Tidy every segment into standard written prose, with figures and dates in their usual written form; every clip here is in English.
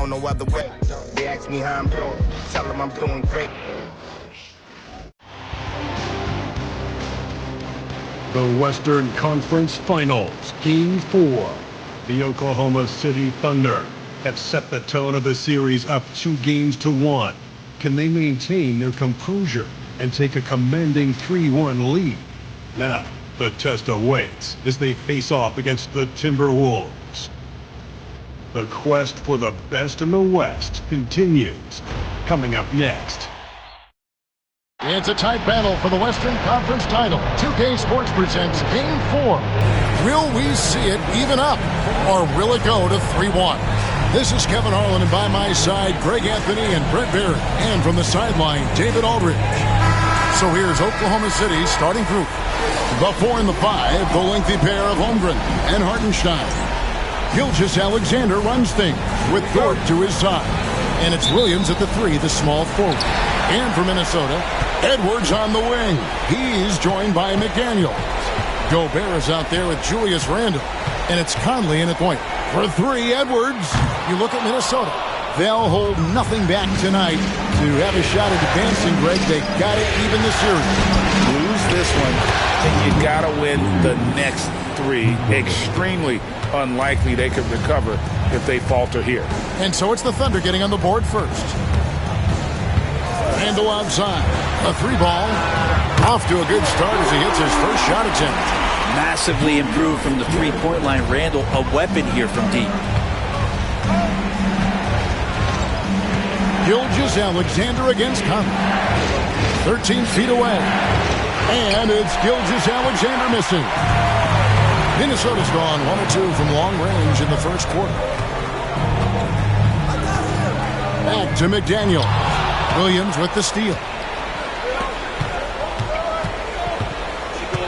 know no other way. They ask me how I'm doing, tell them I'm doing great. The Western Conference Finals, Game 4. The Oklahoma City Thunder have set the tone of the series up 2-1. Can they maintain their composure and take a commanding 3-1 lead? Now, the test awaits as they face off against the Timberwolves. The quest for the best in the West continues. Coming up next. It's a tight battle for the Western Conference title. 2K Sports presents Game 4. Will we see it even up, or will it go to 3-1? This is Kevin Harlan, and by my side, Greg Anthony and Brett Barrett. And from the sideline, David Aldridge. So here's Oklahoma City's starting group. The 4 and the 5, the lengthy pair of Holmgren and Hartenstein. Gilgeous-Alexander runs things with Dort to his side. And it's Williams at the 3, the small forward. And for Minnesota, Edwards on the wing. He's joined by McDaniel. Gobert is out there with Julius Randle. And it's Conley in at point. For 3, Edwards. You look at Minnesota. They'll hold nothing back tonight to have a shot at advancing, Greg. They got to even the series. Lose this one, and you got to win the next 3. Extremely unlikely they could recover if they falter here. And so it's the Thunder getting on the board first. Randle outside. A 3-ball. Off to a good start as he hits his first shot attempt. Massively improved from the three-point line. Randle, a weapon here from deep. Gilgeous-Alexander against Conley. 13 feet away. And it's Gilgeous-Alexander missing. Minnesota's gone 1 or 2 from long range in the first quarter. Back to McDaniel. Williams with the steal.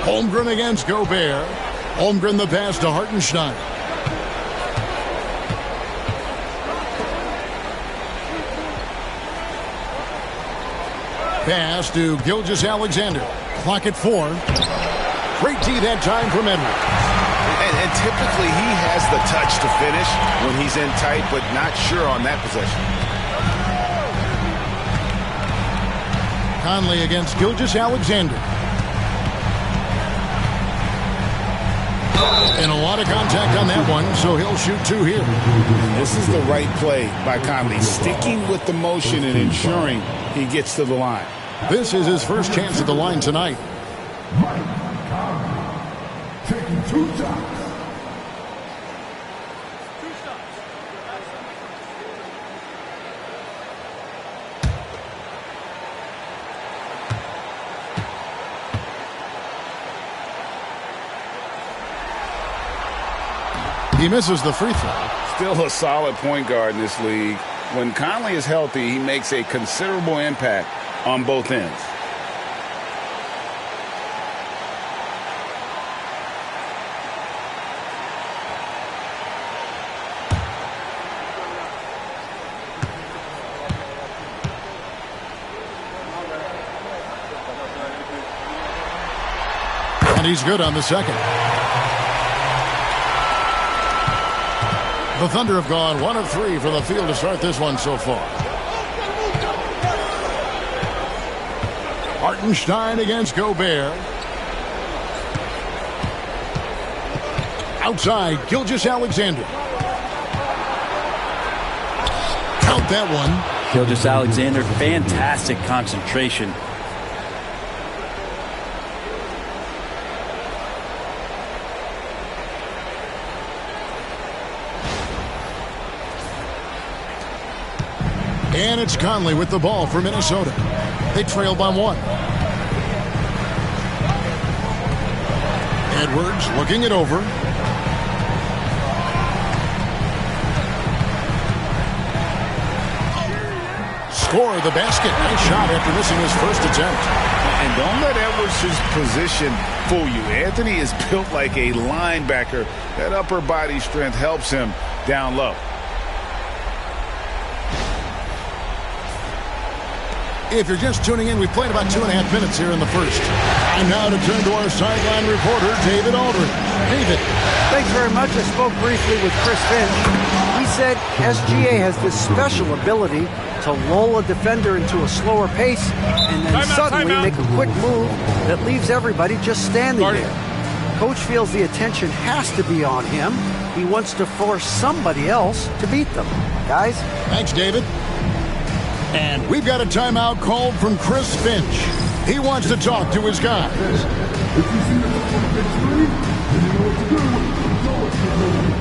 Holmgren against Gobert. Holmgren the pass to Hartenstein. Pass to Gilgeous-Alexander. Clock at 4. Great D that time from Edwards. And typically he has the touch to finish when he's in tight, but not sure on that possession. Conley against Gilgeous-Alexander. And a lot of contact on that one, so he'll shoot 2 here. This is the right play by Conley, sticking with the motion and ensuring he gets to the line. This is his first chance at the line tonight. Taking 2 shots. He misses the free throw. Still a solid point guard in this league. When Conley is healthy, he makes a considerable impact on both ends. And he's good on the second. The Thunder have gone 1 of 3 from the field to start this one so far. Hartenstein against Gobert. Outside, Gilgeous-Alexander. Count that one. Gilgeous-Alexander, fantastic concentration. And it's Conley with the ball for Minnesota. They trail by 1. Edwards looking it over. Score the basket. Nice shot after missing his first attempt. And don't let Edwards' position fool you. Anthony is built like a linebacker. That upper body strength helps him down low. If you're just tuning in, we've played about 2.5 minutes here in the first. And now to turn to our sideline reporter, David Aldridge. David. Thanks very much. I spoke briefly with Chris Finch. He said, SGA has this special ability to lull a defender into a slower pace and then suddenly make a quick move that leaves everybody just standing there. Coach feels the attention has to be on him. He wants to force somebody else to beat them. Guys? Thanks, David. And we've got a timeout called from Chris Finch. He wants to talk to his guys. If you see the victory, you know what to do. Know what to do.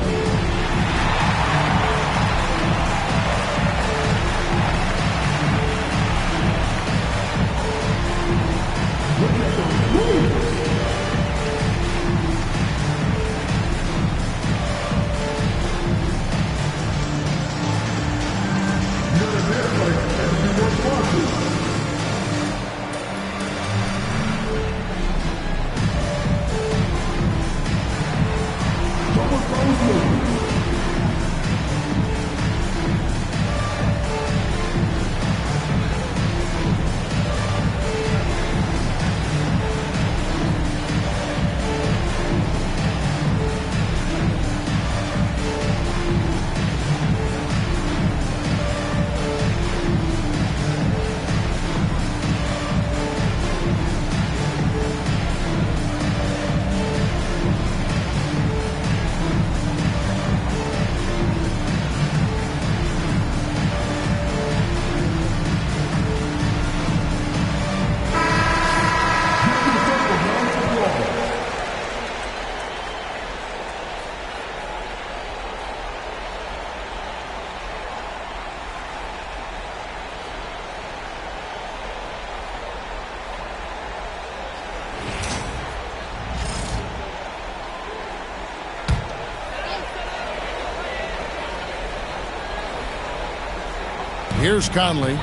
Here's Conley.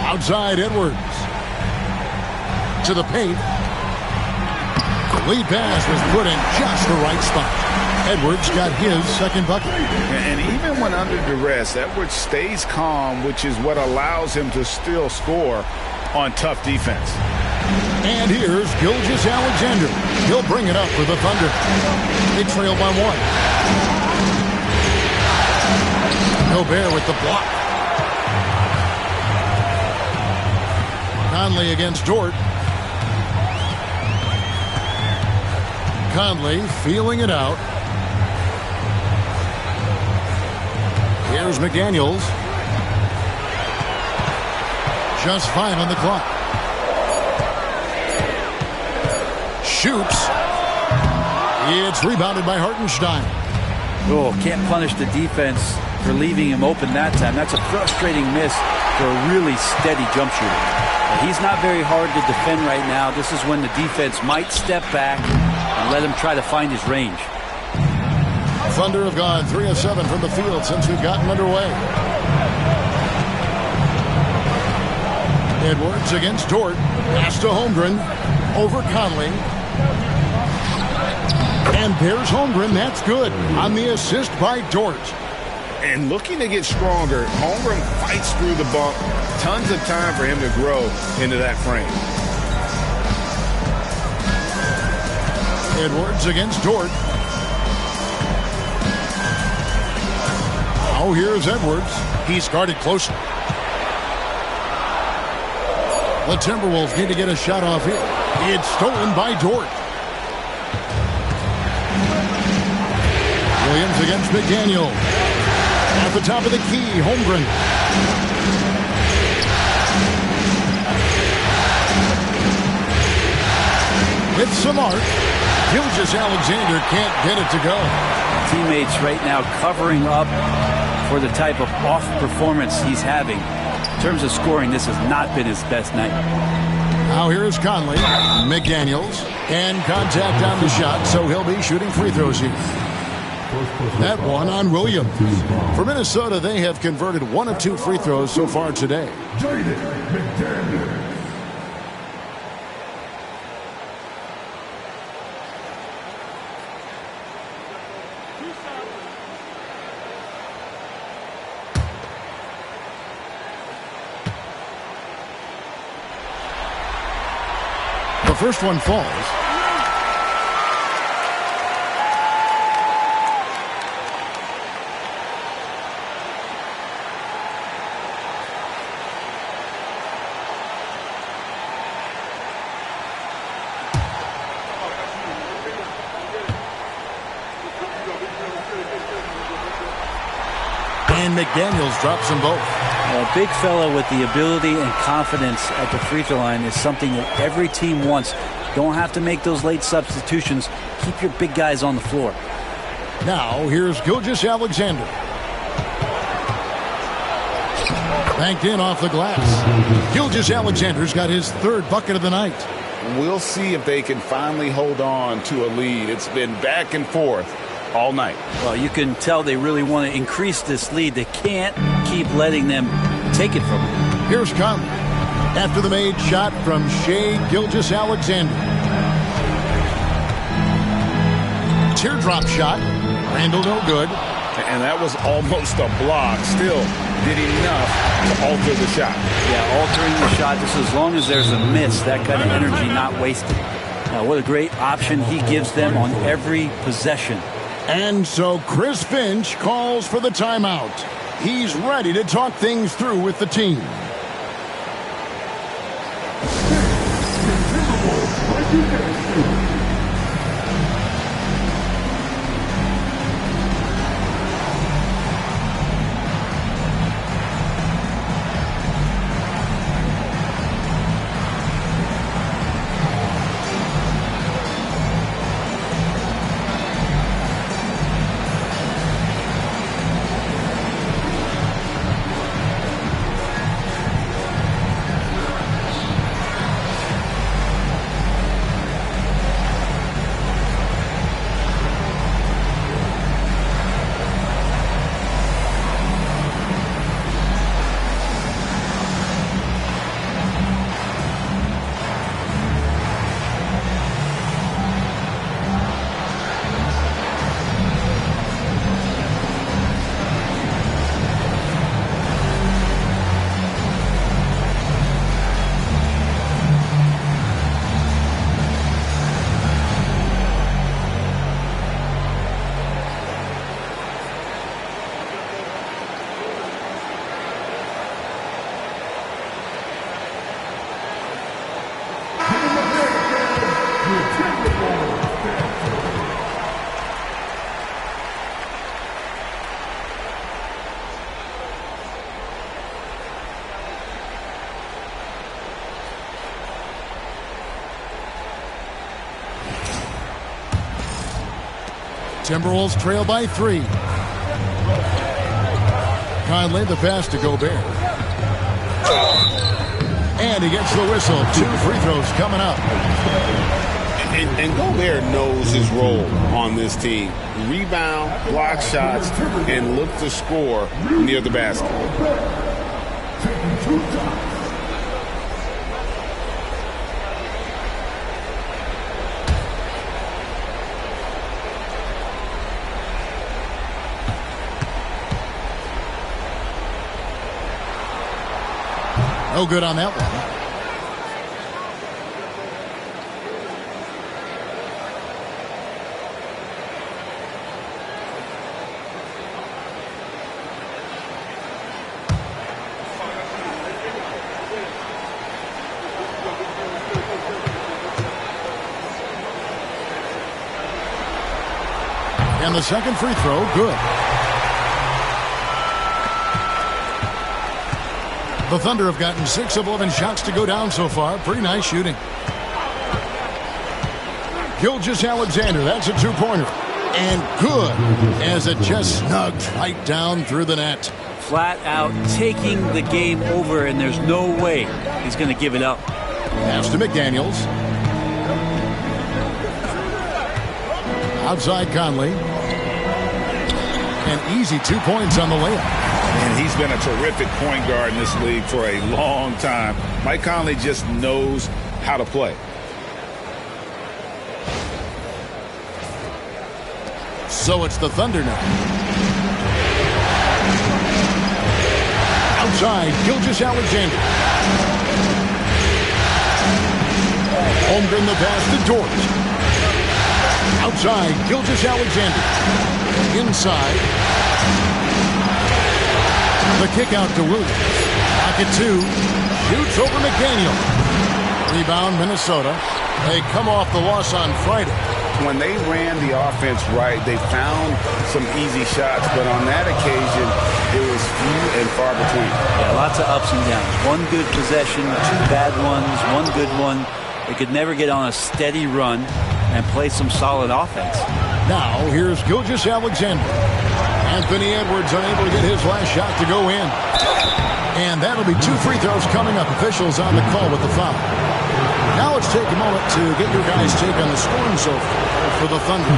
Outside Edwards. To the paint. The lead pass was put in just the right spot. Edwards got his second bucket. And even when under duress, Edwards stays calm, which is what allows him to still score on tough defense. And here's Gilgeous-Alexander. He'll bring it up for the Thunder. They trail by one. Gobert with the block. Conley against Dort. Conley feeling it out. Here's McDaniels. Just 5 on the clock. Shoots. It's rebounded by Hartenstein. Oh, can't punish the defense for leaving him open that time. That's a frustrating miss for a really steady jump shooter. He's not very hard to defend right now. This is when the defense might step back and let him try to find his range. Thunder have gone 3 of 7 from the field since we've gotten underway. Edwards against Dort. Pass to Holmgren. Over Conley. And there's Holmgren. That's good on the assist by Dort. And looking to get stronger, Holmgren fights through the bump. Tons of time for him to grow into that frame. Edwards against Dort. Oh, here's Edwards. He's guarded closely. The Timberwolves need to get a shot off here. It's stolen by Dort. Williams against McDaniel. At the top of the key, Holmgren. With some arc, Gilgeous-Alexander can't get it to go. Teammates right now covering up for the type of off performance he's having. In terms of scoring, this has not been his best night. Now here's Conley. McDaniels. And contact on the shot, so he'll be shooting free throws here. That one on Williams. For Minnesota, they have converted 1 of 2 free throws so far today. The first one falls. And McDaniels drops them both. A big fella with the ability and confidence at the free throw line is something that every team wants. Don't have to make those late substitutions. Keep your big guys on the floor. Now, here's Gilgeous-Alexander. Banked in off the glass. Gilgeous-Alexander's got his third bucket of the night. We'll see if they can finally hold on to a lead. It's been back and forth all night. Well, you can tell they really want to increase this lead. They can't keep letting them take it from them. Here's Conley. After the made shot from Shai Gilgeous-Alexander. Teardrop shot. Randall no good. And that was almost a block. Still did enough to alter the shot. Yeah, altering the shot just as long as there's a miss. That kind of energy not wasted. Now, what a great option he gives them on every possession. And so Chris Finch calls for the timeout. He's ready to talk things through with the team. Timberwolves trail by 3. Conley the pass to Gobert. And he gets the whistle. 2 free throws coming up. And Gobert knows his role on this team. Rebound, block shots, and look to score near the basket. No good on that one. And the second free throw, good. The Thunder have gotten 6 of 11 shots to go down so far. Pretty nice shooting. Gilgeous-Alexander, that's a 2-pointer. And good, as it just snugs right down through the net. Flat out taking the game over, and there's no way he's going to give it up. Pass to McDaniels. Outside Conley. And easy 2 points on the layup. And he's been a terrific point guard in this league for a long time. Mike Conley just knows how to play. So it's the Thunder now. Outside, Gilgeous-Alexander. Holmgren the pass to Dort. Outside, Gilgeous-Alexander. Inside. The kick out to Williams. Pocket 2. Shoots over McDaniel. Rebound, Minnesota. They come off the loss on Friday. When they ran the offense right, they found some easy shots, but on that occasion, it was and far between. Yeah, lots of ups and downs. One good possession, two bad ones, one good one. They could never get on a steady run and play some solid offense. Now, here's Gilgeous-Alexander. Anthony Edwards unable to get his last shot to go in. And that'll be 2 free throws coming up. Officials on the call with the foul. Now let's take a moment to get your guys' take on the scoring so far for the Thunder.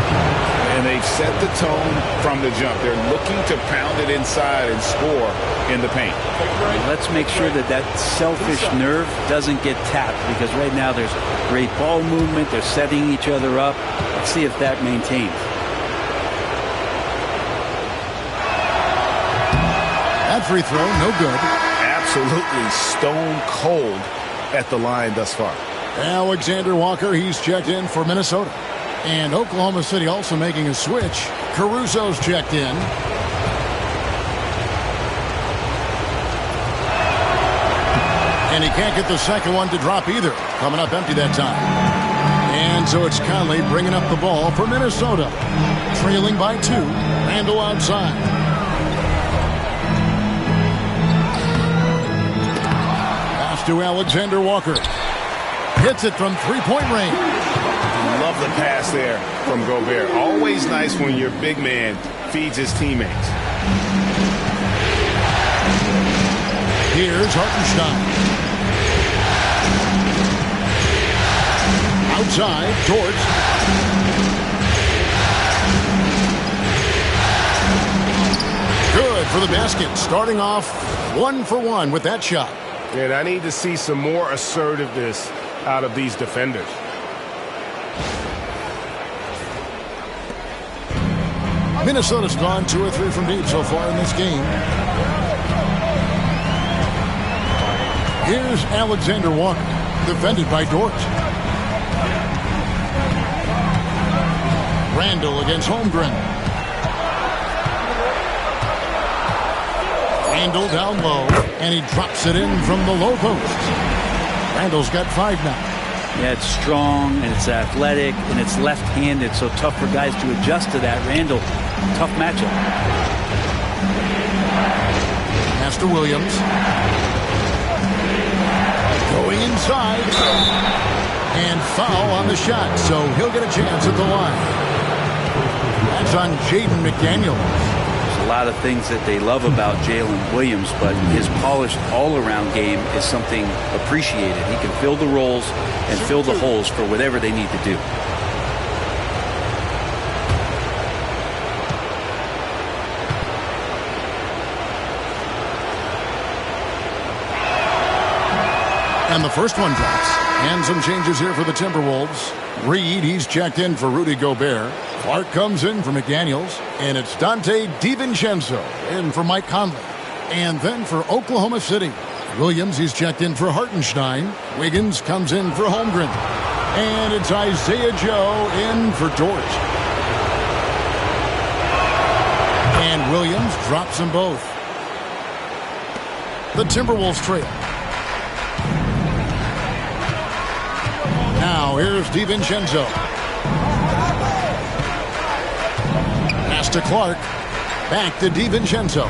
And they've set the tone from the jump. They're looking to pound it inside and score in the paint. Let's make sure that that selfish nerve doesn't get tapped, because right now there's great ball movement. They're setting each other up. Let's see if that maintains. That free throw, no good. Absolutely stone cold at the line thus far. Alexander Walker, he's checked in for Minnesota. And Oklahoma City also making a switch. Caruso's checked in. And he can't get the second one to drop either. Coming up empty that time. And so it's Conley bringing up the ball for Minnesota. Trailing by 2. Randle outside. Pass to Alexander Walker. Hits it from three-point range. Love the pass there from Gobert. Always nice when your big man feeds his teammates. Here's Hartenstein. Outside, George. Good for the basket. Starting off 1 for 1 with that shot. And I need to see some more assertiveness out of these defenders. Minnesota's gone 2 or 3 from deep so far in this game. Here's Alexander Walker, defended by Dort. Randle against Holmgren. Randle down low, and he drops it in from the low post. Randle's got 5 now. Yeah, it's strong, and it's athletic, and it's left-handed, so tough for guys to adjust to that. Randle, tough matchup. Pass to Williams. Going inside. And foul on the shot, so he'll get a chance at the line. That's on Jaden McDaniels. A lot of things that they love about Jalen Williams, but his polished all-around game is something appreciated. He can fill the roles and fill the holes for whatever they need to do. And the first one drops. And some changes here for the Timberwolves. Reed, he's checked in for Rudy Gobert. Clark comes in for McDaniels. And it's Dante DiVincenzo in for Mike Conley. And then for Oklahoma City, Williams, he's checked in for Hartenstein. Wiggins comes in for Holmgren. And it's Isaiah Joe in for Dort. And Williams drops them both. The Timberwolves trail. Now here's DiVincenzo. Pass to Clark. Back to DiVincenzo.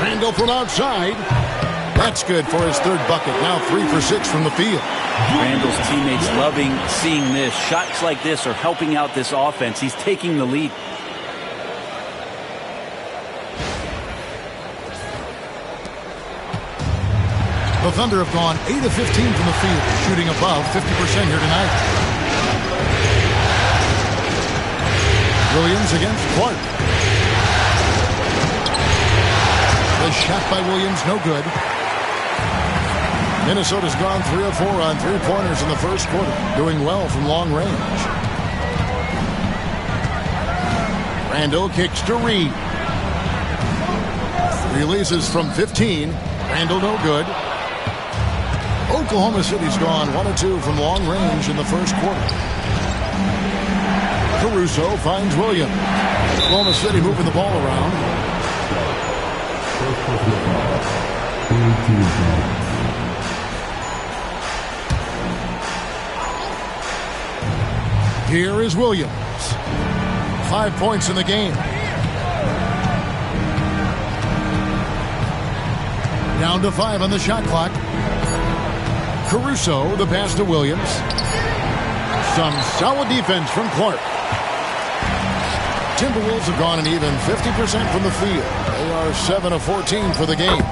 Randle from outside. That's good for his 3rd bucket. Now 3 for 6 from the field. Randle's teammates loving seeing this. Shots like this are helping out this offense. He's taking the lead. The Thunder have gone 8 of 15 from the field, shooting above 50% here tonight. Williams against Clark. The shot by Williams, no good. Minnesota's gone 3 of 4 on 3-pointers in the first quarter, doing well from long range. Randle kicks to Reed. Releases from 15. Randle no good. Oklahoma City's gone 1 of 2 from long range in the first quarter. Caruso finds Williams. Oklahoma City moving the ball around. Here is Williams. 5 points in the game. Down to 5 on the shot clock. Caruso, the pass to Williams. Some solid defense from Clark. Timberwolves have gone an even 50% from the field. They are 7 of 14 for the game.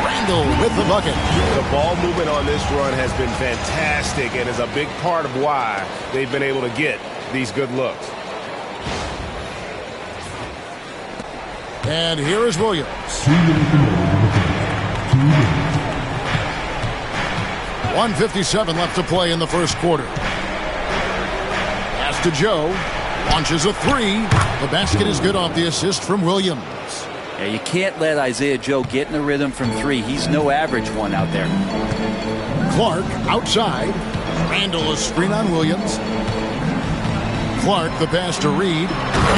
Randall with the bucket. The ball movement on this run has been fantastic and is a big part of why they've been able to get these good looks. And here is Williams. 1:57 left to play in the first quarter. Pass to Joe. Launches a three. The basket is good off the assist from Williams. Yeah, you can't let Isaiah Joe get in a rhythm from three. He's no average one out there. Clark outside. Randall a screen on Williams. Clark the pass to Reed.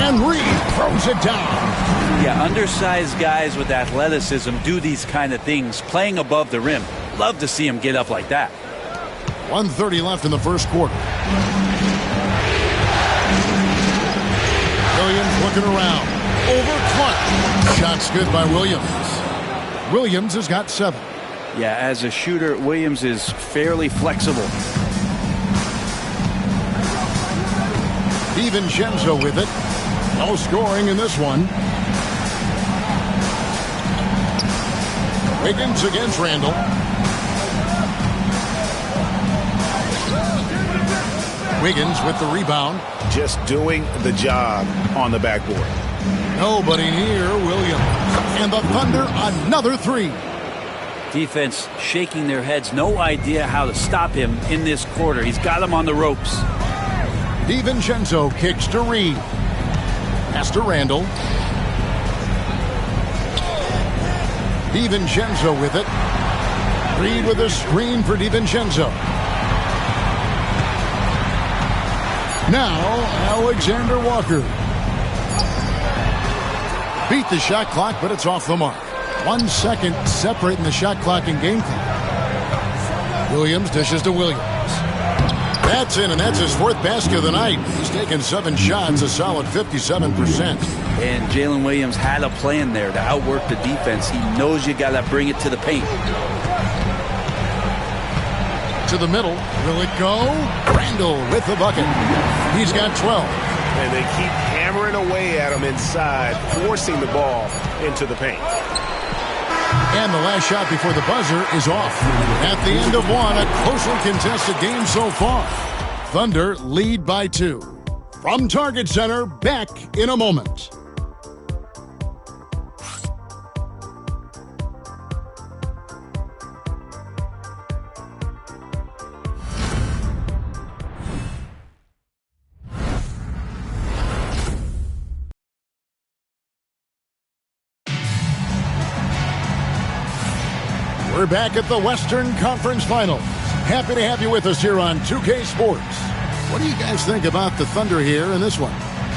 And Reed throws it down. Yeah, undersized guys with athleticism do these kind of things, playing above the rim. Love to see him get up like that. 1:30 left in the first quarter. Williams looking around. Over Clark. Shots good by Williams. Williams has got 7. Yeah, as a shooter, Williams is fairly flexible. DiVincenzo with it. No scoring in this one. Wiggins against Randall. Wiggins with the rebound. Just doing the job on the backboard. Nobody near Williams. And the Thunder, another three. Defense shaking their heads. No idea how to stop him in this quarter. He's got him on the ropes. DiVincenzo kicks to Reed. Pass to Randall. DiVincenzo with it. Reed with a screen for DiVincenzo. Now, Alexander Walker. Beat the shot clock, but it's off the mark. 1 second separating the shot clock and game clock. Williams dishes to Williams. That's in, and that's his 4th basket of the night. He's taken 7 shots, a solid 57%. And Jalen Williams had a plan there to outwork the defense. He knows you got to bring it to the paint. To the middle. Will it go? Randall with the bucket. He's got 12. And they keep hammering away at him inside, forcing the ball into the paint. And the last shot before the buzzer is off. At the end of one, a closely contested game so far. Thunder lead by 2. From Target Center, back in a moment. We're back at the Western Conference Finals. Happy to have you with us here on 2K Sports. What do you guys think about the Thunder here in this one?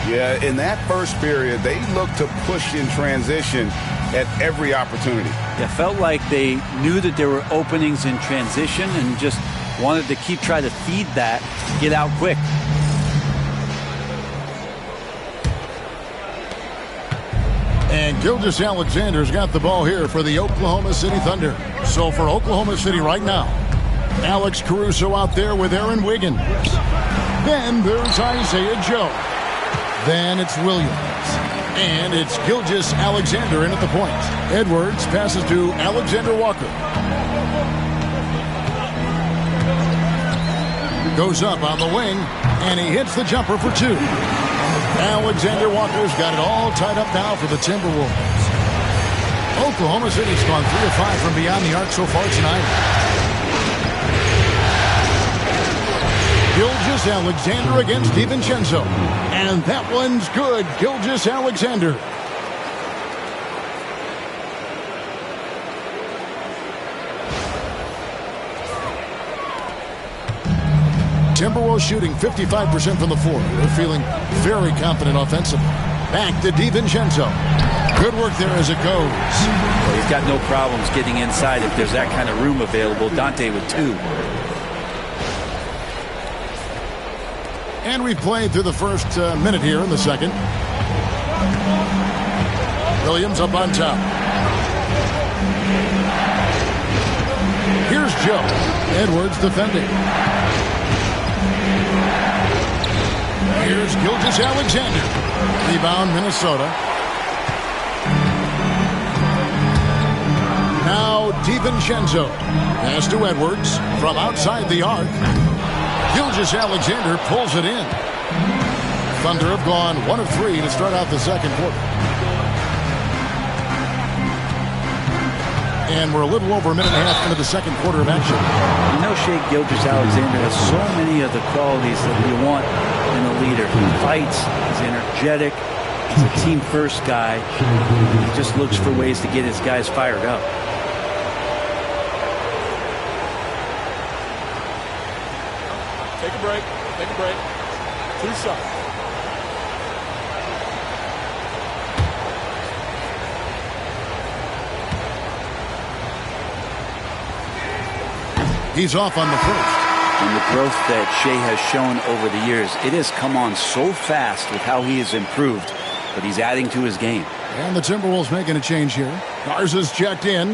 Yeah, in that first period, they looked to push in transition at every opportunity. It felt like they knew that there were openings in transition and just wanted to keep trying to feed that, get out quick. And Gilgeous Alexander's got the ball here for the Oklahoma City Thunder. So for Oklahoma City right now, Alex Caruso out there with Aaron Wiggins. Then there's Isaiah Joe. Then it's Williams. And it's Gilgeous Alexander in at the point. Edwards passes to Alexander Walker. Goes up on the wing, and he hits the jumper for 2. Alexander Walker's got it all tied up now for the Timberwolves. Oklahoma City's gone 3 of 5 from beyond the arc so far tonight. Gilgeous Alexander against DiVincenzo. And that one's good. Gilgeous Alexander. Timberwolves shooting 55% from the floor. They're feeling very confident offensively. Back to DiVincenzo. Good work there as it goes. Well, he's got no problems getting inside if there's that kind of room available. Dante with 2. And we've played through the first minute here in the second. Williams up on top. Joe. Edwards defending. Here's Gilgeous-Alexander. Rebound, Minnesota. Now DiVincenzo. Pass to Edwards from outside the arc. Gilgeous-Alexander pulls it in. Thunder have gone 1 of 3 to start out the second quarter. And we're a little over a minute and a half into the second quarter of action. You know, Shai Gilgeous-Alexander has so many of the qualities that you want in a leader. He fights, he's energetic, he's a team-first guy. He just looks for ways to get his guys fired up. Take a break. Take a break. 2 shots. He's off on the first. And the growth that Shai has shown over the years, it has come on so fast with how he has improved, but he's adding to his game. And the Timberwolves making a change here. Garza's checked in.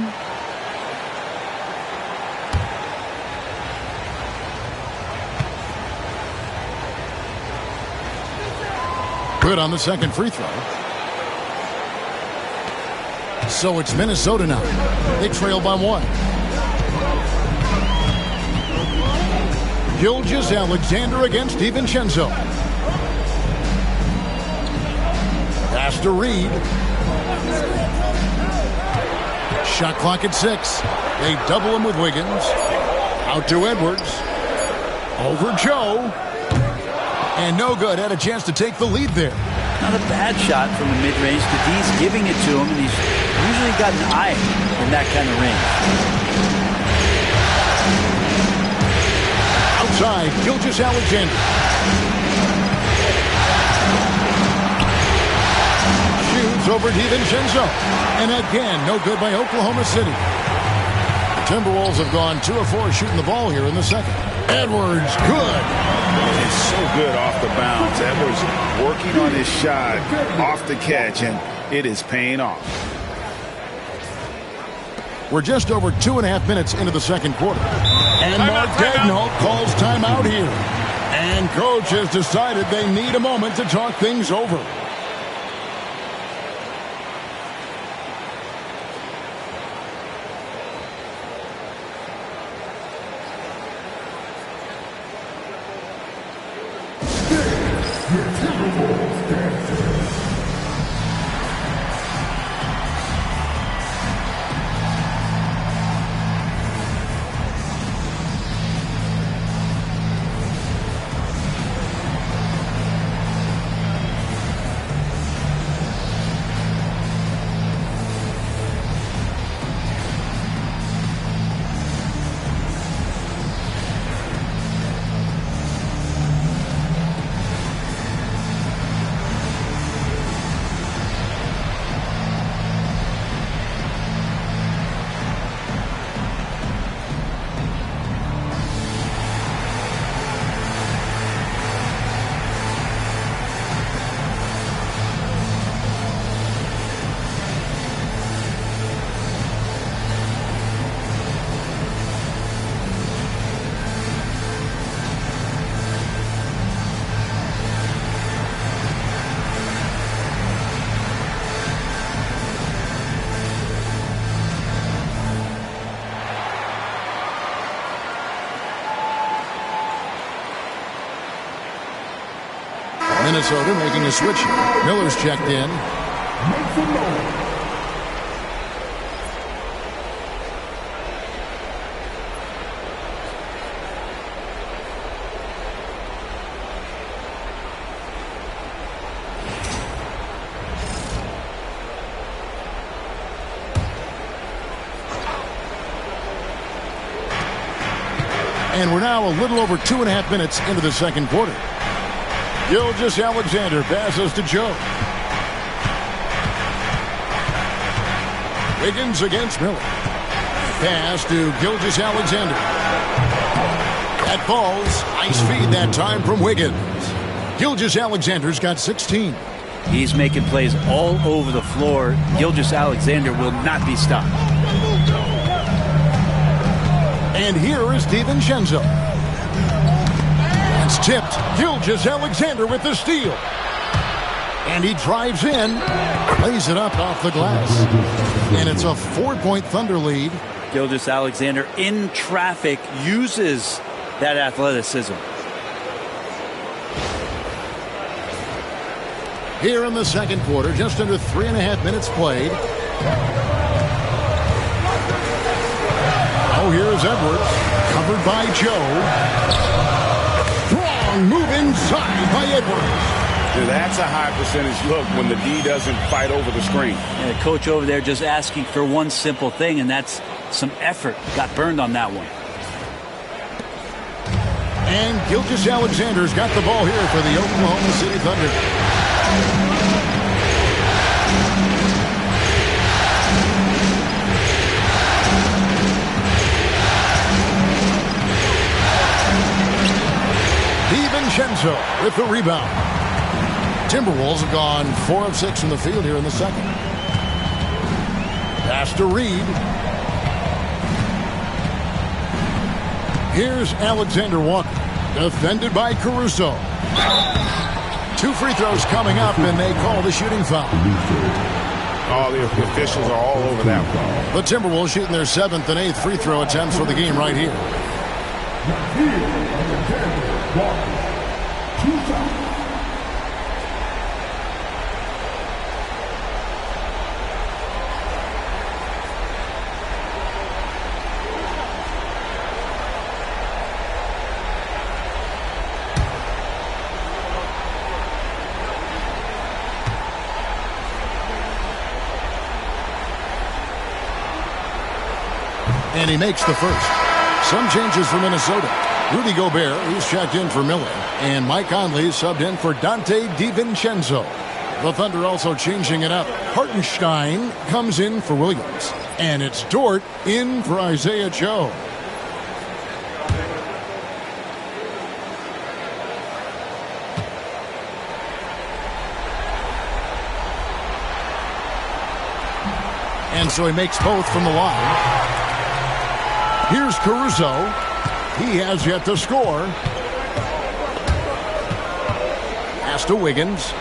Good on the second free throw. So it's Minnesota now. They trail by 1. Gilgeous-Alexander against DiVincenzo. Pass to Reed. Shot clock at 6. They double him with Wiggins. Out to Edwards. Over Joe. And no good. Had a chance to take the lead there. Not a bad shot from the mid-range. Kadi's giving it to him, and he's usually got an eye in that kind of range. Outside, Gilgeous-Alexander. Shoots over DiVincenzo. And again, no good by Oklahoma City. The Timberwolves have gone 2 of 4 shooting the ball here in the second. Edwards, good. It's so good off the bounce. Edwards working on his shot off the catch, and it is paying off. We're just over 2.5 minutes into the second quarter. And Mark Daigneault calls timeout here. And coach has decided they need a moment to talk things over. Minnesota making a switch. Miller's checked in. And we're now a little over 2.5 minutes into the second quarter. Gilgeous-Alexander passes to Joe. Wiggins against Miller. Pass to Gilgeous-Alexander. That falls. Nice feed that time from Wiggins. Gilgeous-Alexander's got 16. He's making plays all over the floor. Gilgeous-Alexander will not be stopped. And here is DiVincenzo. It's tipped. Gilgeous-Alexander with the steal. And he drives in, lays it up off the glass. And it's a 4-point Thunder lead. Gilgeous-Alexander in traffic uses that athleticism. Here in the second quarter, just under 3.5 minutes played. Oh, here's Edwards, covered by Joe. Strong move inside by Edwards. That's a high percentage look when the D doesn't fight over the screen. And the coach over there just asking for one simple thing, and that's some effort. Got burned on that one. And Gilgeous-Alexander's got the ball here for the Oklahoma City Thunder. DiVincenzo with the rebound. Timberwolves have gone 4 of 6 in the field here in the second. Pass to Reed. Here's Alexander Walker, defended by Caruso. 2 free throws coming up, and they call the shooting foul. Oh, the officials are all over that one. The Timberwolves shooting their 7th and 8th free throw attempts for the game right here. And he makes the first. Some changes for Minnesota. Rudy Gobert, who's checked in for Miller. And Mike Conley subbed in for Dante DiVincenzo. The Thunder also changing it up. Hartenstein comes in for Williams. And it's Dort in for Isaiah Joe. And so he makes both from the line. Here's Caruso. He has yet to score. Pass to Wiggins.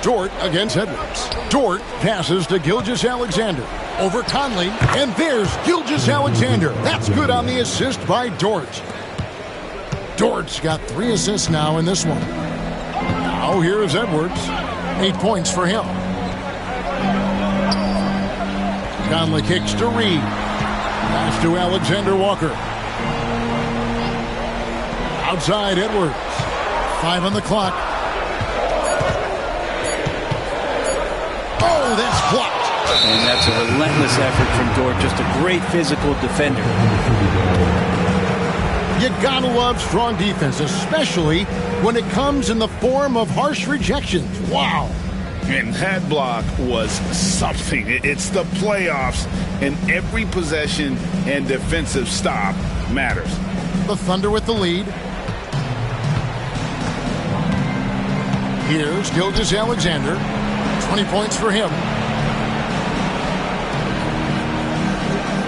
Dort against Edwards. Dort passes to Gilgeous-Alexander. Over Conley. And there's Gilgeous-Alexander. That's good on the assist by Dort. Dort's got 3 assists now in this one. Now here's Edwards. 8 points for him. Conley kicks to Reed. Pass to Alexander Walker. Outside Edwards. 5 on the clock. Oh, that's blocked. And that's a relentless effort from Dort. Just a great physical defender. You gotta love strong defense, especially when it comes in the form of harsh rejections. Wow. And that block was something. It's the playoffs, and every possession and defensive stop matters. The Thunder with the lead. Here's Gilgeous-Alexander. 20 points for him.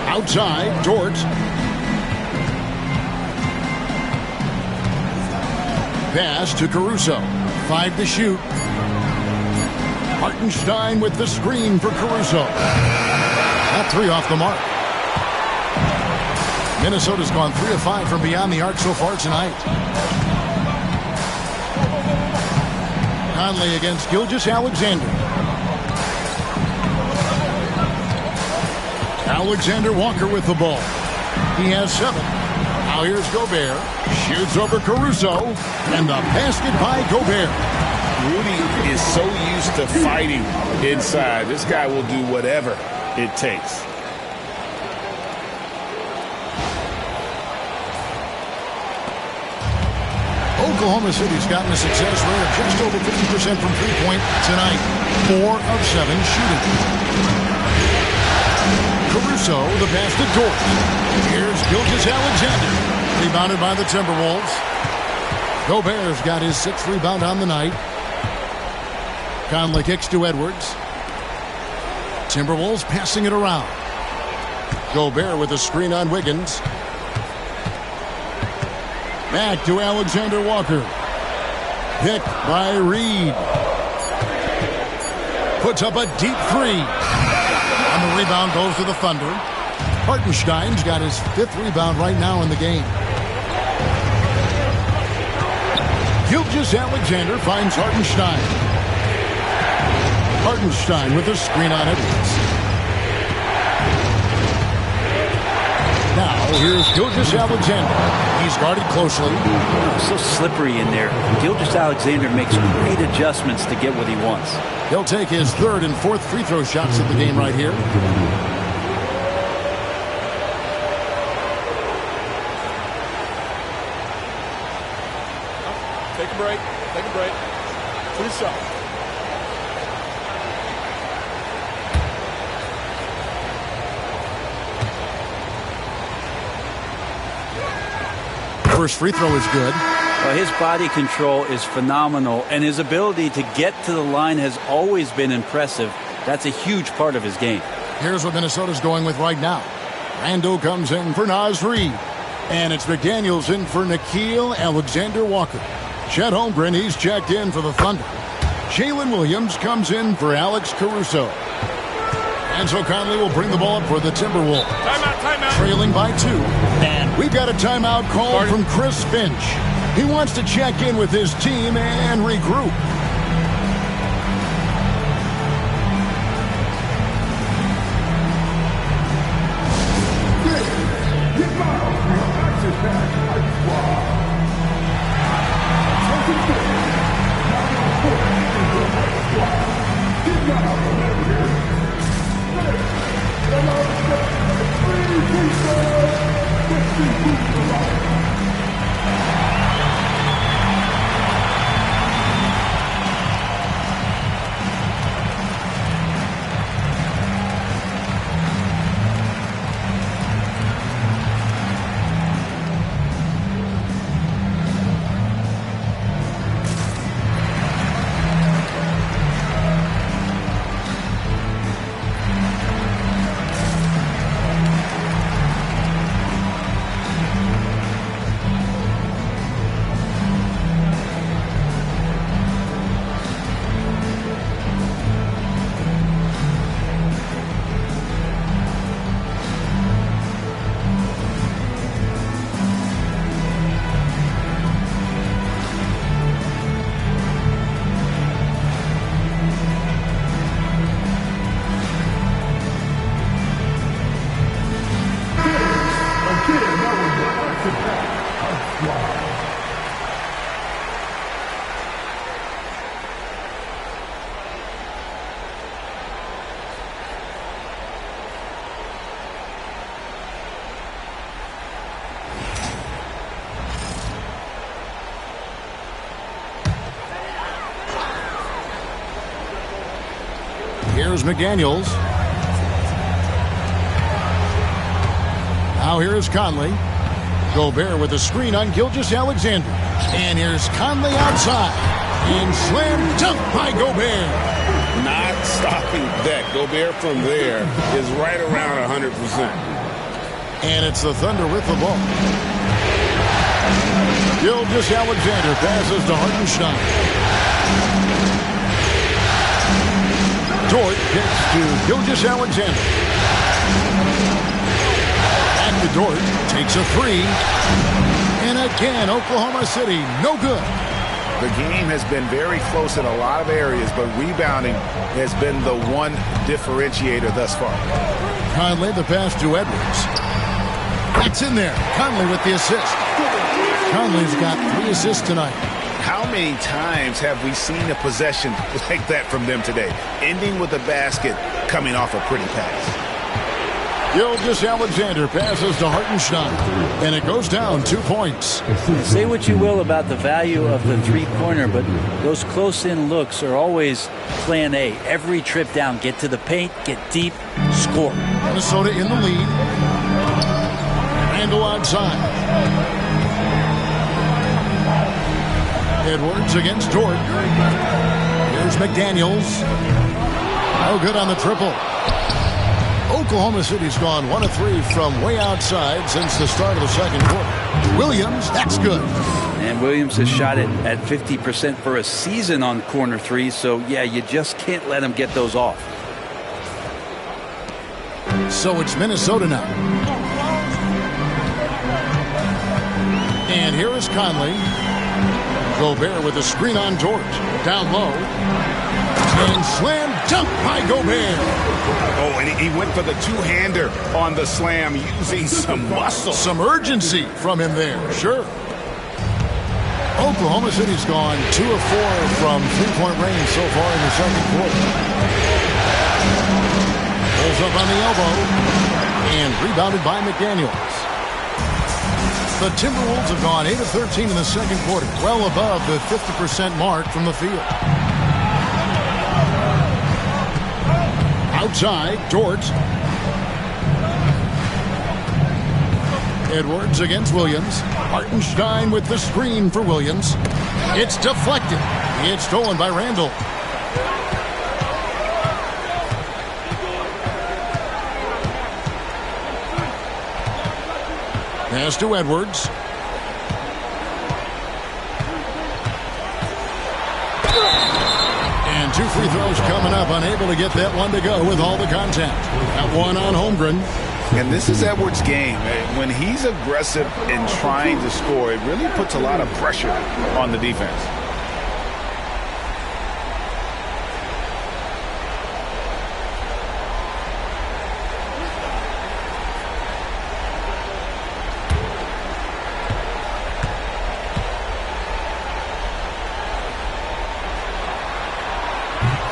Outside, Dort. Pass to Caruso. 5 to shoot. Hartenstein with the screen for Caruso. That 3 off the mark. Minnesota's gone 3 of 5 from beyond the arc so far tonight. Conley against Gilgeous-Alexander. Alexander Walker with the ball. He has 7. Now here's Gobert. Shoots over Caruso. And the basket by Gobert. Rudy is so used to fighting inside. This guy will do whatever it takes. Oklahoma City's gotten a success rate of just over 50% from three-point tonight. 4 of 7 shooting. Caruso, the pass to Dort. Here's Gilgeous-Alexander. Rebounded by the Timberwolves. Gobert's got his 6th rebound on the night. Conley kicks to Edwards. Timberwolves passing it around. Gobert with a screen on Wiggins. Back to Alexander Walker. Picked by Reed. Puts up a deep three. And the rebound goes to the Thunder. Hartenstein's got his 5th rebound right now in the game. Gilgeous-Alexander finds Hartenstein. Hartenstein with a screen on Edwards. Now here's Gilgeous-Alexander. He's guarded closely. Oh, so slippery in there. Gilgeous-Alexander makes great adjustments to get what he wants. He'll take his 3rd and 4th free throw shots of the game right here. Take a break. Take a break. 2 shots. First free throw is good. Well, his body control is phenomenal, and his ability to get to the line has always been impressive. That's a huge part of his game. Here's what Minnesota's going with right now. Randall comes in for Naz Reid. And it's McDaniels in for Nickeil Alexander-Walker. Chet Holmgren, he's checked in for the Thunder. Jalen Williams comes in for Alex Caruso. And so Conley will bring the ball up for the Timberwolves. Timeout. Trailing by 2. And we've got a timeout call from Chris Finch. He wants to check in with his team and regroup. Here's McDaniels. Now here's Conley. Gobert with a screen on Gilgeous-Alexander. And here's Conley outside. And slam dunk by Gobert. Not stopping that. Gobert from there is right around 100%. And it's the Thunder with the ball. Gilgeous-Alexander passes to Hartenstein. Dort gets to Gilgeous-Alexander. Back to Dort. Takes a 3. And again, Oklahoma City, no good. The game has been very close in a lot of areas, but rebounding has been the one differentiator thus far. Conley, the pass to Edwards. That's in there. Conley with the assist. Conley's got 3 assists tonight. How many times have we seen a possession like that from them today, ending with a basket coming off a pretty pass? Gilgeous-Alexander passes to Hartenstein, and it goes down 2 points. Say what you will about the value of the three-pointer, but those close-in looks are always plan A. Every trip down, get to the paint, get deep, score. Minnesota in the lead. Randall outside. Edwards against Dort. Here's McDaniels. No good on the triple. Oklahoma City's gone 1 of 3 from way outside since the start of the second quarter. Williams, that's good. And Williams has shot it at 50% for a season on corner threes, so yeah, you just can't let him get those off. So it's Minnesota now. And here is Conley. Gobert with a screen on George. Down low. And slam dunk by Gobert. Oh, and he went for the two-hander on the slam using some muscle. Some urgency from him there, sure. Oklahoma City's gone 2 of 4 from three-point range so far in the second quarter. Pulls up on the elbow. And rebounded by McDaniels. The Timberwolves have gone 8 of 13 in the second quarter, well above the 50% mark from the field. Outside, George. Edwards against Williams. Hartenstein with the screen for Williams. It's deflected. It's stolen by Randall. Pass to Edwards. And 2 free throws coming up. Unable to get that one to go with all the contact. That one on Holmgren. And this is Edwards' game. When he's aggressive and trying to score, it really puts a lot of pressure on the defense.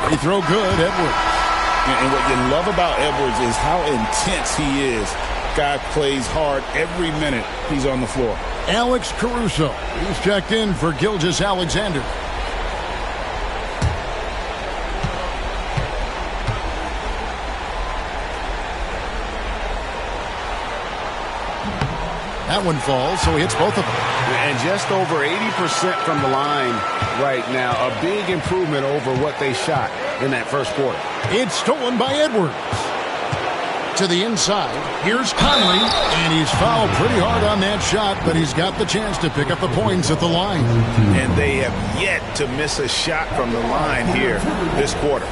Free throw good, Edwards. And what you love about Edwards is how intense he is. Guy plays hard every minute he's on the floor. Alex Caruso. He's checked in for Gilgeous-Alexander. That one falls, so he hits both of them. And just over 80% from the line right now. A big improvement over what they shot in that first quarter. It's stolen by Edwards. To the inside. Here's Conley. And he's fouled pretty hard on that shot, but he's got the chance to pick up the points at the line. And they have yet to miss a shot from the line here this quarter.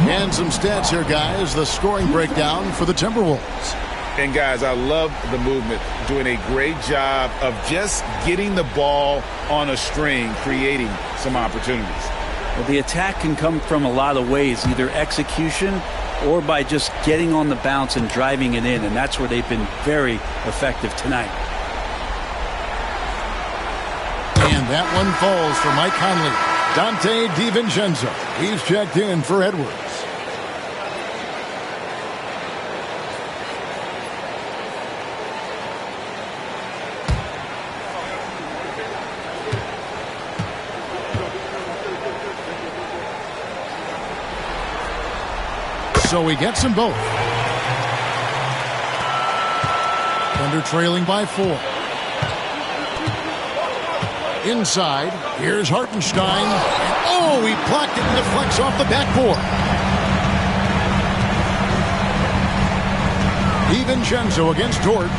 And some stats here, guys. The scoring breakdown for the Timberwolves. And, guys, I love the movement. Doing a great job of just getting the ball on a string, creating some opportunities. Well, the attack can come from a lot of ways, either execution or by just getting on the bounce and driving it in, and that's where they've been very effective tonight. And that one falls for Mike Conley. Dante DiVincenzo. He's checked in for Edwards. So he gets them both. Thunder trailing by 4. Inside, here's Hartenstein. Oh, he blocked it and deflects off the backboard. DiVincenzo against Dort.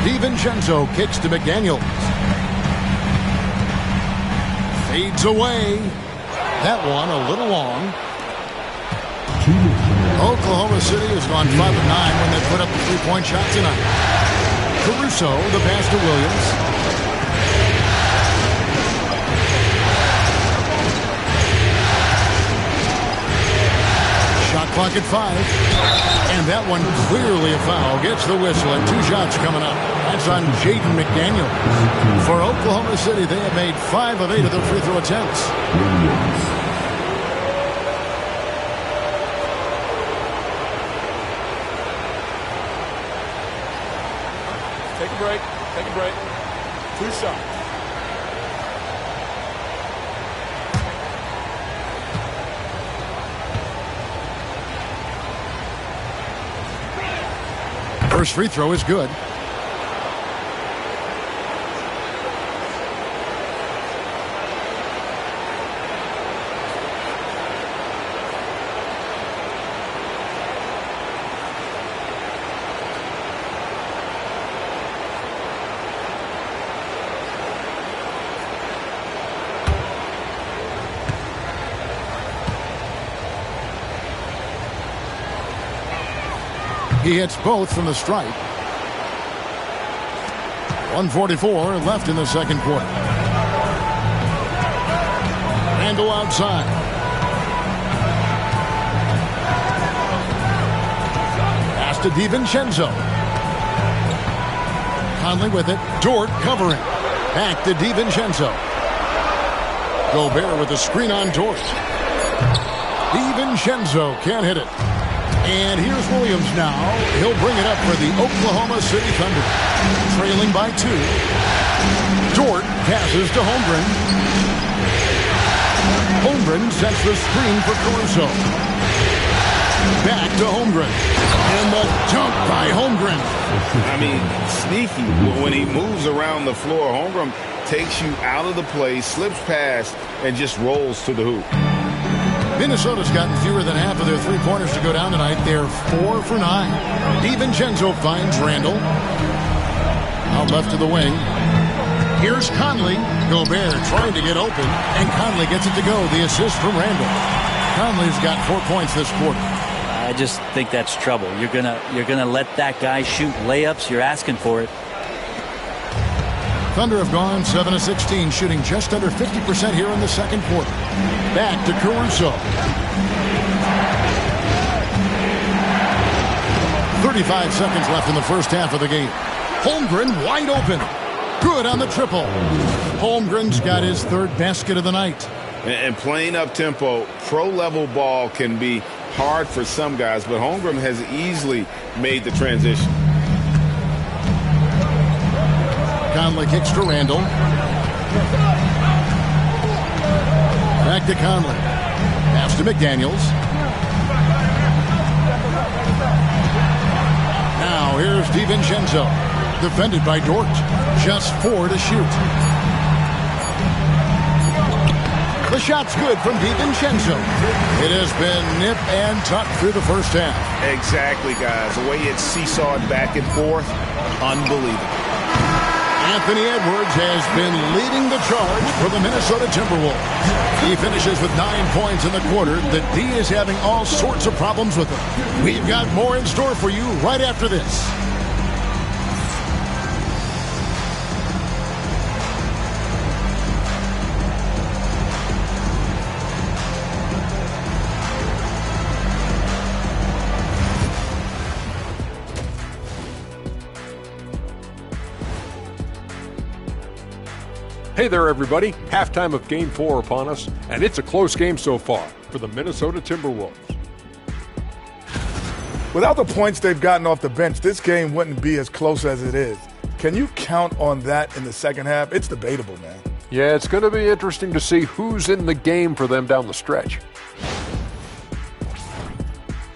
DiVincenzo kicks to McDaniels. Fades away. That one a little long. Oklahoma City has gone 5 of 9 when they put up the three-point shot tonight. Caruso, the pass to Williams. Shot clock at 5. And that one clearly a foul. Gets the whistle and 2 shots coming up. That's on Jaden McDaniels. For Oklahoma City, they have made 5 of 8 of their free throw attempts. Take a break. Take a break. 2 shots. First free throw is good. He hits both from the stripe. 1:44 left in the second quarter. Randall outside. Pass to DiVincenzo. Conley with it. Dort covering. Back to DiVincenzo. Gobert with a screen on Dort. DiVincenzo can't hit it. And here's Williams now. He'll bring it up for the Oklahoma City Thunder. Trailing by 2. Dort passes to Holmgren. Holmgren sets the screen for Caruso. Back to Holmgren. And the dunk by Holmgren. I mean, sneaky. When he moves around the floor, Holmgren takes you out of the play, slips past, and just rolls to the hoop. Minnesota's gotten fewer than half of their three-pointers to go down tonight. They're 4 for 9. DiVincenzo finds Randall. Out left to the wing. Here's Conley. Gobert trying to get open, and Conley gets it to go. The assist from Randall. Conley's got 4 points this quarter. I just think that's trouble. You're gonna let that guy shoot layups. You're asking for it. Thunder have gone 7 of 16, shooting just under 50% here in the second quarter. Back to Caruso. 35 seconds left in the first half of the game. Holmgren wide open. Good on the triple. Holmgren's got his third basket of the night. And playing up-tempo, pro-level ball can be hard for some guys, but Holmgren has easily made the transition. Conley kicks to Randall. Back to Conley. Pass to McDaniels. Now here's DiVincenzo. Defended by Dort. Just 4 to shoot. The shot's good from DiVincenzo. It has been nip and tuck through the first half. Exactly, guys. The way it's seesawed back and forth, unbelievable. Anthony Edwards has been leading the charge for the Minnesota Timberwolves. He finishes with 9 points in the quarter. The D is having all sorts of problems with him. We've got more in store for you right after this. Hey there, everybody. Halftime of Game 4 upon us, and it's a close game so far for the Minnesota Timberwolves. Without the points they've gotten off the bench, this game wouldn't be as close as it is. Can you count on that in the second half? It's debatable, man. Yeah, it's going to be interesting to see who's in the game for them down the stretch.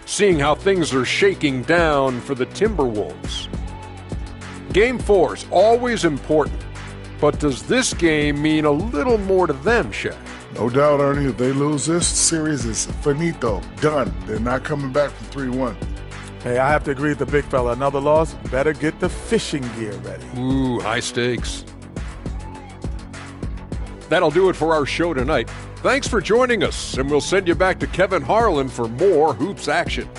Seeing how things are shaking down for the Timberwolves. Game 4 is always important. But does this game mean a little more to them, Shaq? No doubt, Ernie. If they lose this series, it's finito. Done. They're not coming back from 3-1. Hey, I have to agree with the big fella. Another loss, better get the fishing gear ready. Ooh, high stakes. That'll do it for our show tonight. Thanks for joining us, and we'll send you back to Kevin Harlan for more Hoops action.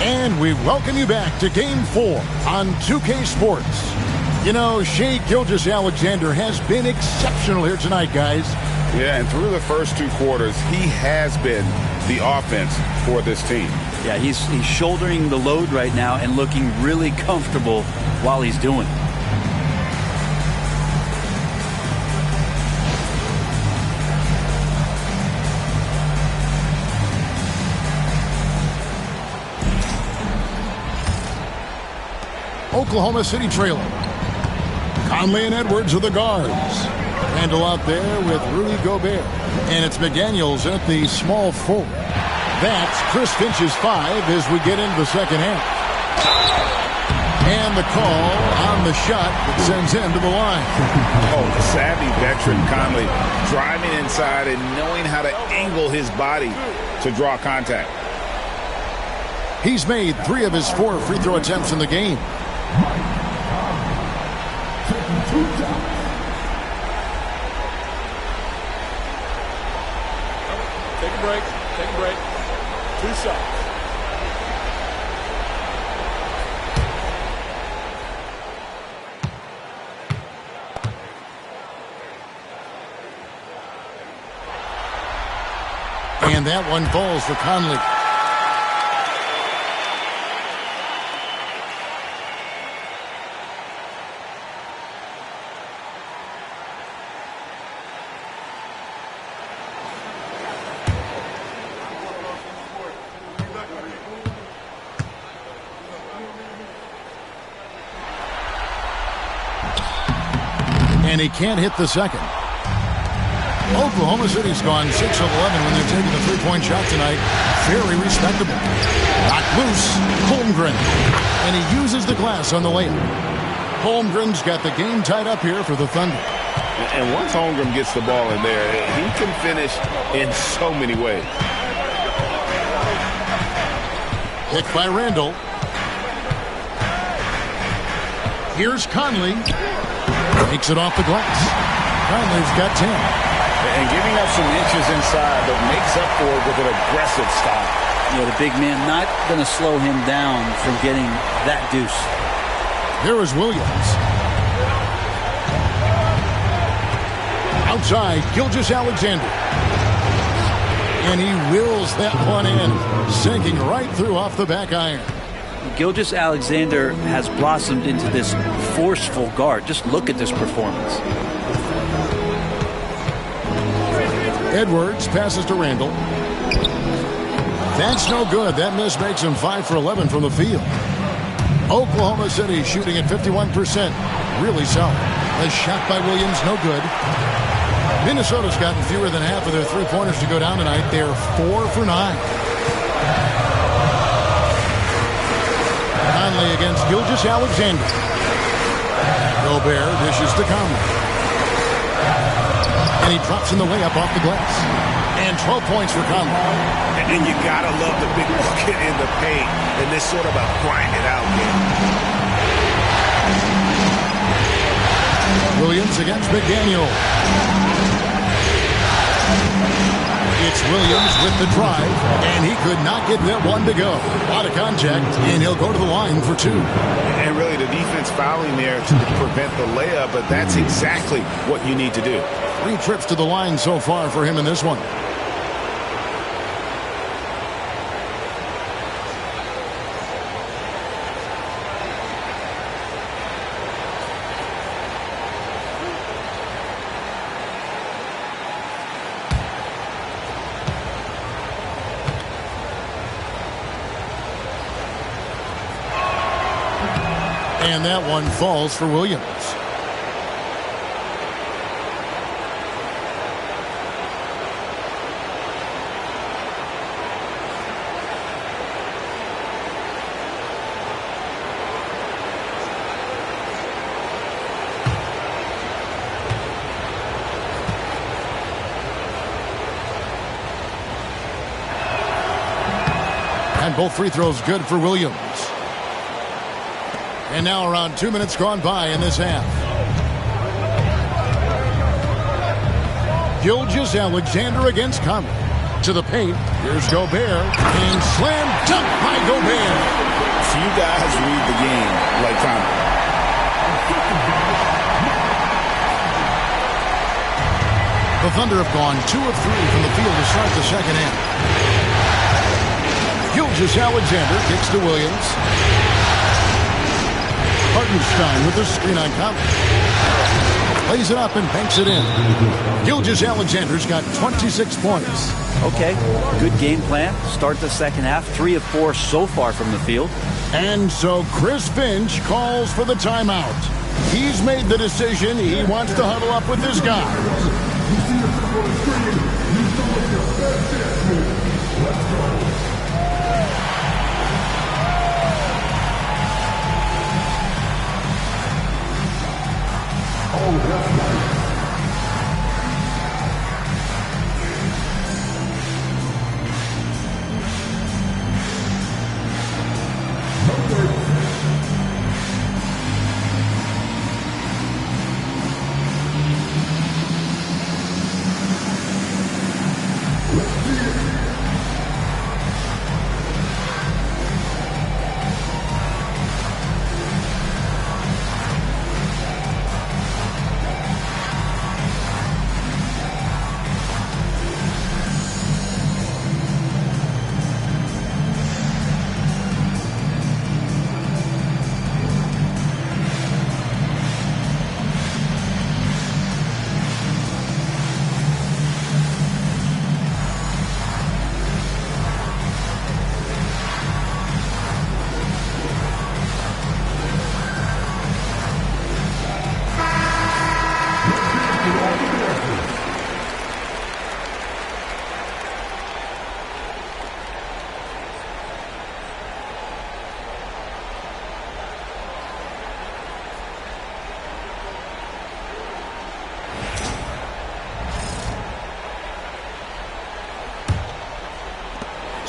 And we welcome you back to Game 4 on 2K Sports. You know, Shai Gilgeous-Alexander has been exceptional here tonight, guys. Yeah, and through the first 2 quarters, he has been the offense for this team. Yeah, he's shouldering the load right now and looking really comfortable while he's doing it. Oklahoma City trailing. Conley and Edwards are the guards. Randall out there with Rudy Gobert. And it's McDaniels at the small forward. That's Chris Finch's 5 as we get into the second half. And the call on the shot that sends him to the line. Oh, the savvy veteran Conley driving inside and knowing how to angle his body to draw contact. He's made 3 of his 4 free throw attempts in the game. Take a break. Take a break. 2 shots. And that one falls for Conley. And he can't hit the second. Oklahoma City's gone 6 of 11 when they're taking the three-point shot tonight. Very respectable. Knocked loose. Holmgren. And he uses the glass on the layup. Holmgren's got the game tied up here for the Thunder. And once Holmgren gets the ball in there, he can finish in so many ways. Hit by Randall. Here's Conley. Takes it off the glass. Conley's got 10. And giving up some inches inside, but makes up for it with an aggressive stop. Yeah, the big man not going to slow him down from getting that deuce. Here is Williams. Outside, Gilgeous-Alexander. And he wheels that one in, sinking right through off the back iron. Gilgeous-Alexander has blossomed into this forceful guard. Just look at this performance. Edwards passes to Randall. That's no good. That miss makes him 5 for 11 from the field. Oklahoma City shooting at 51%. Really solid. A shot by Williams, no good. Minnesota's gotten fewer than half of their three-pointers to go down tonight. They're 4 for 9. Conley against Gilgeous-Alexander. Gobert dishes to Conley. And he drops in the layup off the glass. And 12 points for Conley. And you gotta love the big bucket in the paint in this sort of a grind-it-out game. Williams against McDaniel. It's Williams with the drive, and he could not get that one to go. Out of contact, and he'll go to the line for 2. And really, the defense fouling there to prevent the layup, but that's exactly what you need to do. 3 trips to the line so far for him in this one. And that one falls for Williams. And both free throws good for Williams. And now around 2 minutes gone by in this half. Gilgeous-Alexander against Conley. To the paint. Here's Gobert. And slam dunk by Gobert. Few guys read the game like Conley. The Thunder have gone 2 of 3 from the field to start the second half. Gilgeous-Alexander kicks to Williams. Hartenstein with the screen on Conley. Plays it up and banks it in. Gilgeous-Alexander's got 26 points. Okay, good game plan. Start the second half. 3 of 4 so far from the field. And so Chris Finch calls for the timeout. He's made the decision. He wants to huddle up with his guys.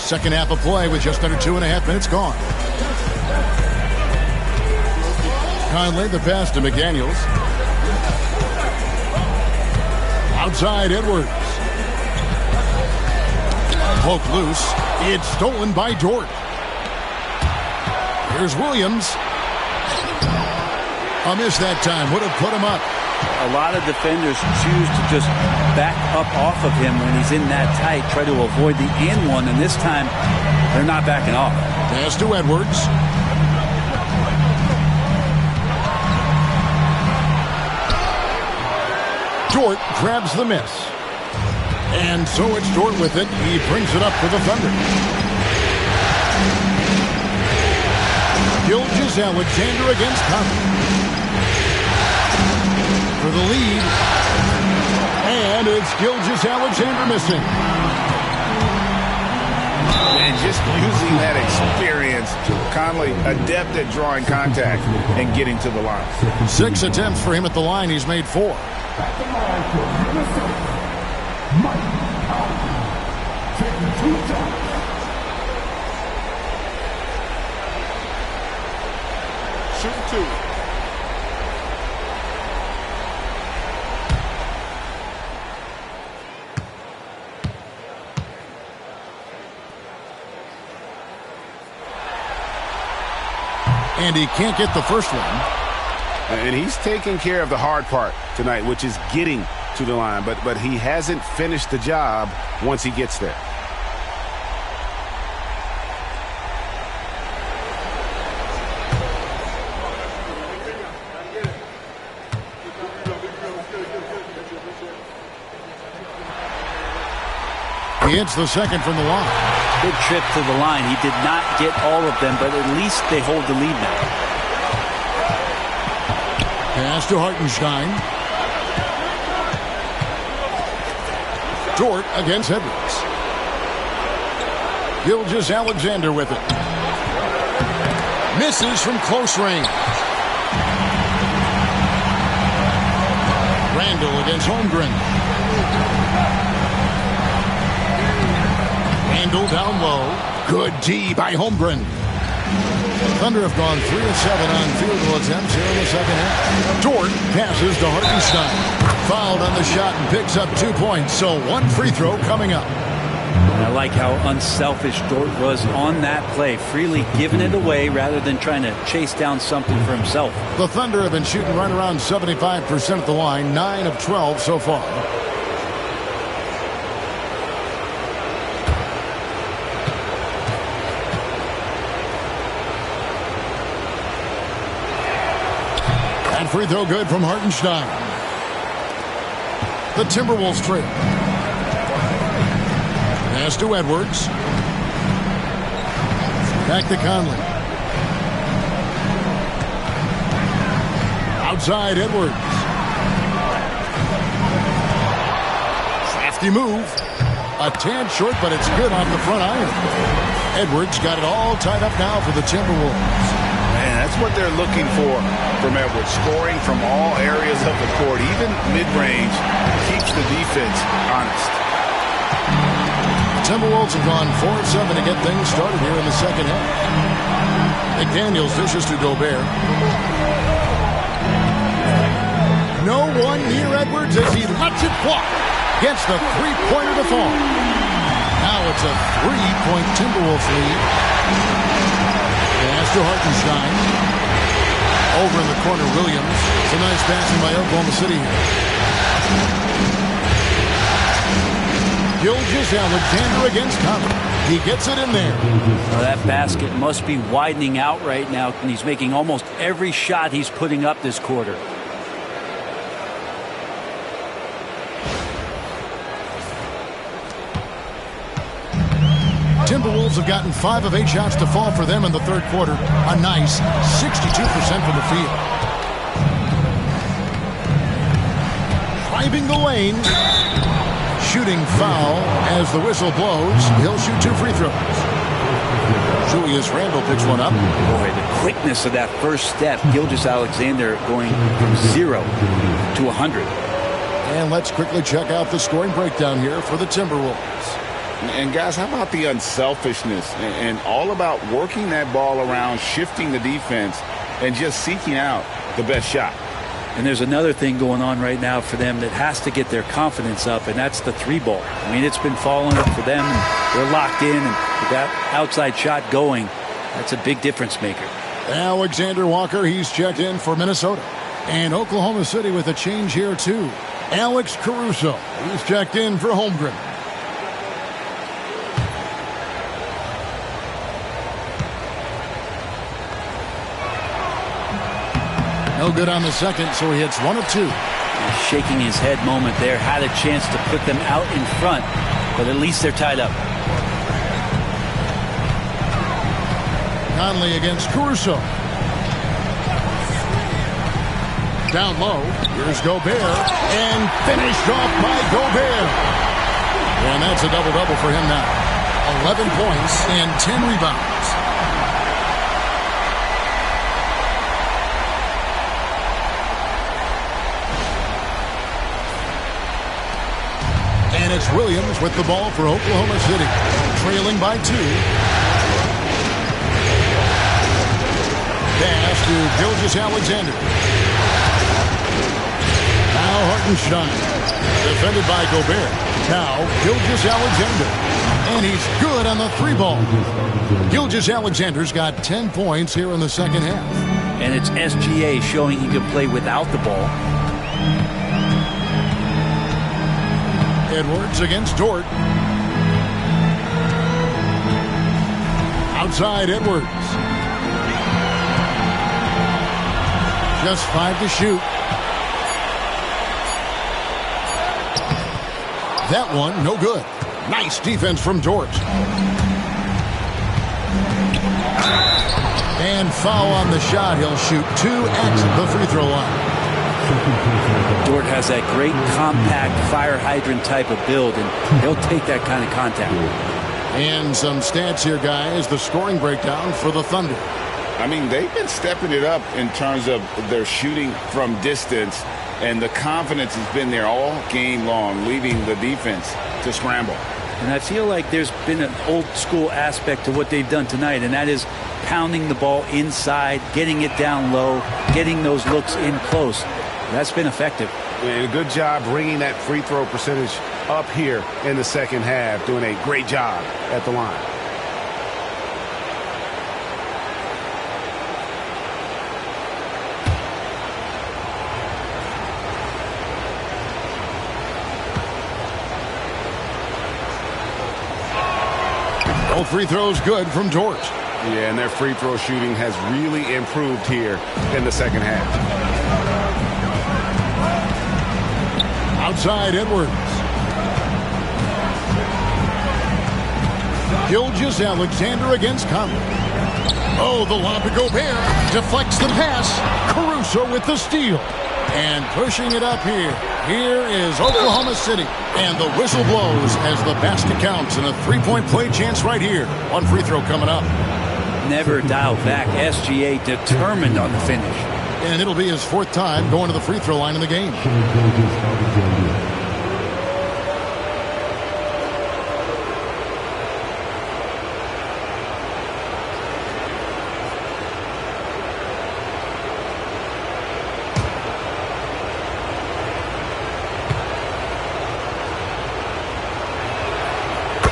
Second half of play with just under 2.5 minutes gone. Conley, the pass to McDaniels. Outside Edwards. Poke loose. It's stolen by Dort. Here's Williams. A miss that time. Would have put him up. A lot of defenders choose to just back up off of him when he's in that tight, try to avoid the and one, and this time they're not backing off. Pass to Edwards. Dort grabs the miss. And so it's Dort with it. He brings it up for the Thunder. Gilgeous-Alexander against Conley. For the lead. And it's Gilgeous-Alexander missing. And just using that experience, Conley adept at drawing contact and getting to the line. 6 attempts for him at the line. He's made 4. At the line for Minnesota, Mike Conley, taking 2 shots. Shooting 2. And he can't get the first one. And he's taking care of the hard part tonight, which is getting to the line. But he hasn't finished the job once he gets there. He hits the second from the line. Big trip to the line. He did not get all of them, but at least they hold the lead now. Pass to Hartenstein. Dort against Edwards. Gilgeous-Alexander with it. Misses from close range. Randall against Holmgren. Randall down low. Good D by Holmgren. Thunder have gone 3 of 7 on field goal attempts here in the second half. Dort passes to Hartenstein. Fouled on the shot and picks up 2 points. So 1 free throw coming up. I like how unselfish Dort was on that play, freely giving it away rather than trying to chase down something for himself. The Thunder have been shooting right around 75% at the line, 9 of 12 so far. And free throw good from Hartenstein. The Timberwolves trail. Pass to Edwards. Back to Conley. Outside Edwards. Crafty move. A tad short, but it's good off the front iron. Edwards got it all tied up now for the Timberwolves. Man, that's what they're looking for from Edwards. Scoring from all areas of the court, even mid-range, keeps the defense honest. Timberwolves have gone 4 of 7 to get things started here in the second half. McDaniels dishes to Gobert. No one near Edwards as he lets it fly. Gets the three-pointer to fall. Now it's a 3-point Timberwolves lead. Pass to Hartenstein. Over in the corner, Williams. It's a nice passing by Oklahoma City here. Gilgeous-Alexander against Conley. He gets it in there. Well, that basket must be widening out right now, and he's making almost every shot he's putting up this quarter. Timberwolves have gotten 5 of 8 shots to fall for them in the third quarter. A nice 62% from the field. Driving the lane. Shooting foul as the whistle blows. He'll shoot 2 free throws. Julius Randle picks one up. Boy, the quickness of that first step. Gilgeous-Alexander going from 0 to 100. And let's quickly check out the scoring breakdown here for the Timberwolves. And guys, how about the unselfishness and all about working that ball around, shifting the defense, and just seeking out the best shot. And there's another thing going on right now for them that has to get their confidence up, and that's the three ball. I mean, it's been falling for them, and they're locked in, and with that outside shot going, that's a big difference maker. Alexander Walker, he's checked in for Minnesota. And Oklahoma City with a change here, too. Alex Caruso, he's checked in for Holmgren. No good on the second, so he hits 1 of 2. Shaking his head moment there. Had a chance to put them out in front, but at least they're tied up. Conley against Caruso. Down low. Here's Gobert. And finished off by Gobert. And that's a double-double for him now. 11 points and 10 rebounds. And it's Williams with the ball for Oklahoma City. Trailing by 2. Pass to Gilgeous-Alexander. Now Hartenstein. Defended by Gobert. Now Gilgeous-Alexander. And he's good on the 3 ball. Gilgeous-Alexander's got 10 points here in the second half. And it's SGA showing he can play without the ball. Edwards against Dort. Outside Edwards. Just 5 to shoot. That one, no good. Nice defense from Dort. And foul on the shot. He'll shoot 2 at the free throw line. Dort has that great compact fire hydrant type of build, and he'll take that kind of contact. And some stats here, guys. The scoring breakdown for the Thunder. I mean, they've been stepping it up in terms of their shooting from distance, and the confidence has been there all game long, leaving the defense to scramble. And I feel like there's been an old school aspect to what they've done tonight, and that is pounding the ball inside, getting it down low, getting those looks in close. That's been effective. And a good job bringing that free throw percentage up here in the second half, doing a great job at the line. Both free throws good from Dort. Yeah, and their free throw shooting has really improved here in the second half. Outside Edwards. Gilgeous-Alexander against Conley. Oh, the lob to Gobert. Deflects the pass. Caruso with the steal. And pushing it up here. Here is Oklahoma City. And the whistle blows as the basket counts. And a 3-point play chance right here. 1 free throw coming up. Never dial back. SGA determined on the finish. And it'll be his 4th time going to the free throw line in the game.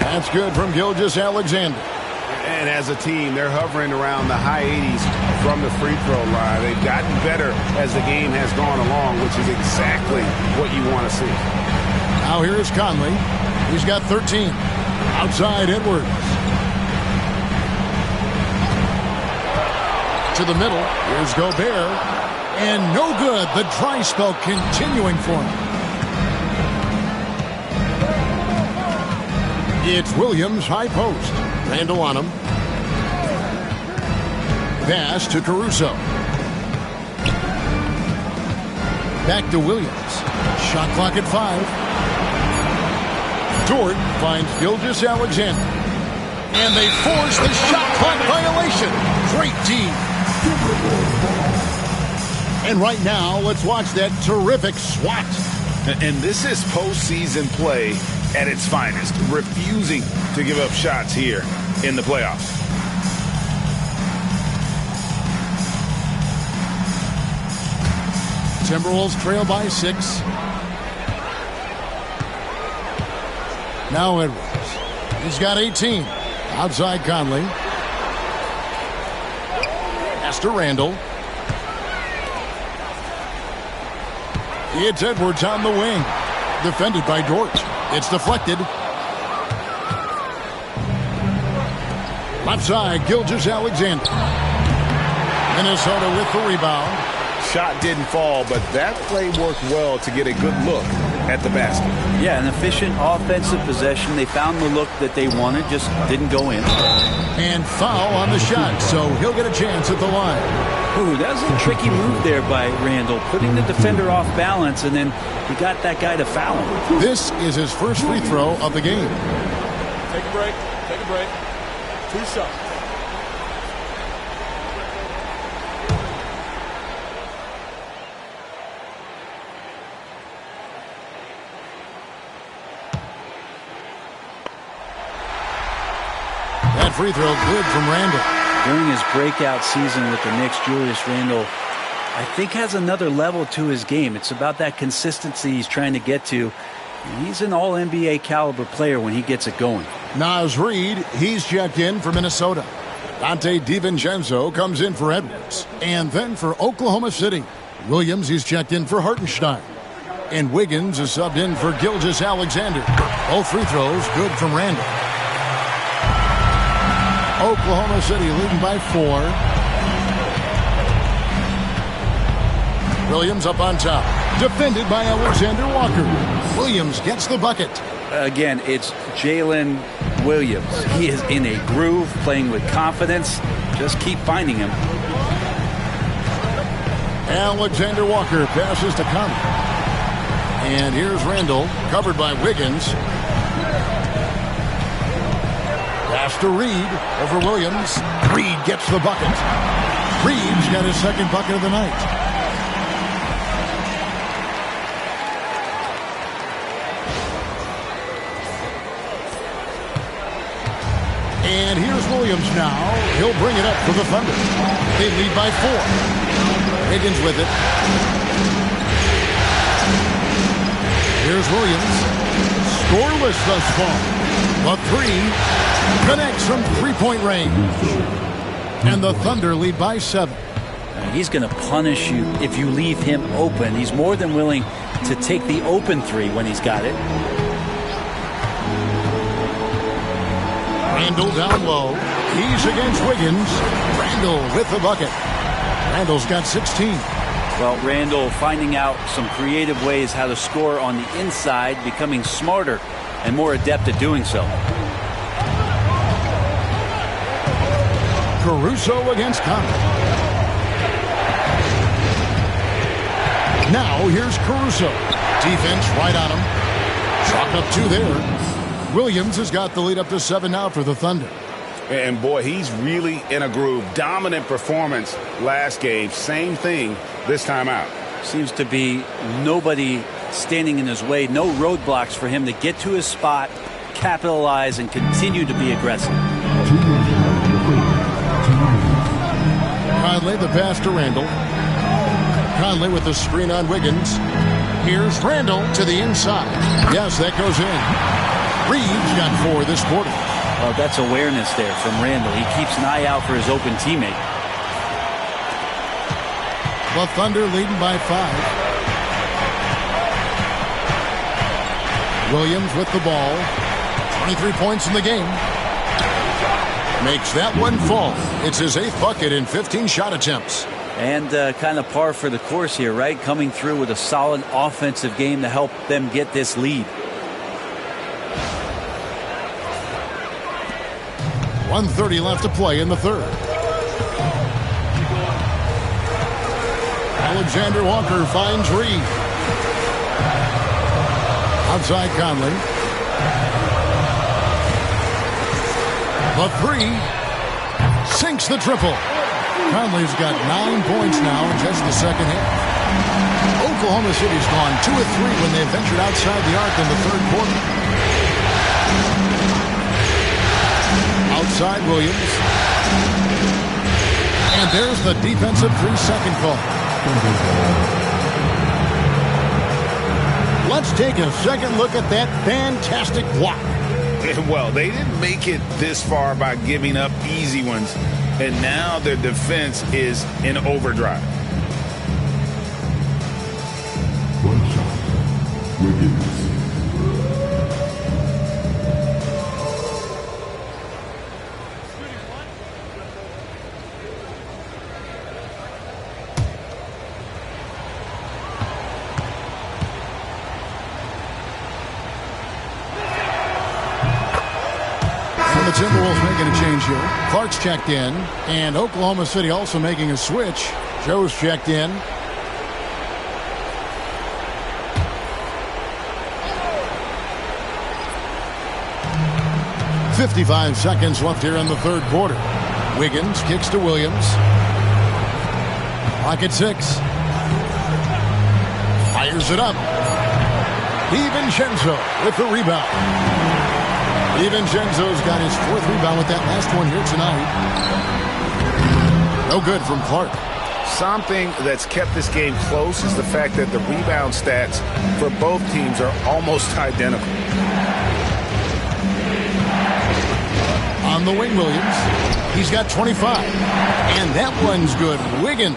That's good from Gilgeous-Alexander. And as a team, they're hovering around the high 80s from the free throw line. They've gotten better as the game has gone along, which is exactly what you want to see. Now here is Conley. He's got 13. Outside Edwards. To the middle. Here's Gobert. And no good. The dry spell continuing for him. It's Williams, high post. Randall on him. Pass to Caruso. Back to Williams. Shot clock at 5. Dort finds Gilgeous-Alexander. And they force the shot clock violation. Great D. And right now, let's watch that terrific swat. And this is postseason play at its finest, refusing to give up shots here in the playoffs. Timberwolves trail by 6. Now Edwards. He's got 18. Outside Conley. Pass to Randall. It's Edwards on the wing. Defended by Dort. It's deflected. Left side, Gilgeous-Alexander. Minnesota with the rebound. Shot didn't fall, but that play worked well to get a good look at the basket. Yeah, an efficient offensive possession. They found the look that they wanted, just didn't go in. And foul on the shot, so he'll get a chance at the line. Ooh, that was a tricky move there by Randall, putting the defender off balance, and then he got that guy to foul him. This is his first free throw of the game. Take a break. Take a break. 2 shots. That free throw good from Randall. During his breakout season with the Knicks, Julius Randle, I think, has another level to his game. It's about that consistency he's trying to get to. He's an all-NBA caliber player when he gets it going. Naz Reid, he's checked in for Minnesota. Dante DiVincenzo comes in for Edwards. And then for Oklahoma City, Williams, he's checked in for Hartenstein. And Wiggins is subbed in for Gilgeous-Alexander. Both free throws good from Randall. Oklahoma City leading by 4. Williams up on top. Defended by Alexander Walker. Williams gets the bucket. Again, it's Jalen Williams. He is in a groove, playing with confidence. Just keep finding him. Alexander Walker passes to Conley. And here's Randall, covered by Wiggins. Pass to Reed over Williams. Reed gets the bucket. Reed's got his second bucket of the night. And here's Williams now. He'll bring it up for the Thunder. They lead by 4. Wiggins with it. Here's Williams. Scoreless thus far. The 3 connects from three-point range. And the Thunder lead by 7. He's going to punish you if you leave him open. He's more than willing to take the open 3 when he's got it. Randall down low. He's against Wiggins. Randall with the bucket. Randall's got 16. Well, Randall finding out some creative ways how to score on the inside, becoming smarter and more adept at doing so. Caruso against Conley. Now here's Caruso. Defense right on him. Chalk up 2 there. Williams has got the lead up to 7 now for the Thunder. And boy, he's really in a groove. Dominant performance last game. Same thing this time out. Seems to be nobody standing in his way. No roadblocks for him to get to his spot, capitalize, and continue to be aggressive. Conley, the pass to Randall. Conley with the screen on Wiggins. Here's Randall to the inside. Yes, that goes in. Reed's got 4 this quarter. Well, that's awareness there from Randall. He keeps an eye out for his open teammate. The Thunder leading by 5. Williams with the ball. 23 points in the game. Makes that one fall. It's his 8th bucket in 15 shot attempts. And kind of par for the course here, right? Coming through with a solid offensive game to help them get this lead. 1:30 left to play in the third. Alexander Walker finds Reed. Outside Conley. The 3 sinks the triple. Conley's got 9 points now in just the second half. Oklahoma City's gone 2 of 3 when they ventured outside the arc in the third quarter. inside Williams. And there's the defensive 3-second call. Let's take a second look at that fantastic block. Well, they didn't make it this far by giving up easy ones, and now their defense is in overdrive. One shot. Wiggins. The Timberwolves making a change here. Clark's checked in, and Oklahoma City also making a switch. Joe's checked in. "55 seconds left here in the third quarter. Wiggins kicks to Williams. Clock at 6. Fires it up. DiVincenzo with the rebound. DiVincenzo's got his 4th rebound with that last one here tonight. No good from Clark. Something that's kept this game close is the fact that the rebound stats for both teams are almost identical. On the wing, Williams. He's got 25. And that one's good. Wiggins.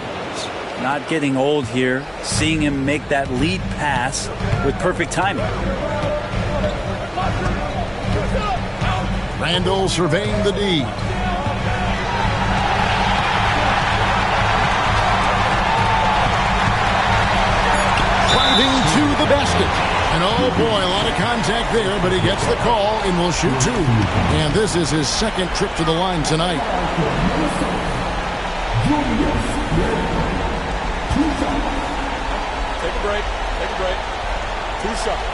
Not getting old here. Seeing him make that lead pass with perfect timing. Randall surveying the D. Driving to the basket. And oh boy, a lot of contact there, but he gets the call and will shoot 2. And this is his 2nd trip to the line tonight. Take a break. Take a break. 2 shots.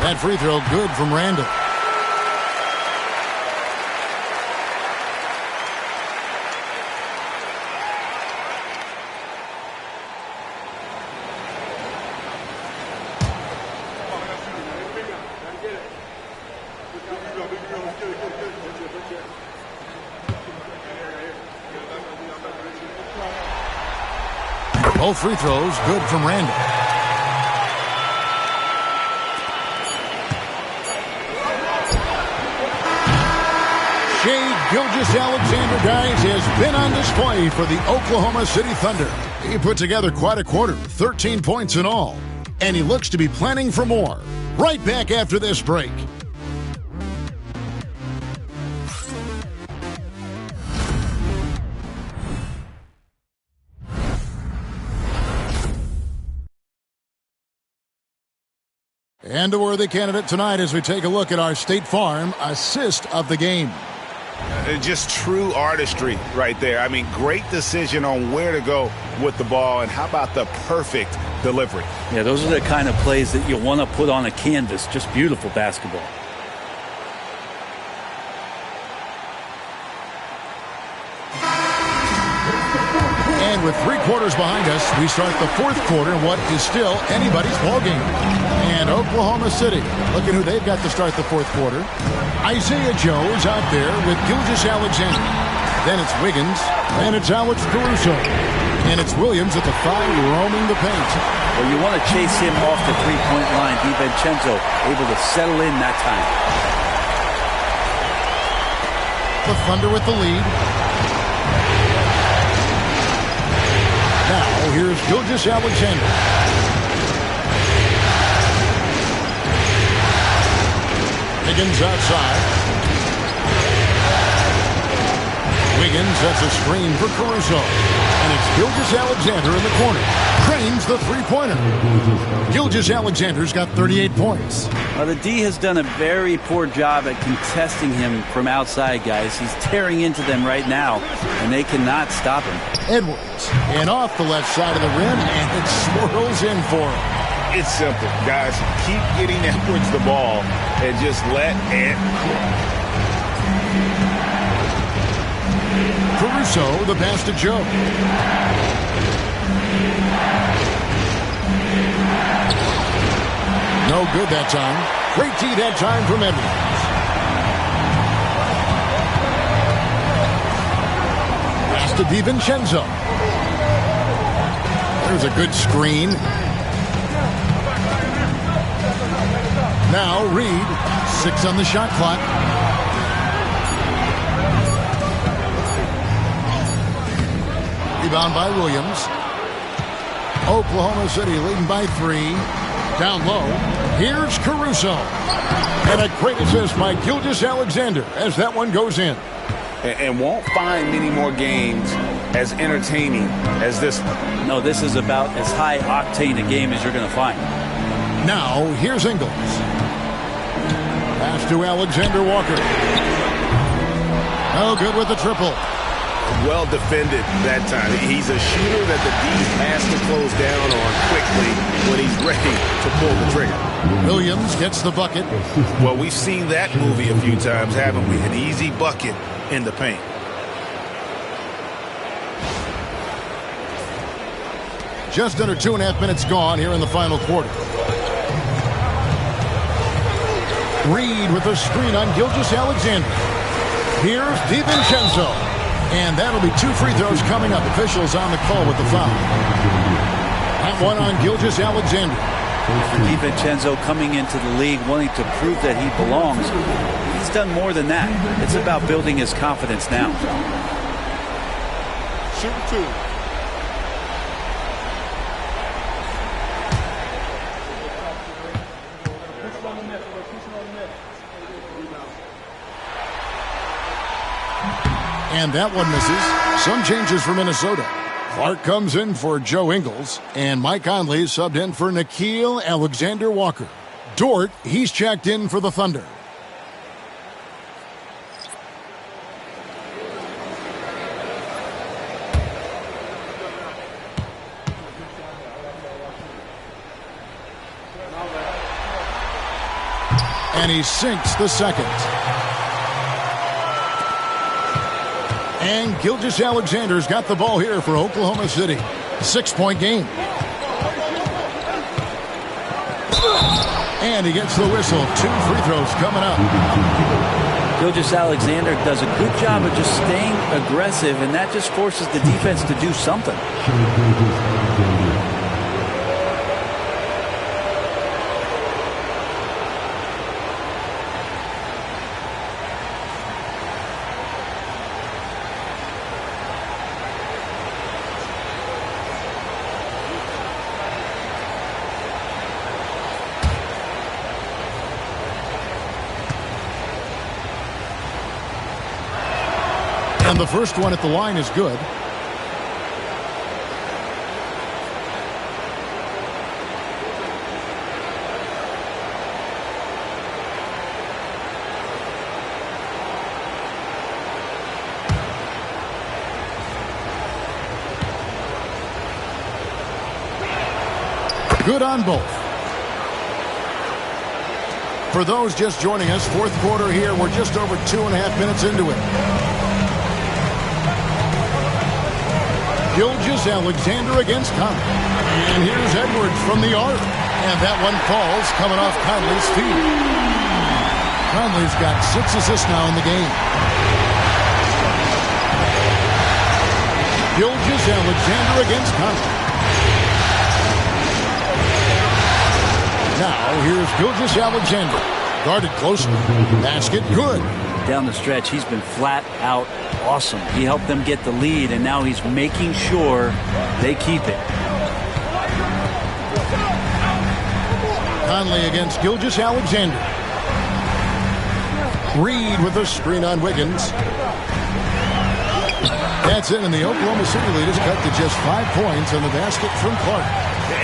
That free throw good from Randall. Both free throws good from Randall. Gilgeous-Alexander, guys, has been on display for the Oklahoma City Thunder. He put together quite a quarter, 13 points in all. And he looks to be planning for more. Right back after this break. And a worthy candidate tonight as we take a look at our State Farm assist of the game. Just true artistry right there. I mean, great decision on where to go with the ball, and how about the perfect delivery? Yeah, those are the kind of plays that you want to put on a canvas. Just beautiful basketball. And with 3 quarters behind us, we start the 4th quarter in what is still anybody's ballgame. And Oklahoma City, look at who they've got to start the 4th quarter. Isaiah Joe is out there with Gilgeous-Alexander. Then it's Wiggins, and it's Alex Caruso. And it's Williams at the 5 roaming the paint. Well, you want to chase him off the 3-point line. DiVincenzo able to settle in that time. The Thunder with the lead. Now, here's Gilgeous-Alexander. Wiggins outside. Wiggins sets a screen for Caruso. And it's Gilgeous-Alexander in the corner. Cranes the 3-pointer. Gilgeous-Alexander's got 38 points. The D has done a very poor job at contesting him from outside, guys. He's tearing into them right now, and they cannot stop him. Edwards, and off the left side of the rim, and it swirls in for him. It's simple, guys. Keep getting Edwards the ball and just let Ant cook. Caruso, the pass to Joe. No good that time. Great D that time from Edwards. Pass to DiVincenzo. There's a good screen. Now Reed, 6 on the shot clock. Rebound by Williams. Oklahoma City leading by 3. Down low. Here's Caruso. And a great assist by Gilgeous-Alexander as that one goes in. And won't find many more games as entertaining as this one. No, this is about as high octane a game as you're going to find. Now, here's Ingles. Pass to Alexander Walker. No good with the triple. Well defended that time. He's a shooter that the D has to close down on quickly when he's ready to pull the trigger. Williams gets the bucket. Well, we've seen that movie a few times, haven't we? An easy bucket in the paint. Just under 2.5 minutes gone here in the final quarter. Reed with a screen on Gilgeous-Alexander. Here's DiVincenzo. And that'll be 2 free throws coming up. Officials on the call with the foul. That one on Gilgeous-Alexander. DiVincenzo coming into the league wanting to prove that he belongs. He's done more than that. It's about building his confidence now. Shoot 2. And that one misses. Some changes for Minnesota. Clark comes in for Joe Ingles, and Mike Conley subbed in for Nickeil Alexander-Walker. Dort, he's checked in for the Thunder. And he sinks the second. And Gilgeous-Alexander's got the ball here for Oklahoma City. 6-point game. And he gets the whistle. 2 free throws coming up. Gilgeous-Alexander does a good job of just staying aggressive, and that just forces the defense to do something. And the first one at the line is good. Good on both. For those just joining us, fourth quarter here. We're just over 2.5 minutes into it. Gilgeous-Alexander against Conley. And here's Edwards from the arc. And that one falls coming off Conley's feet. Conley's got 6 assists now in the game. Gilgeous-Alexander against Conley. Now here's Gilgeous-Alexander. Guarded closely. Basket good. Down the stretch, he's been flat out awesome. He helped them get the lead, and now he's making sure they keep it. Conley against Gilgeous-Alexander. Reed with a screen on Wiggins. That's it, and the Oklahoma City lead is cut to just 5 points on the basket from Clark.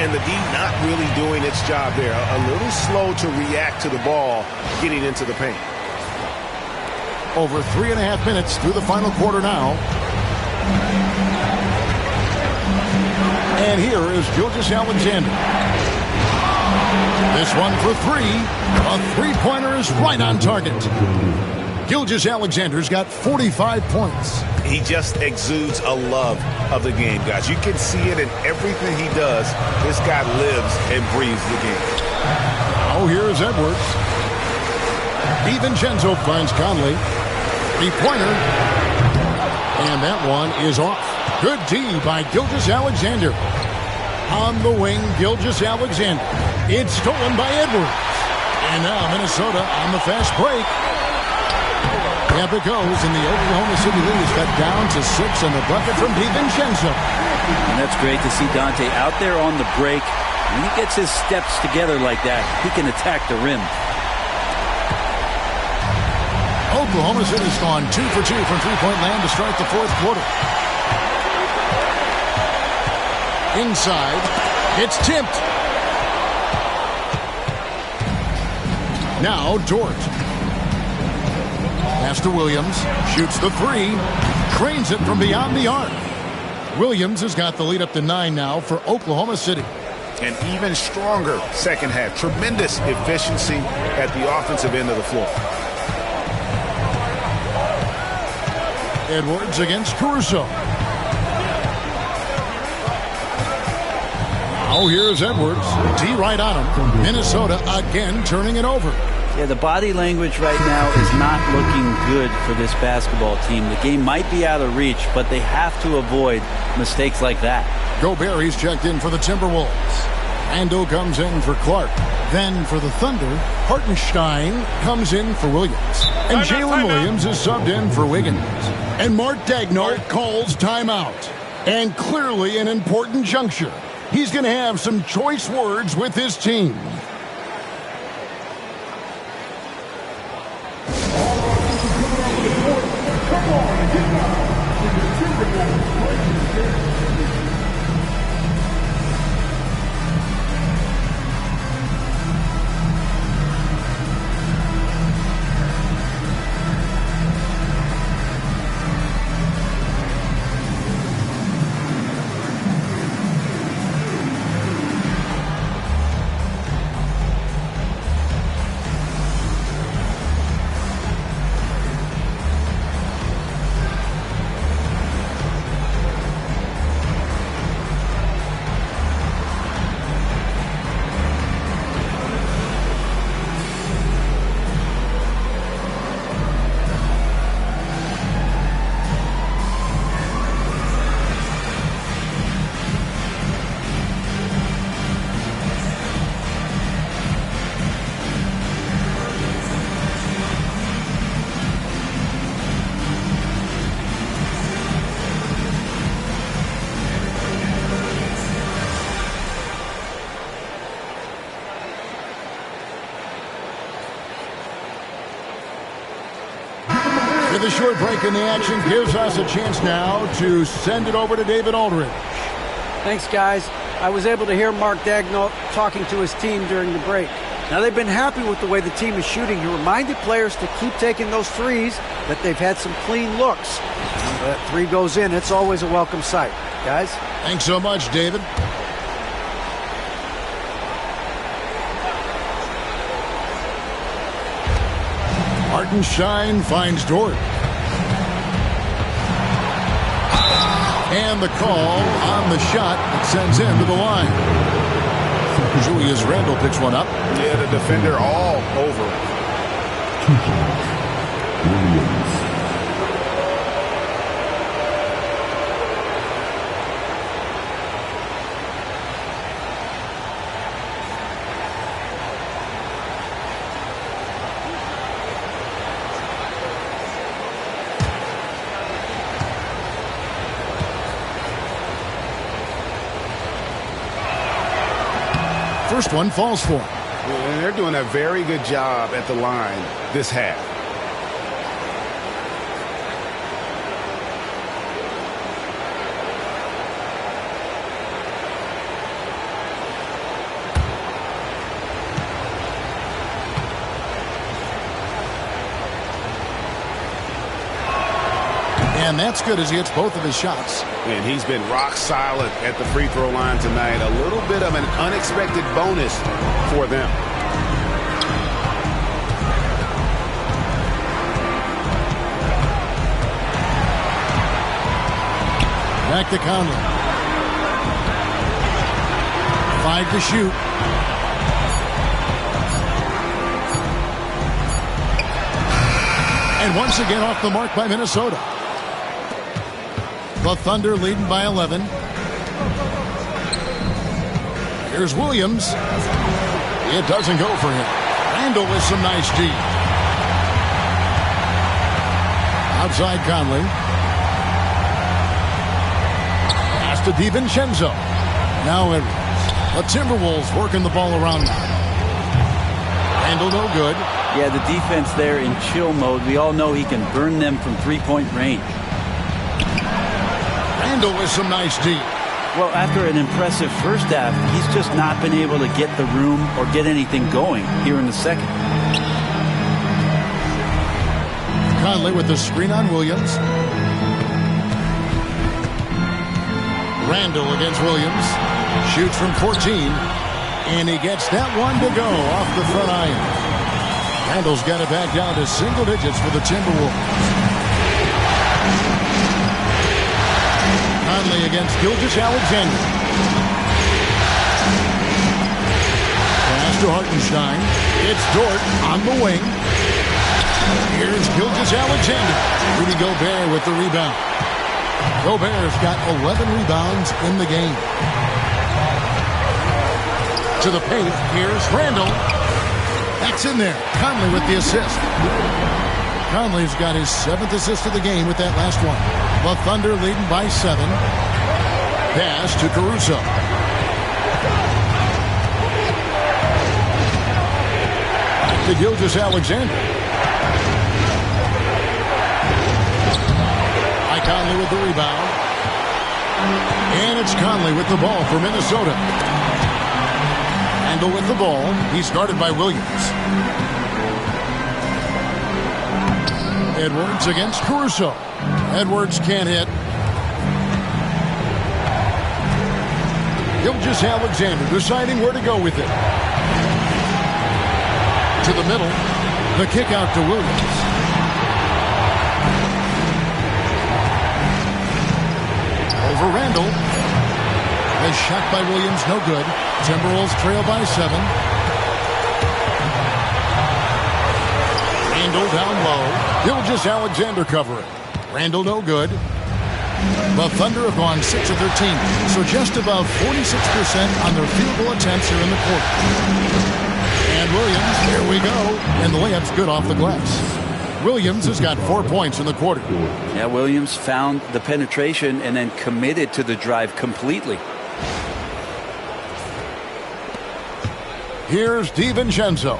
And the D not really doing its job there. A little slow to react to the ball getting into the paint. Over 3.5 minutes through the final quarter now. And here is Gilgeous-Alexander. This one for 3. A three-pointer is right on target. Gilgeous-Alexander's got 45 points. he just exudes a love of the game, guys. You can see it in everything he does. This guy lives and breathes the game. Oh, here's Edwards. DiVincenzo finds Conley. Three-pointer. And that one is off. Good D by Gilgeous-Alexander. On the wing, Gilgeous-Alexander. It's stolen by Edwards. And now Minnesota on the fast break. Up it goes, and the Oklahoma City lead is cut down to 6 and the bucket from DiVincenzo. And that's great to see Dante out there on the break. When he gets his steps together like that, he can attack the rim. Oklahoma City's gone 2 for 2 from three-point land to start the fourth quarter. Inside, it's tipped. Now Dort. Pass to Williams. Shoots the three. Trains it from beyond the arc. Williams has got the lead up to 9 now for Oklahoma City. An even stronger second half. Tremendous efficiency at the offensive end of the floor. Edwards against Caruso. Now here's Edwards. D right on him. Minnesota again turning it over. Yeah, the body language right now is not looking good for this basketball team. The game might be out of reach, but they have to avoid mistakes like that. Gobert checked in for the Timberwolves. Randall comes in for Clark. Then for the Thunder, Hartenstein comes in for Williams. And Jalen Williams is subbed in for Wiggins. And Mark Daigneault calls timeout. And clearly an important juncture. He's going to have some choice words with his team. The short break in the action gives us a chance now to send it over to David Aldridge. Thanks, guys. I was able to hear Mark Daigneault talking to his team during the break. Now, they've been happy with the way the team is shooting. He reminded players to keep taking those threes, that they've had some clean looks. When that three goes in, it's always a welcome sight. Guys? Thanks so much, David. Hartenstein finds Dort. And the call on the shot that sends him to the line. Julius Randle picks one up. Yeah, the defender all over it. First one falls for him. And they're doing a very good job at the line this half. And that's good as he hits both of his shots. And he's been rock solid at the free throw line tonight. A little bit of an unexpected bonus for them. Back to Conley. 5 to shoot. And once again off the mark by Minnesota. The Thunder leading by 11. Here's Williams. It doesn't go for him. Randall with some nice D. Outside Conley. Pass to DiVincenzo. Now Edwards. The Timberwolves working the ball around now. Randall no good. Yeah, the defense there in chill mode. We all know he can burn them from three-point range. Randall with some nice D. Well, after an impressive first half, he's just not been able to get the room or get anything going here in the second. Conley with the screen on Williams. Randall against Williams. Shoots from 14. And he gets that one to go off the front iron. Randall's got it back down to single digits for the Timberwolves. Conley against Gilgeous-Alexander. Pass to Hartenstein. It's Dort on the wing. Here's Gilgeous-Alexander. Rudy Gobert with the rebound. Gobert's got 11 rebounds in the game. To the paint. Here's Randall. That's in there. Conley with the assist. Conley's got his 7th assist of the game with that last one. The Thunder leading by 7. Pass to Caruso. To Gilgeous-Alexander. Conley with the rebound. And it's Conley with the ball for Minnesota. Randall with the ball. He's guarded by Williams. Edwards against Caruso. Edwards can't hit. Gilgeous-Alexander deciding where to go with it. To the middle. The kick out to Williams. Over Randall. A shot by Williams, no good. Timberwolves trail by 7. Randall down low. Gilgeous-Alexander covering. Randall no good. The Thunder have gone 6 of 13, so just above 46% on their field goal attempts here in the quarter. And Williams, here we go. And the layup's good off the glass. Williams has got 4 points in the quarter. Yeah, Williams found the penetration and then committed to the drive completely. Here's DiVincenzo.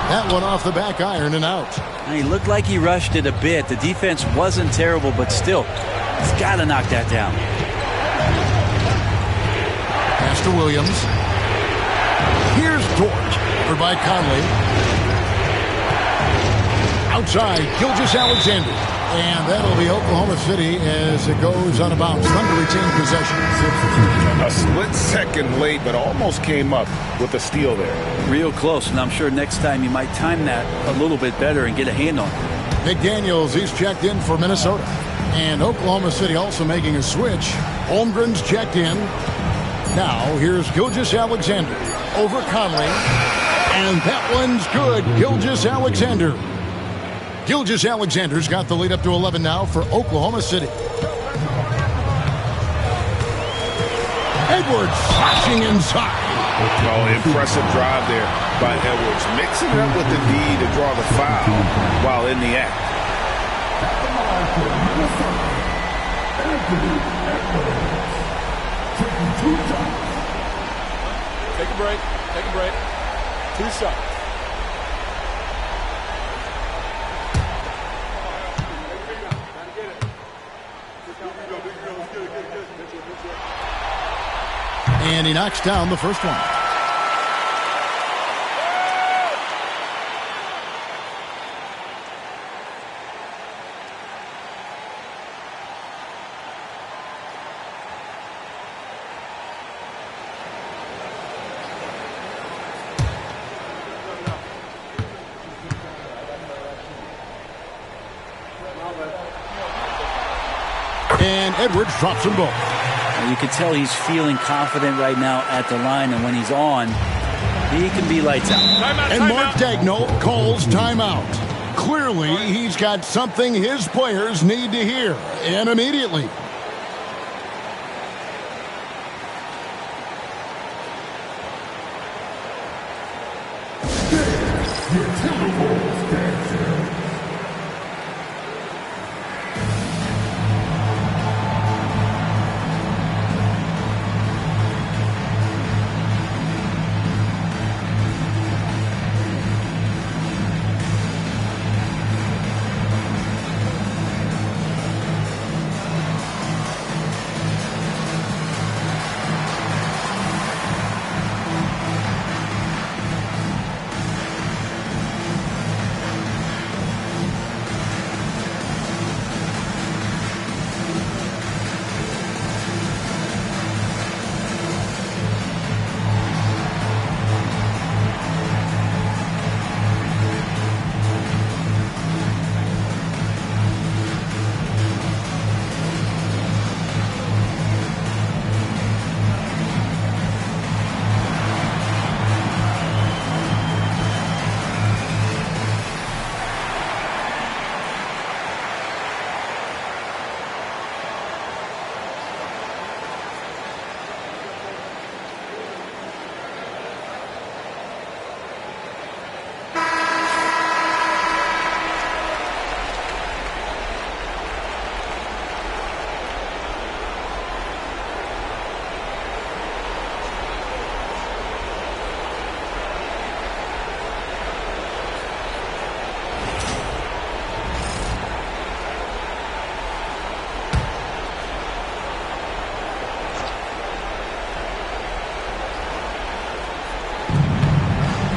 That one off the back iron and out. He looked like he rushed it a bit. The defense wasn't terrible, but still, he's got to knock that down. Pass to Williams. Here's Dort. Over by Conley. Outside, Gilgeous-Alexander. And that'll be Oklahoma City as it goes out of bounds. Thunder retain possession. A split second late, but almost came up with a steal there. Real close, and I'm sure next time you might time that a little bit better and get a hand on it. McDaniels, he's checked in for Minnesota. And Oklahoma City also making a switch. Holmgren's checked in. Now, here's Gilgeous-Alexander over Conley. And that one's good. Gilgeous-Alexander. Gilgeous-Alexander's got the lead up to 11 now for Oklahoma City. Edwards slashing inside. Oh, impressive drive there by Edwards. Mixing it up with the D to draw the foul while in the act. Take a break. Take a break. 2 shots. And he knocks down the first one. Edwards drops them both. And you can tell he's feeling confident right now at the line, and when he's on, he can be lights out. And Mark Daigneault calls timeout. Clearly, he's got something his players need to hear, and immediately. Your Timberwolves dancer.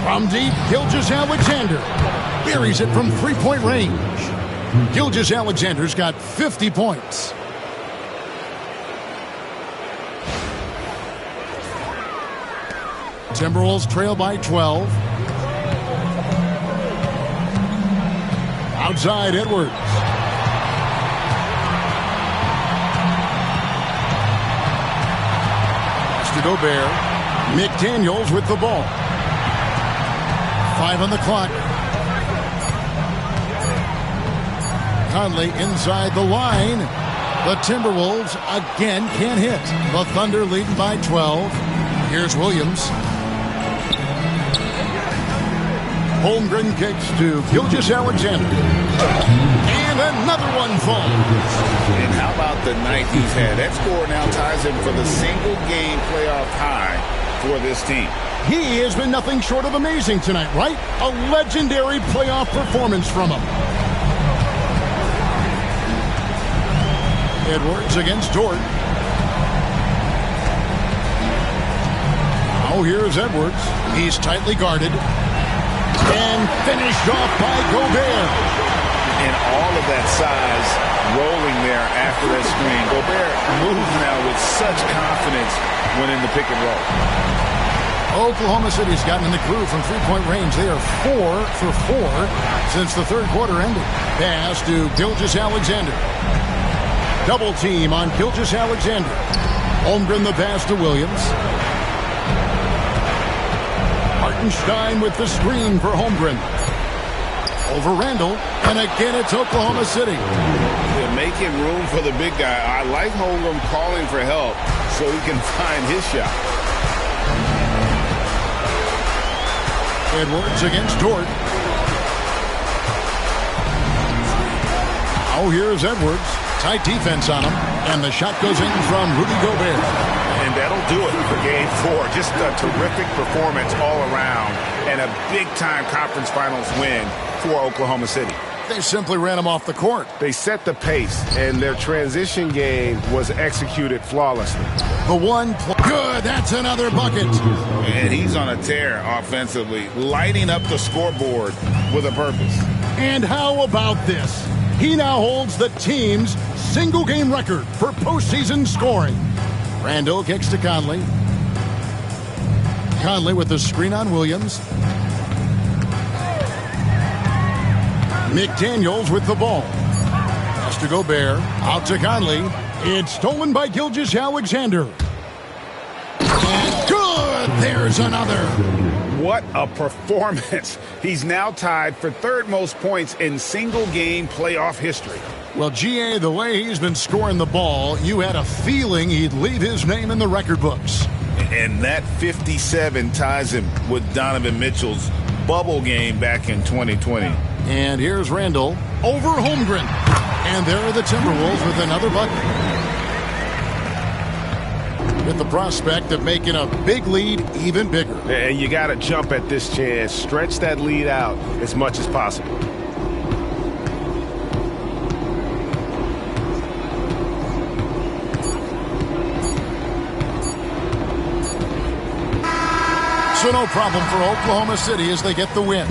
From deep, Gilgeous-Alexander buries it from three-point range. Gilgeous-Alexander's got 50 points. Timberwolves trail by 12. Outside, Edwards. To Gobert. McDaniels with the ball. 5 on the clock. Conley inside the line. The Timberwolves again can't hit. The Thunder leading by 12. Here's Williams. Holmgren kicks to Gilgeous-Alexander. And another one falls. And how about the night he's had? That score now ties him for the single-game playoff high for this team. He has been nothing short of amazing tonight, right? A legendary playoff performance from him. Edwards against Dort. Now here's Edwards. He's tightly guarded. And finished off by Gobert. And all of that size rolling there after that screen. Gobert moves now with such confidence when in the pick and roll. Oklahoma City's gotten in the groove from three-point range. They are 4 for 4 since the third quarter ended. Pass to Gilgeous-Alexander. Double team on Gilgeous-Alexander. Holmgren the pass to Williams. Hartenstein with the screen for Holmgren. Over Randall, and again it's Oklahoma City. They're making room for the big guy. I like Holmgren calling for help so he can find his shot. Edwards against Dort. Oh, here's Edwards. Tight defense on him, and the shot goes in from Rudy Gobert. And that'll do it for Game 4. Just a terrific performance all around, and a big-time conference finals win for Oklahoma City. They simply ran him off the court. They set the pace, and their transition game was executed flawlessly. The one good, that's another bucket. And he's on a tear offensively, lighting up the scoreboard with a purpose. And how about this? He now holds the team's single-game record for postseason scoring. Randall kicks to Conley. Conley with the screen on Williams. McDaniels with the ball. Pass to Gobert. Out to Conley. It's stolen by Gilgeous-Alexander. And good! There's another. What a performance. He's now tied for third most points in single-game playoff history. Well, GA, the way he's been scoring the ball, you had a feeling he'd leave his name in the record books. And that 57 ties him with Donovan Mitchell's bubble game back in 2020. And here's Randall over Holmgren. And there are the Timberwolves with another bucket. With the prospect of making a big lead even bigger. And you got to jump at this chance. Stretch that lead out as much as possible. So no problem for Oklahoma City as they get the win.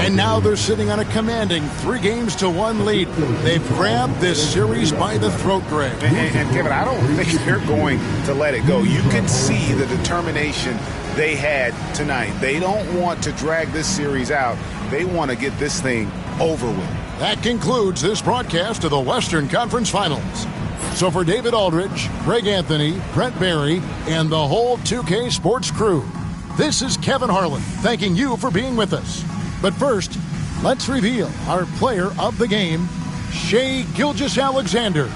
And now they're sitting on a commanding 3-1 lead. They've grabbed this series by the throat, Greg. And Kevin, I don't think they're going to let it go. You can see the determination they had tonight. They don't want to drag this series out. They want to get this thing over with. That concludes this broadcast of the Western Conference Finals. So for David Aldridge, Greg Anthony, Brent Barry, and the whole 2K Sports crew, this is Kevin Harlan thanking you for being with us. But first, let's reveal our player of the game, Shai Gilgeous-Alexander.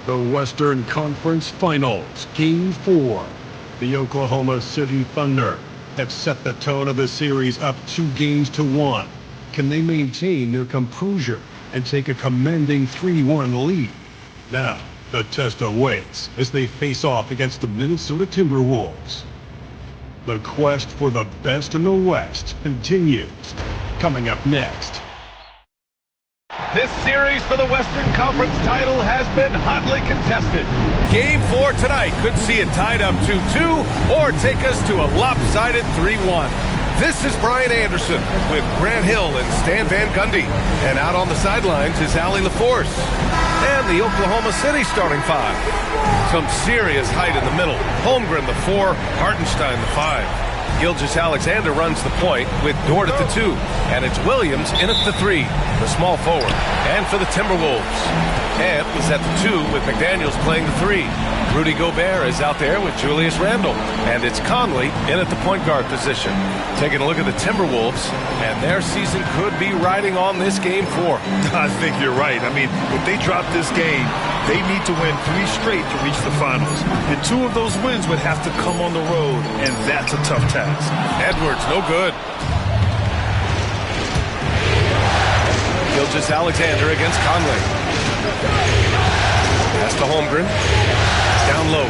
The Western Conference Finals, Game 4. The Oklahoma City Thunder have set the tone of the series up 2-1. Can they maintain their composure and take a commanding 3-1 lead? Now, the test awaits as they face off against the Minnesota Timberwolves. The quest for the best in the West continues. Coming up next. This series for the Western Conference title has been hotly contested. Game 4 tonight could see it tied up 2-2 or take us to a lopsided 3-1. This is Brian Anderson with Grant Hill and Stan Van Gundy. And out on the sidelines is Allie LaForce. And the Oklahoma City starting 5. Some serious height in the middle. Holmgren the 4, Hartenstein the 5. Gilgeous-Alexander runs the point with Dort at the 2. And it's Williams in at the 3, the small forward. And for the Timberwolves, Camp is at the 2 with McDaniels playing the 3. Rudy Gobert is out there with Julius Randle. And it's Conley in at the point guard position. Taking a look at the Timberwolves, and their season could be riding on this Game 4. I think you're right. I mean, if they drop this game, they need to win 3 straight to reach the finals. And 2 of those wins would have to come on the road, and that's a tough task. Edwards, no good. Gilgeous-Alexander against Conley. Pass to Holmgren. Down low.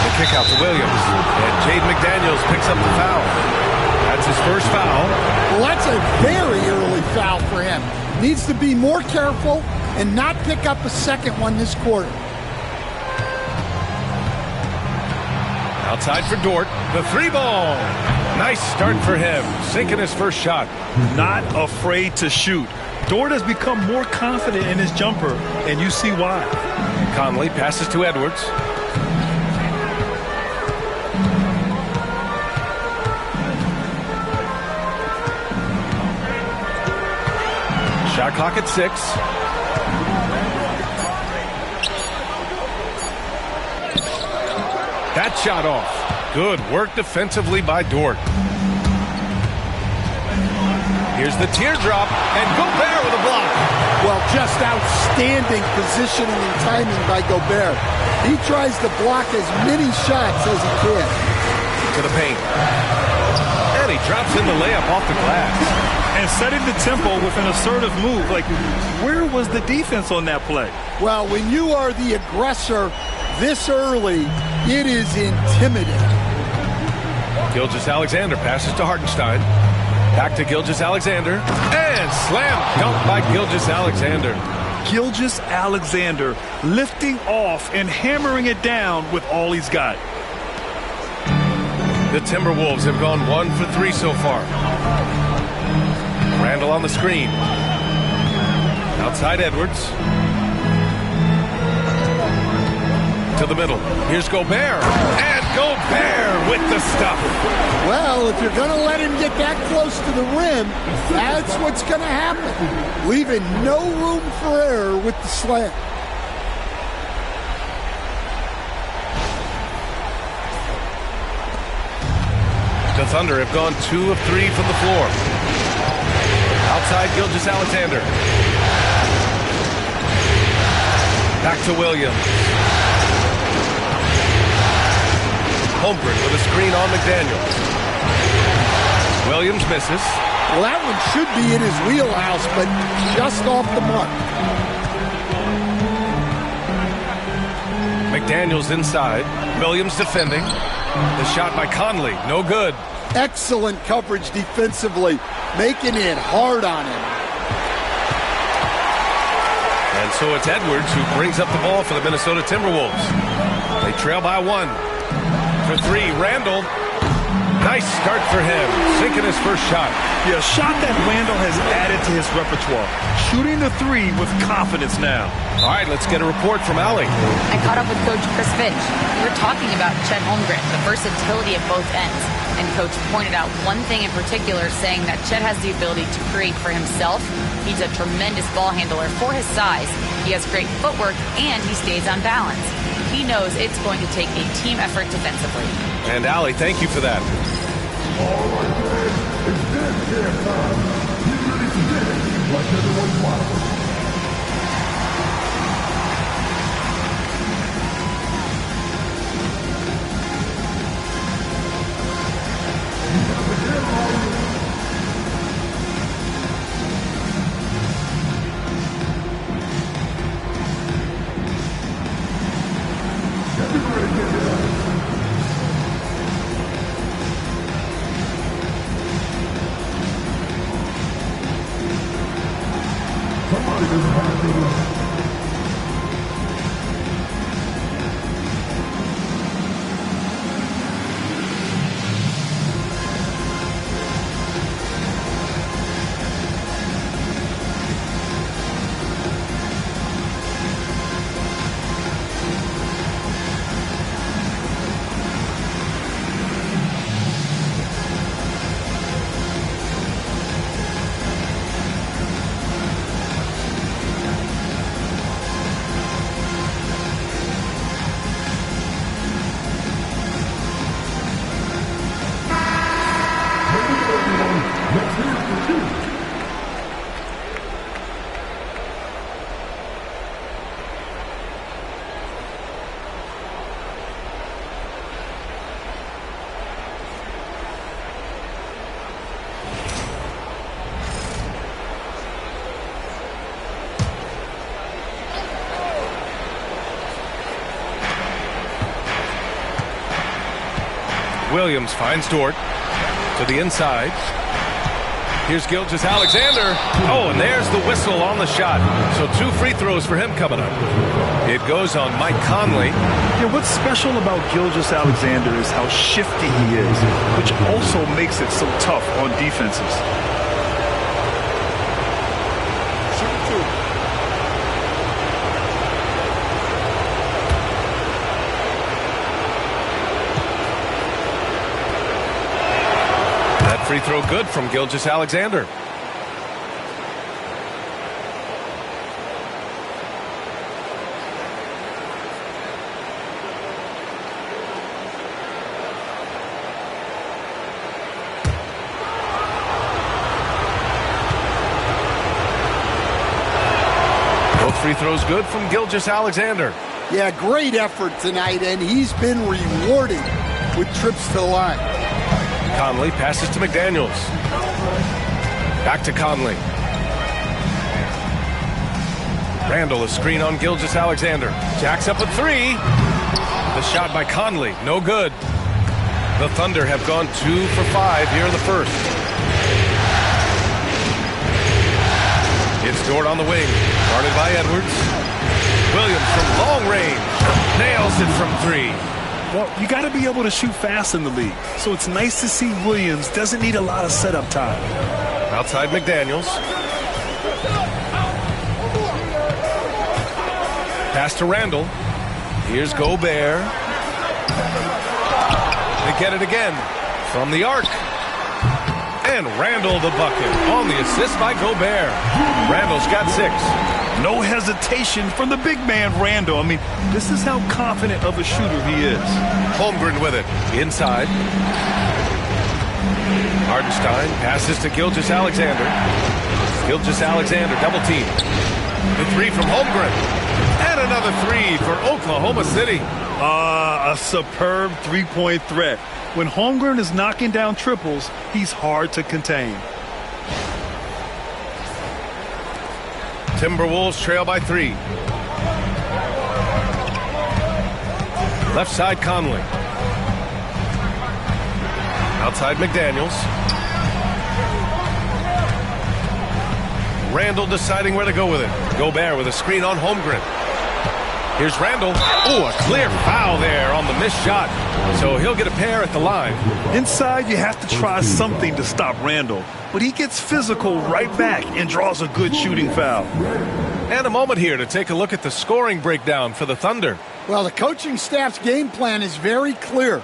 The kick out to Williams. And Jaden McDaniels picks up the foul. That's his first foul. Well, that's a very early foul for him. Needs to be more careful and not pick up a second one this quarter. Outside for Dort. The 3 ball. Nice start for him. Sinking his first shot. Not afraid to shoot. Dort has become more confident in his jumper, and you see why. Conley passes to Edwards. Shot clock at 6. That shot off. Good work defensively by Dort. Here's the teardrop, and Gobert with a block. Well, just outstanding positioning and timing by Gobert. He tries to block as many shots as he can. To the paint. And he drops in the layup off the glass. And setting the tempo with an assertive move. Like, where was the defense on that play? Well, when you are the aggressor this early, it is intimidating. Gilgeous-Alexander passes to Hartenstein. Back to Gilgeous-Alexander. And slam dunk by Gilgeous-Alexander. Gilgeous-Alexander lifting off and hammering it down with all he's got. The Timberwolves have gone 1 for 3 so far. Randle on the screen. Outside Edwards. to the middle. Here's Gobert. And Gobert with the stuff. Well, if you're going to let him get that close to the rim, that's what's going to happen. Leaving no room for error with the slam. The Thunder have gone 2 of 3 from the floor. Outside Gilgeous-Alexander. Back to Williams. Holmgren with a screen on McDaniels. Williams misses. Well, that one should be in his wheelhouse, but just off the mark. McDaniels inside. Williams defending. The shot by Conley, no good. Excellent coverage defensively, making it hard on him. And so it's Edwards who brings up the ball for the Minnesota Timberwolves. They trail by 1. For 3, Randall. Nice start for him, sinking his first shot. Yeah, a shot that Randall has added to his repertoire. Shooting the 3 with confidence now. All right, let's get a report from Allie. I caught up with Coach Chris Finch. We were talking about Chet Holmgren, the versatility of both ends. And Coach pointed out one thing in particular, saying that Chet has the ability to create for himself. He's a tremendous ball handler for his size. He has great footwork, and he stays on balance. He knows it's going to take a team effort defensively. And Allie, thank you for that. All right, man. It's dance camp time. Get ready to dance like everyone's watching. Williams finds Dort to the inside. Here's Gilgeous-Alexander. Oh, and there's the whistle on the shot. So 2 free throws for him coming up. It goes on Mike Conley. Yeah, what's special about Gilgeous-Alexander is how shifty he is, which also makes it so tough on defenses. Free throw good from Gilgeous-Alexander. Both free throws good from Gilgeous-Alexander. Yeah, great effort tonight, and he's been rewarded with trips to the line. Conley passes to McDaniels. Back to Conley. Randall, a screen on Gilgeous-Alexander. Jacks up a 3. The shot by Conley, no good. The Thunder have gone 2 for 5 here in the first. It's Dort on the wing, guarded by Edwards. Williams from long range, nails it from 3. Well, you got to be able to shoot fast in the league. So it's nice to see Williams doesn't need a lot of setup time. Outside McDaniels. Pass to Randall. Here's Gobert. They get it again from the arc. And Randall the bucket on the assist by Gobert. Randall's got 6. No hesitation from the big man, Randall. I mean, this is how confident of a shooter he is. Holmgren with it. Inside. Hardenstein passes to Gilgeous-Alexander. Gilgeous-Alexander double team. The 3 from Holmgren. And another 3 for Oklahoma City. A superb three-point threat. When Holmgren is knocking down triples, he's hard to contain. Timberwolves trail by 3. Left side Conley. Outside McDaniels. Randall deciding where to go with it. Gobert with a screen on Holmgren. Here's Randall. Oh, a clear foul there on the missed shot. So he'll get a pair at the line. Inside, you have to try something to stop Randall. But he gets physical right back and draws a good shooting foul. And a moment here to take a look at the scoring breakdown for the Thunder. Well, the coaching staff's game plan is very clear.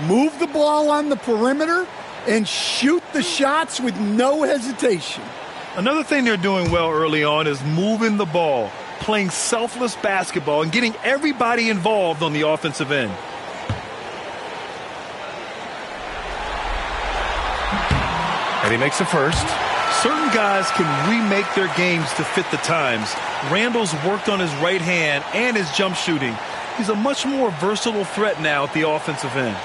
Move the ball on the perimeter and shoot the shots with no hesitation. Another thing they're doing well early on is moving the ball, playing selfless basketball, and getting everybody involved on the offensive end. And he makes the first. Certain guys can remake their games to fit the times. Randall's worked on his right hand and his jump shooting. He's a much more versatile threat now at the offensive end.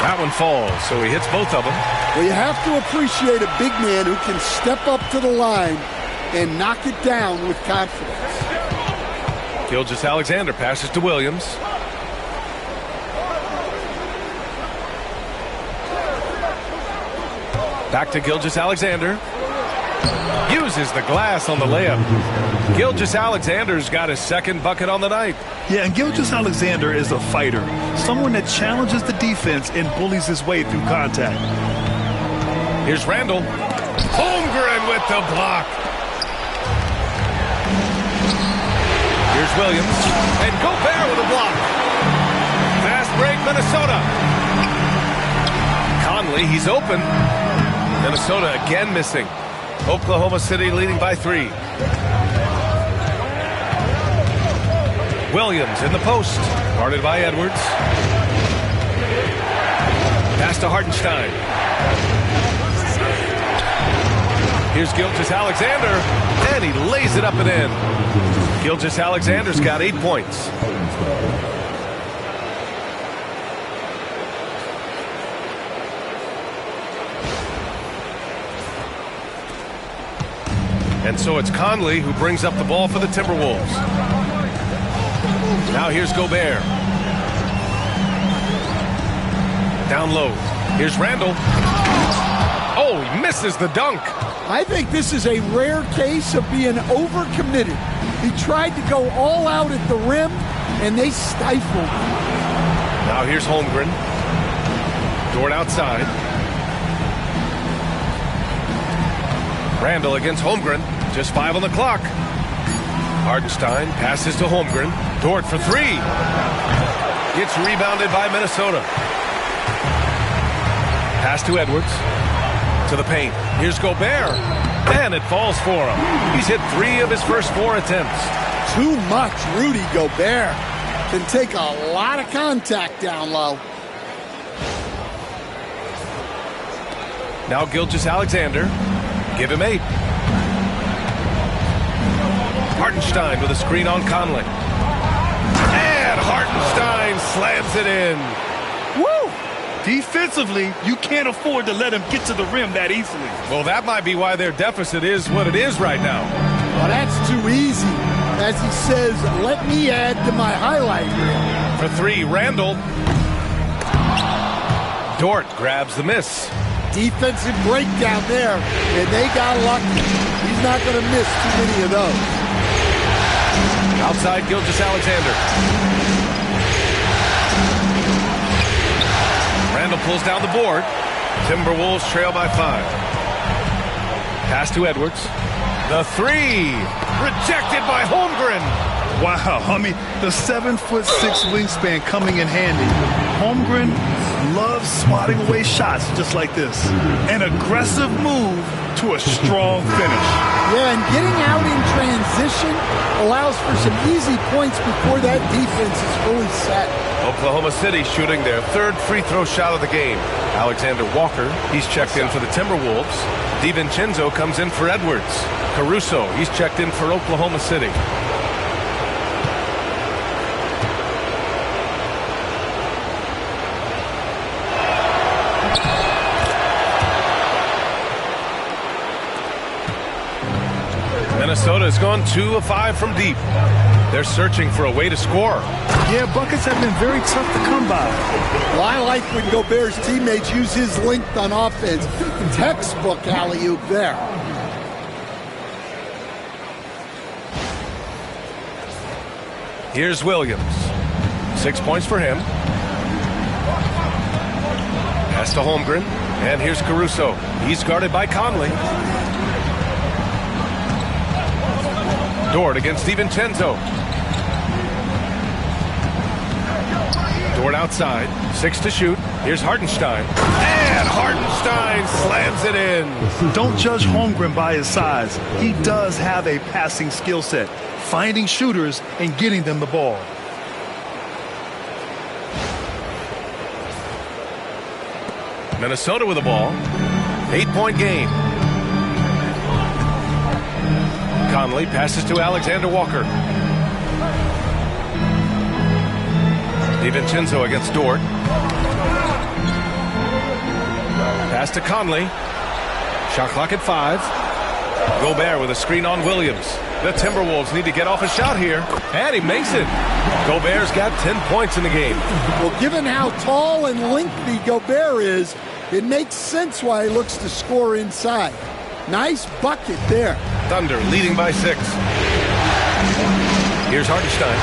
That one falls, so he hits both of them. Well, you have to appreciate a big man who can step up to the line and knock it down with confidence. Gilgeous-Alexander passes to Williams. Back to Gilgeous-Alexander. Uses the glass on the layup. Gilgeous-Alexander's got his second bucket on the night. Yeah, and Gilgeous-Alexander is a fighter. Someone that challenges the defense and bullies his way through contact. Here's Randall. Holmgren with the block. Here's Williams. And Gobert with a block. Fast break, Minnesota. Conley, he's open. Minnesota again missing. Oklahoma City leading by 3. Williams in the post. Guarded by Edwards. Pass to Hardenstein. Here's Gilgeous-Alexander. And he lays it up and in. Gilgeous-Alexander's got 8 points. And so it's Conley who brings up the ball for the Timberwolves. Now here's Gobert. Down low. Here's Randall. Oh, he misses the dunk. I think this is a rare case of being overcommitted. He tried to go all out at the rim, and they stifled him. Now here's Holmgren. Dort outside. Randall against Holmgren. Just 5 on the clock. Hardenstein passes to Holmgren. Dort for 3. Gets rebounded by Minnesota. Pass to Edwards. To the paint. Here's Gobert. And it falls for him. He's hit 3 of his first 4 attempts. Too much. Rudy Gobert can take a lot of contact down low. Now Gilgeous-Alexander. Give him 8. Hardenstein with a screen on Conley. And Hardenstein slams it in. Woo! Defensively, you can't afford to let him get to the rim that easily. Well, that might be why their deficit is what it is right now. Well, that's too easy. As he says, let me add to my highlight reel. For 3, Randall. Dort grabs the miss. Defensive breakdown there, and they got lucky. He's not going to miss too many of those. Outside Gilgeous-Alexander. Randall pulls down the board. Timberwolves trail by 5. Pass to Edwards. The three. Rejected by Holmgren. Wow, I mean, the 7'6" wingspan coming in handy. Holmgren loves swatting away shots just like this. An aggressive move to a strong finish. Yeah, and getting out in transition allows for some easy points before that defense is fully set. Oklahoma City shooting their third free throw shot of the game. Alexander Walker, he's checked in for the Timberwolves. DiVincenzo comes in for Edwards. Caruso, he's checked in for Oklahoma City. Minnesota has gone 2 of 5 from deep. They're searching for a way to score. Yeah, buckets have been very tough to come by. Well, I like when Gobert's teammates use his length on offense. Textbook alley-oop there. Here's Williams. 6 points for him. Pass to Holmgren. And here's Caruso. He's guarded by Conley. Dort against DiVincenzo. Dort outside. 6 to shoot. Here's Hartenstein. And Hartenstein slams it in. Don't judge Holmgren by his size. He does have a passing skill set, finding shooters and getting them the ball. Minnesota with the ball. 8-point game. Conley passes to Alexander Walker. DiVincenzo against Dort. Pass to Conley. Shot clock at 5. Gobert with a screen on Williams. The Timberwolves need to get off a shot here. And he makes it. Gobert's got 10 points in the game. Well, given how tall and lengthy Gobert is, it makes sense why he looks to score inside. Nice bucket there. Thunder leading by 6. Here's Hartenstein.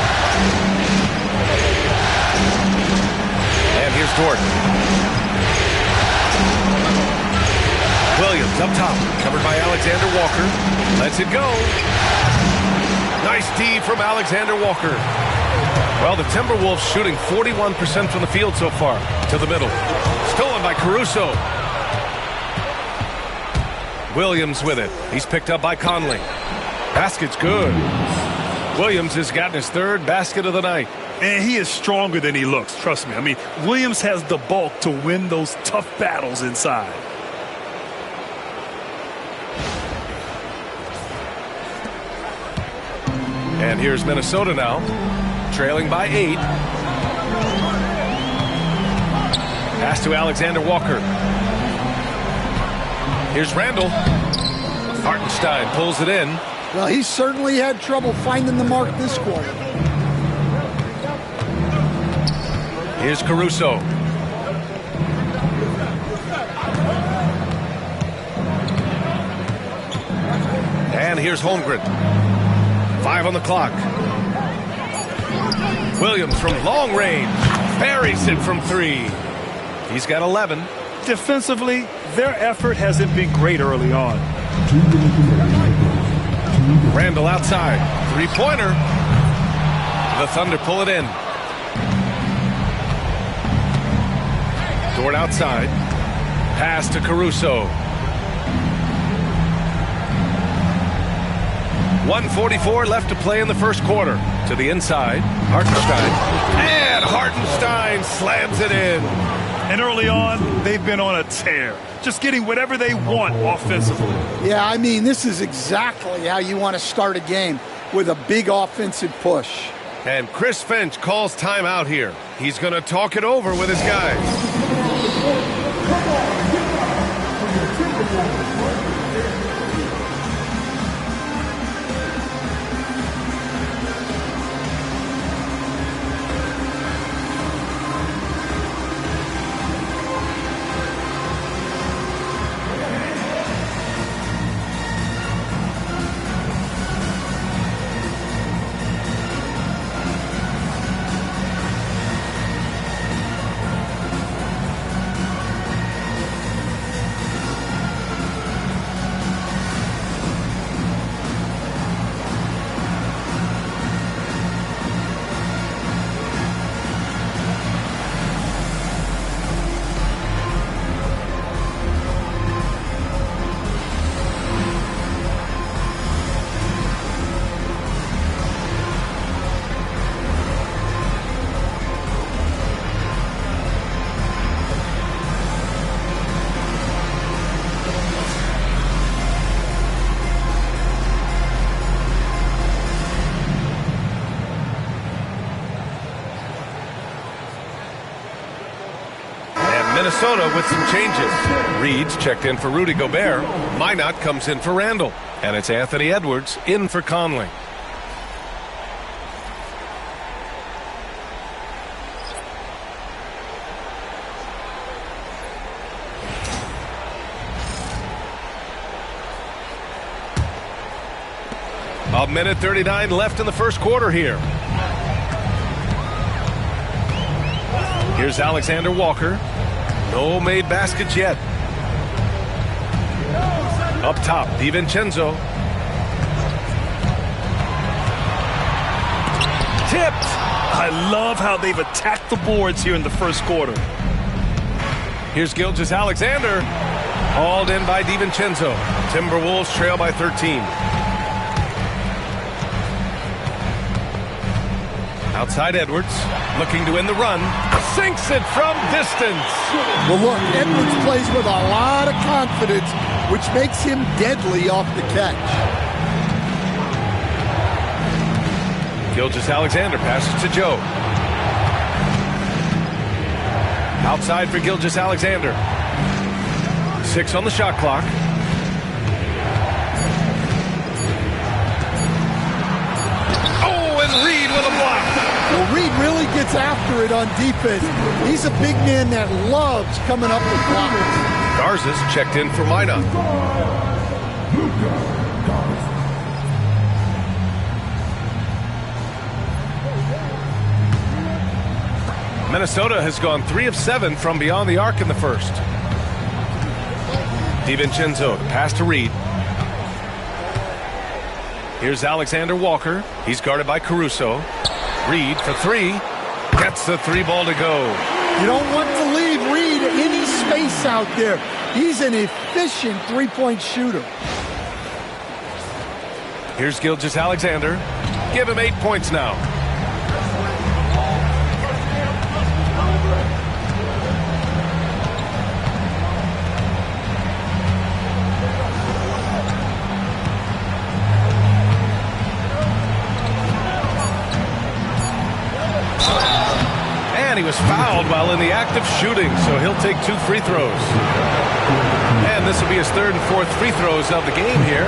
And here's Dort. Williams up top, covered by Alexander Walker. Lets it go. Nice D from Alexander Walker. Well, the Timberwolves shooting 41% from the field so far. To the middle. Stolen by Caruso. Williams with it. He's picked up by Conley. Basket's good. Williams has gotten his 3rd basket of the night. And he is stronger than he looks, trust me. I mean, Williams has the bulk to win those tough battles inside. And here's Minnesota now, trailing by 8. Pass to Alexander Walker. Here's Randall. Hartenstein pulls it in. Well, he certainly had trouble finding the mark this quarter. Here's Caruso. And here's Holmgren. 5 on the clock. Williams from long range. Buries it from 3. He's got 11. Defensively, their effort hasn't been great early on. Randall outside. 3-pointer. The Thunder pull it in. Dort outside. Pass to Caruso. 1:44 left to play in the first quarter. To the inside. Hartenstein. And Hartenstein slams it in. And early on, they've been on a tear. Just getting whatever they want offensively. Yeah, I mean, this is exactly how you want to start a game, with a big offensive push. And Chris Finch calls timeout here. He's going to talk it over with his guys. Minnesota with some changes. Reed's checked in for Rudy Gobert. Minot comes in for Randall. And it's Anthony Edwards in for Conley. A minute 39 left in the first quarter here. Here's Alexander Walker. No made baskets yet. Up top, DiVincenzo. Tipped. I love how they've attacked the boards here in the first quarter. Here's Gilgeous-Alexander. Hauled in by DiVincenzo. Timberwolves trail by 13. Outside Edwards, looking to win the run. Sinks it from distance. Well, look, Edwards plays with a lot of confidence, which makes him deadly off the catch. Gilgeous-Alexander passes to Joe. Outside for Gilgeous-Alexander. 6 on the shot clock. Oh, and Reed with a block. Well, Reed really gets after it on defense. He's a big man that loves coming up with blocks. Garza's checked in for Minot. Minnesota has gone 3 of 7 from beyond the arc in the first. DiVincenzo, pass to Reed. Here's Alexander Walker. He's guarded by Caruso. Reed for 3. Gets the 3 ball to go. You don't want to leave Reed any space out there. He's an efficient three-point shooter. Here's Gilgeous-Alexander. Give him 8 points now. And he was fouled while in the act of shooting, so he'll take 2 free throws. And this will be his 3rd and 4th free throws of the game here.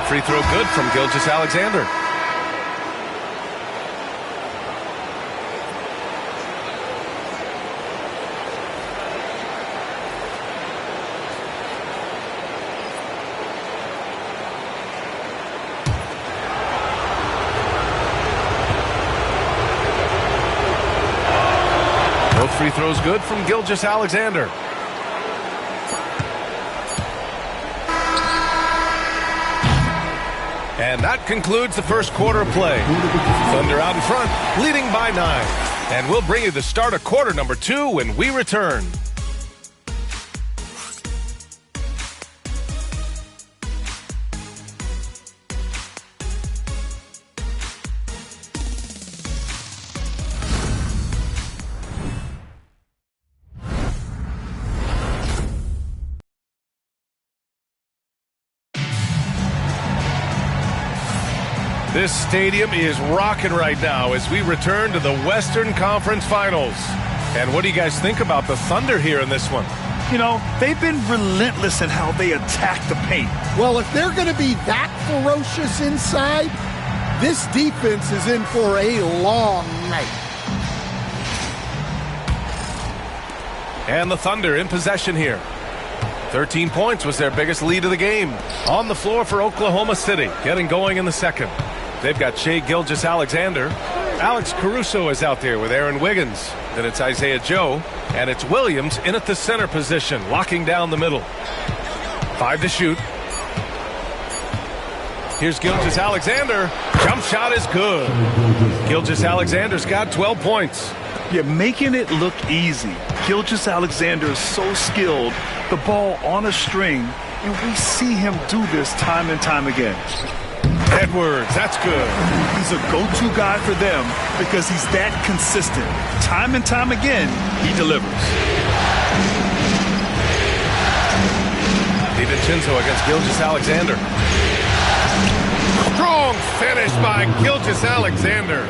Free throw good from Gilgeous-Alexander. Both free throws good from Gilgeous-Alexander. And that concludes the first quarter of play. Thunder out in front, leading by 9. And we'll bring you the start of quarter number 2 when we return. This stadium is rocking right now as we return to the Western Conference Finals. And what do you guys think about the Thunder here in this one? You know, they've been relentless in how they attack the paint. Well, if they're going to be that ferocious inside, this defense is in for a long night. And the Thunder in possession here. 13 points was their biggest lead of the game. On the floor for Oklahoma City, getting going in the second. They've got Shai Gilgeous-Alexander. Alex Caruso is out there with Aaron Wiggins. Then it's Isaiah Joe. And it's Williams in at the center position, locking down the middle. 5 to shoot. Here's Gilgeous-Alexander. Jump shot is good. Gilgeous-Alexander's got 12 points. You're making it look easy. Gilgeous-Alexander is so skilled. The ball on a string, and we see him do this time and time again. Edwards, that's good. He's a go-to guy for them because he's that consistent. Time and time again, he delivers. DiVincenzo against Gilgeous-Alexander. Strong finish by Gilgeous-Alexander.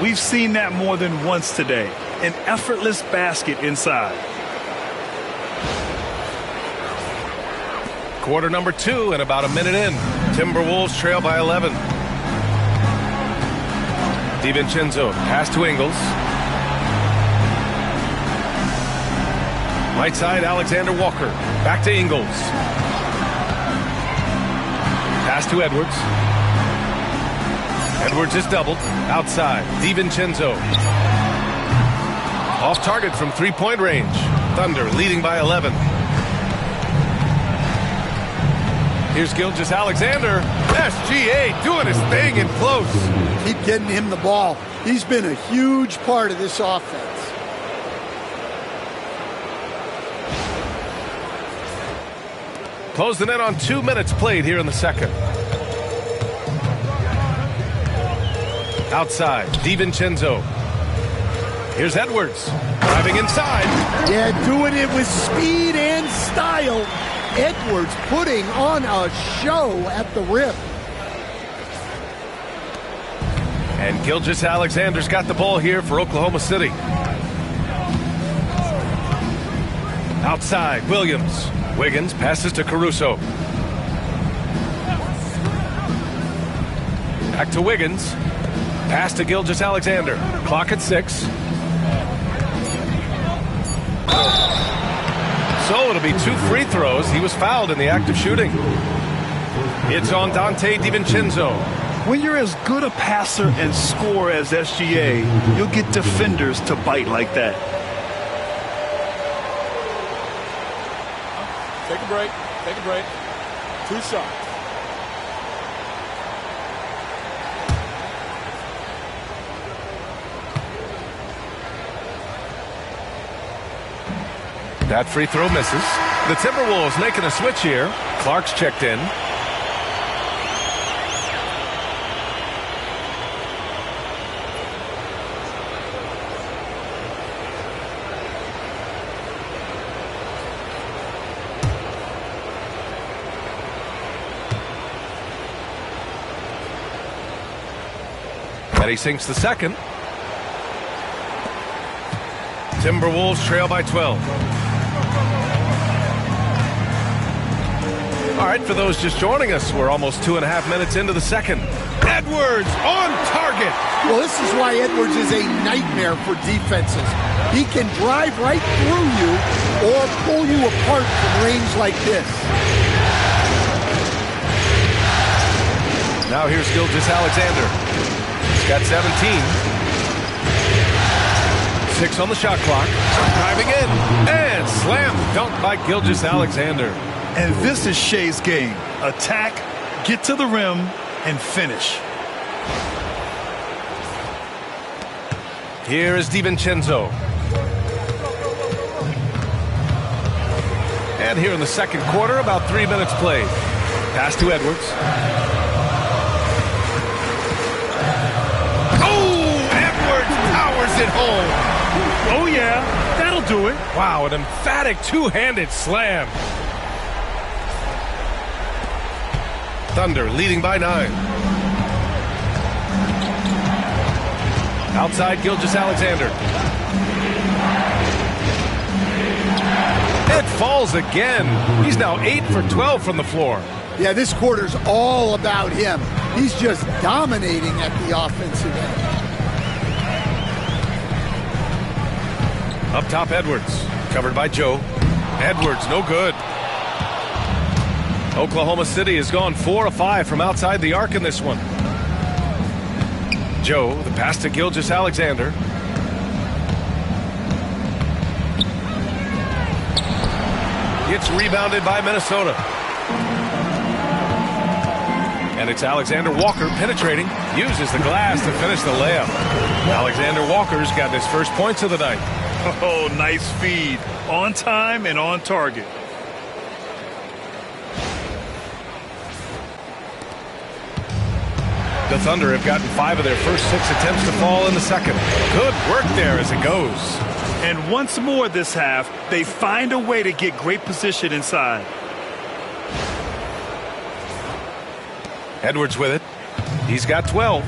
We've seen that more than once today. An effortless basket inside. Quarter number 2 and about a minute in. Timberwolves trail by 11. DiVincenzo, pass to Ingles. Right side, Alexander Walker. Back to Ingles. Pass to Edwards. Edwards is doubled. Outside, DiVincenzo. Off target from three-point range. Thunder leading by 11. Here's Gilgeous-Alexander. SGA doing his thing in close. Keep getting him the ball. He's been a huge part of this offense. Closing in on 2 minutes played here in the second. Outside, DiVincenzo. Here's Edwards. Driving inside. Yeah, doing it with speed and style. Edwards putting on a show at the rim. And Gilgeous-Alexander's got the ball here for Oklahoma City. Outside, Williams. Wiggins passes to Caruso. Back to Wiggins. Pass to Gilgeous-Alexander. Clock at 6. So it'll be 2 free throws. He was fouled in the act of shooting. It's on Dante DiVincenzo. When you're as good a passer and scorer as SGA, you'll get defenders to bite like that. Take a break. Take a break. 2 shots. That free throw misses. The Timberwolves making a switch here. Clark's checked in. And he sinks the second. Timberwolves trail by 12. All right, for those just joining us, we're almost 2.5 minutes into the second. Edwards on target. Well, this is why Edwards is a nightmare for defenses. He can drive right through you or pull you apart from range like this. Now here's Gilgeous-Alexander. He's got 17. 6 on the shot clock. Driving in. And slam dunk by Gilgeous-Alexander. And this is Shea's game. Attack, get to the rim, and finish. Here is DiVincenzo. And here in the second quarter, about 3 minutes played. Pass to Edwards. Oh, Edwards powers it home. Oh, yeah, that'll do it. Wow, an emphatic two-handed slam. Thunder leading by 9. Outside, Gilgeous-Alexander. It falls again. He's now 8 for 12 from the floor. Yeah, this quarter's all about him. He's just dominating at the offensive end. Up top, Edwards. Covered by Joe. Edwards, no good. Oklahoma City has gone 4 of 5 from outside the arc in this one. Joe, the pass to Gilgeous-Alexander. Gets rebounded by Minnesota. And it's Alexander Walker penetrating. Uses the glass to finish the layup. Alexander Walker's got his first points of the night. Oh, nice feed. On time and on target. The Thunder have gotten 5 of their first 6 attempts to fall in the second. Good work there as it goes. And once more this half, they find a way to get great position inside. Edwards with it. He's got 12.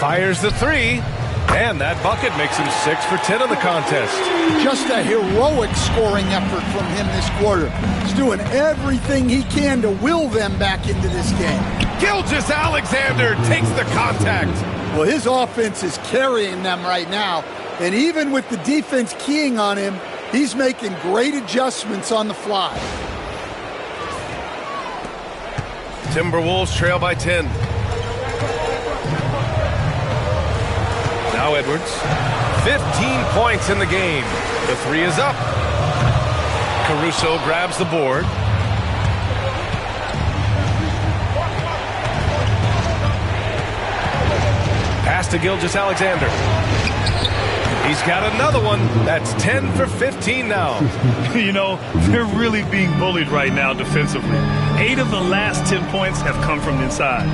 Fires the 3. And that bucket makes him 6 for 10 in the contest. Just a heroic scoring effort from him this quarter. He's doing everything he can to will them back into this game. Gilgeous-Alexander takes the contact. Well, his offense is carrying them right now. And even with the defense keying on him, he's making great adjustments on the fly. Timberwolves trail by 10. Now Edwards. 15 points in the game. The 3 is up. Caruso grabs the board. Pass to Gilgeous-Alexander. He's got another one. That's 10 for 15 now. You know, they're really being bullied right now defensively. 8 of the last 10 points have come from inside.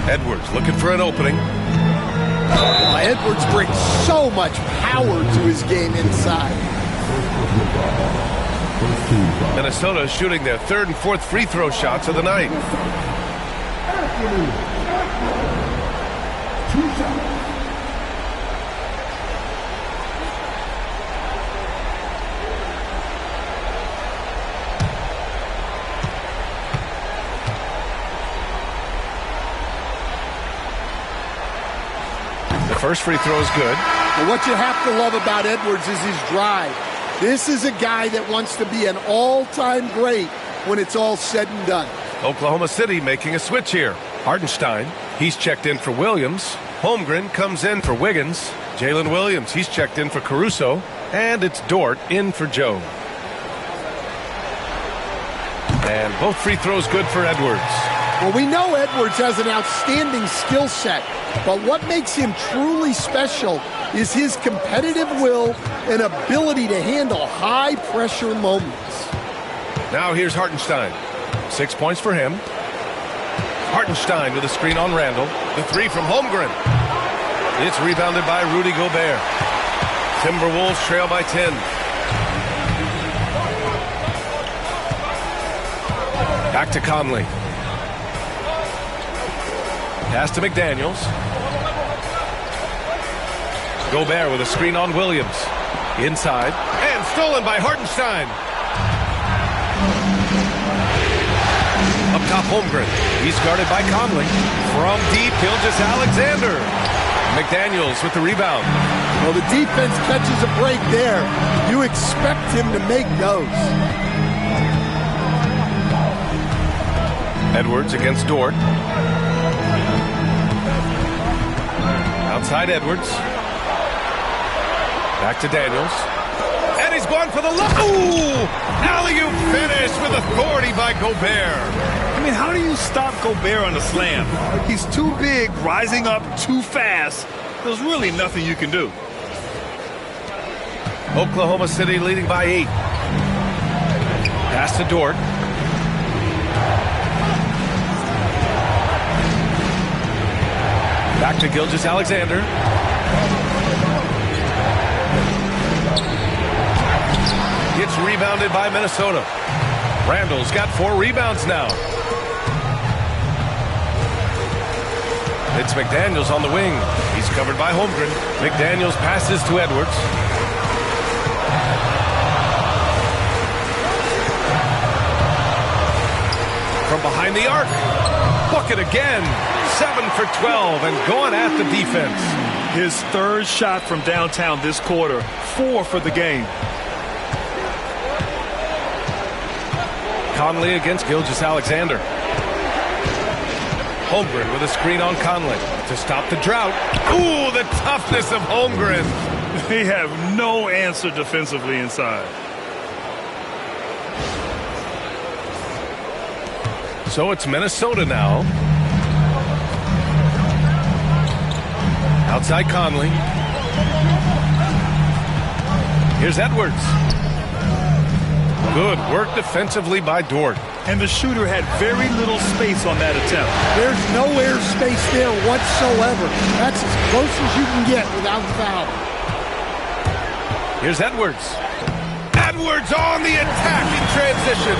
Edwards looking for an opening. Edwards brings so much power to his game inside. Minnesota is shooting their 3rd and 4th free throw shots of the night. First free throw is good. But what you have to love about Edwards is his drive. This is a guy that wants to be an all-time great when it's all said and done. Oklahoma City making a switch here. Hartenstein, he's checked in for Williams. Holmgren comes in for Wiggins. Jalen Williams, he's checked in for Caruso. And it's Dort in for Joe. And both free throws good for Edwards. Well, we know Edwards has an outstanding skill set, but what makes him truly special is his competitive will and ability to handle high-pressure moments. Now here's Hartenstein. 6 points for him. Hartenstein with a screen on Randall. The 3 from Holmgren. It's rebounded by Rudy Gobert. Timberwolves trail by 10. Back to Conley. Pass to McDaniels. Gobert with a screen on Williams. Inside. And stolen by Hartenstein. Up top, Holmgren. He's guarded by Conley. From deep, Gilgeous-Alexander. McDaniels with the rebound. Well, the defense catches a break there. You expect him to make those. Edwards against Dort. Outside Edwards. Back to Daniels. And he's going for the look. Ooh! Alley-oop finish with authority by Gobert. I mean, how do you stop Gobert on the slam? He's too big, rising up too fast. There's really nothing you can do. Oklahoma City leading by 8. Pass to Dort. Back to Gilgeous-Alexander. It's rebounded by Minnesota. Randall's got 4 rebounds now. It's McDaniels on the wing. He's covered by Holmgren. McDaniels passes to Edwards. From behind the arc. Bucket again. 7 for 12 and going at the defense. His 3rd shot from downtown this quarter. 4 for the game. Conley against Gilgeous-Alexander. Holmgren with a screen on Conley to stop the drought. Ooh, the toughness of Holmgren. They have no answer defensively inside. So it's Minnesota now. Outside Conley. Here's Edwards. Good work defensively by Dort. And the shooter had very little space on that attempt. There's no air space there whatsoever. That's as close as you can get without foul. Here's Edwards. Edwards on the attack in transition.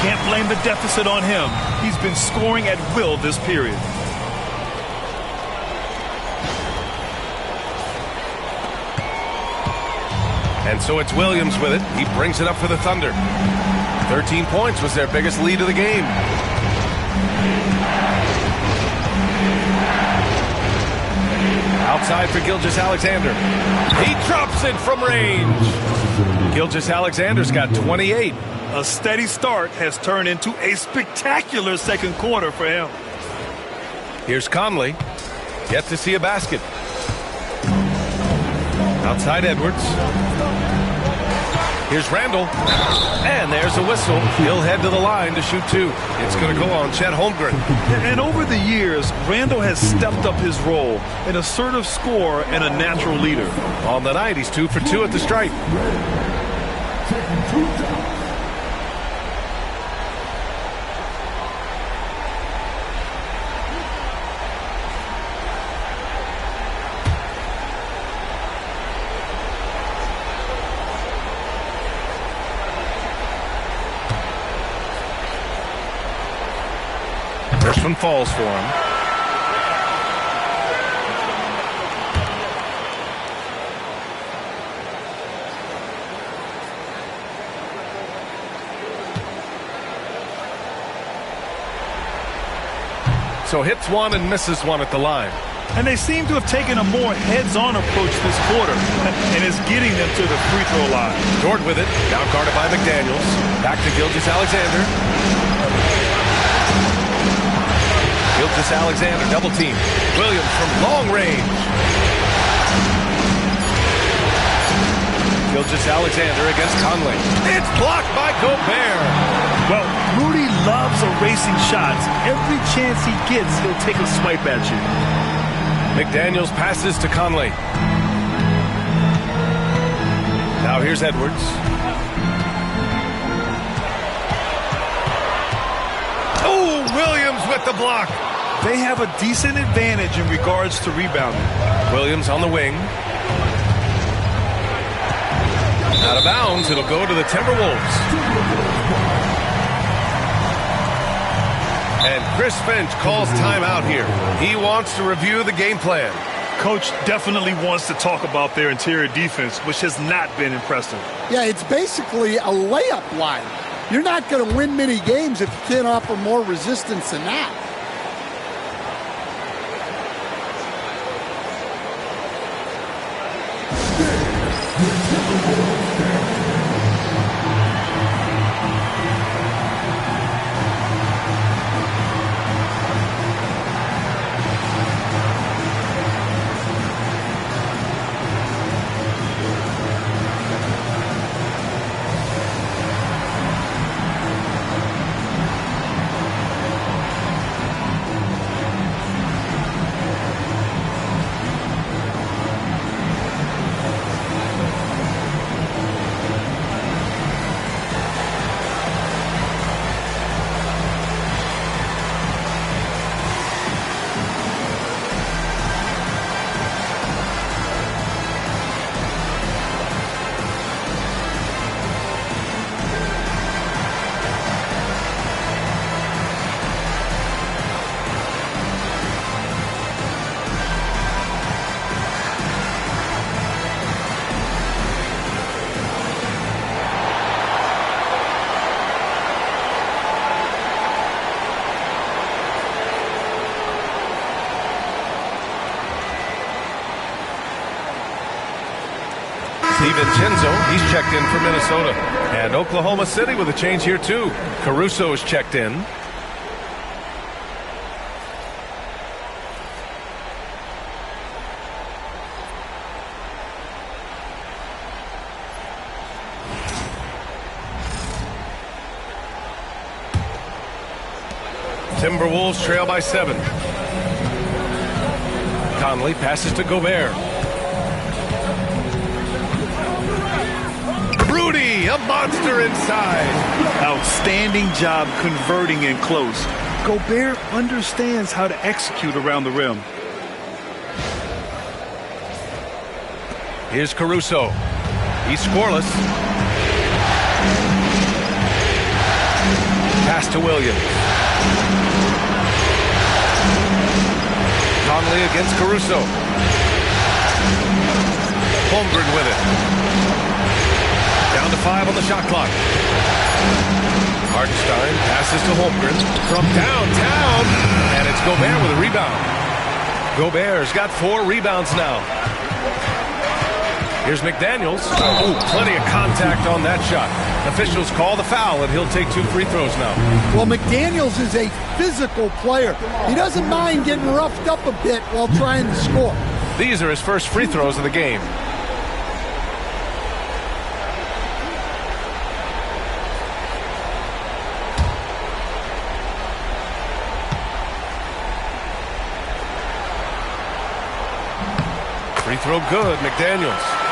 Can't blame the deficit on him. He's been scoring at will this period. And so it's Williams with it. He brings it up for the Thunder. 13 points was their biggest lead of the game. Outside for Gilgeous-Alexander. He drops it from range. Gilgeous-Alexander's got 28. A steady start has turned into a spectacular second quarter for him. Here's Conley. Yet to see a basket. Outside Edwards. Here's Randall. And there's a whistle. He'll head to the line to shoot two. It's going to go on Chet Holmgren. And over the years, Randall has stepped up his role, an assertive scorer and a natural leader. On the night, he's 2 for 2 at the stripe. First one falls for him. So hits one and misses one at the line. And they seem to have taken a more heads-on approach this quarter, and it's getting them to the free throw line. Dort with it, now guarded by McDaniels. Back to Gilgeous-Alexander. Gilgeous-Alexander double team. Williams from long range. Gilgeous-Alexander against Conley. It's blocked by Gobert. Well, Rudy loves erasing shots. Every chance he gets, he'll take a swipe at you. McDaniels passes to Conley. Now here's Edwards. Oh, Williams with the block. They have a decent advantage in regards to rebounding. Williams on the wing. Out of bounds, it'll go to the Timberwolves. And Chris Finch calls timeout here. He wants to review the game plan. Coach definitely wants to talk about their interior defense, which has not been impressive. Yeah, it's basically a layup line. You're not going to win many games if you can't offer more resistance than that. DiVincenzo, he's checked in for Minnesota. And Oklahoma City with a change here too. Caruso is checked in. Timberwolves trail by 7. Conley passes to Gobert. a monster inside. Outstanding job converting in close. Gobert understands how to execute around the rim. Here's Caruso. He's scoreless. Pass to Williams. Conley against Caruso. Holmgren with it. Down to 5 on the shot clock. Hartenstein passes to Holmgren from downtown, and it's Gobert with a rebound. Gobert's got 4 rebounds now. Here's McDaniels. Ooh, plenty of contact on that shot. Officials call the foul, and he'll take 2 free throws now. Well, McDaniels is a physical player. He doesn't mind getting roughed up a bit while trying to score. These are his first free throws of the game. Free throw good, McDaniels.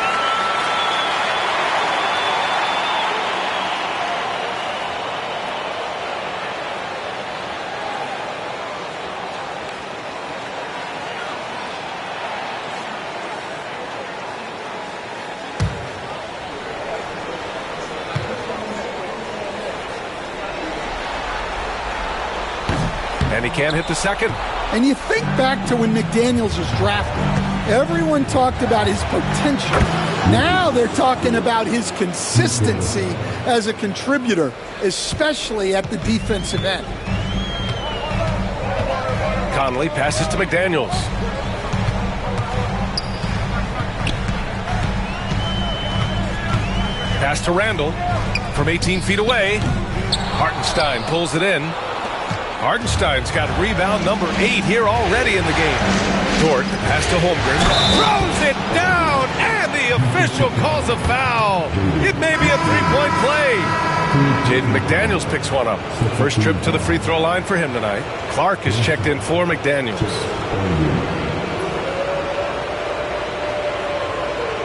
And he can't hit the second. And you think back to when McDaniels was drafted. Everyone talked about his potential. Now they're talking about his consistency as a contributor, especially at the defensive end. Conley passes to McDaniels. Pass to Randall from 18 feet away. Hartenstein pulls it in. Hartenstein's got rebound number 8 here already in the game. Dort, pass to Holmgren, throws it down, and the official calls a foul. It may be a 3-point play. Jaden McDaniels picks one up. First trip to the free throw line for him tonight. Clark is checked in for McDaniels.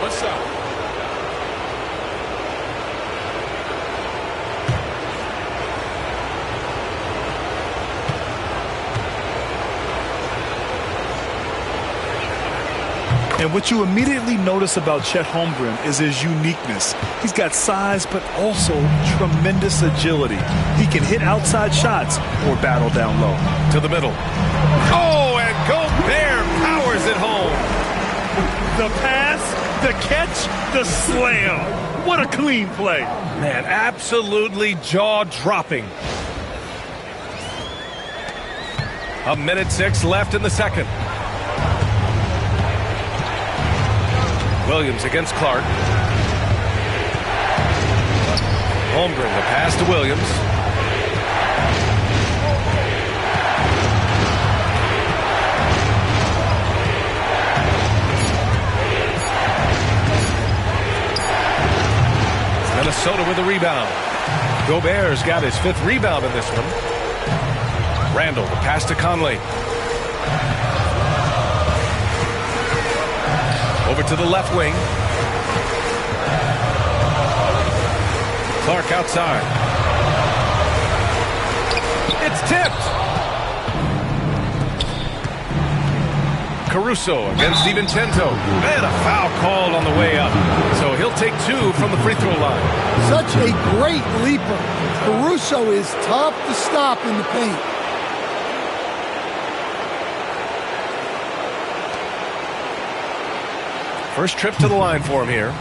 What's up? And what you immediately notice about Chet Holmgren is his uniqueness. He's got size, but also tremendous agility. He can hit outside shots or battle down low. To the middle. Oh, and Gobert powers it home. The pass, the catch, the slam. What a clean play. Man, absolutely jaw-dropping. 1:06 left in the second. Williams against Clark. Holmgren, the pass to Williams. Minnesota with the rebound. Gobert's got his 5th rebound in this one. Randall, the pass to Conley. Over to the left wing. Clark outside. It's tipped. Caruso against DiVincenzo. And a foul called on the way up. So he'll take 2 from the free throw line. Such a great leaper. Caruso is tough to stop in the paint. First trip to the line for him here.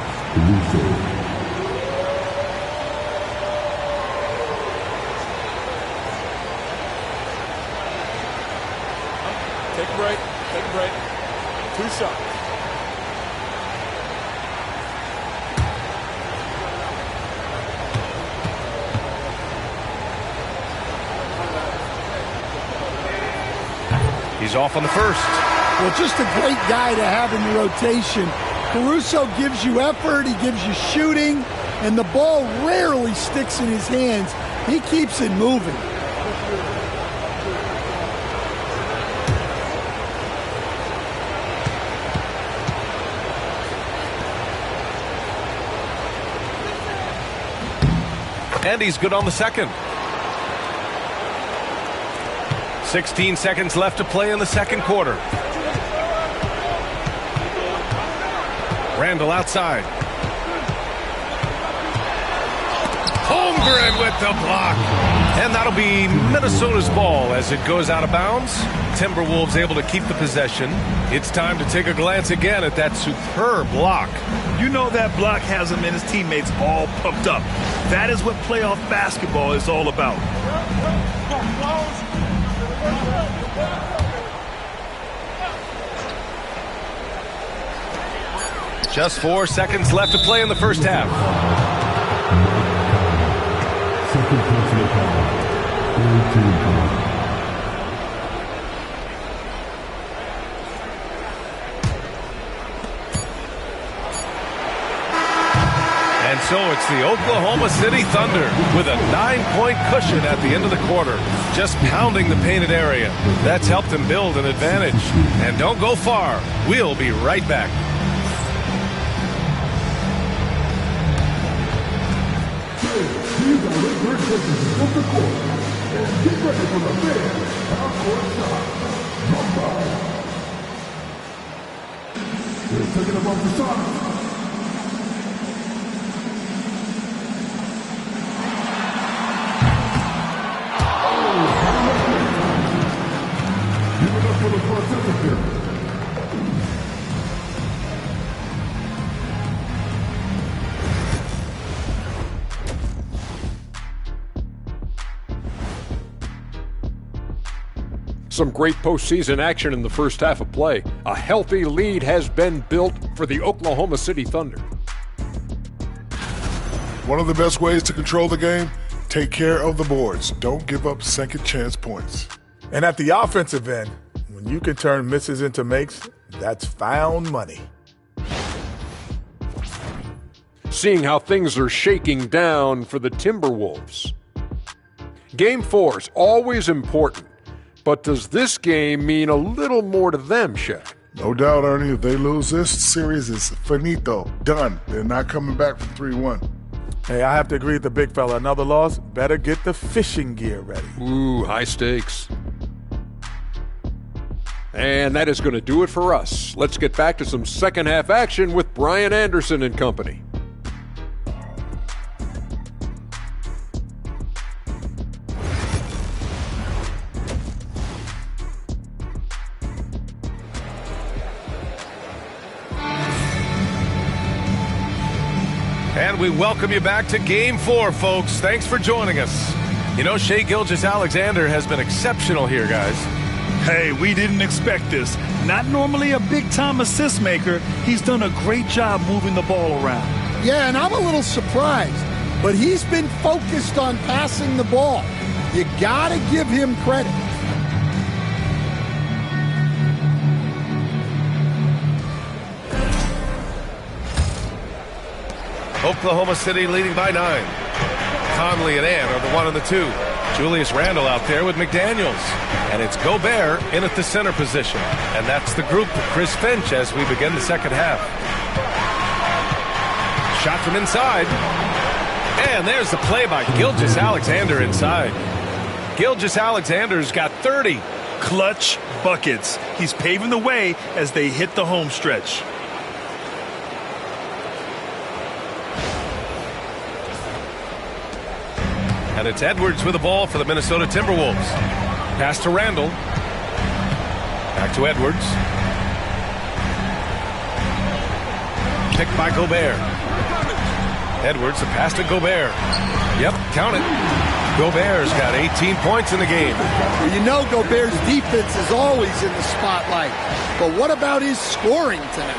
Take a break. Take a break. 2 shots. He's off on the first. Well, just a great guy to have in the rotation. Caruso gives you effort, he gives you shooting, and the ball rarely sticks in his hands. He keeps it moving. And he's good on the second. 16 seconds left to play in the second quarter. Randall outside. Holmgren with the block. And that'll be Minnesota's ball as it goes out of bounds. Timberwolves able to keep the possession. It's time to take a glance again at that superb block. You know that block has him and his teammates all pumped up. That is what playoff basketball is all about. Just 4 seconds left to play in the first half. Second personal foul. And so it's the Oklahoma City Thunder with a 9-point cushion at the end of the quarter, just pounding the painted area. That's helped them build an advantage. And don't go far. We'll be right back. These are the good positions of the court. And get ready for the big half-court shot. Number. They're taking him off the shot. Some great postseason action in the first half of play. A healthy lead has been built for the Oklahoma City Thunder. One of the best ways to control the game, take care of the boards. Don't give up second chance points. And at the offensive end, when you can turn misses into makes, that's found money. Seeing how things are shaking down for the Timberwolves. Game 4 is always important, but does this game mean a little more to them, Shaq? No doubt, Ernie. If they lose this series, it's finito. Done. They're not coming back from 3-1. Hey, I have to agree with the big fella. Another loss, better get the fishing gear ready. Ooh, high stakes. And that is going to do it for us. Let's get back to some second half action with Brian Anderson and company. And we welcome you back to Game 4, folks. Thanks for joining us. You know, Shai Gilgeous-Alexander has been exceptional here, guys. Hey, we didn't expect this. Not normally a big-time assist maker. He's done a great job moving the ball around. Yeah, and I'm a little surprised, but he's been focused on passing the ball. You got to give him credit. Oklahoma City leading by 9. Conley and Ann are the 1 and the 2. Julius Randle out there with McDaniels. And it's Gobert in at the center position. And that's the group for Chris Finch as we begin the second half. Shot from inside. And there's the play by Gilgeous-Alexander inside. Gilgeous-Alexander's got 30. Clutch buckets. He's paving the way as they hit the home stretch. And it's Edwards with the ball for the Minnesota Timberwolves. Pass to Randall. Back to Edwards. Picked by Gobert. Edwards, the pass to Gobert. Yep, count it. Gobert's got 18 points in the game. Well, you know Gobert's defense is always in the spotlight. But what about his scoring tonight?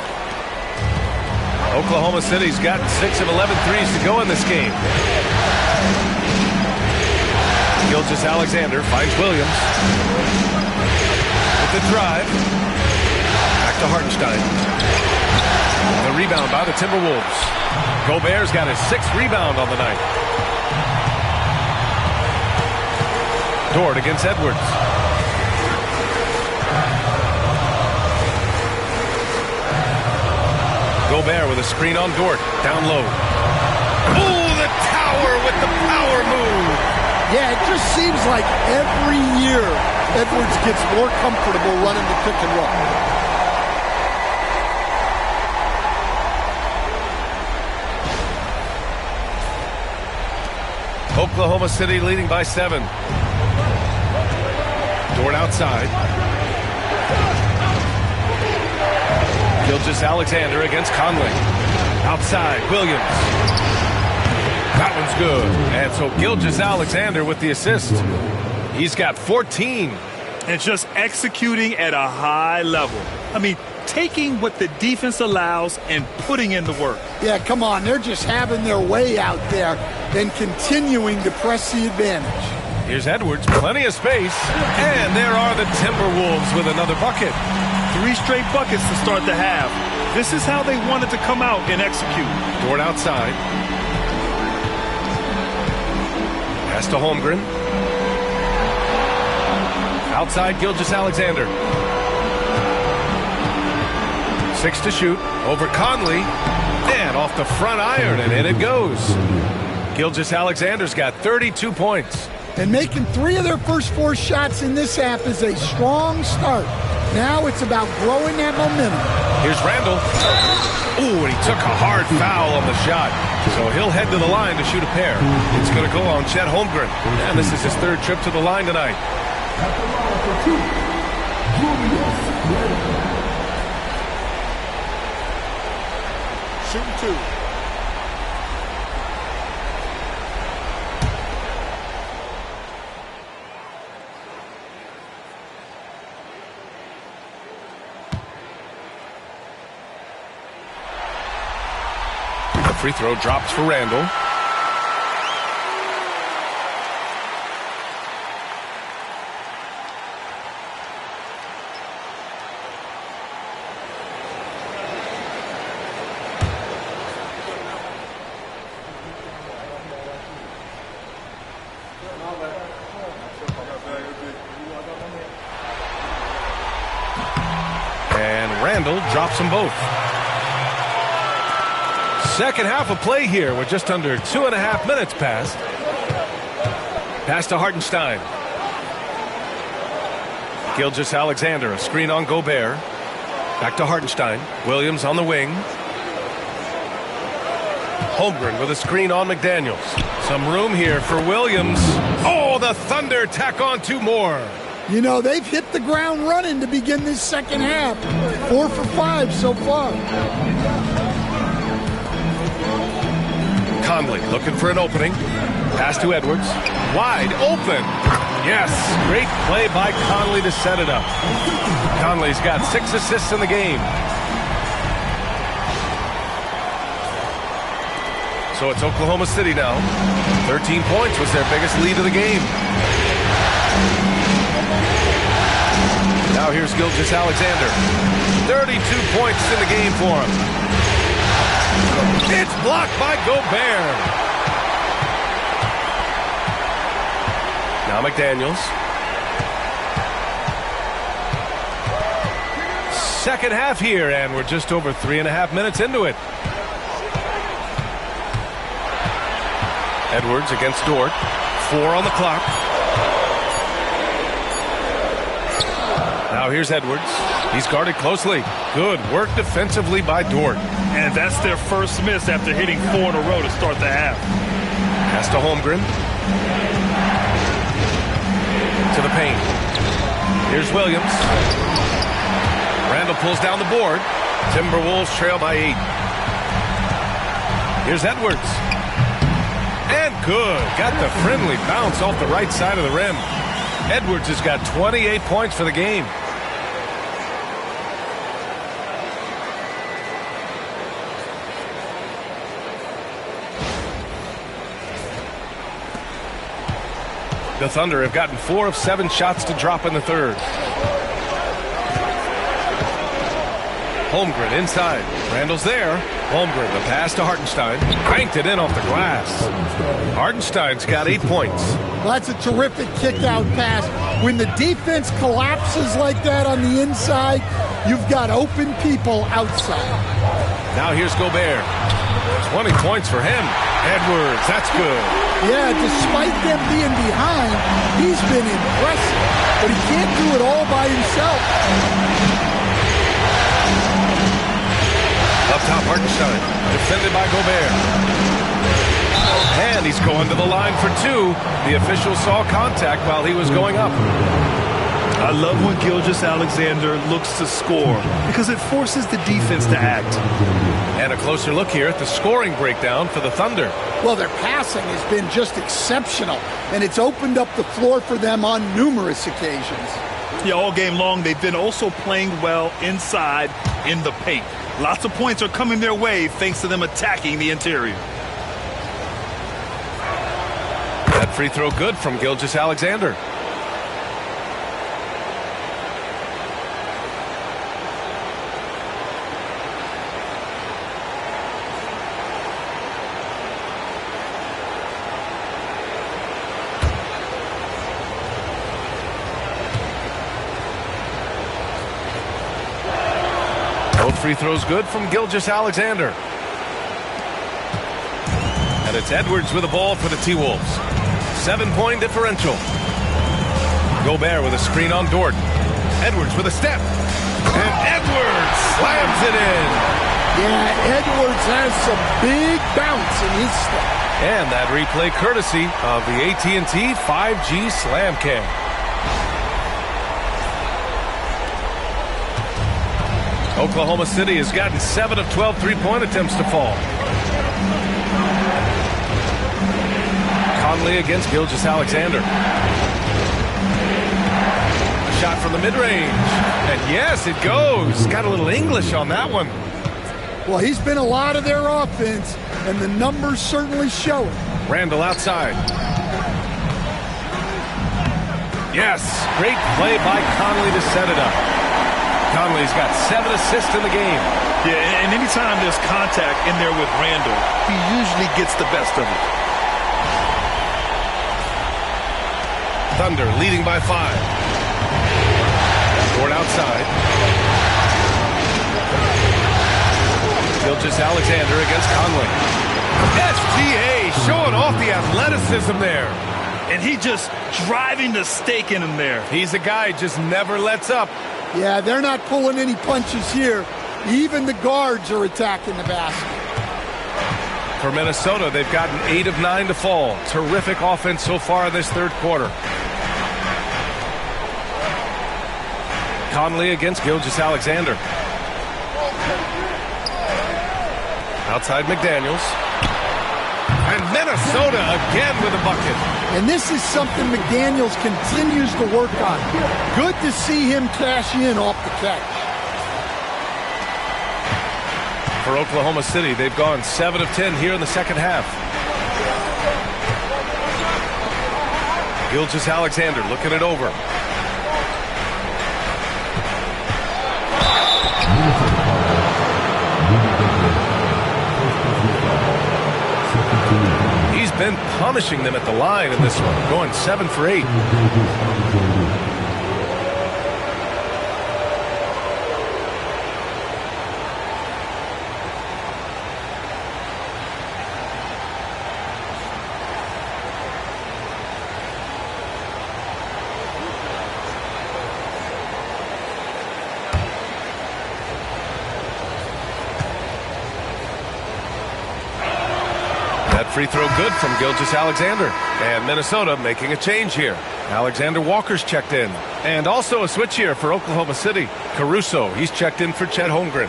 Oklahoma City's got 6 of 11 threes to go in this game. Gilgeous-Alexander finds Williams. With the drive. Back to Hartenstein. And the rebound by the Timberwolves. Gobert's got his 6th rebound on the night. Dort against Edwards. Gobert with a screen on Dort. Down low. Oh, the tower with the power just seems like every year Edwards gets more comfortable running the pick and roll. Oklahoma City leading by 7. Dort outside. Gilgeous-Alexander against Conley. Outside, Williams. That one's good. And so Gilgeous-Alexander with the assist. He's got 14. And just executing at a high level. I mean, taking what the defense allows and putting in the work. Yeah, come on. They're just having their way out there and continuing to press the advantage. Here's Edwards, plenty of space. And there are the Timberwolves with another bucket. 3 straight buckets to start the half. This is how they wanted to come out and execute. Dort outside. Pass to Holmgren. Outside, Gilgeous-Alexander. 6 to shoot. Over Conley. And off the front iron, and in it goes. Gilgeous-Alexander's got 32 points. And making 3 of their first 4 shots in this half is a strong start. Now it's about growing that momentum. Here's Randall. Ooh, and he took a hard foul on the shot. So he'll head to the line to shoot a pair. It's going to go on Chet Holmgren. And this is his 3rd trip to the line tonight. At the line for 2, Julius Randle. Shooting 2. The free throw drops for Randall. And Randall drops them both. Second half of play here with just under 2.5 minutes passed. Pass to Hartenstein. Gilgeous-Alexander, a screen on Gobert. Back to Hartenstein. Williams on the wing. Holmgren with a screen on McDaniels. Some room here for Williams. Oh, the Thunder tack on 2 more. You know, they've hit the ground running to begin this second half. 4 for 5 so far. Conley looking for an opening. Pass to Edwards. Wide open. Yes, great play by Conley to set it up. Conley's got 6 assists in the game. So it's Oklahoma City now. 13 points was their biggest lead of the game. Now here's Gilgeous-Alexander. 32 points in the game for him. It's blocked by Gobert. Now McDaniels. Second half here, and we're just over 3.5 minutes into it. Edwards against Dort. 4 on the clock. Now here's Edwards. He's guarded closely. Good work defensively by Dort. And that's their first miss after hitting 4 in a row to start the half. Pass to Holmgren. To the paint. Here's Williams. Randall pulls down the board. Timberwolves trail by 8. Here's Edwards. And good. Got the friendly bounce off the right side of the rim. Edwards has got 28 points for the game. The Thunder have gotten 4 of 7 shots to drop in the third. Holmgren inside. Randall's there. Holmgren, the pass to Hartenstein. Cranked it in off the glass. Hartenstein's got 8 points. Well, that's a terrific kick-out pass. When the defense collapses like that on the inside, you've got open people outside. Now here's Gobert. 20 points for him. Edwards, that's good. Yeah, despite them being behind, he's been impressive, but he can't do it all by himself. Up top, Hartenstein, defended by Gobert. And he's going to the line for two. The official saw contact while he was going up. I love when Gilgeous-Alexander looks to score because it forces the defense to act. And a closer look here at the scoring breakdown for the Thunder. Well, their passing has been just exceptional, and it's opened up the floor for them on numerous occasions. Yeah, all game long, they've been also playing well inside in the paint. Lots of points are coming their way thanks to them attacking the interior. That free throw good from Gilgeous-Alexander. Both free throws good from Gilgeous-Alexander. And it's Edwards with the ball for the T-Wolves. 7-point differential. Gobert with a screen on Dort. Edwards with a step. And Edwards slams it in. Yeah, Edwards has some big bounce in his step. And that replay courtesy of the AT&T 5G Slam Cam. Oklahoma City has gotten 7 of 12 three-point attempts to fall. Conley against Gilgeous-Alexander. A shot from the mid-range. And yes, it goes. Got a little English on that one. Well, he's been a lot of their offense, and the numbers certainly show it. Randall outside. Yes, great play by Conley to set it up. Conley's got 7 assists in the game. Yeah, and anytime there's contact in there with Randall, he usually gets the best of it. Thunder leading by 5. Dort outside. Gilgeous-Alexander against Conley. SGA showing off the athleticism there. And he just driving the stake in him there. He's a guy just never lets up. Yeah, they're not pulling any punches here. Even the guards are attacking the basket. For Minnesota, they've gotten 8 of 9 to fall. Terrific offense so far in this third quarter. Conley against Gilgeous-Alexander. Outside McDaniels. And Minnesota again with a bucket. And this is something McDaniels continues to work on. Good to see him cash in off the catch. For Oklahoma City, they've gone 7 of 10 here in the second half. Gilgeous-Alexander looking it over. He's been punishing them at the line in this one, going 7 for 8. Free throw good from Gilgeous-Alexander. And Minnesota making a change here. Alexander Walker's checked in. And also a switch here for Oklahoma City. Caruso, he's checked in for Chet Holmgren.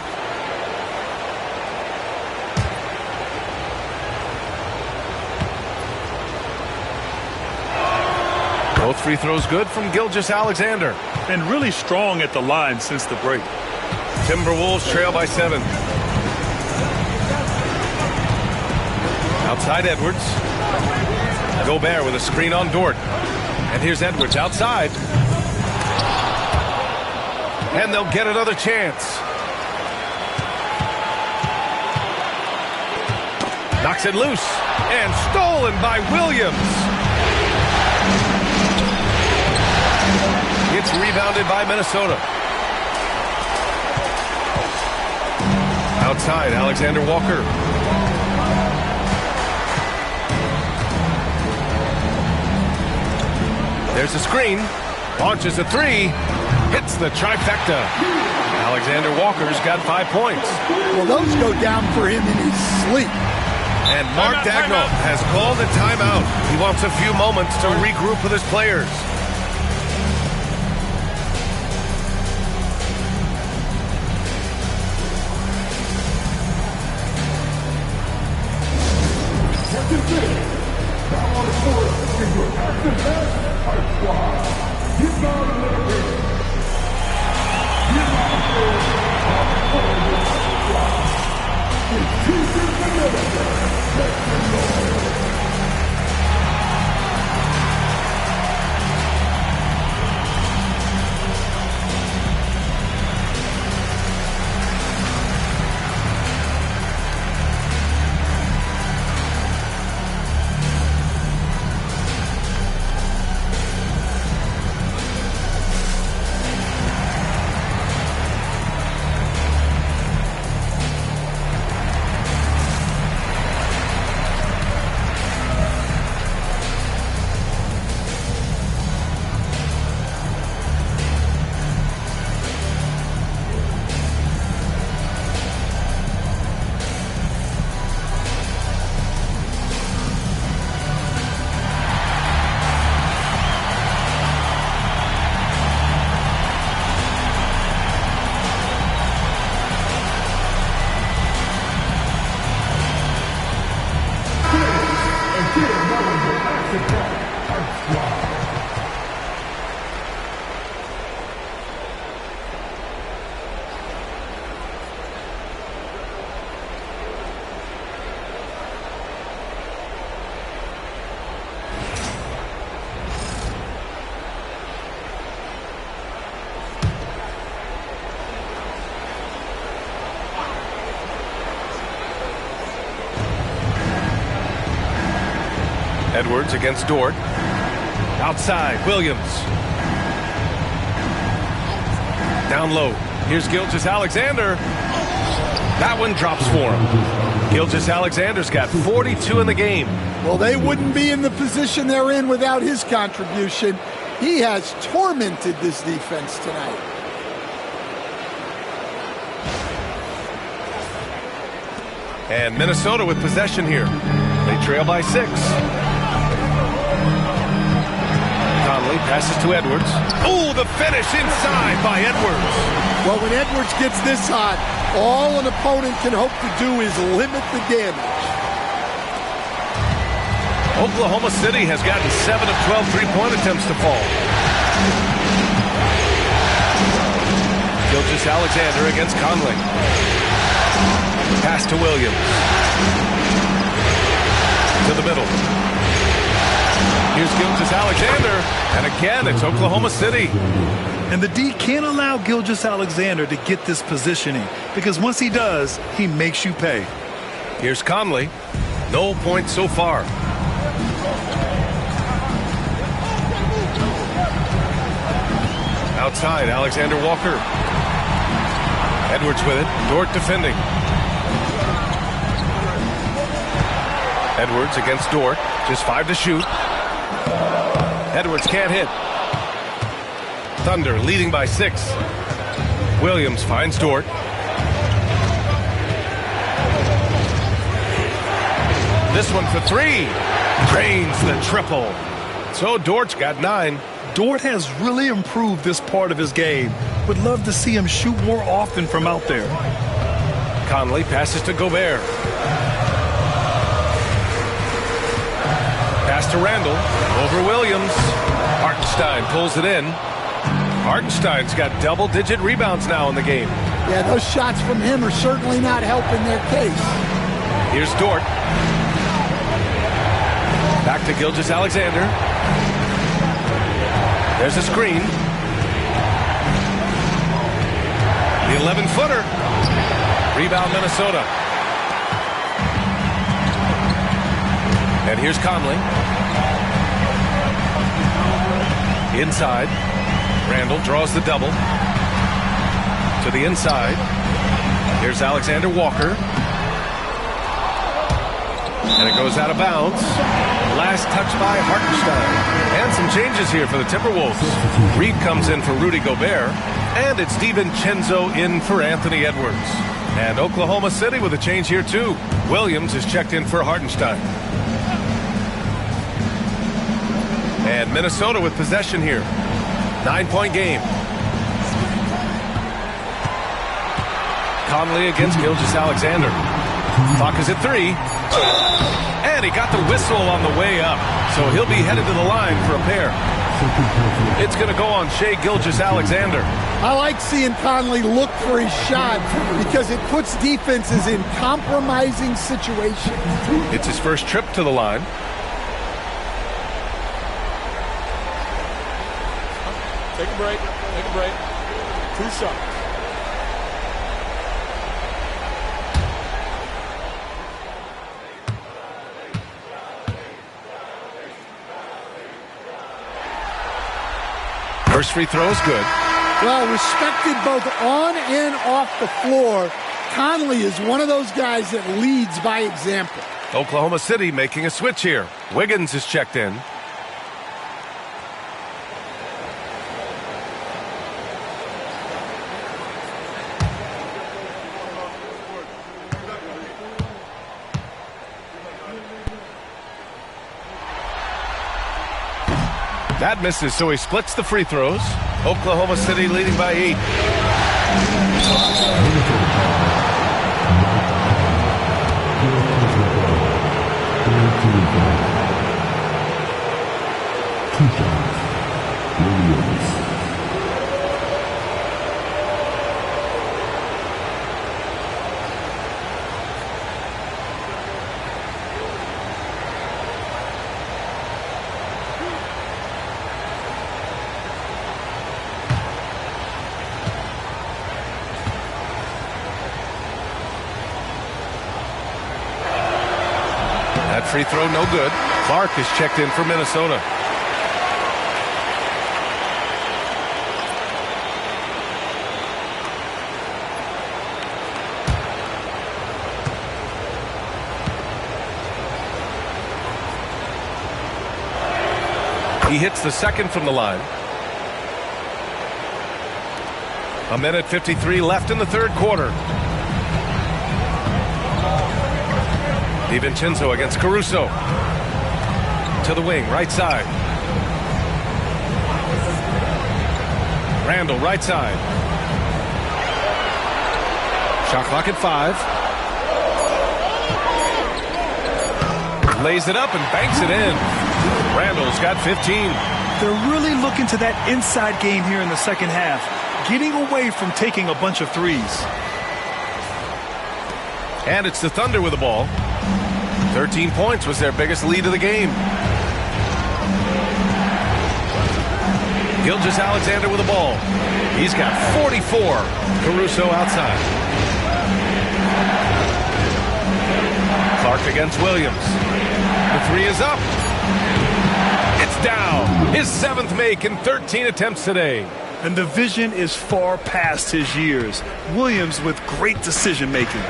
Both free throws good from Gilgeous-Alexander. And really strong at the line since the break. Timberwolves trail by 7. Outside Edwards. Gobert with a screen on Dort. And here's Edwards outside. And they'll get another chance. Knocks it loose. And stolen by Williams. It's rebounded by Minnesota. Outside, Alexander Walker. There's a screen. Launches a three. Hits the trifecta. Alexander Walker's got 5 points. Well, those go down for him in his sleep. And Mark Daigneault has called a timeout. He wants a few moments to regroup with his players. Edwards against Dort. Outside, Williams. Down low. Here's Gilgeous-Alexander. That one drops for him. Gilgeous-Alexander's got 42 in the game. Well, they wouldn't be in the position they're in without his contribution. He has tormented this defense tonight. And Minnesota with possession here. They trail by 6. Conley passes to Edwards. Oh, the finish inside by Edwards. Well, when Edwards gets this hot, all an opponent can hope to do is limit the damage. Oklahoma City has gotten 7 of 12 three-point attempts to fall. Gilgeous-Alexander against Conley. Pass to Williams. To the middle. Here's Gilgeous-Alexander, and again, it's Oklahoma City. And the D can't allow Gilgeous-Alexander to get this positioning, because once he does, he makes you pay. Here's Conley. No points so far. Outside, Alexander Walker. Edwards with it. Dort defending. Edwards against Dort. Just 5 to shoot. Edwards can't hit. Thunder leading by 6. Williams finds Dort. This one for 3. Drains the triple. So Dort's got 9. Dort has really improved this part of his game. Would love to see him shoot more often from out there. Conley passes to Gobert. Pass to Randall. Over Williams. Hartenstein pulls it in. Hartenstein's got double-digit rebounds now in the game. Yeah, those shots from him are certainly not helping their case. Here's Dort. Back to Gilgeous-Alexander. There's a screen. The 11-footer. Rebound Minnesota. And here's Conley. Inside. Randall draws the double. To the inside. Here's Alexander Walker. And it goes out of bounds. Last touch by Hartenstein. And some changes here for the Timberwolves. Reed comes in for Rudy Gobert, and it's DiVincenzo in for Anthony Edwards. And Oklahoma City with a change here too. Williams is checked in for Hartenstein. And Minnesota with possession here. 9-point game. Conley against Gilgeous-Alexander. Clock is at 3. And he got the whistle on the way up. So he'll be headed to the line for a pair. It's going to go on Shai Gilgeous-Alexander. I like seeing Conley look for his shot because it puts defenses in compromising situations. It's his first trip to the line. Take a break. Take a break. 2 shots. First free throw is good. Well, respected both on and off the floor, Conley is one of those guys that leads by example. Oklahoma City making a switch here. Wiggins is checked in. That misses, so he splits the free throws. Oklahoma City leading by 8. That free throw no good. Clark is checked in for Minnesota. He hits the second from the line. 1:53 left in the third quarter. DiVincenzo against Caruso. To the wing, right side. Randall, right side. Shot clock at 5. Lays it up and banks it in. Randall's got 15. They're really looking to that inside game here in the second half, getting away from taking a bunch of threes. And it's the Thunder with the ball. 13 points was their biggest lead of the game. Gilgeous-Alexander with the ball. He's got 44. Caruso outside. Clark against Williams. The 3 is up. It's down. His 7th make in 13 attempts today. And the vision is far past his years. Williams with great decision-making.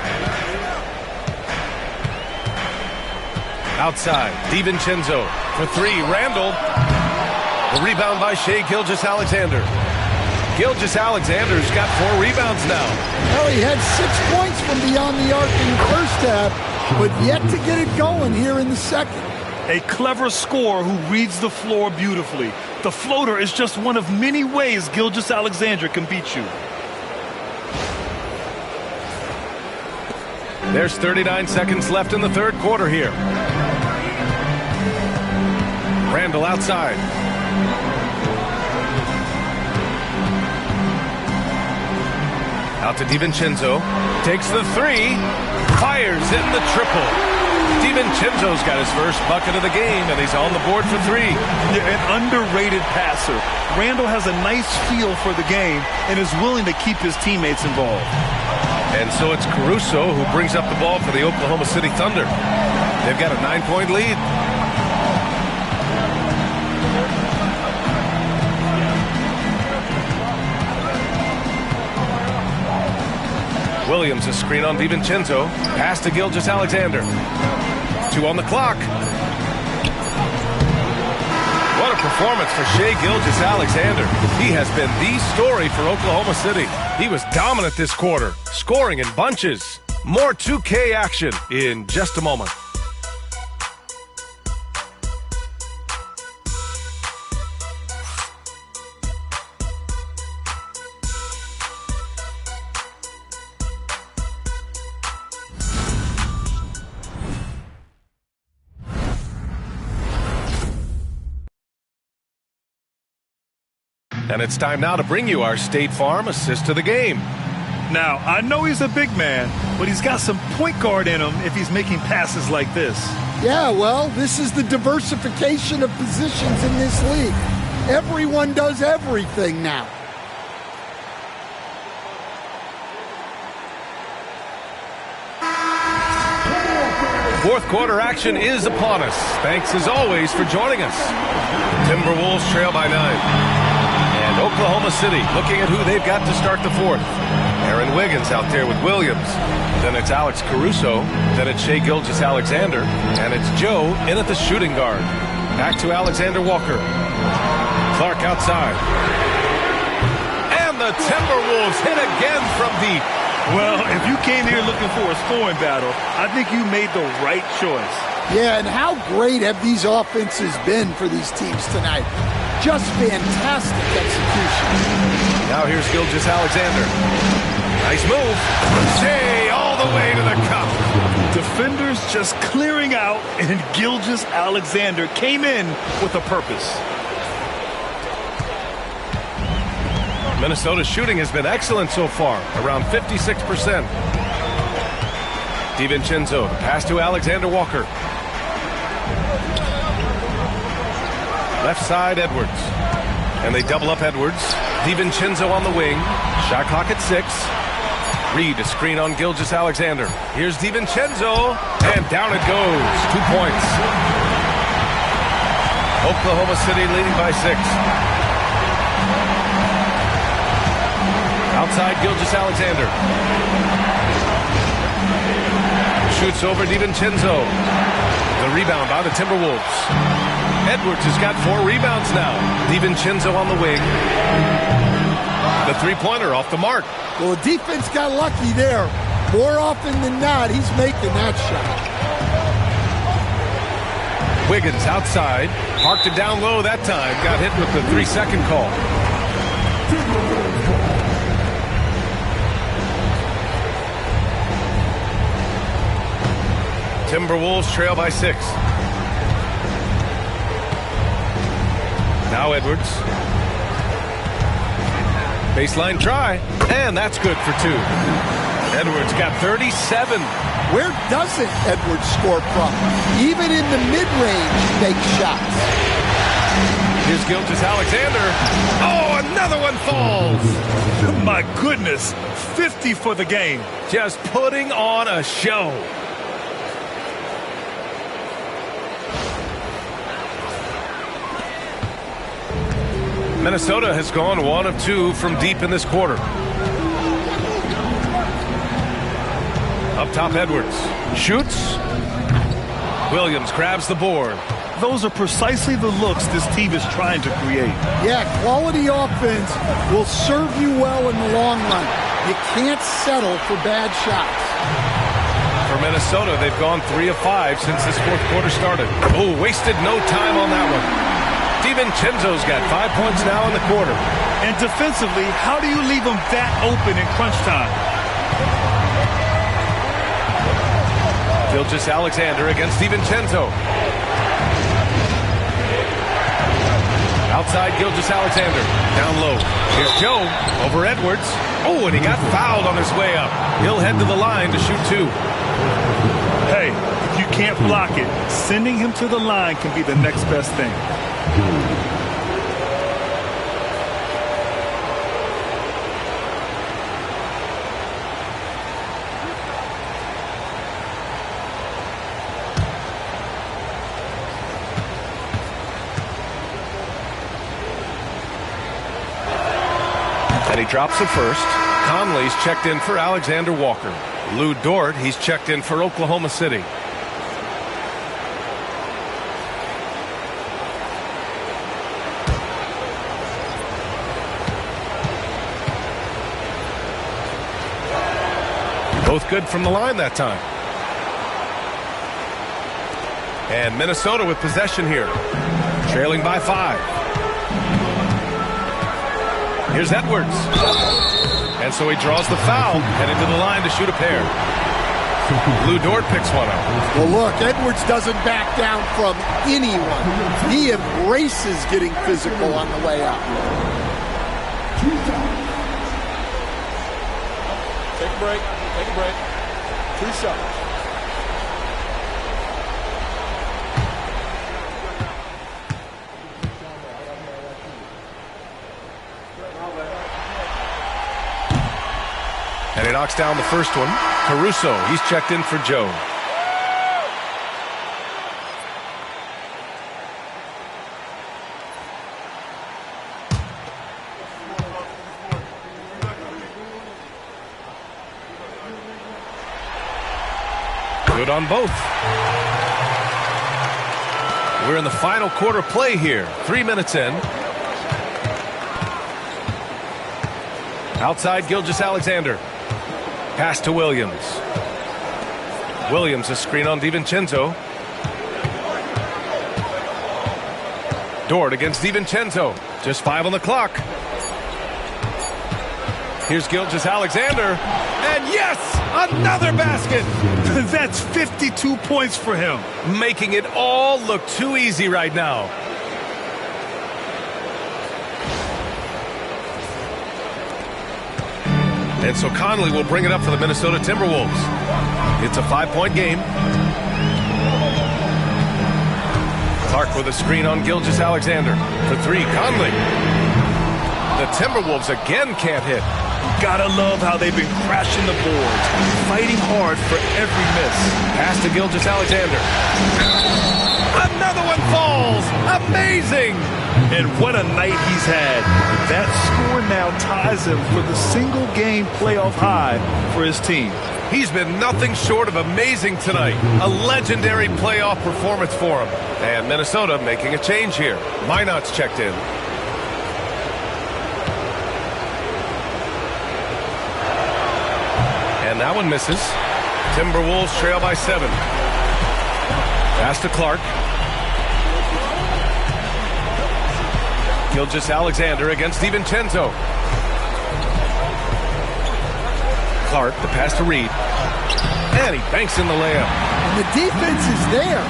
Outside, DiVincenzo for 3. Randall. The rebound by Shai Gilgeous-Alexander. Gilgeous-Alexander's got 4 rebounds now. Well, he had 6 points from beyond the arc in the first half, but yet to get it going here in the second. A clever scorer who reads the floor beautifully. The floater is just one of many ways Gilgeous-Alexander can beat you. There's 39 seconds left in the third quarter here. Randall outside. Out to DiVincenzo. Takes the 3. Fires in the triple. DiVincenzo's got his first bucket of the game, and he's on the board for 3. Yeah, an underrated passer. Randall has a nice feel for the game and is willing to keep his teammates involved. And so it's Caruso who brings up the ball for the Oklahoma City Thunder. They've got a 9-point lead. Williams, a screen on DiVincenzo. Pass to Gilgeous-Alexander. 2 on the clock. What a performance for Shai Gilgeous-Alexander. He has been the story for Oklahoma City. He was dominant this quarter, scoring in bunches. More 2K action in just a moment. And it's time now to bring you our State Farm assist to the game. Now, I know he's a big man, but he's got some point guard in him if he's making passes like this. Yeah, well, this is the diversification of positions in this league. Everyone does everything now. Fourth quarter action is upon us. Thanks as always for joining us. Timberwolves trail by 9. And Oklahoma City looking at who they've got to start the fourth. Aaron Wiggins out there with Williams. Then it's Alex Caruso. Then it's Shai Gilgeous-Alexander. And it's Joe in at the shooting guard. Back to Alexander Walker. Clark outside. And the Timberwolves hit again from deep. Well, if you came here looking for a scoring battle, I think you made the right choice. Yeah, and how great have these offenses been for these teams tonight? Just fantastic execution. Now here's Gilgeous-Alexander. Nice move. Shai all the way to the cup. Defenders just clearing out, and Gilgeous-Alexander came in with a purpose. Minnesota's shooting has been excellent so far, around 56%. DiVincenzo, the pass to Alexander Walker. Left side, Edwards. And they double up Edwards. DiVincenzo on the wing. Shot clock at 6. Reed a screen on Gilgeous-Alexander. Here's DiVincenzo. And down it goes. 2 points. Oklahoma City leading by 6. Outside Gilgeous-Alexander. Shoots over DiVincenzo. The rebound by the Timberwolves. Edwards has got 4 rebounds now. DiVincenzo on the wing. The three-pointer off the mark. Well, the defense got lucky there. More often than not, he's making that shot. Wiggins outside. Parked it down low that time. Got hit with the 3-second call. Timberwolves trail by 6. Now Edwards. Baseline try. And that's good for 2. Edwards got 37. Where doesn't Edwards score from? Even in the mid-range, he makes shots. Here's Gilgeous-Alexander. Oh, another one falls. My goodness. 50 for the game. Just putting on a show. Minnesota has gone 1 of 2 from deep in this quarter. Up top, Edwards. Shoots. Williams grabs the board. Those are precisely the looks this team is trying to create. Yeah, quality offense will serve you well in the long run. You can't settle for bad shots. For Minnesota, they've gone 3 of 5 since this fourth quarter started. Oh, wasted no time on that one. DiVincenzo's got 5 points now in the quarter. And defensively, how do you leave them that open in crunch time? Gilgeous-Alexander against DiVincenzo. Outside Gilgeous-Alexander. Down low. Here's Joe over Edwards. Oh, and he got fouled on his way up. He'll head to the line to shoot 2. Hey, if you can't block it, sending him to the line can be the next best thing. And he drops the first. Conley's checked in for Alexander Walker. Lou Dort, he's checked in for Oklahoma City. Both good from the line that time. And Minnesota with possession here. Trailing by 5. Here's Edwards. And so he draws the foul, heading to the line to shoot a pair. Lou Dort picks one up. Well, look, Edwards doesn't back down from anyone. He embraces getting physical on the way out. Take a break. Take a break. 2 shots. And he knocks down the first one. Caruso, he's checked in for Joe. Good on both. We're in the final quarter play here. 3 minutes in. Outside, Gilgeous-Alexander. Pass to Williams. Williams, a screen on DiVincenzo. Dort against DiVincenzo. Just 5 on the clock. Here's Gilgeous-Alexander. And yes, another basket. That's 52 points for him. Making it all look too easy right now. And so Conley will bring it up for the Minnesota Timberwolves. It's a 5-point game. Clark with a screen on Gilgeous-Alexander. For 3, Conley. The Timberwolves again can't hit. Gotta love how they've been crashing the boards, fighting hard for every miss. Pass to Gilgeous-Alexander. Another one falls. Amazing. And what a night he's had. That score now ties him for the single-game playoff high for his team. He's been nothing short of amazing tonight. A legendary playoff performance for him. And Minnesota making a change here. Minot's checked in. And that one misses. Timberwolves trail by 7. Pass to Clark. Gilgeous-Alexander against DiVincenzo. Clark, the pass to Reed. And he banks in the layup. And the defense is there,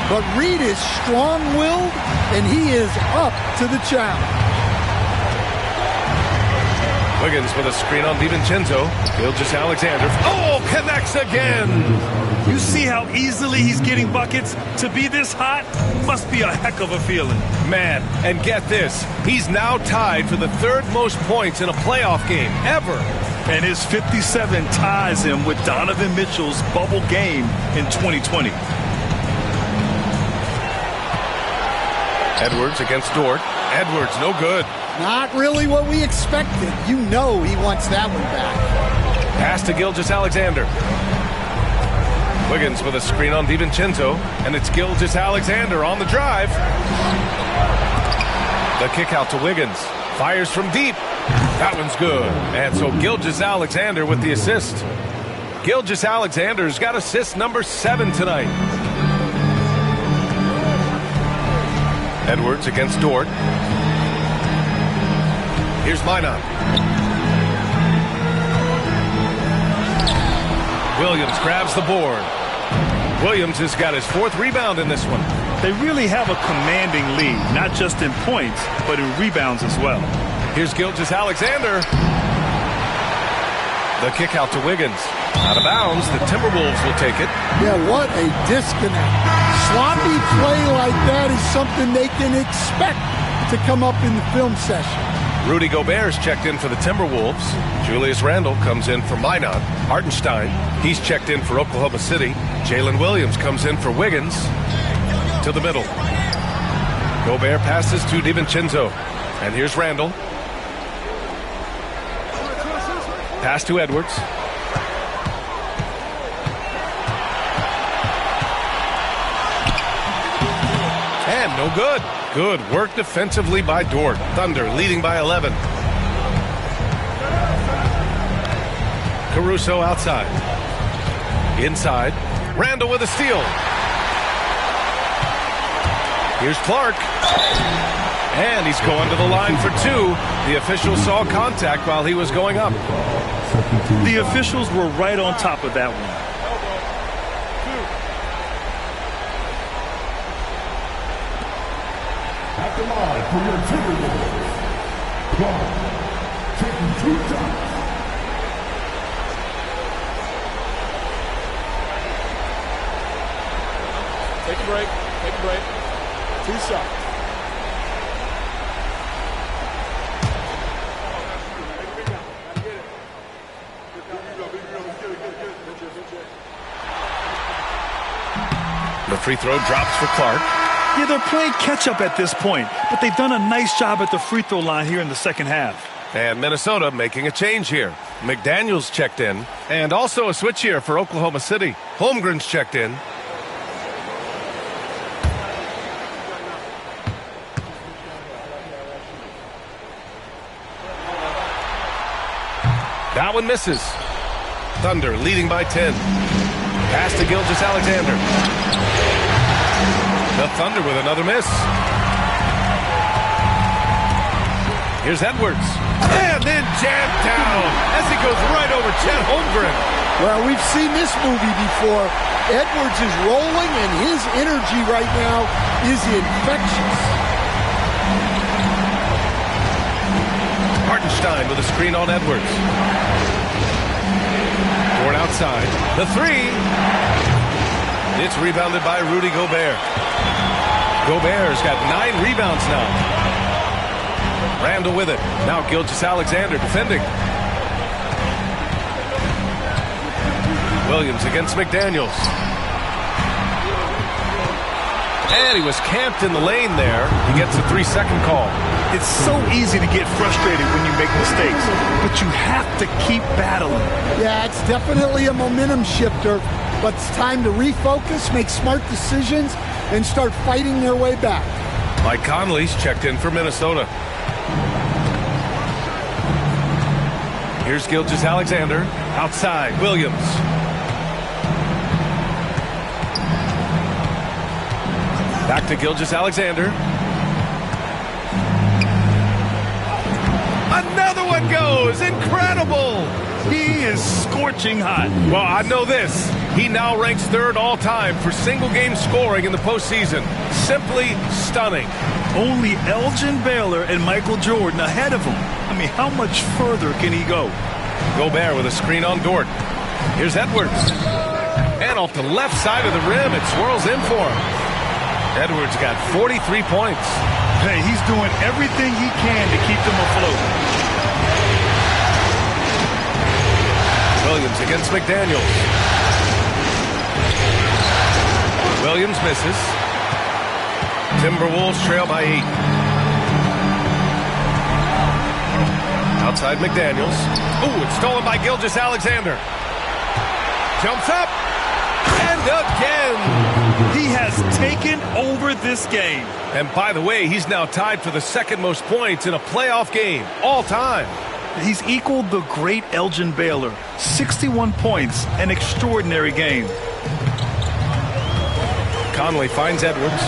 but Reed is strong-willed, and he is up to the challenge. Wiggins with a screen on DiVincenzo. Gilgeous-Alexander. Oh, connects again. You see how easily he's getting buckets? To be this hot must be a heck of a feeling. Man, and get this. He's now tied for the 3rd most points in a playoff game ever. And his 57 ties him with Donovan Mitchell's bubble game in 2020. Edwards against Dort. Edwards, no good. Not really what we expected. You know he wants that one back. Pass to Gilgeous-Alexander. Wiggins with a screen on DiVincenzo, and it's Gilgeous-Alexander on the drive. The kick out to Wiggins. Fires from deep. That one's good. And so Gilgeous-Alexander with the assist. Gilgeous-Alexander's got assist number 7 tonight. Edwards against Dort. Here's Minot. Williams grabs the board. Williams has got his 4th rebound in this one. They really have a commanding lead, not just in points, but in rebounds as well. Here's Gilgeous-Alexander. The kick out to Wiggins. Out of bounds, the Timberwolves will take it. Yeah, what a disconnect. Sloppy play like that is something they can expect to come up in the film session. Rudy Gobert's checked in for the Timberwolves. Julius Randle comes in for Minot. Hartenstein, he's checked in for Oklahoma City. Jalen Williams comes in for Wiggins. To the middle. Gobert passes to DiVincenzo. And here's Randle. Pass to Edwards. And no good. Good work defensively by Dort. Thunder leading by 11. Caruso outside. Inside. Randall with a steal. Here's Clark. And he's going to the line for two. The official saw contact while he was going up. The officials were right on top of that one. At the line for your Timberwolves, Clark, taking 2 shots. Take a break. Take a break. 2 shots. The free throw drops for Clark. Yeah, they're playing catch-up at this point, but they've done a nice job at the free throw line here in the second half. And Minnesota making a change here. McDaniels checked in. And also a switch here for Oklahoma City. Holmgren's checked in. That one misses. Thunder leading by 10. Pass to Gilgeous-Alexander. The Thunder with another miss. Here's Edwards. And then jammed down as he goes right over Chet Holmgren. Well, we've seen this movie before. Edwards is rolling, and his energy right now is infectious. Hartenstein with a screen on Edwards. Ford outside. The three. It's rebounded by Rudy Gobert. Gobert's got 9 rebounds now. Randall with it. Now Gilgeous-Alexander defending. Williams against McDaniels. And he was camped in the lane there. He gets a 3-second call. It's so easy to get frustrated when you make mistakes, but you have to keep battling. Yeah, it's definitely a momentum shifter, but it's time to refocus, make smart decisions, and start fighting their way back. Mike Conley's checked in for Minnesota. Here's Gilgeous-Alexander. Outside, Williams. Back to Gilgeous-Alexander. Another one goes! Incredible! He is scorching hot. Well, I know this. He now ranks 3rd all-time for single-game scoring in the postseason. Simply stunning. Only Elgin Baylor and Michael Jordan ahead of him. I mean, how much further can he go? Gobert with a screen on Dort. Here's Edwards. And off the left side of the rim, it swirls in for him. Edwards got 43 points. Hey, he's doing everything he can to keep them afloat. Williams against McDaniels. Williams misses. Timberwolves trail by 8. Outside McDaniels. Ooh, it's stolen by Gilgeous-Alexander. Jumps up. And again. He has taken over this game. And by the way, he's now tied for the 2nd most points in a playoff game all time. He's equaled the great Elgin Baylor. 61 points, an extraordinary game. Conley finds Edwards.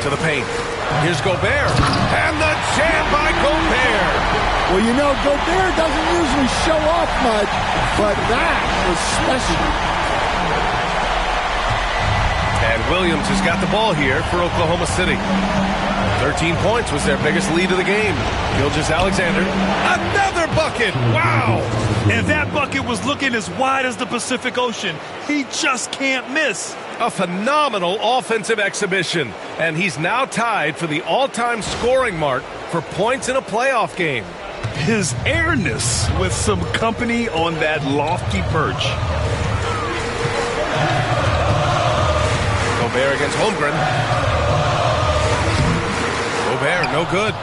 To the paint. Here's Gobert. And the jam by Gobert. Well, you know, Gobert doesn't usually show off much, but that was special. And Williams has got the ball here for Oklahoma City. 13 points was their biggest lead of the game. Gilgeous-Alexander. Another bucket. Wow. And that bucket was looking as wide as the Pacific Ocean. He just can't miss. A phenomenal offensive exhibition. And he's now tied for the all-time scoring mark for points in a playoff game. His airness with some company on that lofty perch. Gobert against Holmgren. Gobert, no good.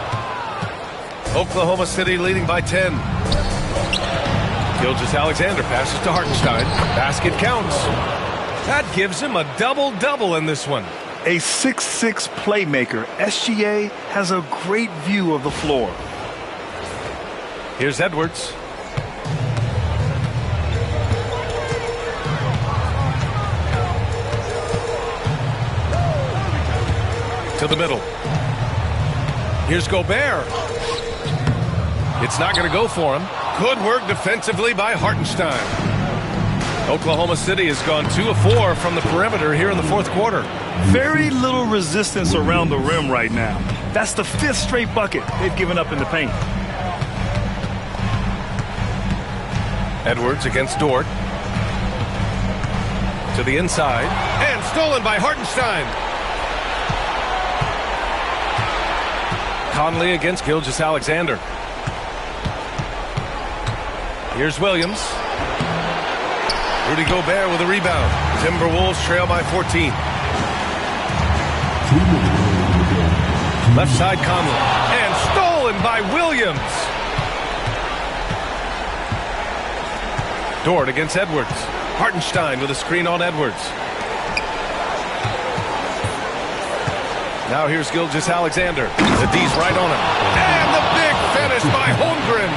Oklahoma City leading by 10. Gilgeous-Alexander passes to Hartenstein. Basket counts. That gives him a double-double in this one. A 6'6" playmaker, SGA has a great view of the floor. Here's Edwards. to the middle. Here's Gobert. It's not going to go for him. Good work defensively by Hartenstein. Oklahoma City has gone 2 of 4 from the perimeter here in the fourth quarter. Very little resistance around the rim right now. That's the 5th straight bucket they've given up in the paint. Edwards against Dort. To the inside. And stolen by Hartenstein. Conley against Gilgeous-Alexander. Here's Williams. Rudy Gobert with a rebound. Timberwolves trail by 14. Left side Conley. And stolen by Williams. Dort against Edwards. Hartenstein with a screen on Edwards. Now here's Gilgeous-Alexander. The D's right on him. And the big finish by Holmgren.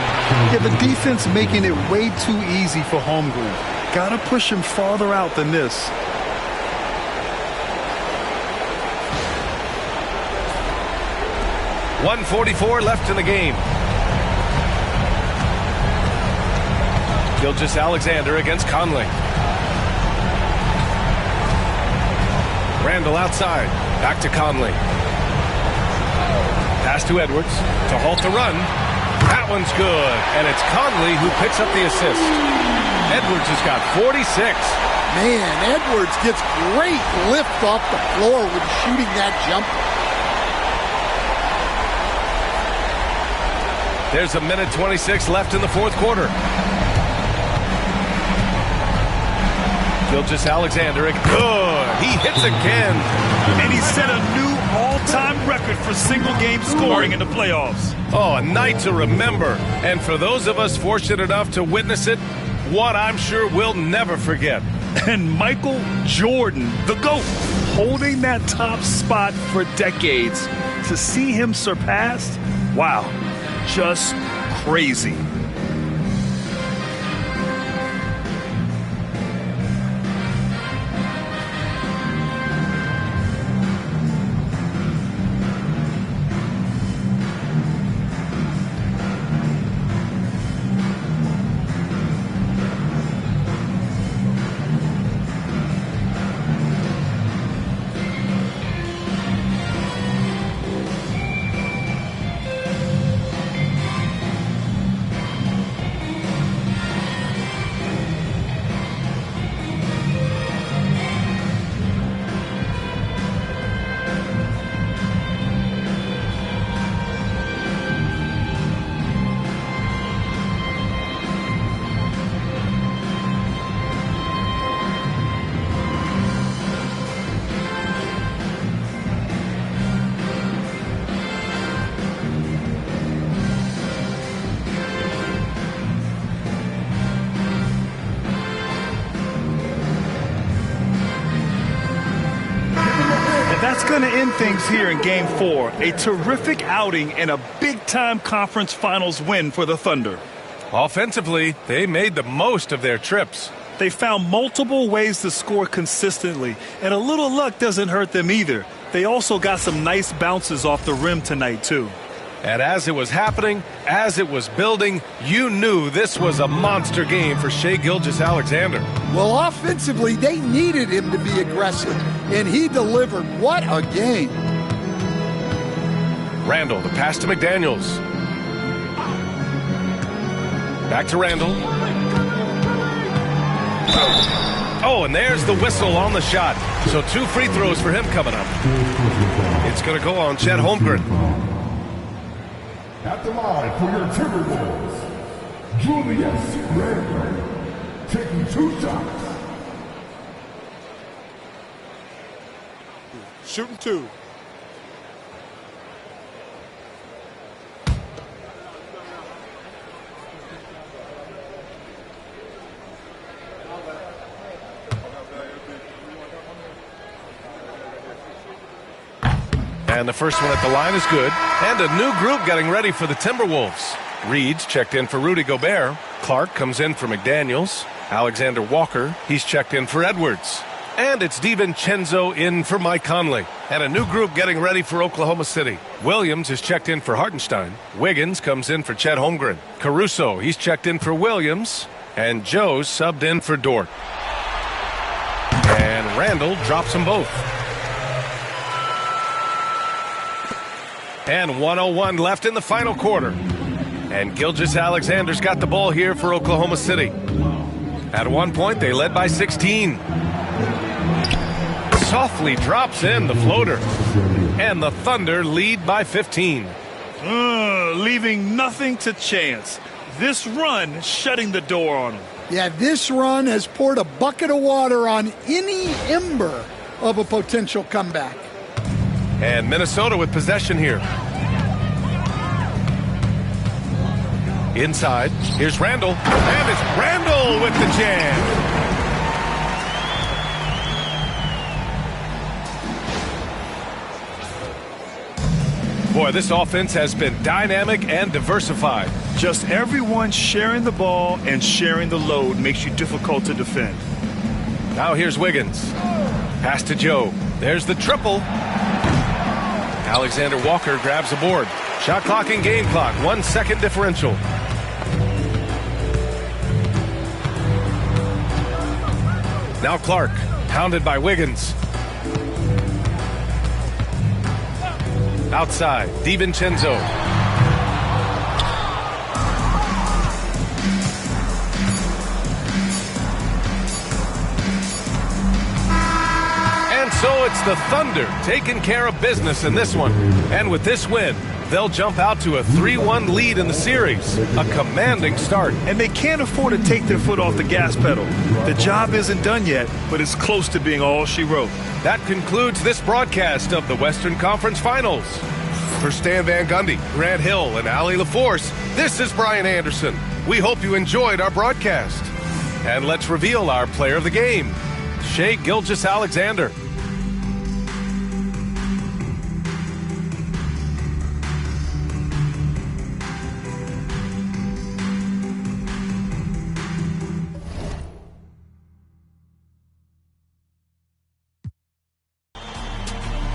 Yeah, the defense making it way too easy for Holmgren. Gotta push him farther out than this. .144 left in the game. Gilgeous-Alexander against Conley. Randall outside. Back to Conley. Pass to Edwards to halt the run. That one's good. And it's Conley who picks up the assist. Edwards has got 46. Man, Edwards gets great lift off the floor when shooting that jumper. There's a minute 26 left in the fourth quarter. Gilgeous-Alexander, good. He hits again. And he set a new all-time record for single-game scoring in the playoffs. Oh, a night to remember. And for those of us fortunate enough to witness it, one I'm sure we'll never forget. And Michael Jordan, the GOAT, holding that top spot for decades. To see him surpassed, wow, just crazy. That's going to end things here in Game 4. A terrific outing and a big-time conference finals win for the Thunder. Offensively, they made the most of their trips. They found multiple ways to score consistently, and a little luck doesn't hurt them either. They also got some nice bounces off the rim tonight, too. And as it was happening, as it was building, you knew this was a monster game for Shai Gilgeous-Alexander. Well, offensively, they needed him to be aggressive, and he delivered. What a game. Randall, the pass to McDaniels. Back to Randall. Oh, and there's the whistle on the shot. So 2 free throws for him coming up. It's going to go on Chet Holmgren. At the line for your Timberwolves, Julius Randle, taking 2 shots. Shooting 2. And the first one at the line is good. And a new group getting ready for the Timberwolves. Reed's checked in for Rudy Gobert. Clark comes in for McDaniels. Alexander Walker, he's checked in for Edwards. And it's DiVincenzo in for Mike Conley. And a new group getting ready for Oklahoma City. Williams is checked in for Hartenstein. Wiggins comes in for Chet Holmgren. Caruso, he's checked in for Williams. And Joe's subbed in for Dort. And Randall drops them both. And 1:01 left in the final quarter. And Gilgeous-Alexander's got the ball here for Oklahoma City. At one point, they led by 16. Softly drops in the floater. And the Thunder lead by 15. Leaving nothing to chance. This run shutting the door on them. Yeah, this run has poured a bucket of water on any ember of a potential comeback. And Minnesota with possession here. Inside, here's Randall. And it's Randall with the jam. Boy, this offense has been dynamic and diversified. Just everyone sharing the ball and sharing the load makes you difficult to defend. Now here's Wiggins. Pass to Joe. There's the triple. Alexander Walker grabs the board. Shot clock and game clock. 1 second differential. Now Clark, pounded by Wiggins. Outside, DiVincenzo. And so it's the Thunder taking care of business in this one. And with this win, they'll jump out to a 3-1 lead in the series. A commanding start. And they can't afford to take their foot off the gas pedal. The job isn't done yet, but it's close to being all she wrote. That concludes this broadcast of the Western Conference Finals. For Stan Van Gundy, Grant Hill, and Allie LaForce, this is Brian Anderson. We hope you enjoyed our broadcast. And let's reveal our player of the game, Shai Gilgeous-Alexander.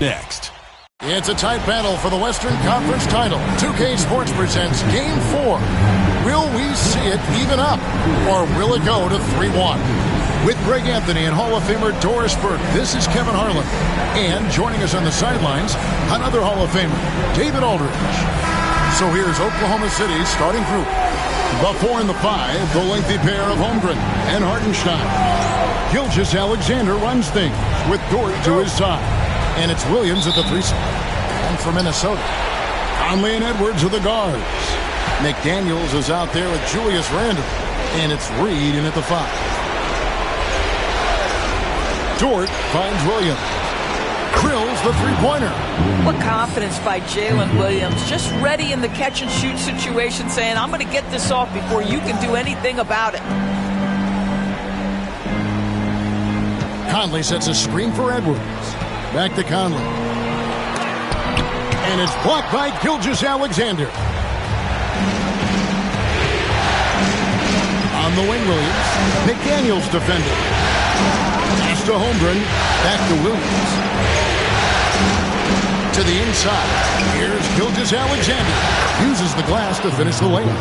Next. It's a tight battle for the Western Conference title. 2K Sports presents Game 4. Will we see it even up, or will it go to 3-1? With Greg Anthony and Hall of Famer Doris Burke, this is Kevin Harlan. And joining us on the sidelines, another Hall of Famer, David Aldridge. So here's Oklahoma City's starting group. The 4 and the 5, the lengthy pair of Holmgren and Hartenstein. Gilgeous-Alexander runs things with Dort to his side. And it's Williams at the 3 spot. And for Minnesota, Conley and Edwards are the guards. McDaniels is out there with Julius Randle. And it's Reed in at the 5. Dort finds Williams. Drills the three-pointer. What confidence by Jalen Williams. Just ready in the catch-and-shoot situation, saying, I'm going to get this off before you can do anything about it. Conley sets a screen for Edwards. Back to Conley. And it's blocked by Gilgeous-Alexander. On the wing, Williams. McDaniels defending. Pass to Holmgren. Back to Williams. To the inside. Here's Gilgeous-Alexander. Uses the glass to finish the layup.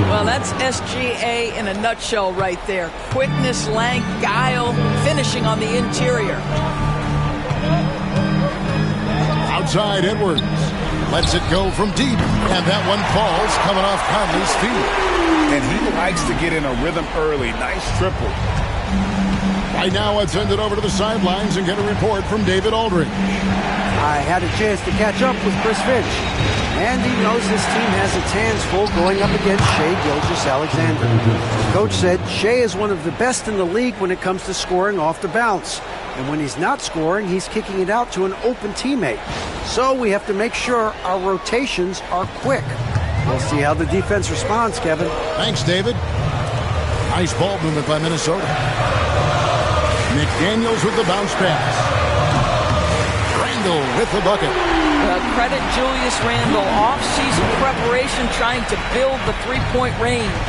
Well, that's SGA in a nutshell right there. Quickness, length, guile, finishing on the interior. Outside, Edwards lets it go from deep, and that one falls coming off Conley's feet. And he likes to get in a rhythm early. Nice triple. Right now, let's send it over to the sidelines and get a report from David Aldridge. I had a chance to catch up with Chris Finch, and he knows his team has its hands full going up against Shai Gilgeous-Alexander. The coach said Shai is one of the best in the league when it comes to scoring off the bounce. And when he's not scoring, he's kicking it out to an open teammate. So we have to make sure our rotations are quick. We'll see how the defense responds, Kevin. Thanks, David. Nice ball movement by Minnesota. McDaniels with the bounce pass. Randle with the bucket. Credit Julius Randle. Off-season preparation trying to build the three-point range.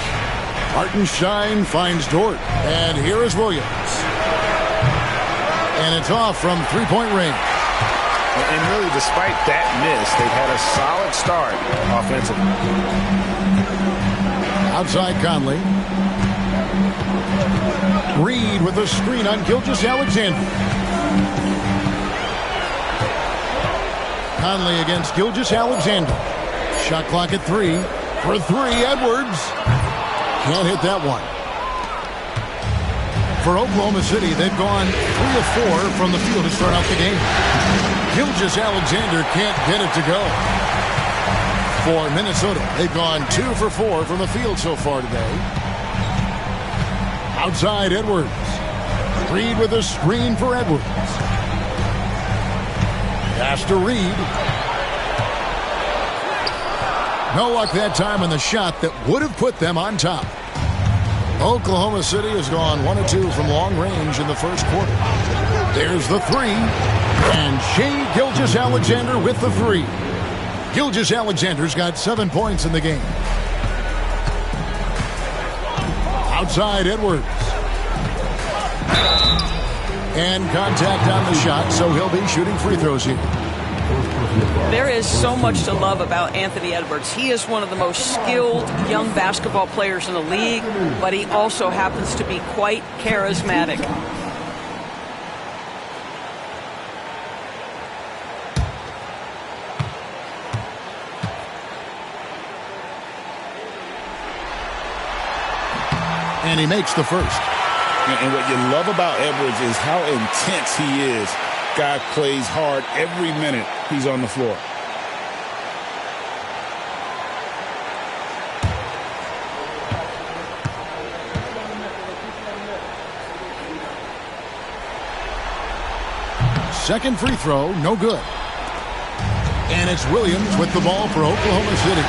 Hartenstein finds Dort. And here is Williams. And it's off from three-point range. And really, despite that miss, they've had a solid start offensively. Outside Conley. Reed with a screen on Gilgeous-Alexander. Conley against Gilgeous-Alexander. Shot clock at 3. For 3, Edwards. Can't hit that one. For Oklahoma City, they've gone 3 of 4 from the field to start out the game. Gilgeous-Alexander can't get it to go. For Minnesota, they've gone 2 for 4 from the field so far today. Outside Edwards. Reed with a screen for Edwards. Pass to Reed. No luck that time on the shot that would have put them on top. Oklahoma City has gone 1 of 2 from long range in the first quarter. There's the 3. And Shai Gilgeous-Alexander with the 3. Gilgeous-Alexander's got 7 points in the game. Outside Edwards. And contact on the shot, so he'll be shooting free throws here. There is so much to love about Anthony Edwards. He is one of the most skilled young basketball players in the league, but he also happens to be quite charismatic. And he makes the first. And what you love about Edwards is how intense he is. Guy plays hard every minute he's on the floor. Second free throw, no good. And it's Williams with the ball for Oklahoma City.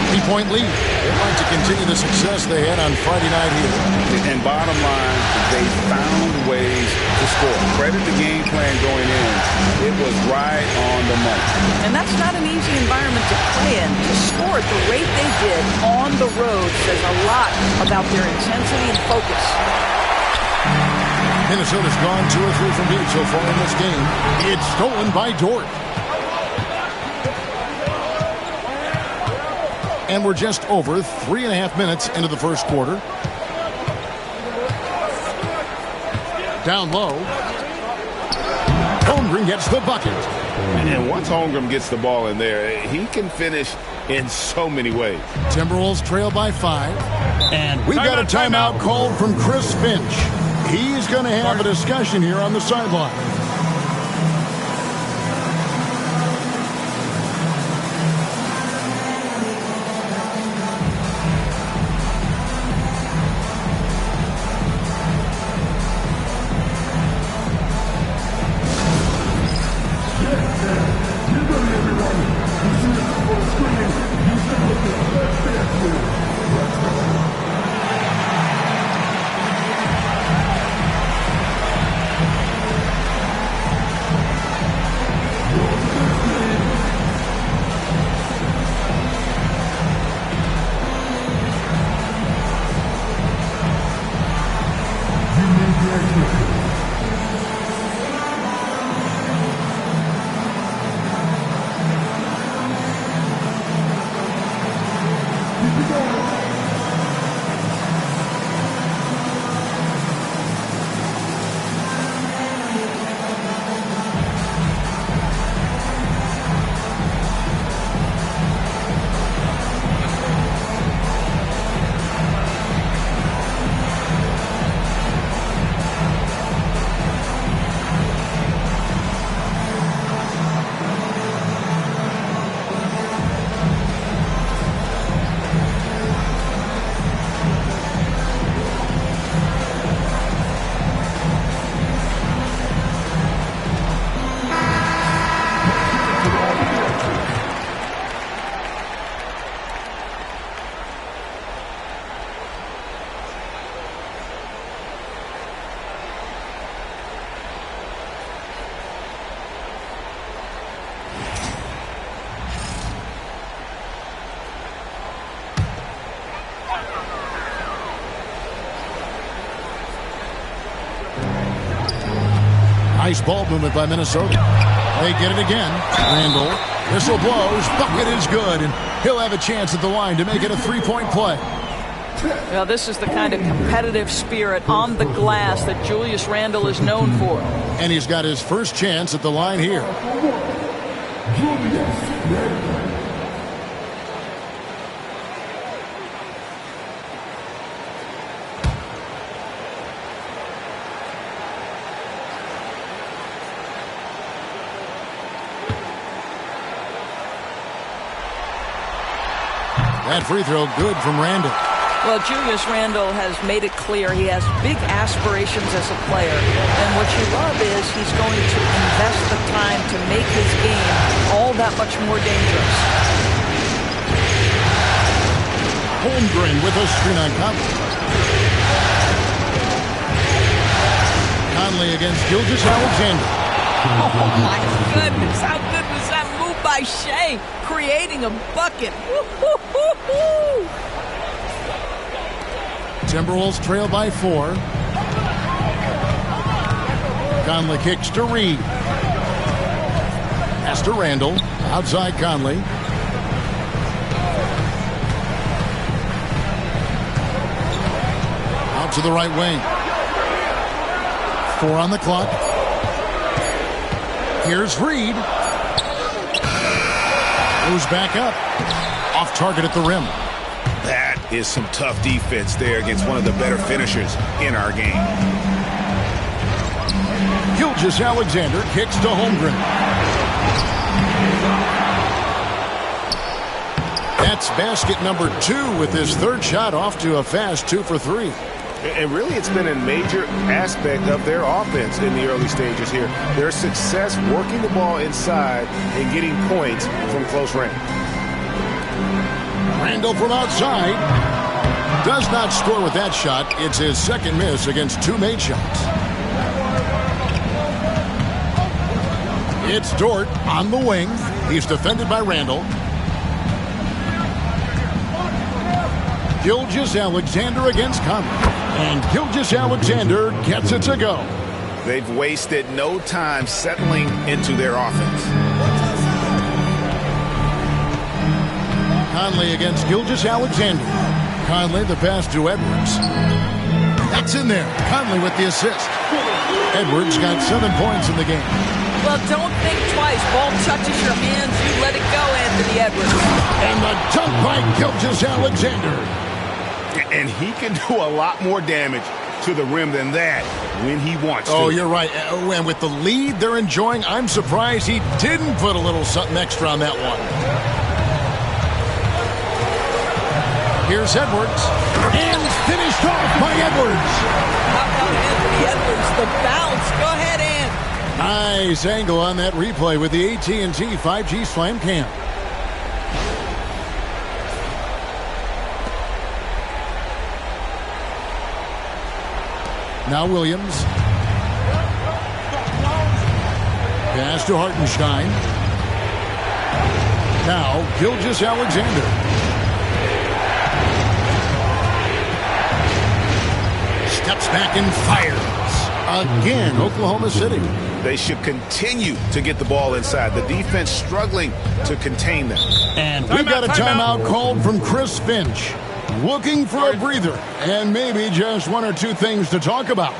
3-point lead. They'd like to continue the success they had on Friday night here. And bottom line, they found ways to score. Credit the game plan going in. It was right on the money. And that's not an easy environment to play in. To score at the rate they did on the road says a lot about their intensity and focus. Minnesota's gone 2 or 3 from deep so far in this game. It's stolen by Dort. And we're just over 3.5 minutes into the first quarter. Down low. Holmgren gets the bucket. And once Holmgren gets the ball in there, he can finish in so many ways. Timberwolves trail by 5. And we've got a timeout called from Chris Finch. He's going to have a discussion here on the sideline. Nice ball movement by Minnesota. They get it again. Randall. Whistle blows. Bucket is good. And he'll have a chance at the line to make it a three-point play. Well, this is the kind of competitive spirit on the glass that Julius Randle is known for. And he's got his first chance at the line here. That free throw good from Randle. Well, Julius Randle has made it clear he has big aspirations as a player. And what you love is he's going to invest the time to make his game all that much more dangerous. Holmgren with a screen on Conley. Conley against Gilgeous-Alexander. Oh, my goodness. How good was that move by Shea? Creating a bucket. Woo-hoo-hoo-hoo. Timberwolves trail by 4. Conley kicks to Reed. Pass to Randle. Outside Conley. Out to the right wing. 4 on the clock. Here's Reed. Moves back up. Off target at the rim. That is some tough defense there against one of the better finishers in our game. Gilgeous-Alexander kicks to Holmgren. That's basket number 2 with his third shot off to a fast 2 for 3. And really, it's been a major aspect of their offense in the early stages here. Their success working the ball inside and getting points from close range. Randle from outside. Does not score with that shot. It's his second miss against 2 made shots. It's Dort on the wing. He's defended by Randle. Gilgeous-Alexander against Conley. And Gilgeous-Alexander gets it to go. They've wasted no time settling into their offense. Conley against Gilgeous-Alexander. Conley the pass to Edwards. That's in there. Conley with the assist. Edwards got 7 points in the game. Well, don't think twice. Ball touches your hands, you let it go, Anthony Edwards. And the dunk by Gilgeous-Alexander. And he can do a lot more damage to the rim than that when he wants to. Oh, you're right. And with the lead they're enjoying, I'm surprised he didn't put a little something extra on that one. Here's Edwards. And finished off by Edwards. How about Anthony Edwards? The bounce. Go ahead, Ant. Nice angle on that replay with the AT&T 5G Slam Cam. Now Williams. Pass to Hartenstein. Now Gilgeous-Alexander. Steps back and fires. Again, Oklahoma City. They should continue to get the ball inside. The defense struggling to contain them. And we got a timeout called from Chris Finch. Looking for a breather and maybe just 1 or 2 things to talk about.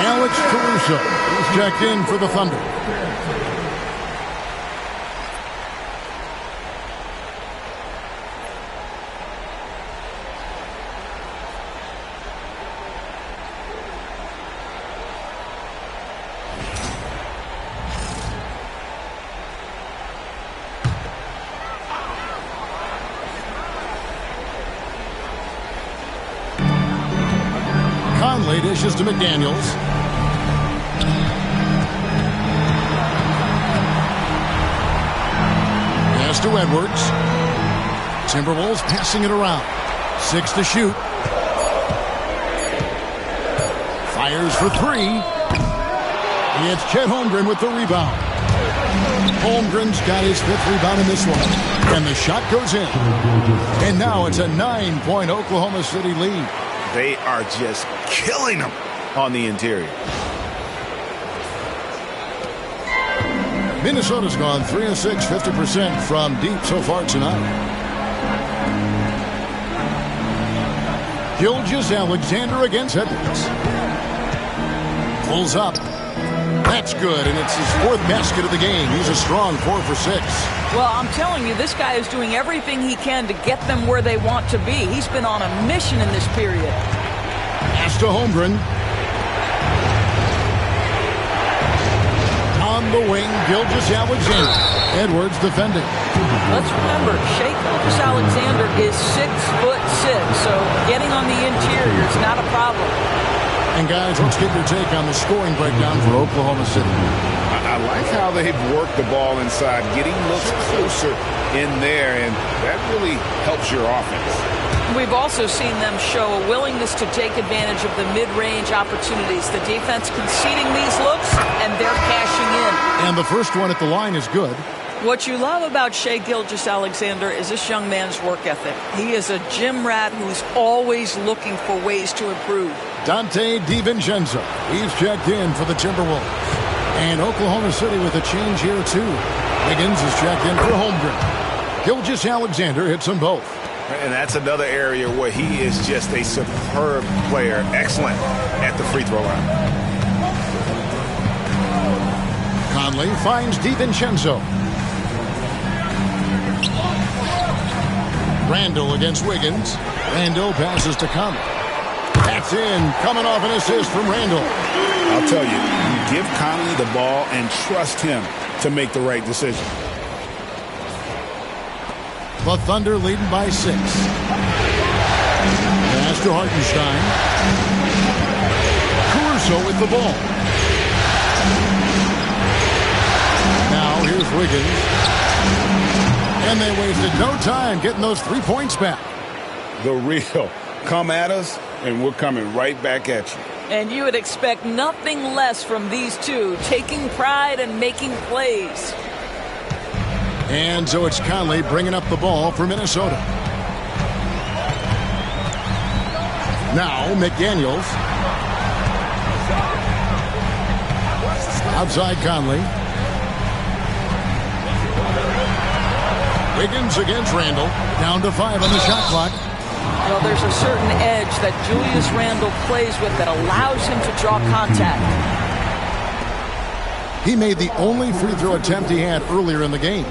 Alex Caruso is checked in for the Thunder. Conley dishes to McDaniels. Pass to Edwards. Timberwolves passing it around. 6 to shoot. Fires for 3. It's Chet Holmgren with the rebound. Holmgren's got his 5th rebound in this one. And the shot goes in. And now it's a 9-point Oklahoma City lead. They are just killing them on the interior. Minnesota's gone 3 of 6, 50% from deep so far tonight. Gilgeous-Alexander against Edwards. Pulls up. That's good, and it's his 4th basket of the game. He's a strong 4 for 6. Well, I'm telling you, this guy is doing everything he can to get them where they want to be. He's been on a mission in this period. Pass to Holmgren. On the wing, Gilgeous-Alexander. Edwards defending. Let's remember, Shai Gilgeous-Alexander is 6'6", so getting on the interior is not a problem. And guys, let's get your take on the scoring breakdown for Oklahoma City. I like how they've worked the ball inside, getting looks closer in there, and that really helps your offense. We've also seen them show a willingness to take advantage of the mid-range opportunities. The defense conceding these looks, and they're cashing in. And the first one at the line is good. What you love about Shai Gilgeous-Alexander is this young man's work ethic. He is a gym rat who's always looking for ways to improve. Dante DiVincenzo, he's checked in for the Timberwolves. And Oklahoma City with a change here, too. Wiggins is checked in for Holmgren. Gilgeous-Alexander hits them both. And that's another area where he is just a superb player. Excellent at the free throw line. Conley finds DiVincenzo. Randall against Wiggins. Randall passes to Conley. That's in, coming off an assist from Randall. I'll tell you, you give Conley the ball and trust him to make the right decision. The Thunder leading by 6. Pass to Hartenstein. Caruso with the ball. Now here's Wiggins. And they wasted no time getting those 3 points back. The real. Come at us, and we're coming right back at you. And you would expect nothing less from these two, taking pride and making plays. And so it's Conley bringing up the ball for Minnesota. Now McDaniels. Outside Conley. Wiggins against Randall. Down to 5 on the shot clock. Well, there's a certain edge that Julius Randle plays with that allows him to draw contact. He made the only free throw attempt he had earlier in the game.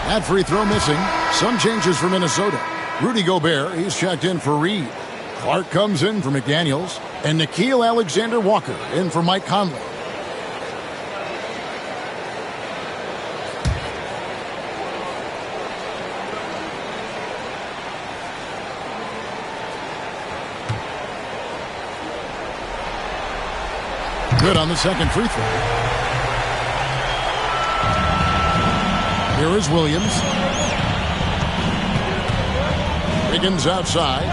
That free throw missing. Some changes for Minnesota. Rudy Gobert, he's checked in for Reed. Clark comes in for McDaniels. And Nickeil Alexander-Walker in for Mike Conley. Good on the second free throw. Here is Williams. Wiggins outside.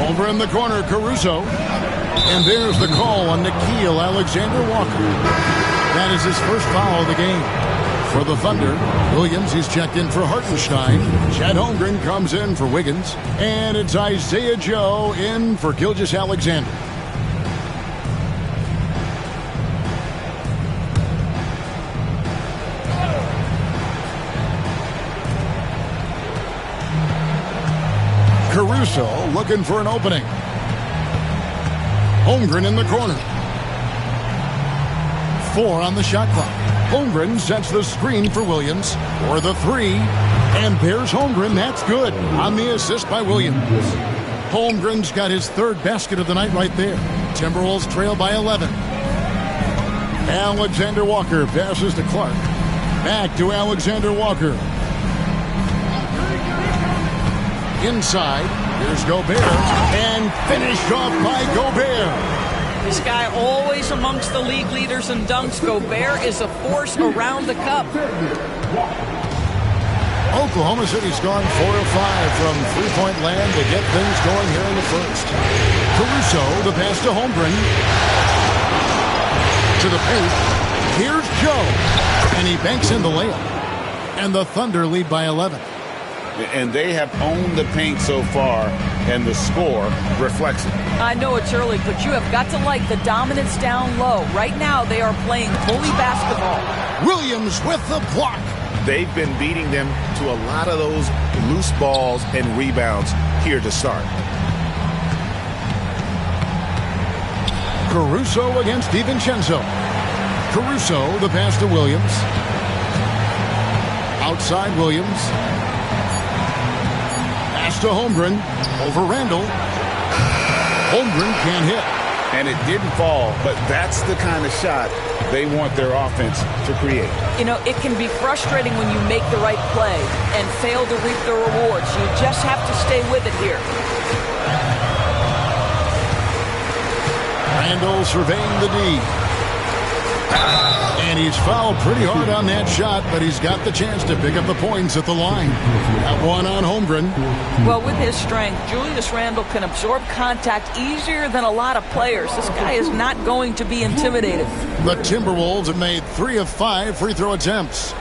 Over in the corner, Caruso. And there's the call on Nickeil Alexander-Walker. That is his first foul of the game. For the Thunder, Williams is checked in for Hartenstein. Chet Holmgren comes in for Wiggins. And it's Isaiah Joe in for Gilgeous-Alexander. Caruso looking for an opening. Holmgren in the corner. 4 on the shot clock. Holmgren sets the screen for Williams for the 3. And there's Holmgren. That's good on the assist by Williams. Holmgren's got his 3rd basket of the night right there. Timberwolves trail by 11. Alexander Walker passes to Clark. Back to Alexander Walker. Inside, here's Gobert, and finished off by Gobert. This guy always amongst the league leaders in dunks. Gobert is a force around the cup. Oklahoma City's gone 4 of 5 from three-point land to get things going here in the first. Caruso, the pass to Holmgren. To the paint. Here's Joe, and he banks in the layup. And the Thunder lead by 11. And they have owned the paint so far, and the score reflects it. I know it's early, but you have got to like the dominance down low. Right now, they are playing bully basketball. Williams with the block. They've been beating them to a lot of those loose balls and rebounds here to start. Caruso against DiVincenzo. Caruso, the pass to Williams. Outside Williams. To Holmgren over Randall. Holmgren can't hit. And it didn't fall, but that's the kind of shot they want their offense to create. You know, it can be frustrating when you make the right play and fail to reap the rewards. You just have to stay with it here. Randall surveying the D. And he's fouled pretty hard on that shot, but he's got the chance to pick up the points at the line. That one on Holmgren. Well, with his strength, Julius Randle can absorb contact easier than a lot of players. This guy is not going to be intimidated. The Timberwolves have made 3 of 5 free throw attempts.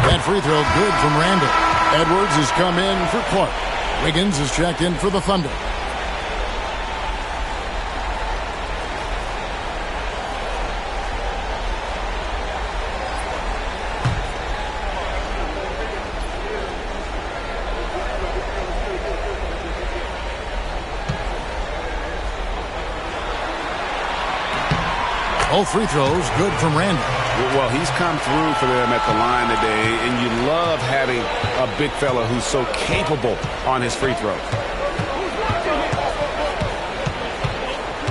That free throw good from Randall. Edwards has come in for Clark. Wiggins is checked in for the Thunder. All free throws good from Randall. Well, he's come through for them at the line today, and you love having a big fella who's so capable on his free throws.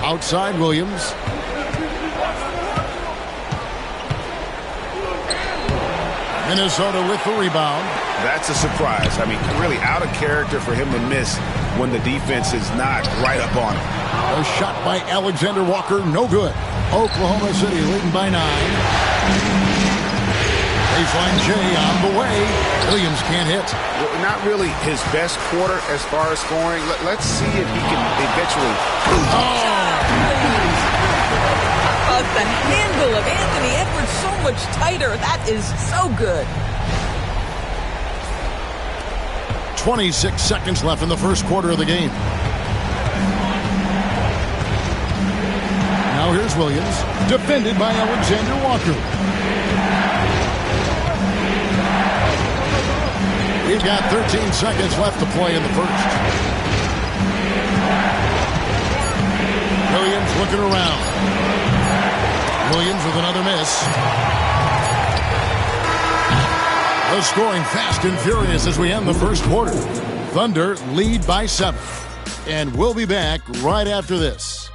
Outside Williams. Minnesota with the rebound. That's a surprise. I mean, really out of character for him to miss when the defense is not right up on him. A shot by Alexander Walker, no good. Oklahoma City leading by 9. Baseline J on the way. Williams can't hit. Well, not really his best quarter as far as scoring. Let's see if he can eventually. The handle of Anthony Edwards so much tighter. That is so good. 26 seconds left in the first quarter of the game. Now here's Williams, defended by Alexander Walker. We've got 13 seconds left to play in the first. Williams looking around. Williams with another miss. The scoring fast and furious as we end the first quarter. Thunder lead by 7. And we'll be back right after this.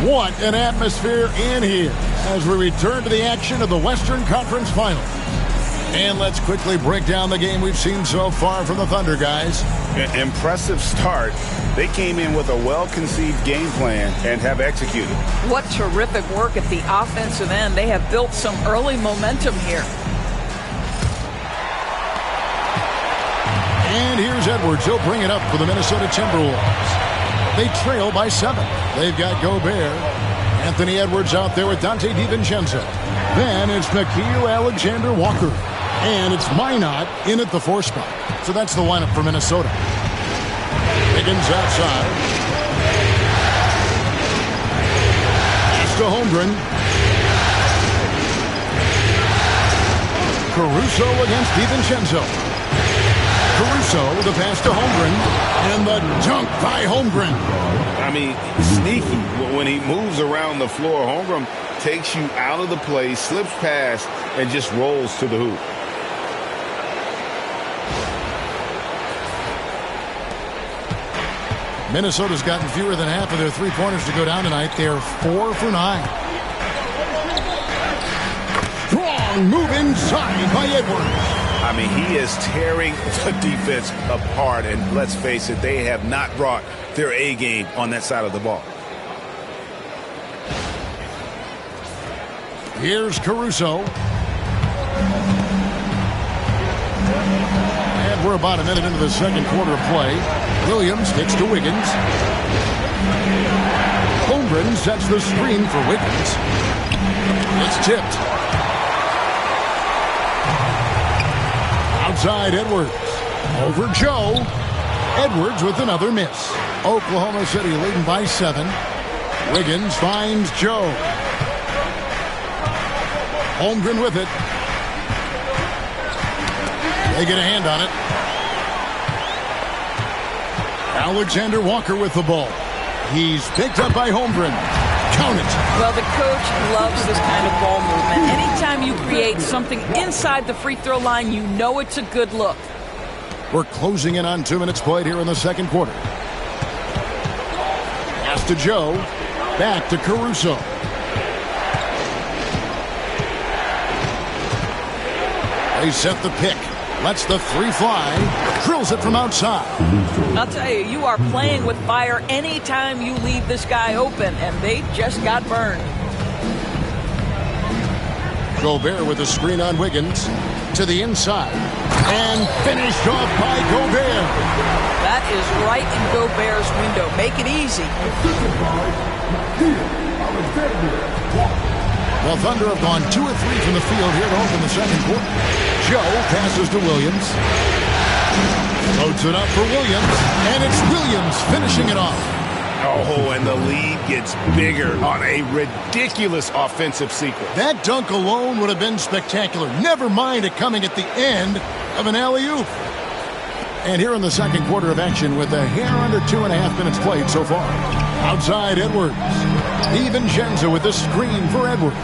What an atmosphere in here as we return to the action of the Western Conference Finals. And let's quickly break down the game we've seen so far from the Thunder, guys. Impressive start. They came in with a well-conceived game plan and have executed. What terrific work at the offensive end. They have built some early momentum here. And here's Edwards. He'll bring it up for the Minnesota Timberwolves. They trail by 7. They've got Gobert. Anthony Edwards out there with Dante DiVincenzo. Then it's Nickeil Alexander-Walker. And it's Minot in at the 4 spot. So that's the lineup for Minnesota. Higgins outside. Pass to Holmgren. Caruso against DiVincenzo. Caruso with a pass to Holmgren. And the dunk by Holmgren. I mean, sneaky. When he moves around the floor, Holmgren takes you out of the play, slips past, and just rolls to the hoop. Minnesota's gotten fewer than half of their three-pointers to go down tonight. They're 4 for 9. Strong move inside by Edwards. I mean, he is tearing the defense apart, and let's face it, they have not brought their A game on that side of the ball. Here's Caruso. And we're about a minute into the second quarter of play. Williams kicks to Wiggins. Holmgren sets the screen for Wiggins. It's tipped. Outside Edwards. Over Joe. Edwards with another miss. Oklahoma City leading by 7. Wiggins finds Joe. Holmgren with it. They get a hand on it. Alexander Walker with the ball. He's picked up by Holmgren. Count it. Well, the coach loves this kind of ball movement. Anytime you create something inside the free throw line, you know it's a good look. We're closing in on 2 minutes played here in the second quarter. Pass to Joe. Back to Caruso. They set the pick. Lets the 3 fly. Drills it from outside. I'll tell you, you are playing with fire anytime you leave this guy open, and they just got burned. Gobert with a screen on Wiggins. To the inside. And finished off by Gobert. That is right in Gobert's window. Make it easy. The Thunder have gone 2 of 3 from the field here to open the second quarter. Joe passes to Williams. Loads it up for Williams. And it's Williams finishing it off. Oh, and the lead gets bigger on a ridiculous offensive sequence. That dunk alone would have been spectacular. Never mind it coming at the end of an alley-oop. And here in the second quarter of action with a hair under 2.5 minutes played so far. Outside Edwards. DiVincenzo with the screen for Edwards.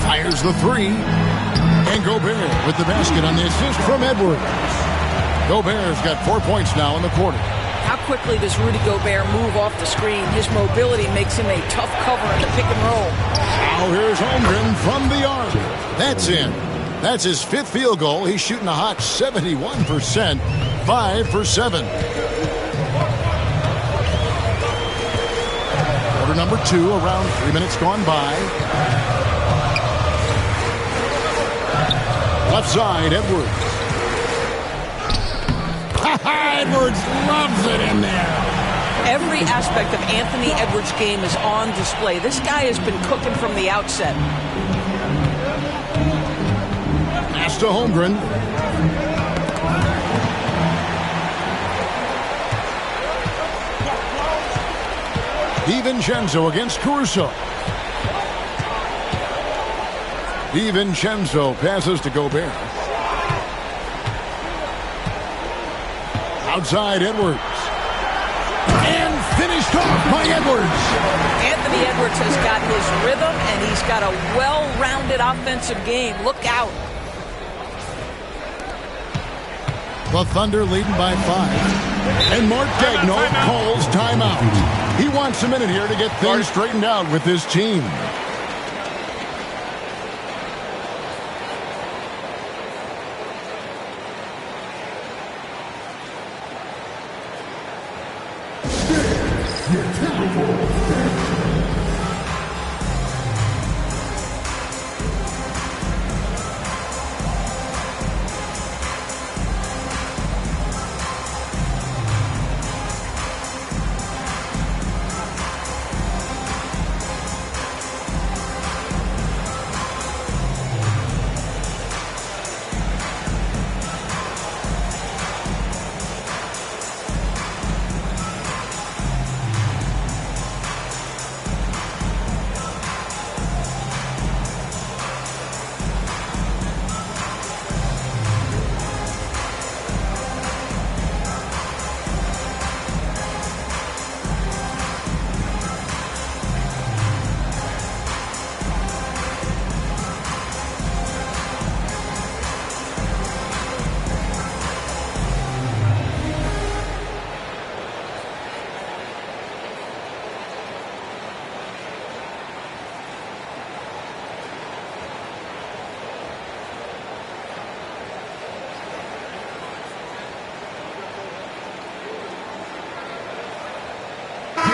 Fires the 3. And Gobert with the basket on the assist from Edwards. Gobert's got 4 points now in the quarter. How quickly does Rudy Gobert move off the screen? His mobility makes him a tough cover in the pick and roll. Now here's Holmgren from the arc. That's in. That's his 5th field goal. He's shooting a hot 71%. 5 for 7. Quarter number 2, around 3 minutes gone by. Left side, Edwards. Edwards loves it in there. Every aspect of Anthony Edwards' game is on display. This guy has been cooking from the outset. Pass to Holmgren. DiVincenzo against Caruso. DiVincenzo passes to Gobert. Outside Edwards. And finished off by Edwards. Anthony Edwards has got his rhythm, and he's got a well-rounded offensive game. Look out. The Thunder leading by 5. And Mark Daigneault calls timeout. He wants a minute here to get things straightened out with his team.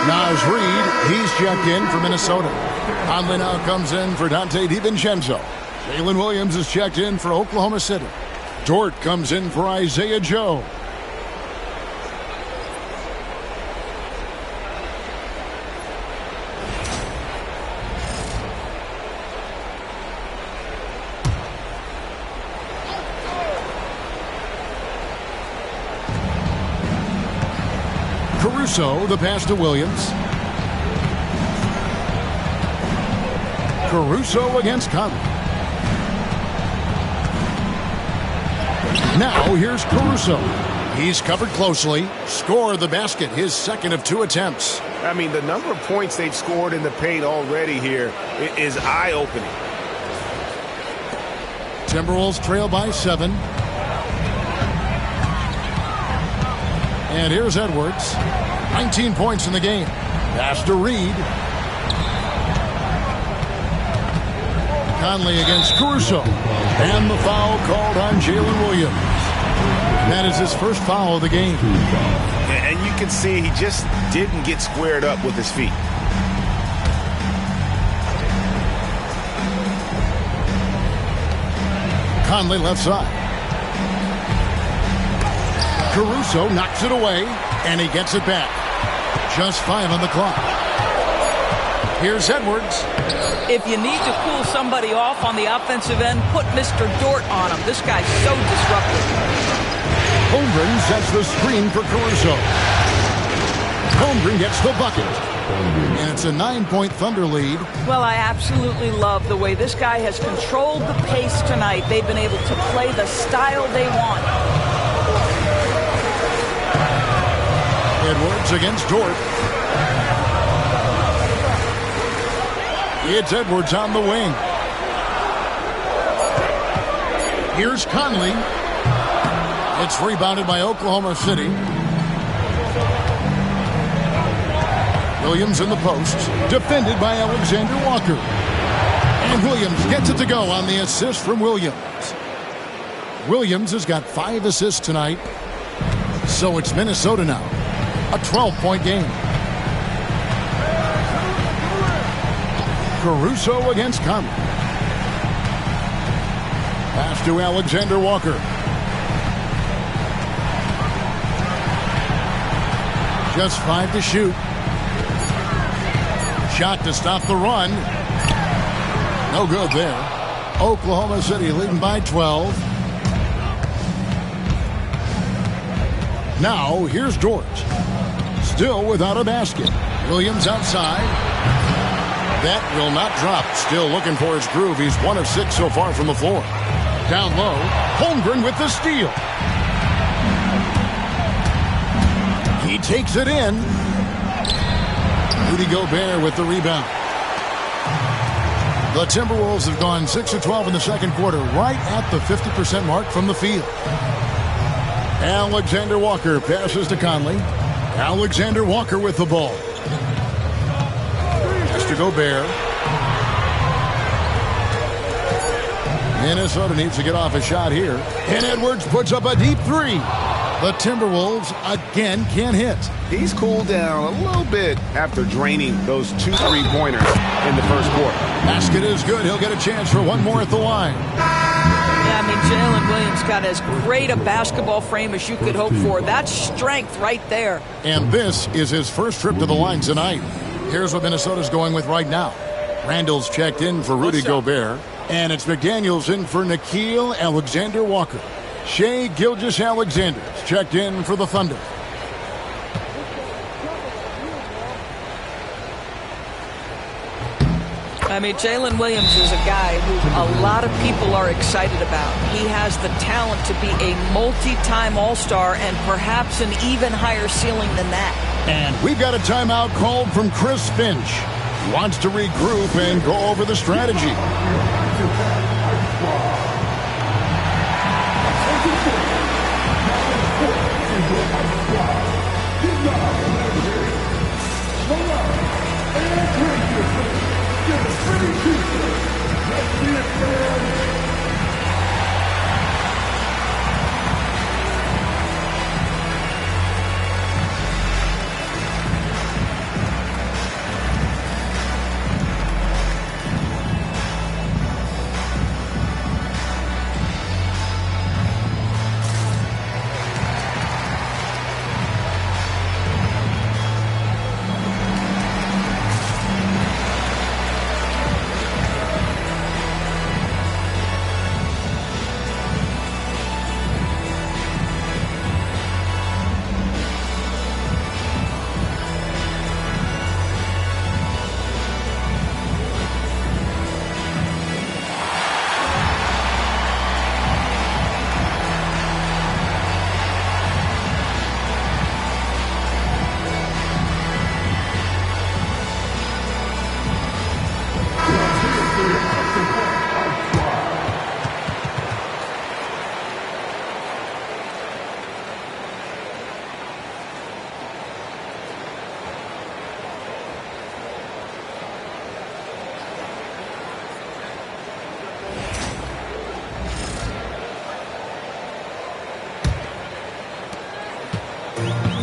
Naz Reid, he's checked in for Minnesota. Conley now comes in for Dante DiVincenzo. Jalen Williams is checked in for Oklahoma City. Dort comes in for Isaiah Joe. Caruso, the pass to Williams. Caruso against Conley. Now here's Caruso. He's covered closely. Score the basket, his second of 2 attempts. I mean, the number of points they've scored in the paint already here is eye-opening. Timberwolves trail by 7. And here's Edwards. 19 points in the game. Pass to Reid. Conley against Caruso. And the foul called on Jalen Williams. That is his first foul of the game. And you can see he just didn't get squared up with his feet. Conley left side. Caruso knocks it away, and he gets it back. Just 5 on the clock. Here's Edwards. If you need to cool somebody off on the offensive end, put Mr. Dort on him. This guy's so disruptive. Holmgren sets the screen for Caruso. Holmgren gets the bucket. And it's a 9-point Thunder lead. Well, I absolutely love the way this guy has controlled the pace tonight. They've been able to play the style they want. Edwards against Dort. It's Edwards on the wing. Here's Conley. It's rebounded by Oklahoma City. Williams in the post. Defended by Alexander Walker. And Williams gets it to go on the assist from Williams. Williams has got 5 assists tonight. So it's Minnesota now. A 12-point game. Caruso against Conley. Pass to Alexander Walker. Just 5 to shoot. Shot to stop the run. No good there. Oklahoma City leading by 12. Now here's Dort. Still without a basket. Williams outside. That will not drop. Still looking for his groove. He's 1 of 6 so far from the floor. Down low. Holmgren with the steal. He takes it in. Rudy Gobert with the rebound. The Timberwolves have gone 6 of 12 in the second quarter, right at the 50% mark from the field. Alexander Walker passes to Conley. Alexander Walker with the ball. Mr. Gobert. Minnesota needs to get off a shot here. And Edwards puts up a deep three. The Timberwolves again can't hit. He's cooled down a little bit after draining those 2 3-pointers in the first quarter. Basket is good. He'll get a chance for one more at the line. Yeah, I mean, Jalen Williams got as great a basketball frame as you could hope for. That's strength right there. And this is his first trip to the line tonight. Here's what Minnesota's going with right now. Randall's checked in for Rudy Gobert. And it's McDaniels in for Nickeil Alexander-Walker. Shai Gilgeous-Alexander's checked in for the Thunder. I mean, Jalen Williams is a guy who a lot of people are excited about. He has the talent to be a multi-time All-Star and perhaps an even higher ceiling than that. And we've got a timeout called from Chris Finch. He wants to regroup and go over the strategy.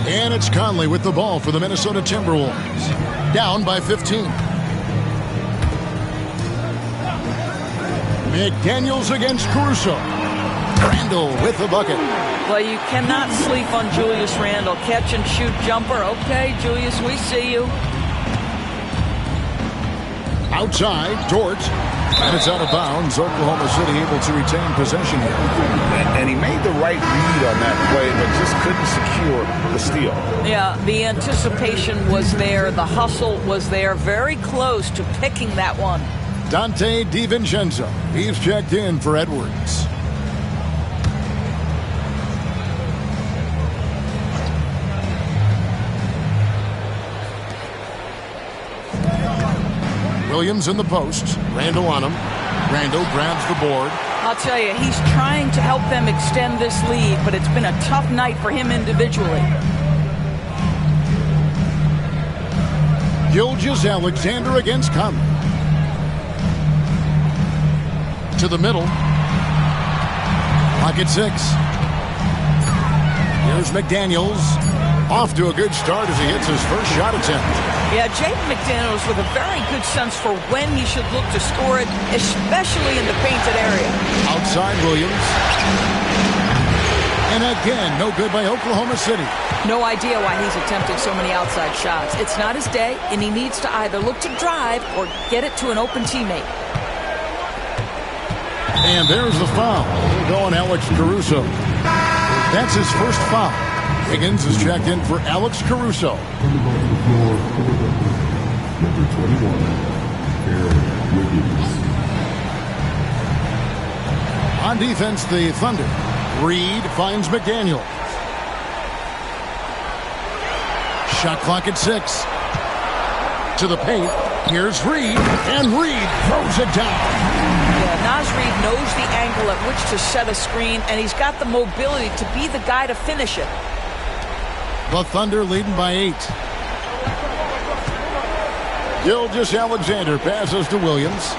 And it's Conley with the ball for the Minnesota Timberwolves. Down by 15. McDaniels against Caruso. Randall with the bucket. Well, you cannot sleep on Julius Randle. Catch and shoot jumper. Okay, Julius, we see you. Outside, Dort. And it's out of bounds. Oklahoma City able to retain possession here. And he made the right read on that play, but just couldn't secure the steal. Yeah, the anticipation was there. The hustle was there. Very close to picking that one. Dante DiVincenzo. He's checked in for Edwards. Williams in the post. Randall on him. Randall grabs the board. I'll tell you, he's trying to help them extend this lead, but it's been a tough night for him individually. Gilgeous-Alexander against Conley. To the middle. Pocket 6. Here's McDaniels. Off to a good start as he hits his first shot attempt. Yeah, Jaden McDaniels with a very good sense for when he should look to score it, especially in the painted area. Outside Williams. And again, no good by Oklahoma City. No idea why he's attempting so many outside shots. It's not his day, and he needs to either look to drive or get it to an open teammate. And there's the foul. Going Alex Caruso. That's his first foul. Higgins is checked in for Alex Caruso. Number 21, Aaron Wiggins. On defense, the Thunder. Reed finds McDaniel. Shot clock at 6. To the paint. Here's Reed, and Reed throws it down. Yeah, Naz Reid knows the angle at which to set a screen, and he's got the mobility to be the guy to finish it. The Thunder leading by 8. Gilgeous-Alexander passes to Williams.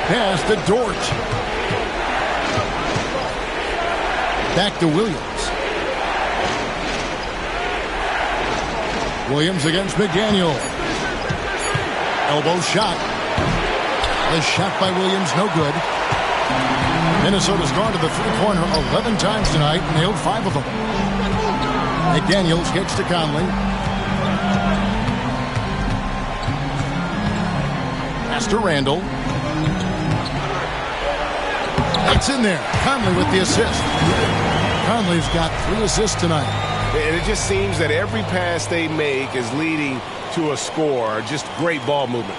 Pass to Dort. Back to Williams. Williams against McDaniel. Elbow shot. The shot by Williams, no good. Minnesota's gone to the three-pointer 11 times tonight, nailed 5 of them. McDaniels gets to Conley. Pass to Randall. It's in there. Conley with the assist. Conley's got 3 assists tonight. And it just seems that every pass they make is leading to a score. Just great ball movement.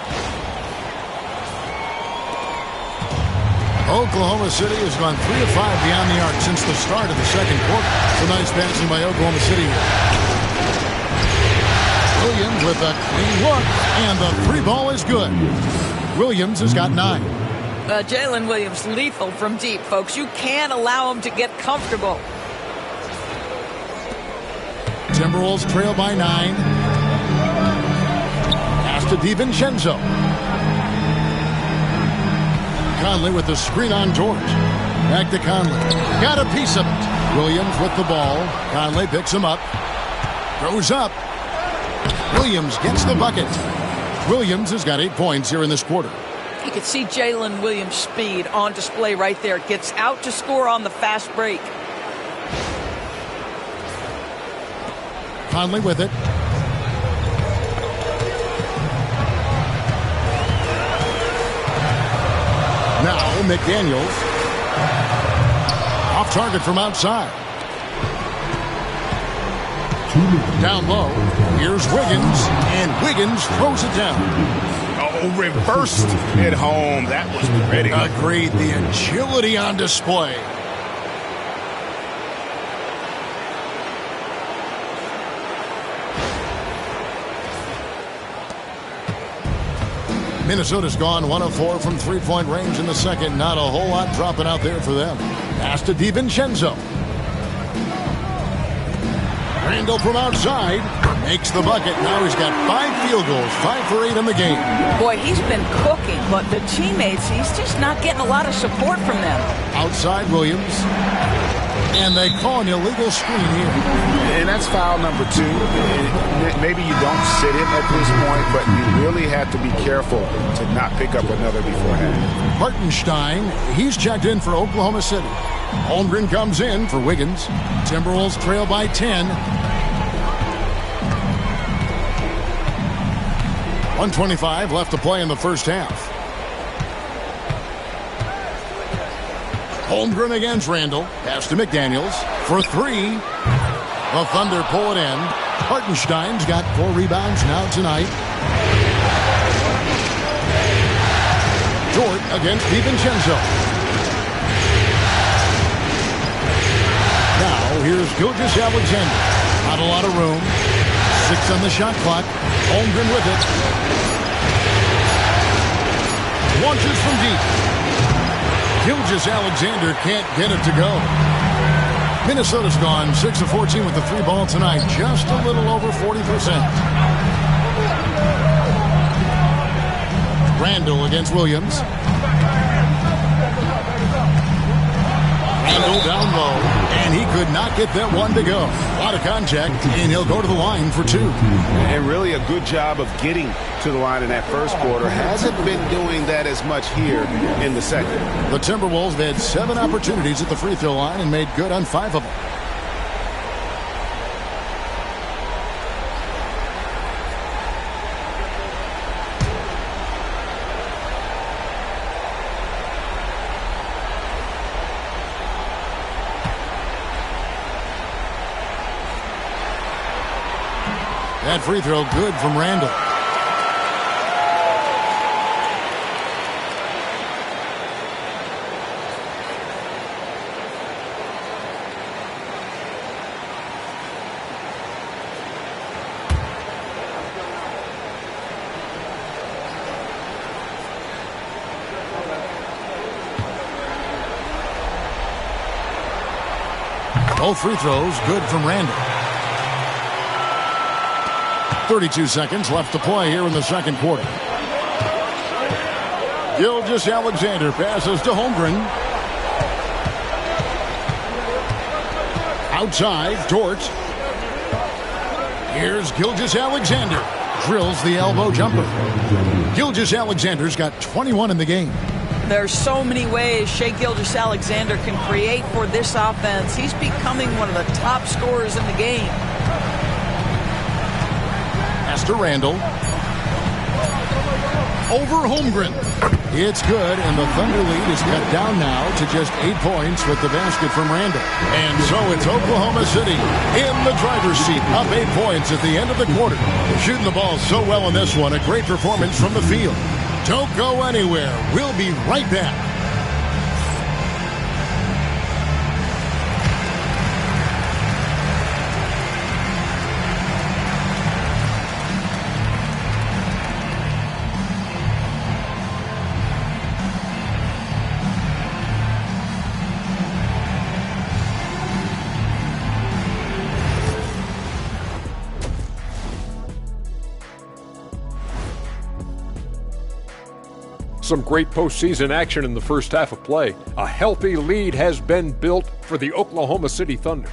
Oklahoma City has gone 3 of 5 beyond the arc since the start of the second quarter. So nice passing by Oklahoma City. Williams with a clean look, and the 3-ball is good. Williams has got 9. Jalen Williams, lethal from deep, folks. You can't allow him to get comfortable. Timberwolves trail by 9. Pass to DiVincenzo. Conley with the screen on Dort. Back to Conley. Got a piece of it. Williams with the ball. Conley picks him up. Goes up. Williams gets the bucket. Williams has got 8 points here in this quarter. You can see Jalen Williams' speed on display right there. Gets out to score on the fast break. Conley with it. Now McDaniels. Off target from outside. Down low. Here's Wiggins. And Wiggins throws it down. Oh, reversed at home. That was pretty. Agreed. The agility on display. Minnesota's gone 1 of 4 from three-point range in the second. Not a whole lot dropping out there for them. Pass to DiVincenzo. Randall from outside makes the bucket. Now he's got 5 field goals, 5 for 8 in the game. Boy, he's been cooking, but the teammates, he's just not getting a lot of support from them. Outside Williams. And they call an illegal screen here. And that's foul number 2. Maybe you don't sit it at this point, but you really have to be careful to not pick up another beforehand. Hartenstein, he's checked in for Oklahoma City. Holmgren comes in for Wiggins. Timberwolves trail by 10. 1:25 left to play in the first half. Holmgren against Randall. Pass to McDaniels for 3. The Thunder pull it in. Hartenstein's got 4 rebounds now tonight. Dort against DiVincenzo. Now here's Gilgeous-Alexander. Not a lot of room. 6 on the shot clock. Holmgren with it. Launches from deep. Gilgeous-Alexander can't get it to go. Minnesota's gone 6 of 14 with the 3-ball tonight. Just a little over 40%. Randall against Williams. Randall down low, and he could not get that one to go. A lot of contact, and he'll go to the line for 2. And really a good job of getting to the line in that first quarter. Hasn't been doing that as much here in the second. The Timberwolves had 7 opportunities at the free throw line and made good on 5 of them. That free throw good from Randall. Both free throws good from Randall. 32 seconds left to play here in the second quarter. Gilgeous-Alexander passes to Holmgren. Outside, Dort. Here's Gilgeous-Alexander. Drills the elbow jumper. Gilgeous-Alexander's got 21 in the game. There's so many ways Shai Gilgeous-Alexander can create for this offense. He's becoming one of the top scorers in the game. Pass to Randall. Over Holmgren. It's good, and the Thunder lead is cut down now to just 8 points with the basket from Randall. And so it's Oklahoma City in the driver's seat, up 8 points at the end of the quarter. Shooting the ball so well in this one, a great performance from the field. Don't go anywhere. We'll be right back. Some great postseason action in the first half of play. A healthy lead has been built for the Oklahoma City Thunder.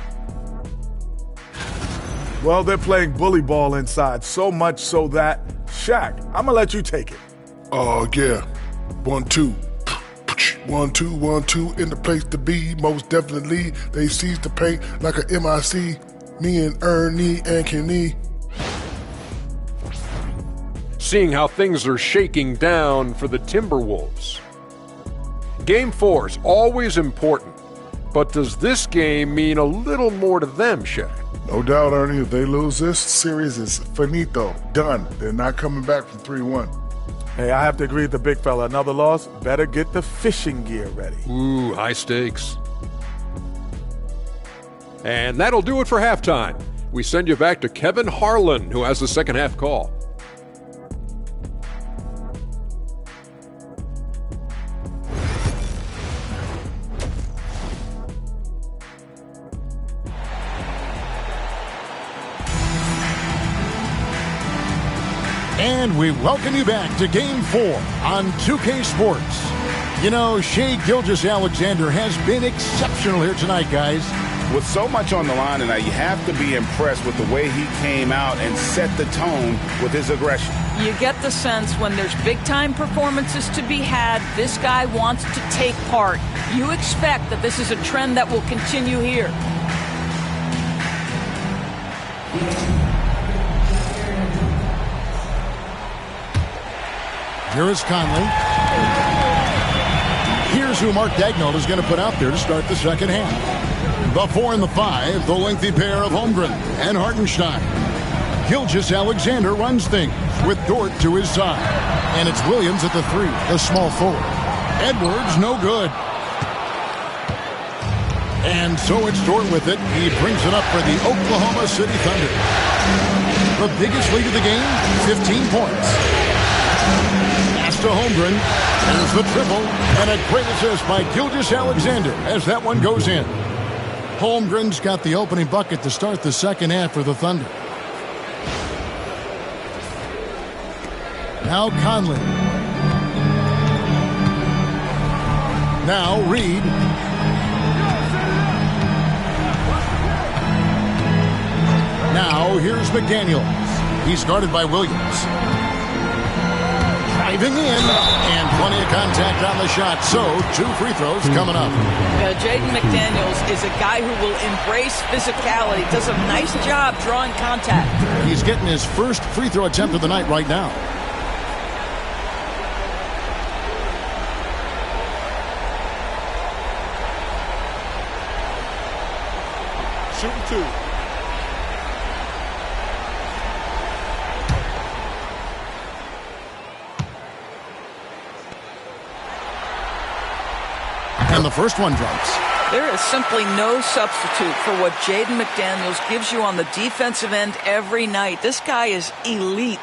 Well, they're playing bully ball inside, so much so that, Shaq, I'm going to let you take it. Oh, yeah. 1-2. 1-2, 1-2 in the place to be. Most definitely, they seize the paint like a MIC. Me and Ernie and Kenny. Seeing how things are shaking down for the Timberwolves. Game 4 is always important, but does this game mean a little more to them, Shaq? No doubt, Ernie. If they lose this series, is finito. Done. They're not coming back from 3-1. Hey, I have to agree with the big fella. Another loss, better get the fishing gear ready. Ooh, high stakes. And that'll do it for halftime. We send you back to Kevin Harlan, who has the second half call. And we welcome you back to Game 4 on 2K Sports. You know, Shai Gilgeous-Alexander has been exceptional here tonight, guys. With so much on the line tonight, you have to be impressed with the way he came out and set the tone with his aggression. You get the sense when there's big-time performances to be had, this guy wants to take part. You expect that this is a trend that will continue here. Here is Conley. Here's who Mark Daigneault is going to put out there to start the second half. The 4 and the 5, the lengthy pair of Holmgren and Hartenstein. Gilgeous-Alexander runs things with Dort to his side. And it's Williams at the 3, the small forward. Edwards, no good. And so it's Dort with it. He brings it up for the Oklahoma City Thunder. The biggest lead of the game, 15 points. To Holmgren. There's the triple, and a great assist by Gilgeous-Alexander as that one goes in. Holmgren's got the opening bucket to start the second half for the Thunder. Now Conley. Now Reed. Now here's McDaniels. He's guarded by Williams. Driving in, and plenty of contact on the shot. So, 2 free throws coming up. Jaden McDaniels is a guy who will embrace physicality, does a nice job drawing contact. He's getting his first free throw attempt of the night right now. Shooting 2. And the first one drops. There is simply no substitute for what Jaden McDaniels gives you on the defensive end every night. This guy is elite.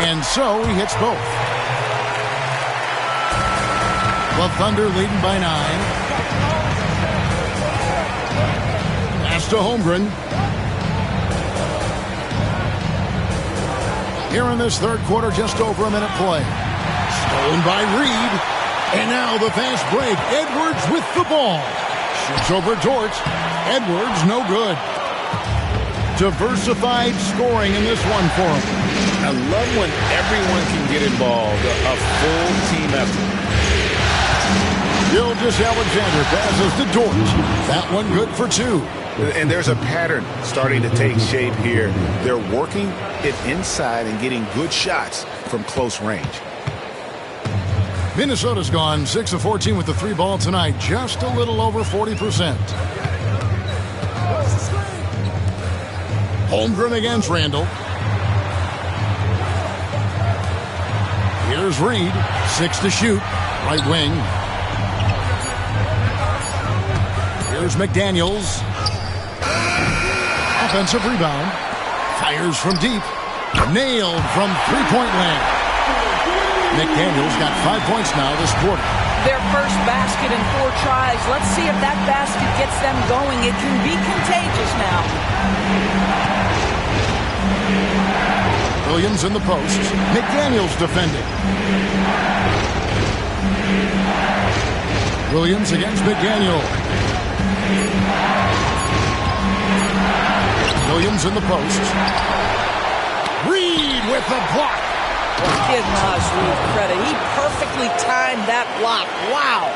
And so he hits both. The Thunder leading by 9. Pass to Holmgren. Here in this third quarter, just over a minute play. Stolen by Reed. And now the fast break. Edwards with the ball. Shoots over Dort. Edwards, no good. Diversified scoring in this one for him. I love when everyone can get involved. A full team effort. Gilgeous-Alexander passes to Dort. That one good for 2. And there's a pattern starting to take shape here. They're working it inside and getting good shots from close range. Minnesota's gone 6 of 14 with the 3 ball tonight. Just a little over 40%. Holmgren against Randall. Here's Reed. 6 to shoot. Right wing. Here's McDaniels. Offensive rebound. Fires from deep. Nailed from three-point land. McDaniels got 5 points now this quarter. Their first basket in 4 tries. Let's see if that basket gets them going. It can be contagious now. Williams in the post. McDaniels defending. Williams against McDaniel. Williams in the post. Reed with the block. Give Naz Reed credit. He perfectly timed that block. Wow.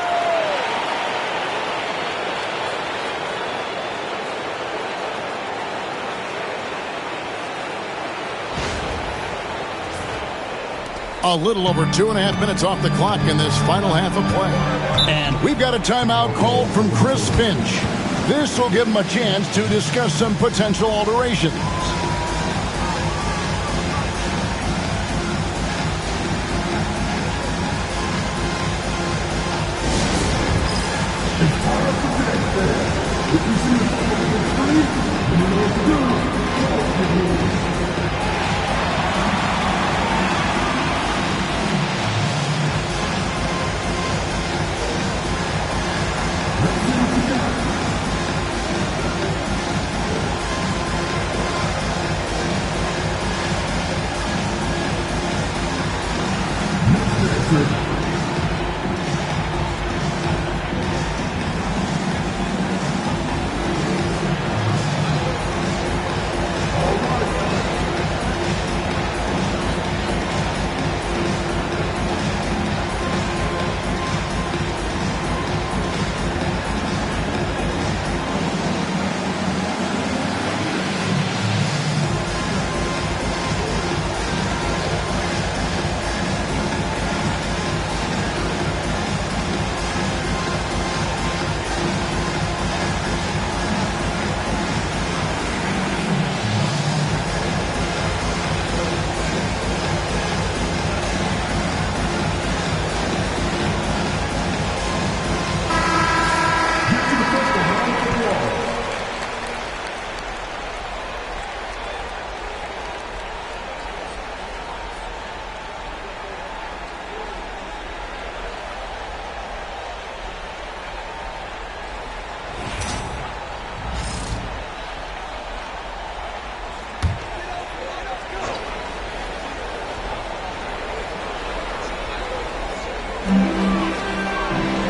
A little over 2.5 minutes off the clock in this final half of play. And we've got a timeout called from Chris Finch. This will give him a chance to discuss some potential alterations.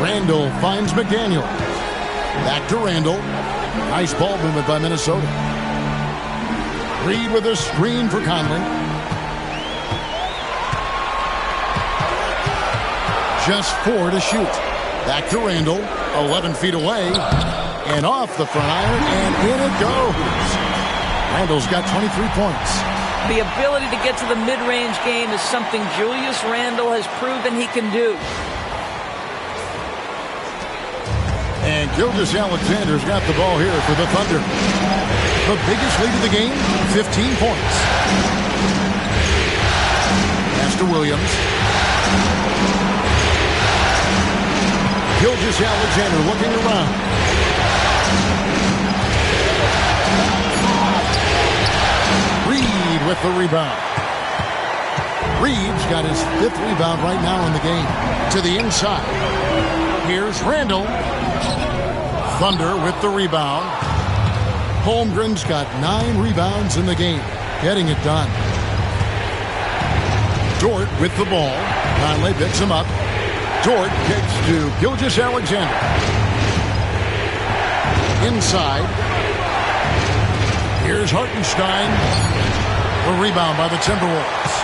Randall finds McDaniel. Back to Randall. Nice ball movement by Minnesota. Reed with a screen for Conley. Just 4 to shoot. Back to Randall. 11 feet away. And off the front iron. And in it goes. Randall's got 23 points. The ability to get to the mid-range game is something Julius Randle has proven he can do. And Gilgeous-Alexander's got the ball here for the Thunder. The biggest lead of the game, 15 points. Pass to Williams. Gilgeous-Alexander looking around. Reed with the rebound. Reed's got his 5th rebound right now in the game. To the inside. Here's Randall. Thunder with the rebound. Holmgren's got 9 rebounds in the game. Getting it done. Dort with the ball. Conley picks him up. Dort kicks to Gilgeous-Alexander. Inside. Here's Hartenstein. A rebound by the Timberwolves.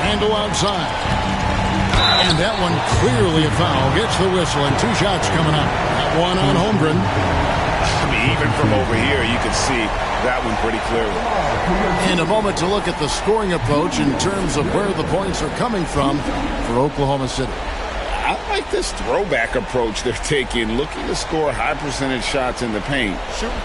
Randall outside. And that one clearly a foul. Gets the whistle and 2 shots coming up. That one on Holmgren. I mean, even from over here, you can see that one pretty clearly. And a moment to look at the scoring approach in terms of where the points are coming from for Oklahoma City. I like this throwback approach they're taking, looking to score high percentage shots in the paint.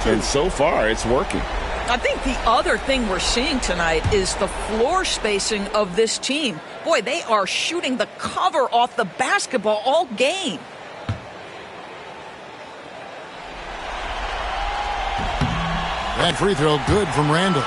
And so far, it's working. I think the other thing we're seeing tonight is the floor spacing of this team. Boy, they are shooting the cover off the basketball all game. That free throw good from Randall.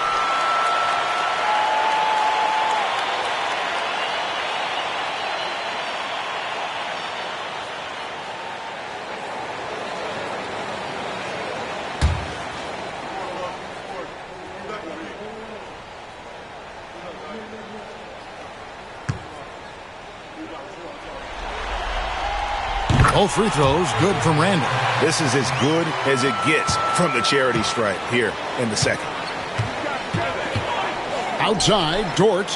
Both free throws good from Randall. This is as good as it gets from the charity stripe here in the second. Outside, Dort.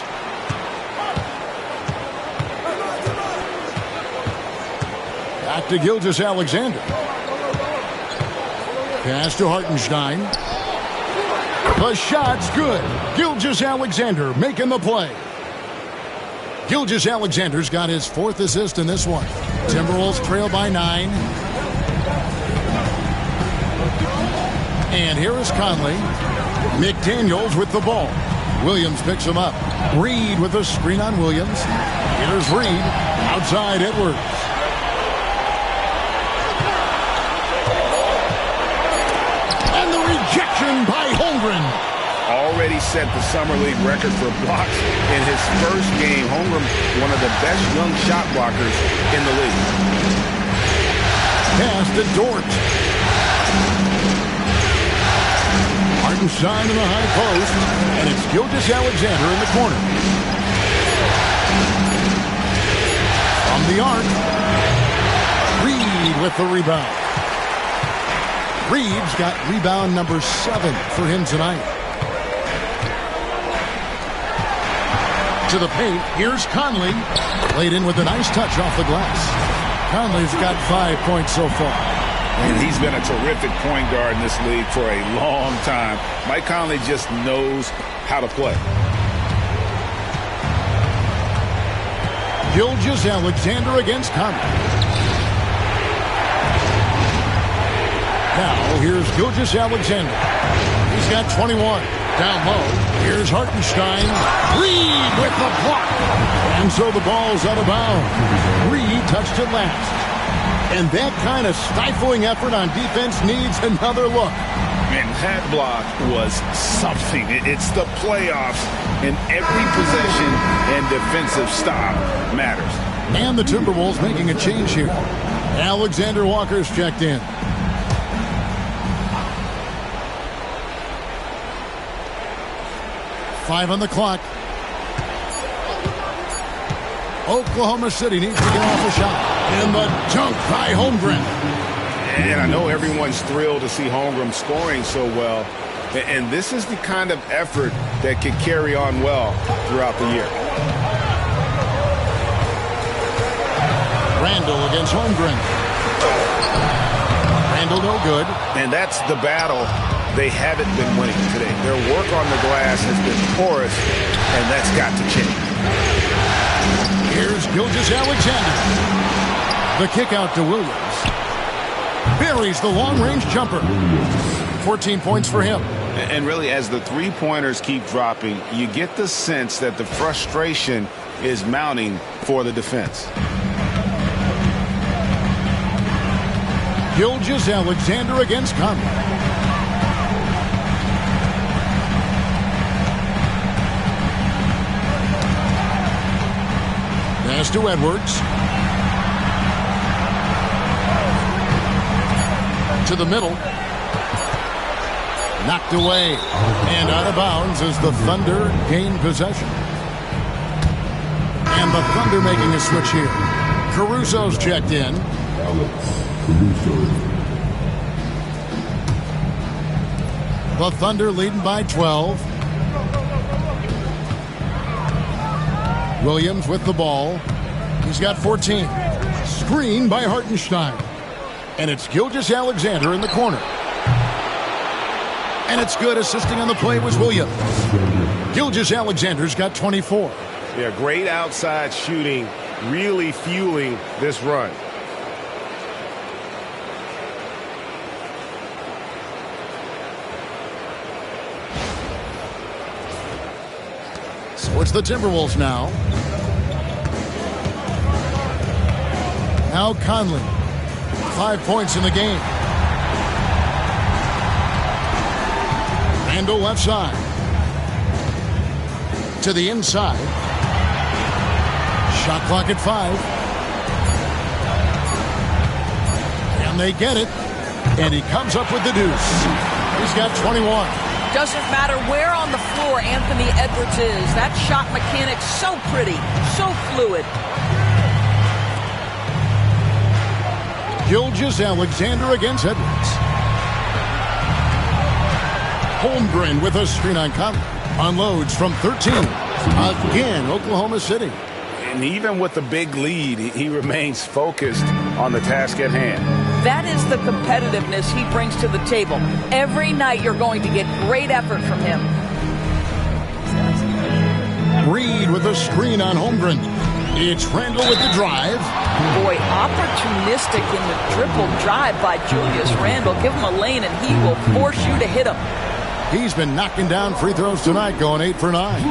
Back to Gilgeous-Alexander. Pass to Hartenstein. The shot's good. Gilgeous-Alexander making the play. Gilgeous-Alexander's got his 4th assist in this one. Timberwolves trail by 9. And here is Conley. McDaniels with the ball. Williams picks him up. Reed with a screen on Williams. Here's Reed. Outside Edwards. And the rejection by Holmgren. Already set the Summer League record for blocks in his first game. Holmgren, one of the best young shot blockers in the league. Pass to Dort. Hartenstein in the high post. And it's Gilgeous-Alexander in the corner. From the arc. Reed with the rebound. Reed's got rebound number 7 for him tonight. To the paint, here's Conley. Laid in with a nice touch off the glass. Conley's got 5 points so far. And he's been a terrific point guard in this league for a long time. Mike Conley just knows how to play. Gilgeous-Alexander against Conley. Now, here's Gilgeous-Alexander. He's got 21. Down low, here's Hartenstein. Reed with the block. And so the ball's out of bounds. Reed touched it last. And that kind of stifling effort on defense needs another look. And that block was something. It's the playoffs, and every possession and defensive stop matters. And the Timberwolves making a change here. Alexander Walker's checked in. Five on the clock. Oklahoma City needs to get off a shot. And the dunk by Holmgren. And I know everyone's thrilled to see Holmgren scoring so well. And this is the kind of effort that could carry on well throughout the year. Randall against Holmgren. Randall no good. And that's the battle they haven't been winning today. Their work on the glass has been porous, and that's got to change. Here's Gilgeous-Alexander. The kick out to Williams. Buries the long-range jumper. 14 points for him. And really, as the three-pointers keep dropping, you get the sense that the frustration is mounting for the defense. Gilgeous-Alexander against Conley. Pass to Edwards. To the middle. Knocked away. And out of bounds as the Thunder gain possession. And the Thunder making a switch here. Caruso's checked in. The Thunder leading by 12. Williams with the ball. He's got 14. Screen by Hartenstein. And it's Gilgeous-Alexander in the corner. And it's good. Assisting on the play was Williams. Gilgeous-Alexander's got 24. Yeah, great outside shooting, really fueling this run. So it's the Timberwolves now. Now Conley. 5 points in the game. Randall left side. To the inside. Shot clock at 5. And they get it. And he comes up with the deuce. He's got 21. Doesn't matter where on the floor Anthony Edwards is. That shot mechanic's so pretty, so fluid. Gilgeous-Alexander against Edwards. Holmgren with a screen on Conley. Unloads from 13. Again, Oklahoma City. And even with the big lead, he remains focused on the task at hand. That is the competitiveness he brings to the table. Every night you're going to get great effort from him. Reed with a screen on Holmgren. It's Randall with the drive. Boy, opportunistic in the triple drive by Julius Randle. Give him a lane and he will force you to hit him. He's been knocking down free throws tonight, going 8 for 9.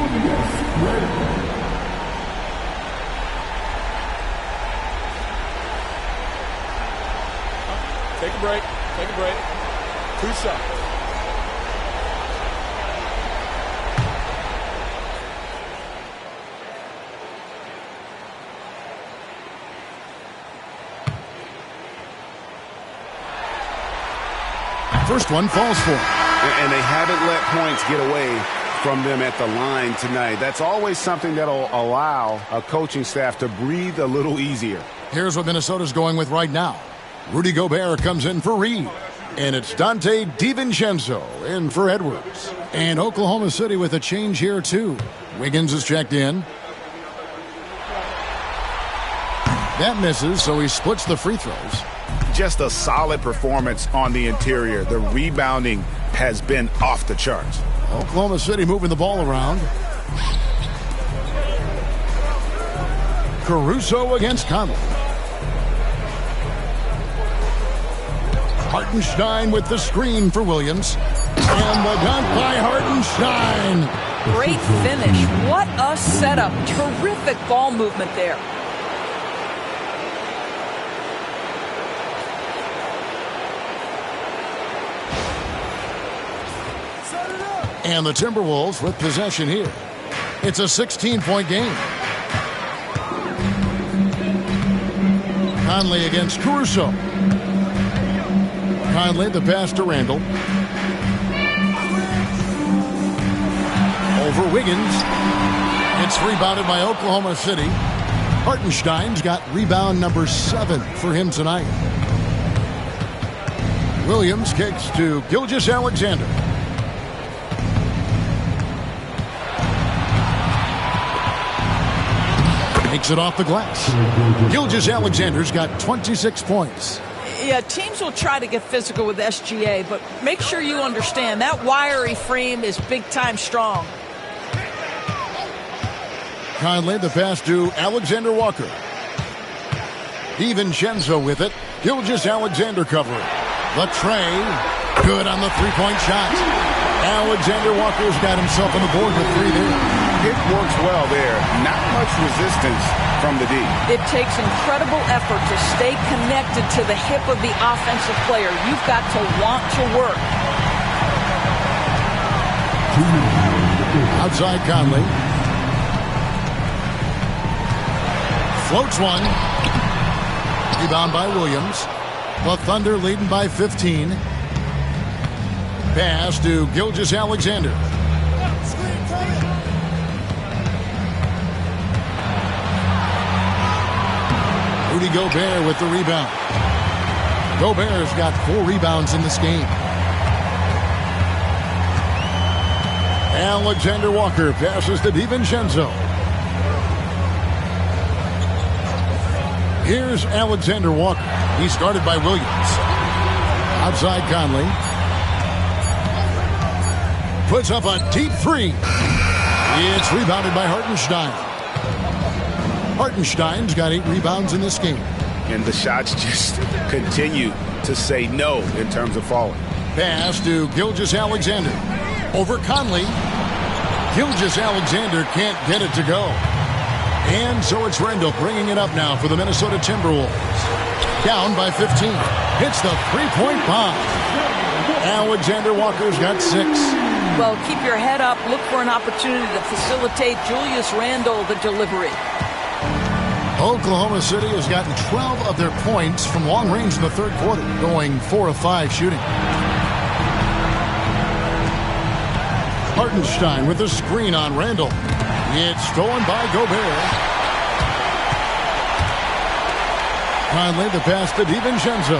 Take a break. Take a break. 2 shots. First one falls for him. And they haven't let points get away from them at the line tonight. That's always something that'll allow a coaching staff to breathe a little easier. Here's what Minnesota's going with right now. Rudy Gobert comes in for Reed. And it's Dante DiVincenzo in for Edwards. And Oklahoma City with a change here, too. Wiggins is checked in. That misses, so he splits the free throws. Just a solid performance on the interior. The rebounding has been off the charts. Oklahoma City moving the ball around. Caruso against Conley. Hartenstein with the screen for Williams. And the dunk by Hartenstein. Great finish. What a setup. Terrific ball movement there. And the Timberwolves with possession here. It's a 16-point game. Conley against Caruso. Conley, the pass to Randall. Over Wiggins. It's rebounded by Oklahoma City. Hartenstein's got rebound number 7 for him tonight. Williams kicks to Gilgeous-Alexander. Takes it off the glass. Gilgeous-Alexander's got 26 points. Yeah, teams will try to get physical with SGA, but make sure you understand that wiry frame is big-time strong. Conley, the pass to Alexander Walker. DiVincenzo with it. Gilgeous-Alexander covering. The tray. Good on the three-point shot. Alexander Walker's got himself on the board with 3 there. It works well there. Not much resistance from the D. It takes incredible effort to stay connected to the hip of the offensive player. You've got to want to work. Outside Conley. Floats one. Rebound by Williams. The Thunder leading by 15. Pass to Gilgeous-Alexander. Rudy Gobert with the rebound. Gobert's got 4 rebounds in this game. Alexander Walker passes to DiVincenzo. Here's Alexander Walker. He started by Williams. Outside Conley. Puts up a deep 3. It's rebounded by Hartenstein. Hartenstein's got 8 rebounds in this game. And the shots just continue to say no in terms of falling. Pass to Gilgeous-Alexander. Over Conley. Gilgeous-Alexander can't get it to go. And so it's Randall bringing it up now for the Minnesota Timberwolves. Down by 15. Hits the three-point bomb. Alexander Walker's got 6. Well, keep your head up. Look for an opportunity to facilitate Julius Randle the delivery. Oklahoma City has gotten 12 of their points from long range in the third quarter, going 4 of 5 shooting. Hartenstein with the screen on Randle. It's stolen by Gobert. Conley, the pass to DiVincenzo.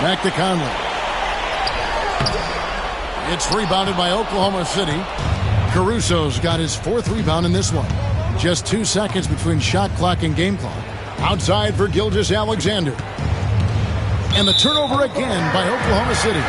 Back to Conley. It's rebounded by Oklahoma City. Caruso's got his 4th rebound in this one. Just 2 seconds between shot clock and game clock. Outside for Gilgeous-Alexander. And the turnover again by Oklahoma City.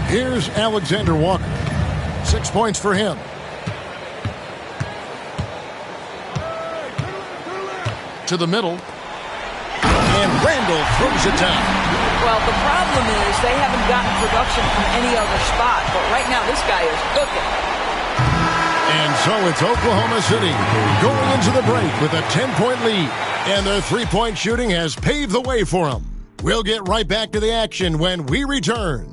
Here's Alexander Walker. 6 points for him. To the middle. And Randle throws it down. Well, the problem is they haven't gotten production from any other spot. But right now, this guy is cooking. And so it's Oklahoma City going into the break with a 10-point lead. And their three-point shooting has paved the way for them. We'll get right back to the action when we return.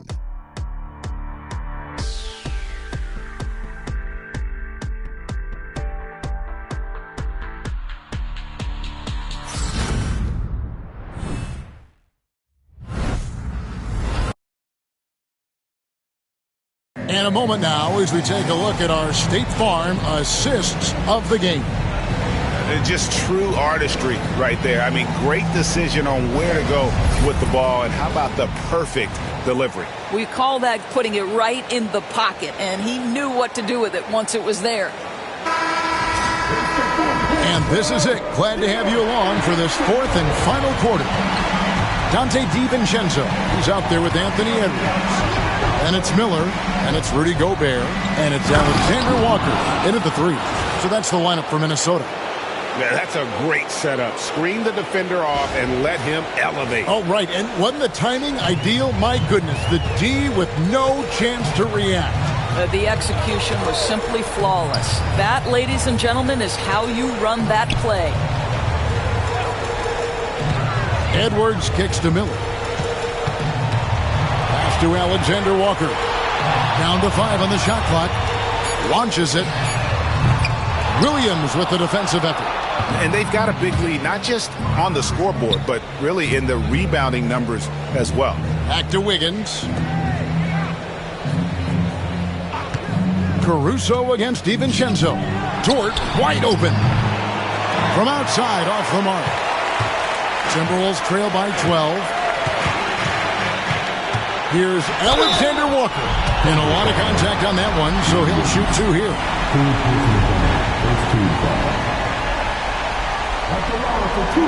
And a moment now as we take a look at our State Farm assists of the game. Just true artistry right there. I mean, great decision on where to go with the ball, and how about the perfect delivery? We call that putting it right in the pocket, and he knew what to do with it once it was there. And this is it. Glad to have you along for this 4th and final quarter. Dante DiVincenzo, he's out there with Anthony Edwards. And it's Miller, and it's Rudy Gobert, and it's Alexander Walker in at the 3. So that's the lineup for Minnesota. Yeah, that's a great setup. Screen the defender off and let him elevate. Oh, right. And wasn't the timing ideal? My goodness, the D with no chance to react. The execution was simply flawless. That, ladies and gentlemen, is how you run that play. Edwards kicks to Miller. To Alexander Walker. Down to 5 on the shot clock. Launches it. Williams with the defensive effort. And they've got a big lead, not just on the scoreboard, but really in the rebounding numbers as well. Back to Wiggins. Caruso against DiVincenzo. Dort wide open. From outside, off the mark. Timberwolves trail by 12. Here's Alexander Walker. And a lot of contact on that one, so he'll shoot 2 here. That's a line for 2.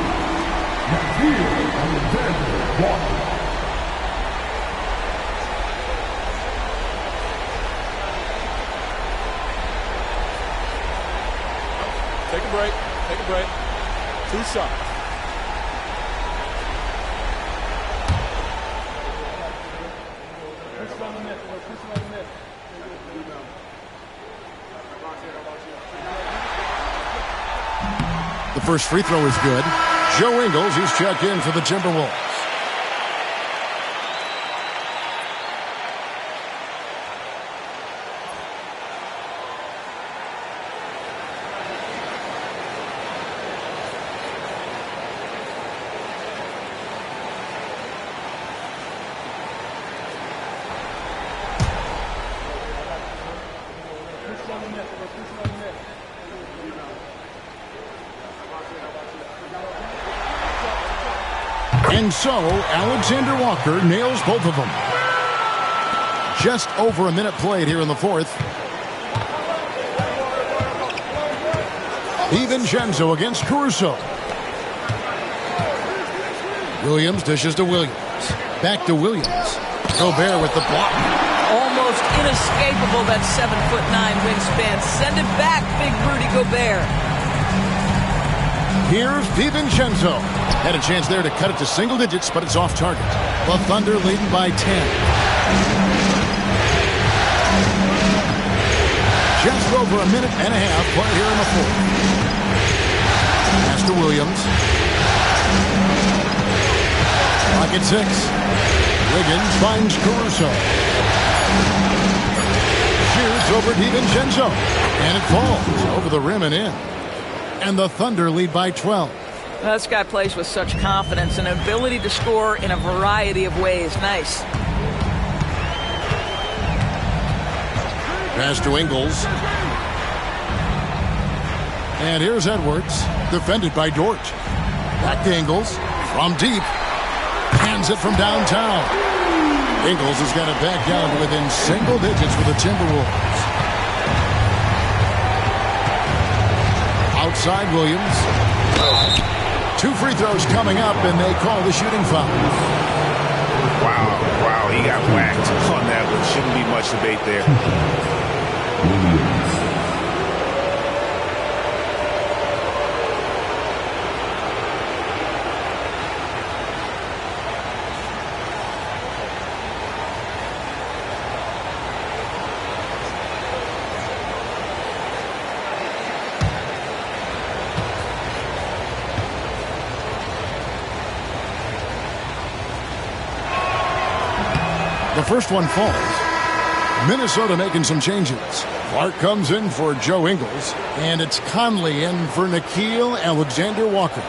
Now here, Alexander Walker. Take a break. Take a break. 2 shots. The first free throw is good. Joe Ingles, he's checked in for the Timberwolves. And so, Alexander Walker nails both of them. Just over a minute played here in the fourth. DiVincenzo against Caruso. Williams dishes to Williams. Back to Williams. Gobert with the block. Almost inescapable, that 7'9" wingspan. Send it back, big Rudy Gobert. Here's DiVincenzo. Had a chance there to cut it to single digits, but it's off target. The Thunder leading by 10. Just over a minute and a half played here in the fourth. Pass to Williams. Clock at 6. Wiggins finds Caruso. Shoots over DiVincenzo. And it falls over the rim and in. And the Thunder lead by 12. This guy plays with such confidence and ability to score in a variety of ways. Nice. Pass to Ingles. And here's Edwards, defended by Dort. Back to Ingles, from deep. Hands it from downtown. Ingles has got it back down to within single digits for the Timberwolves. Outside Williams. 2 free throws coming up, and they call the shooting foul. Wow, he got whacked on that one. Shouldn't be much debate there. The first one falls. Minnesota making some changes. Clark comes in for Joe Ingles, and it's Conley in for Nickeil Alexander-Walker.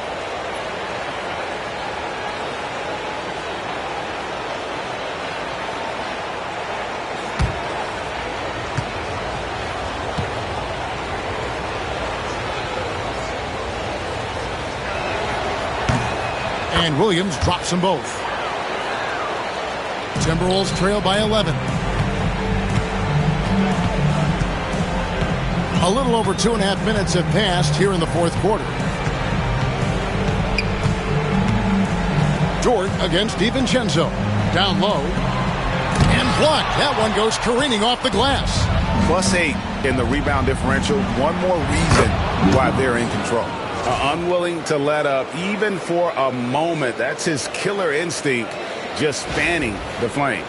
And Williams drops them both. Timberwolves trail by 11. A little over 2.5 minutes have passed here in the fourth quarter. Dort against DiVincenzo. Down low. And blocked. That one goes careening off the glass. +8 in the rebound differential. One more reason why they're in control. Unwilling to let up even for a moment. That's his killer instinct, just fanning the flames.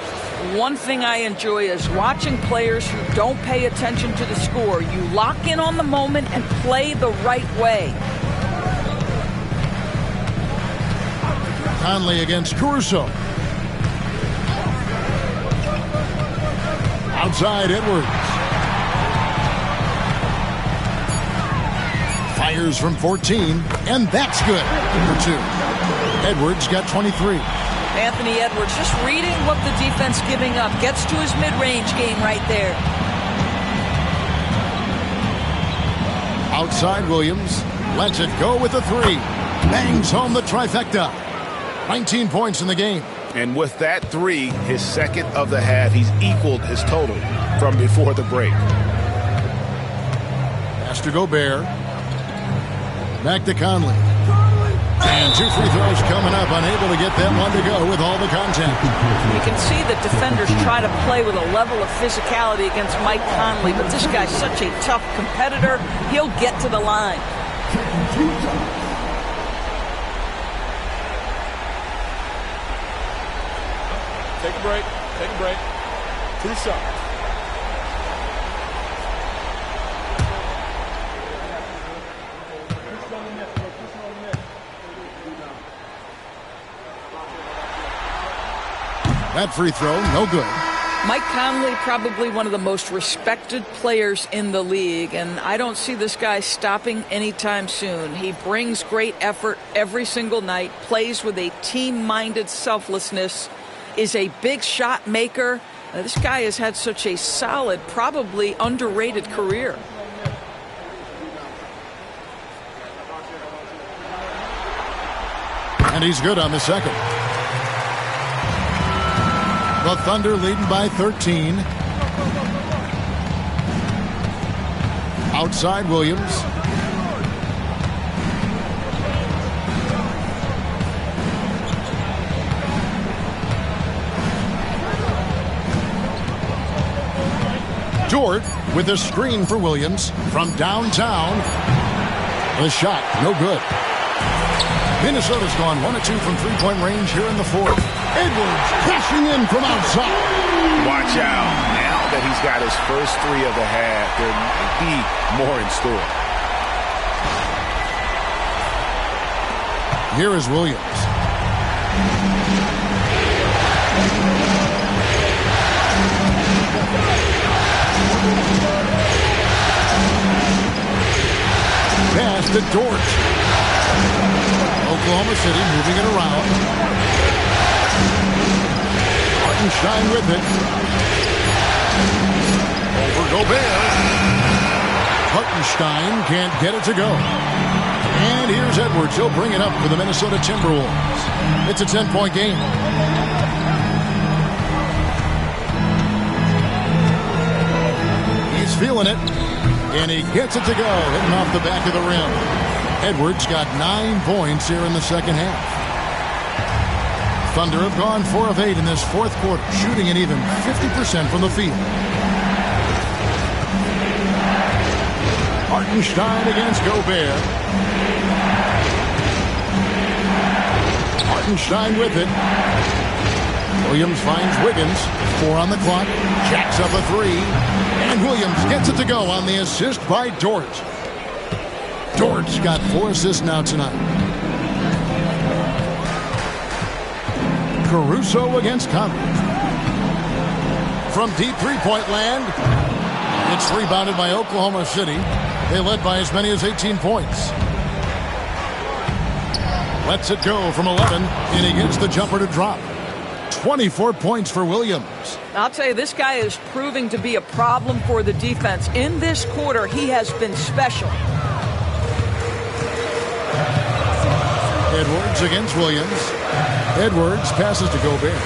One thing I enjoy is watching players who don't pay attention to the score. You lock in on the moment and play the right way. Conley against Caruso. Outside Edwards. Fires from 14, and that's good for 2. Edwards got 23. Anthony Edwards just reading what the defense giving up. Gets to his mid-range game right there. Outside Williams. Lets it go with a 3. Bangs home the trifecta. 19 points in the game. And with that 3, his second of the half, he's equaled his total from before the break. Pass to Gobert. Back to Conley. And 2 free throws coming up, unable to get that one to go with all the contact. You can see that defenders try to play with a level of physicality against Mike Conley, but this guy's such a tough competitor, he'll get to the line. Take a break. Take a break. 2 shots. That free throw, no good. Mike Conley, probably one of the most respected players in the league, and I don't see this guy stopping anytime soon. He brings great effort every single night, plays with a team-minded selflessness, is a big shot maker. This guy has had such a solid, probably underrated career. And he's good on the second. The Thunder leading by 13. Outside Williams. Dort with a screen for Williams from downtown. The shot, no good. Minnesota's gone 1 of 2 from three-point range here in the fourth. Edwards crashing in from outside. Watch out. Now that he's got his first three of the half, there might be more in store. Here is Williams. Pass to Dort. Oklahoma City moving it around. Hartenstein with it. Over Gobert. Hartenstein can't get it to go. And here's Edwards. He'll bring it up for the Minnesota Timberwolves. It's a 10-point game. He's feeling it. And he gets it to go, hitting off the back of the rim. Edwards got 9 points here in the second half. Thunder have gone 4 of 8 in this fourth quarter, shooting an even 50% from the field. Hartenstein against Gobert. Hartenstein with it. Williams finds Wiggins. 4 on the clock. Jacks up a 3. And Williams gets it to go on the assist by Dort. Dort's got 4 assists now tonight. Caruso against Conley. From deep three-point land, it's rebounded by Oklahoma City. They led by as many as 18 points. Lets it go from 11, and he gets the jumper to drop. 24 points for Williams. I'll tell you, this guy is proving to be a problem for the defense. In this quarter, he has been special. Edwards against Williams. Edwards passes to Gobert.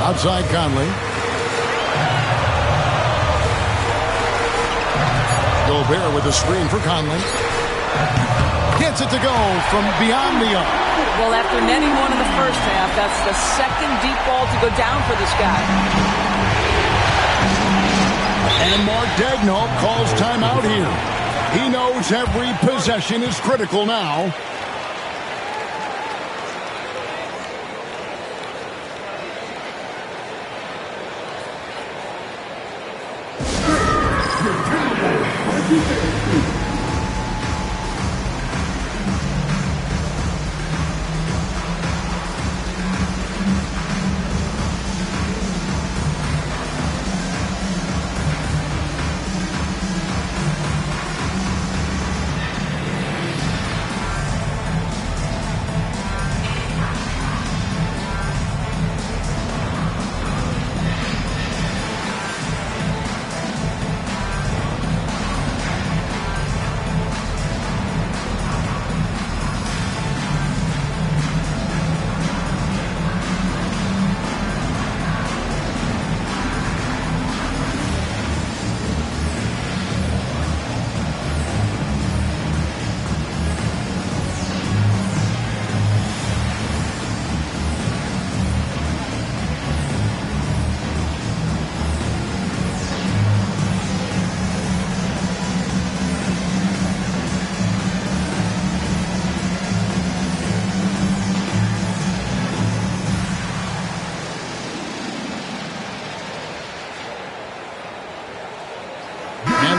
Outside Conley. Gobert with a screen for Conley. Gets it to go from beyond the arc. Well, after netting one in the first half, that's the second deep ball to go down for this guy. And Mark Daigneault calls timeout here. He knows every possession is critical now.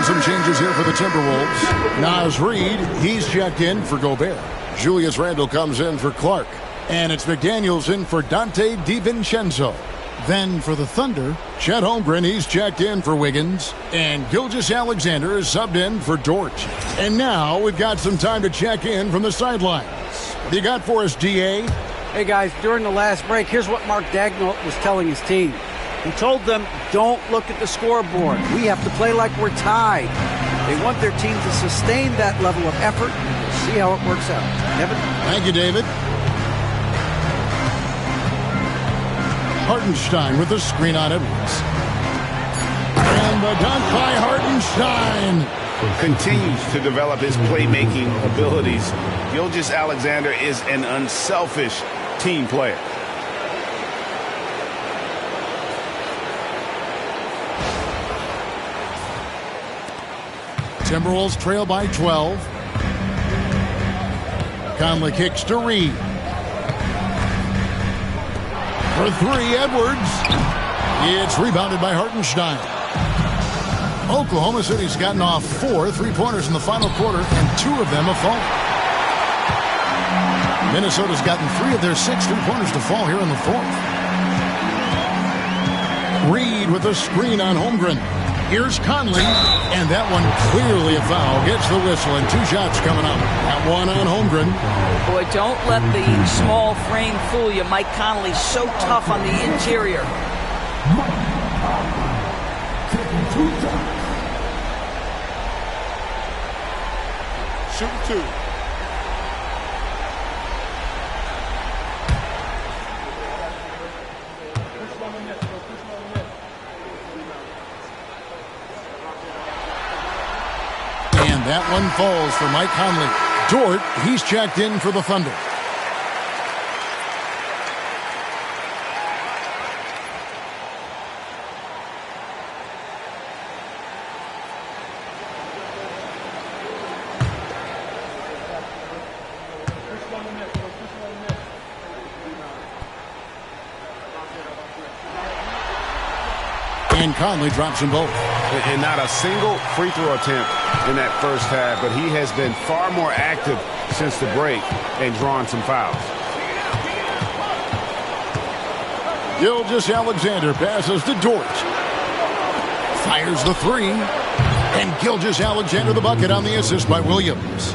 Some changes here for the Timberwolves. Naz Reid, he's checked in for Gobert. Julius Randle comes in for Clark. And it's McDaniels in for Dante DiVincenzo. Then for the Thunder, Chet Holmgren, he's checked in for Wiggins. And Gilgeous-Alexander is subbed in for Dort. And now we've got some time to check in from the sidelines. What do you got for us, DA? Hey, guys, during the last break, here's what Mark Daigneault was telling his team. He told them, don't look at the scoreboard. We have to play like we're tied. They want their team to sustain that level of effort. See how it works out. Evan? Thank you, David. Hartenstein with the screen on Edwards. And the dunk by Hartenstein. Continues to develop his playmaking abilities. Gilgeous-Alexander is an unselfish team player. Timberwolves trail by 12. Conley kicks to Reed. For three, Edwards. It's rebounded by Hartenstein. Oklahoma City's gotten off 4 3-pointers in the final quarter, and 2 of them have fallen. Minnesota's gotten 3 of their 6 3-pointers to fall here in the fourth. Reed with a screen on Holmgren. Here's Conley, and that one clearly a foul. Gets the whistle, and 2 shots coming up. That one on Holmgren. Boy, don't let the small frame fool you. Mike Conley's so tough on the interior. Shooting 2. And that one falls for Mike Conley. Dort, he's checked in for the Thunder. And Conley drops them both. And not a single free throw attempt in that first half, but he has been far more active since the break and drawn some fouls. Gilgeous-Alexander passes to Dort. Fires the 3. And Gilgeous-Alexander the bucket on the assist by Williams.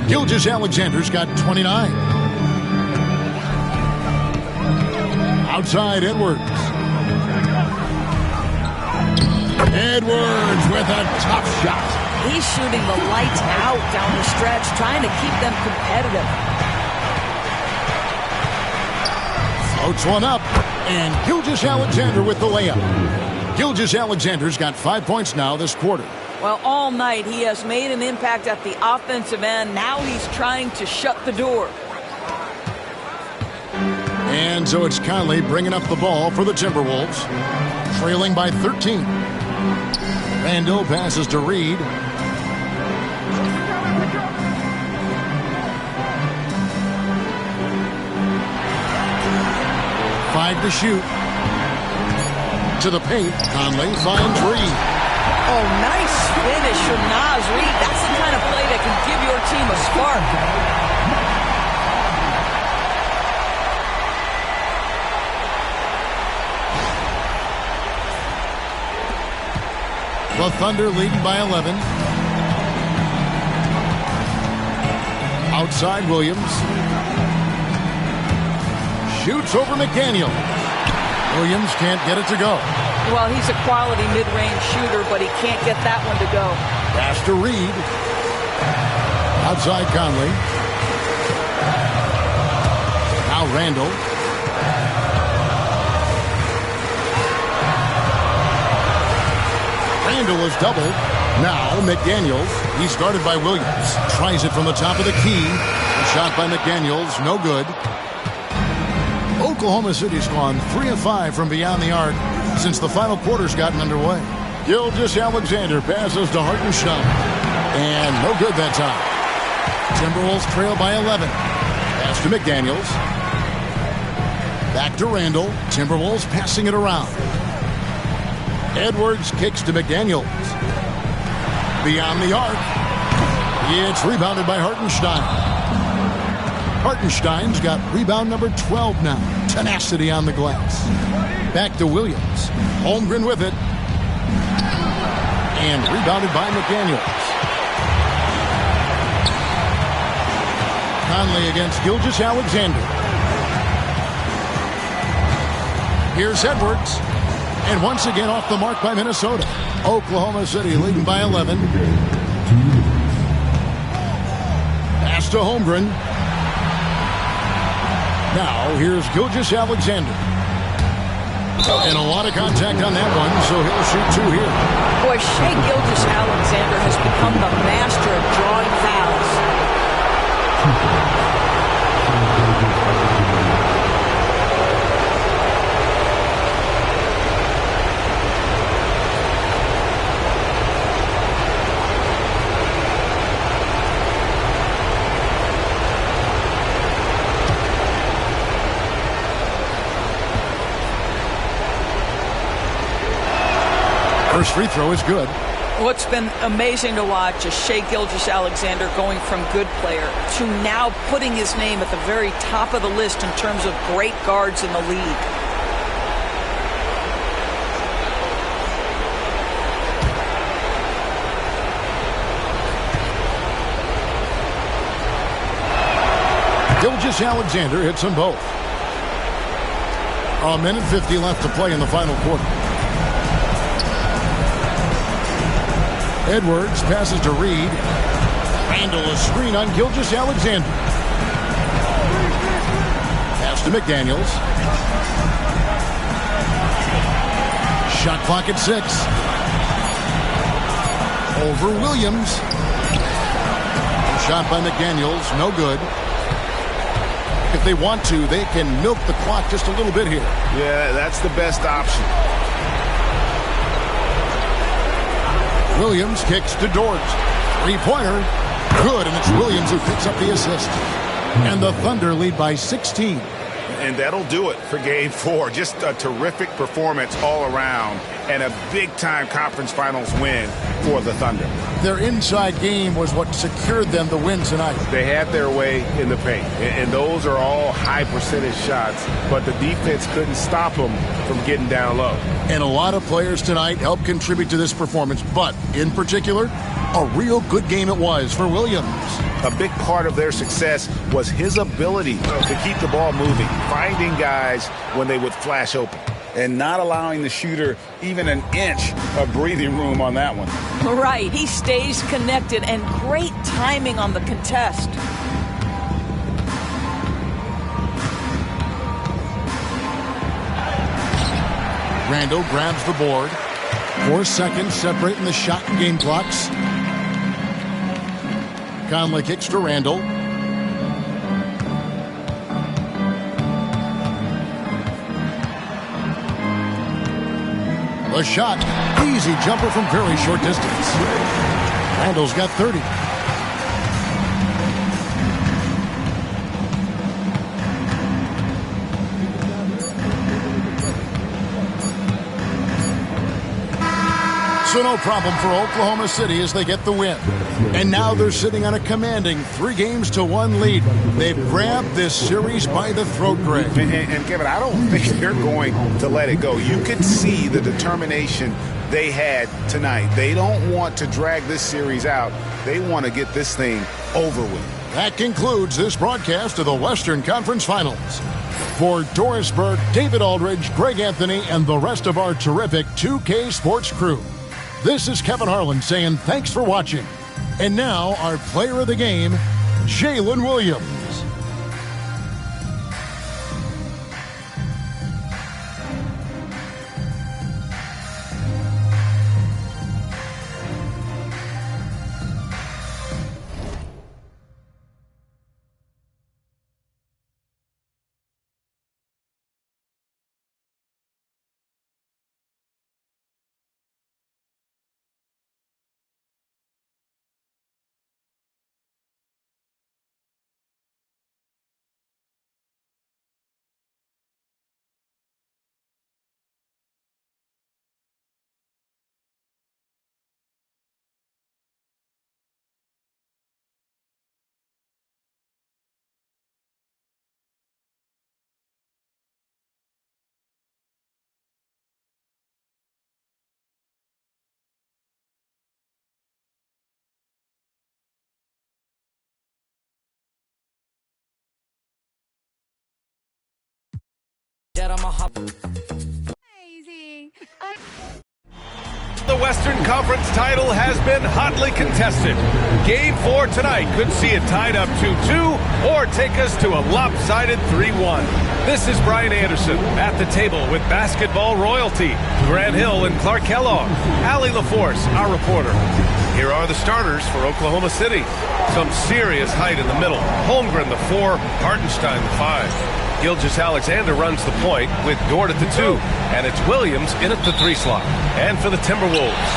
Gilgeous-Alexander's got 29. Outside Edwards. Edwards with a tough shot. He's shooting the lights out down the stretch, trying to keep them competitive. Floats one up, and Gilgeous-Alexander with the layup. Gilgeous-Alexander's got 5 points now this quarter. Well, all night he has made an impact at the offensive end. Now he's trying to shut the door. And so it's Conley bringing up the ball for the Timberwolves, trailing by 13. Randall passes to Reed. Five to shoot. To the paint. Conley finds Reed. Oh, nice finish from Naz Reed. That's the kind of play that can give your team a spark. The Thunder leading by 11. Outside Williams. Shoots over McDaniel. Williams can't get it to go. Well, he's a quality mid-range shooter, but he can't get that one to go. Pass to Reed. Outside Conley. Now Randall. Randall is doubled. Now McDaniels. He's guarded by Williams. Tries it from the top of the key. A shot by McDaniels. No good. Oklahoma City's gone 3 of 5 from beyond the arc since the final quarter's gotten underway. Gilgeous-Alexander passes to Hartenstein. And no good that time. Timberwolves trail by 11. Pass to McDaniels. Back to Randall. Timberwolves passing it around. Edwards kicks to McDaniels. Beyond the arc. It's rebounded by Hartenstein. Hartenstein's got rebound number 12 now. Tenacity on the glass. Back to Williams. Holmgren with it. And rebounded by McDaniels. Conley against Gilgeous-Alexander. Here's Edwards. And once again off the mark by Minnesota. Oklahoma City leading by 11. Pass to Holmgren. Now here's Gilgeous-Alexander. And a lot of contact on that one, so he'll shoot two here. Boy, Shai Gilgeous-Alexander has become the master of drawing fouls. First free throw is good. What's been amazing to watch is Shai Gilgeous-Alexander going from good player to now putting his name at the very top of the list in terms of great guards in the league. Gilgeous-Alexander hits them both. A minute 50 left to play in the final quarter. Edwards passes to Reed. Randall a screen on Gilgeous-Alexander. Pass to McDaniels. Shot clock at 6. Over Williams. Shot by McDaniels, no good. If they want to, they can milk the clock just a little bit here. Yeah, that's the best option. Williams kicks to Dort. Three-pointer. Good, and it's Williams who picks up the assist. And the Thunder lead by 16. And that'll do it for Game 4. Just a terrific performance all around and a big-time conference finals win for the Thunder. Their inside game was what secured them the win tonight. They had their way in the paint, and those are all high-percentage shots, but the defense couldn't stop them from getting down low. And a lot of players tonight helped contribute to this performance, but in particular, a real good game it was for Williams. A big part of their success was his ability to keep the ball moving, finding guys when they would flash open, and not allowing the shooter even an inch of breathing room on that one. Right, he stays connected, and great timing on the contest. Randall grabs the board. 4 seconds separating the shot and game clocks. Conley kicks to Randall. A shot. Easy jumper from very short distance. Randall's got 30. So no problem for Oklahoma City as they get the win. And now they're sitting on a commanding 3-1 lead. They've grabbed this series by the throat, Greg. And Kevin, I don't think they're going to let it go. You could see the determination they had tonight. They don't want to drag this series out. They want to get this thing over with. That concludes this broadcast of the Western Conference Finals. For Doris Burke, David Aldridge, Greg Anthony, and the rest of our terrific 2K Sports crew, this is Kevin Harlan saying thanks for watching. And now, our player of the game, Jalen Williams. The Western Conference title has been hotly contested. Game 4 tonight could see it tied up 2-2 or take us to a lopsided 3-1. This is Brian Anderson at the table with basketball royalty. Grant Hill and Clark Kellogg. Allie LaForce, our reporter. Here are the starters for Oklahoma City. Some serious height in the middle. Holmgren, the 4, Hartenstein, the 5. Gilgeous-Alexander runs the point with Dort at the 2, and it's Williams in at the 3 slot. And for the Timberwolves,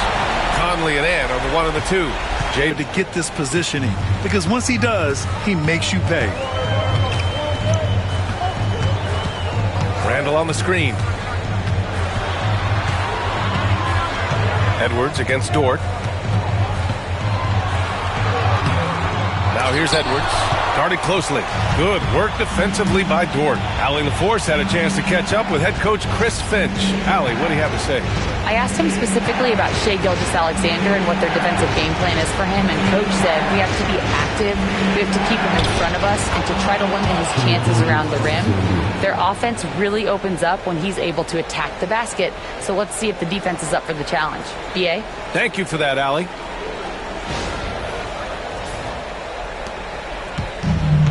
Conley and Ann are the 1 and the 2. Jay to get this positioning, because once he does, he makes you pay. Randall on the screen. Edwards against Dort. Now here's Edwards. Guarded closely. Good work defensively by Dort. Allie LaForce had a chance to catch up with head coach Chris Finch. Allie, what do you have to say? I asked him specifically about Shai Gilgeous-Alexander and what their defensive game plan is for him, and Coach said we have to be active, we have to keep him in front of us, and to try to limit his chances around the rim. Their offense really opens up when he's able to attack the basket, so let's see if the defense is up for the challenge. B.A.? Thank you for that, Allie.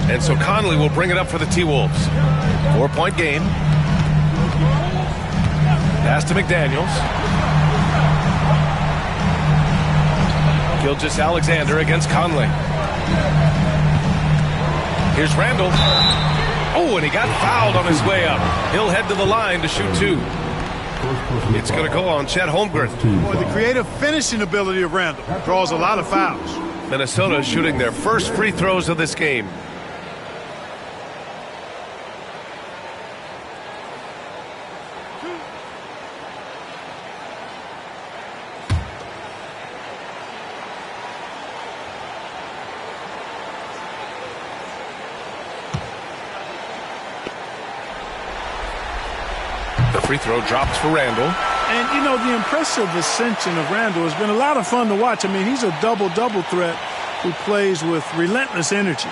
And so Conley will bring it up for the T-Wolves. 4-point game. Pass to McDaniels. Gilgeous-Alexander against Conley. Here's Randall. Oh, and he got fouled on his way up. He'll head to the line to shoot 2. It's going to go on Chet Holmgren. Boy, the creative finishing ability of Randall draws a lot of fouls. Minnesota shooting their first free throws of this game. Free throw drops for Randall. And, you know, the impressive ascension of Randall has been a lot of fun to watch. I mean, he's a double-double threat who plays with relentless energy.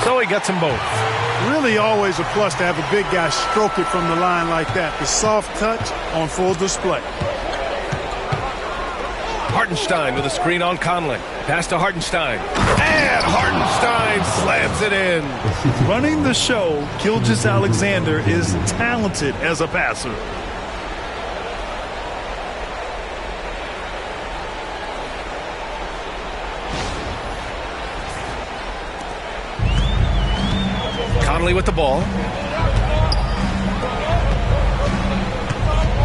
So he gets them both. Really always a plus to have a big guy stroke it from the line like that. The soft touch on full display. Hartenstein with a screen on Conley. Pass to Hartenstein. And Hartenstein slams it in. Running the show, Gilgeous-Alexander is talented as a passer. Conley with the ball.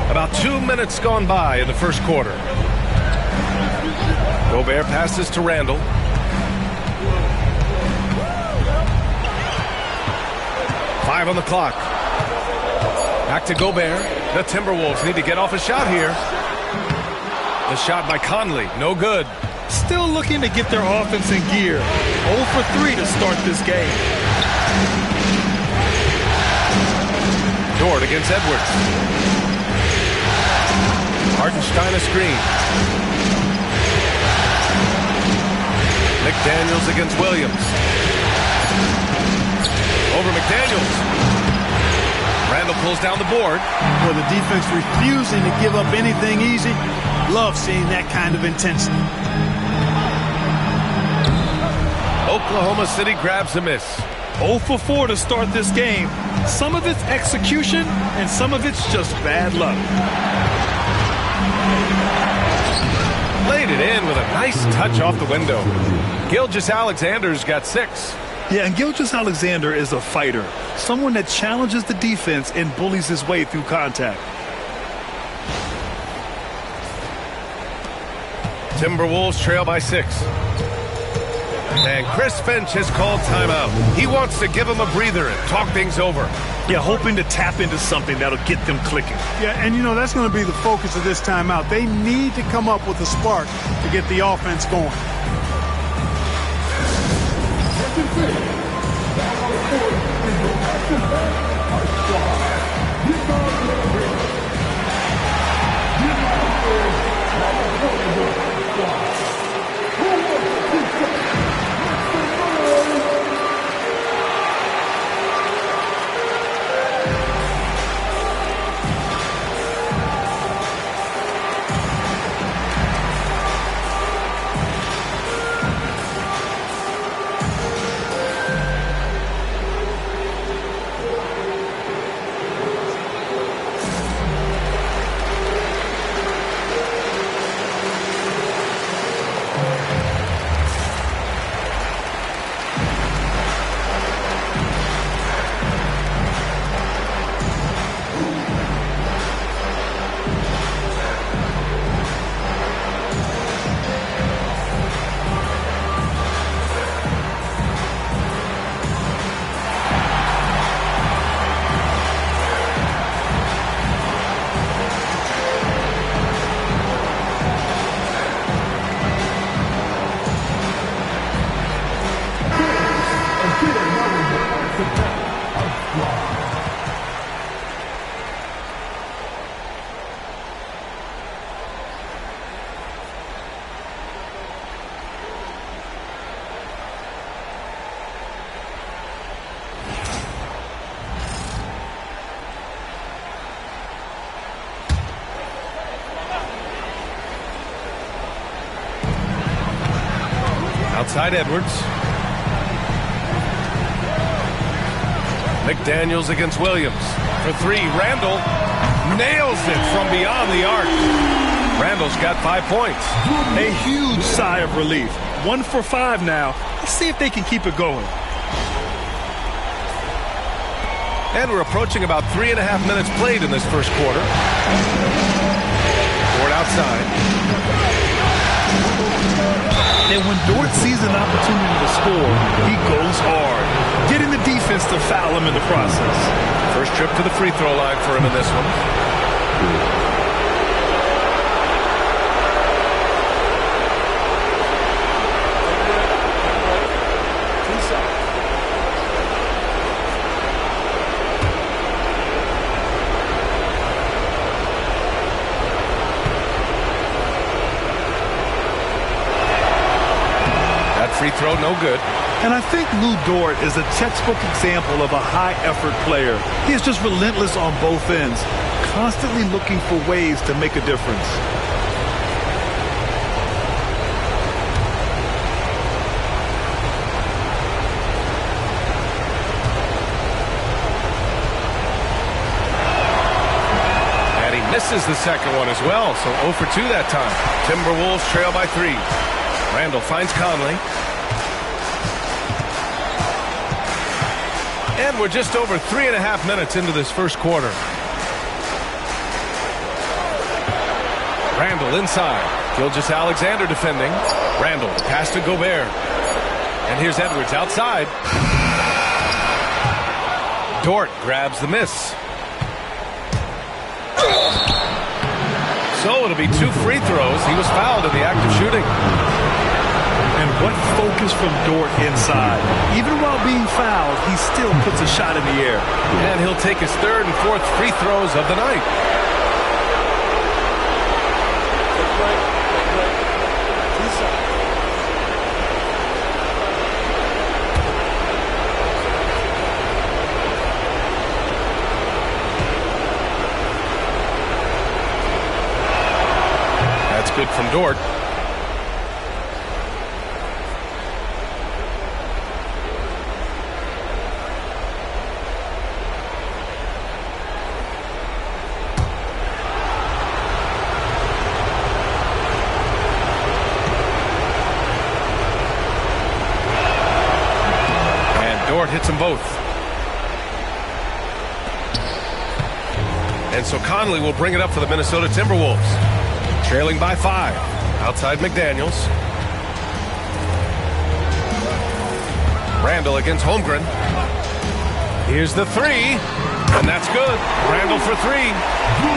About 2 minutes gone by in the first quarter. Gobert passes to Randall. Five on the clock. Back to Gobert. The Timberwolves need to get off a shot here. The shot by Conley, no good. Still looking to get their offense in gear. 0 for 3 to start this game. Dort against Edwards. Hartenstein a screen. McDaniels against Williams. Over McDaniels. Randall pulls down the board. Well, the defense refusing to give up anything easy. Love seeing that kind of intensity. Oklahoma City grabs a miss. 0 for 4 to start this game. Some of it's execution, and some of it's just bad luck. Laid it in with a nice touch off the window. Gilgeous-Alexander's got 6. Yeah, and Gilgeous-Alexander is a fighter. Someone that challenges the defense and bullies his way through contact. Timberwolves trail by 6. And Chris Finch has called timeout. He wants to give them a breather and talk things over. Yeah, hoping to tap into something that'll get them clicking. Yeah, and you know, that's going to be the focus of this timeout. They need to come up with a spark to get the offense going. Outside Edwards. McDaniels against Williams. For three, Randall nails it from beyond the arc. Randall's got 5 points. A huge sigh of relief. 1 for 5 now. Let's see if they can keep it going. And we're approaching about 3.5 minutes played in this first quarter. Dort outside. And when Dort sees an opportunity to score, he goes hard, getting the defense to foul him in the process. First trip to the free throw line for him in this one. Free throw, no good. And I think Lou Dort is a textbook example of a high-effort player. He is just relentless on both ends, constantly looking for ways to make a difference. And he misses the second one as well, so 0 for 2 that time. Timberwolves trail by 3. Randall finds Conley. And we're just over 3.5 minutes into this first quarter. Randall inside. Gilgeous-Alexander defending. Randall pass to Gobert. And here's Edwards outside. Dort grabs the miss. So it'll be 2 free throws. He was fouled in the act of shooting. And what focus from Dort inside. Even while being fouled, he still puts a shot in the air. And he'll take his 3rd and 4th free throws of the night. That's good from Dort. Hits them both. And so Conley will bring it up for the Minnesota Timberwolves. Trailing by 5. Outside McDaniels. Randall against Holmgren. Here's the 3. And that's good. Randall for 3.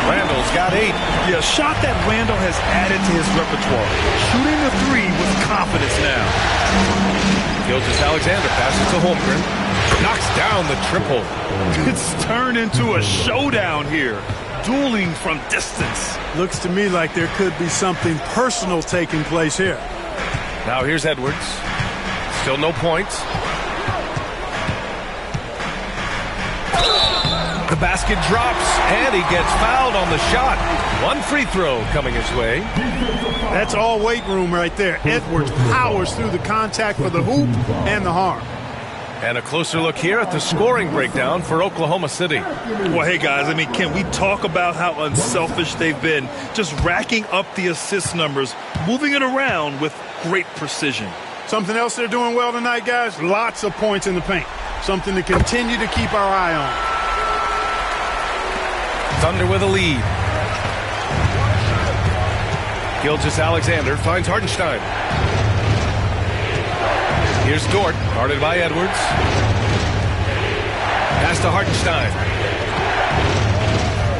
Randall's got 8. Yeah, a shot that Randall has added to his repertoire. Shooting the 3 with confidence now. Gilgeous-Alexander passes to Holmgren. Knocks down the triple. It's turned into a showdown here. Dueling from distance. Looks to me like there could be something personal taking place here. Now here's Edwards. Still no points. The basket drops, and he gets fouled on the shot. One free throw coming his way. That's all weight room right there. Edwards powers through the contact for the hoop and the harm. And a closer look here at the scoring breakdown for Oklahoma City. Well, hey, guys, I mean, can we talk about how unselfish they've been? Just racking up the assist numbers, moving it around with great precision. Something else they're doing well tonight, guys? Lots of points in the paint. Something to continue to keep our eye on. Thunder with a lead. Gilgeous-Alexander finds Hartenstein. Here's Dort, guarded by Edwards. Pass to Hartenstein.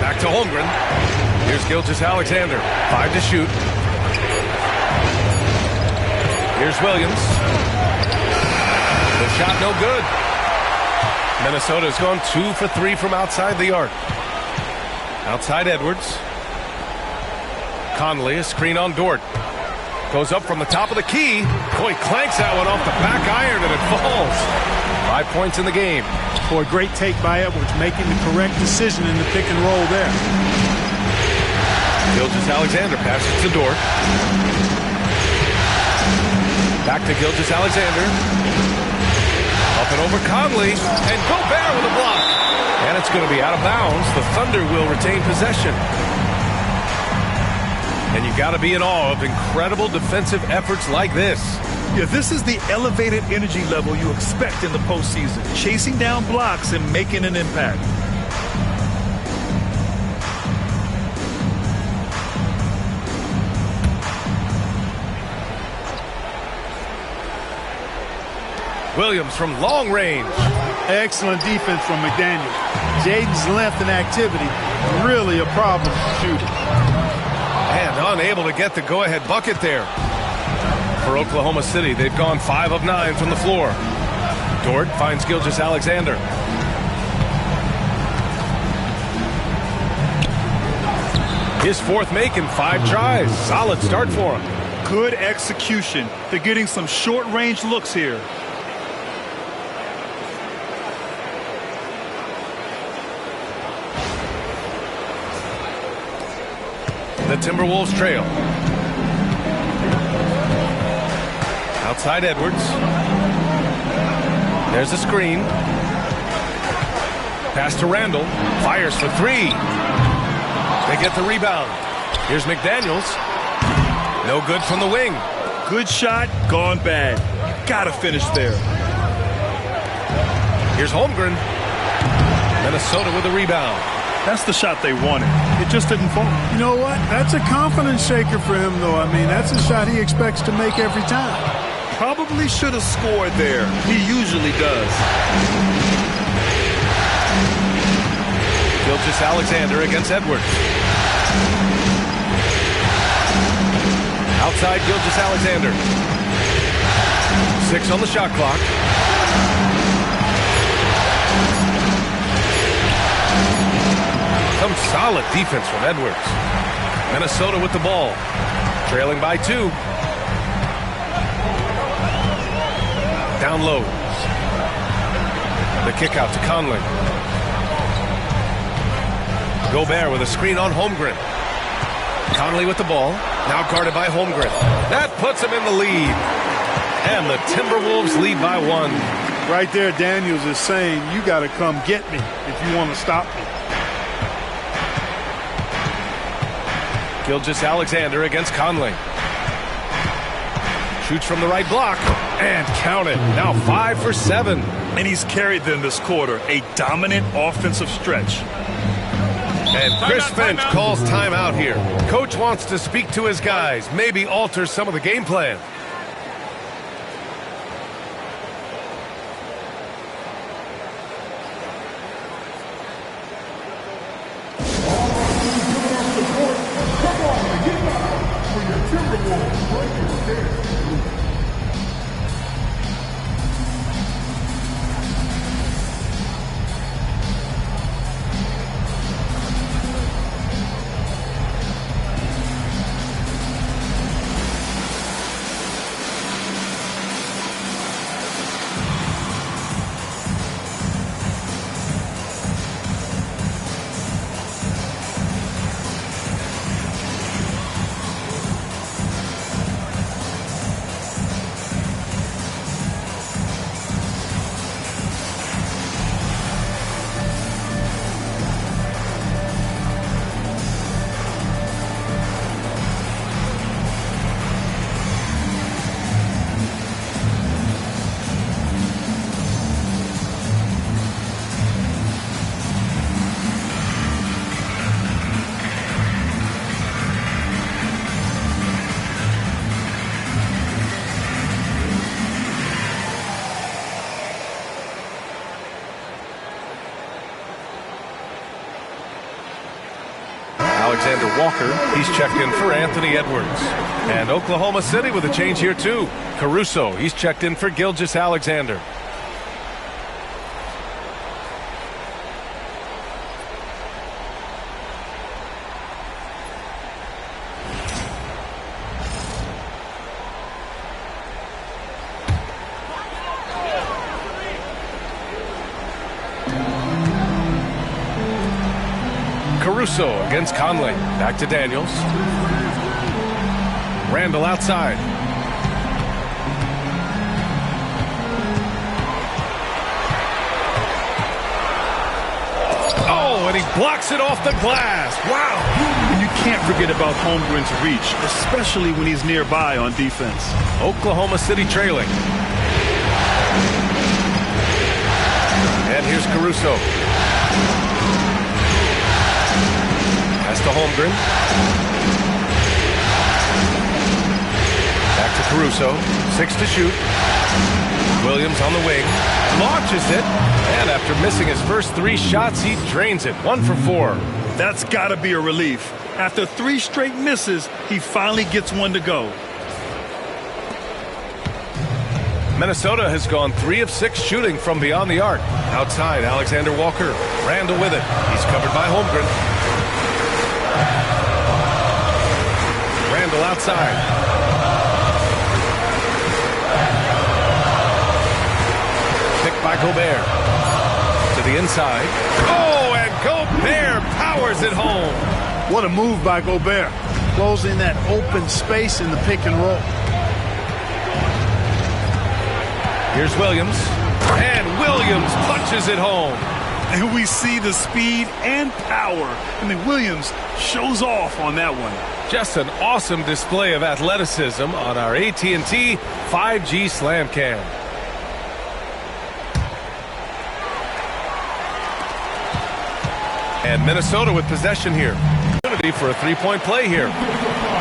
Back to Holmgren. Here's Gilgeous-Alexander. 5 to shoot. Here's Williams. The shot no good. Minnesota's gone 2 for 3 from outside the arc. Outside Edwards. Conley, a screen on Dort. Goes up from the top of the key. Boy, clanks that one off the back iron and it falls. 5 points in the game. Boy, great take by Edwards, making the correct decision in the pick and roll there. Gilgeous-Alexander passes to Dort. Back to Gilgeous-Alexander. Up and over Conley. And Gobert with a block. And it's going to be out of bounds. The Thunder will retain possession. And you got to be in awe of incredible defensive efforts like this. Yeah, this is the elevated energy level you expect in the postseason. Chasing down blocks and making an impact. Williams from long range. Excellent defense from McDaniels. Jaden's length and activity, really a problem shooting. And unable to get the go-ahead bucket there. For Oklahoma City, they've gone 5 of 9 from the floor. Dort finds Gilgeous-Alexander. His 4th make in 5 tries. Solid start for him. Good execution. They're getting some short-range looks here. The Timberwolves trail. Outside Edwards. There's a screen. Pass to Randall. Fires for 3. They get the rebound. Here's McDaniels. No good from the wing. Good shot, gone bad. Gotta finish there. Here's Holmgren. Minnesota with the rebound. That's the shot they wanted. It just didn't fall. You know what? That's a confidence shaker for him, though. I mean, that's a shot he expects to make every time. Probably should have scored there. He usually does. Gilgeous-Alexander against Edwards. Outside Gilgeous-Alexander. 6 on the shot clock. Some solid defense from Edwards. Minnesota with the ball. Trailing by 2. Down low. The kick out to Conley. Gobert with a screen on Holmgren. Conley with the ball. Now guarded by Holmgren. That puts him in the lead. And the Timberwolves lead by 1. Right there, Daniels is saying, you got to come get me if you want to stop me. Gilgeous-Alexander against Conley. Shoots from the right block. And count it. Now 5 for 7. And he's carried them this quarter. A dominant offensive stretch. And Chris Finch calls timeout here. Coach wants to speak to his guys. Maybe alter some of the game plan. Alexander Walker. He's checked in for Anthony Edwards. And Oklahoma City with a change here too. Caruso, he's checked in for Gilgeous-Alexander. Caruso against Conley. Back to Daniels. Randall outside. Oh, and he blocks it off the glass. Wow. And you can't forget about Holmgren's reach, especially when he's nearby on defense. Oklahoma City trailing. And here's Caruso. Pass to Holmgren. Back to Caruso. 6 to shoot. Williams on the wing. Launches it. And after missing his first 3 shots, he drains it. 1 for 4. That's got to be a relief. After 3 straight misses, he finally gets one to go. Minnesota has gone 3 of 6 shooting from beyond the arc. Outside, Alexander Walker. Randall with it. He's covered by Holmgren. Randall outside. Picked by Gobert. To the inside. Oh, and Gobert powers it home. What a move by Gobert. Closing that open space in the pick and roll. Here's Williams. And Williams punches it home. And we see the speed and power. I mean, Williams shows off on that one. Just an awesome display of athleticism on our AT&T 5G Slam Cam. And Minnesota with possession here. Opportunity for a 3-point play here.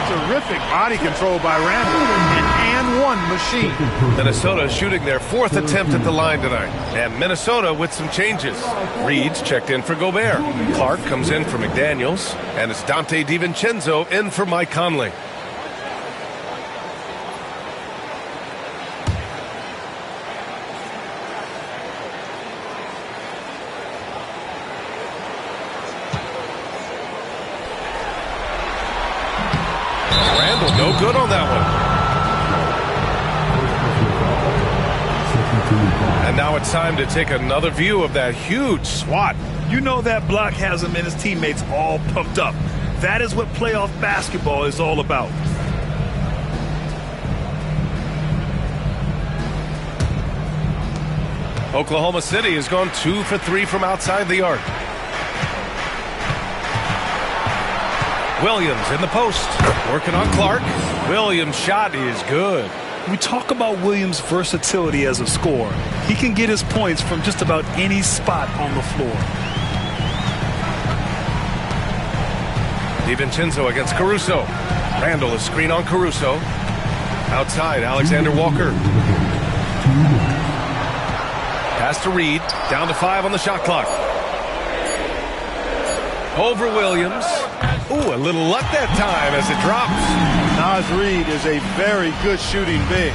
Terrific body control by Randall. An one machine. Minnesota shooting their 4th attempt at the line tonight. And Minnesota with some changes. Reed's checked in for Gobert. Clark comes in for McDaniels. And it's Dante DiVincenzo in for Mike Conley. Randall, no good on that one. And now it's time to take another view of that huge swat. You know that block has him and his teammates all pumped up. That is what playoff basketball is all about. Oklahoma City has gone 2 for 3 from outside the arc. Williams in the post. Working on Clark. Williams' shot is good. We talk about Williams' versatility as a scorer. He can get his points from just about any spot on the floor. DiVincenzo against Caruso. Randall, a screen on Caruso. Outside, Alexander Walker. Pass to Reed. Down to 5 on the shot clock. Over Williams. Ooh, a little luck that time as it drops. Naz Reid is a very good shooting big.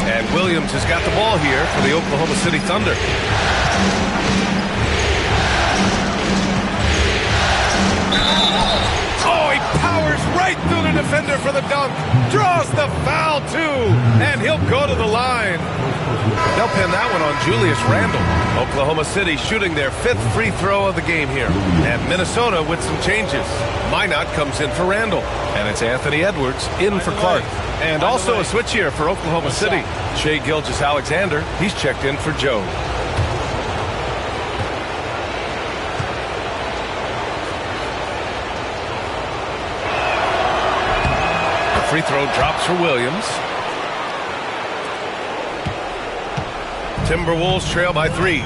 And Williams has got the ball here for the Oklahoma City Thunder. Oh, he powers right through the defender for the dunk. Draws the foul, too. And he'll go to the line. They'll pin that one on Julius Randle. Oklahoma City shooting their 5th free throw of the game here. And Minnesota with some changes. Minot comes in for Randle. And it's Anthony Edwards in for Clark. And also a switch here for Oklahoma City. Shai Gilgeous-Alexander, he's checked in for Joe. The free throw drops for Williams. Timberwolves trail by 3.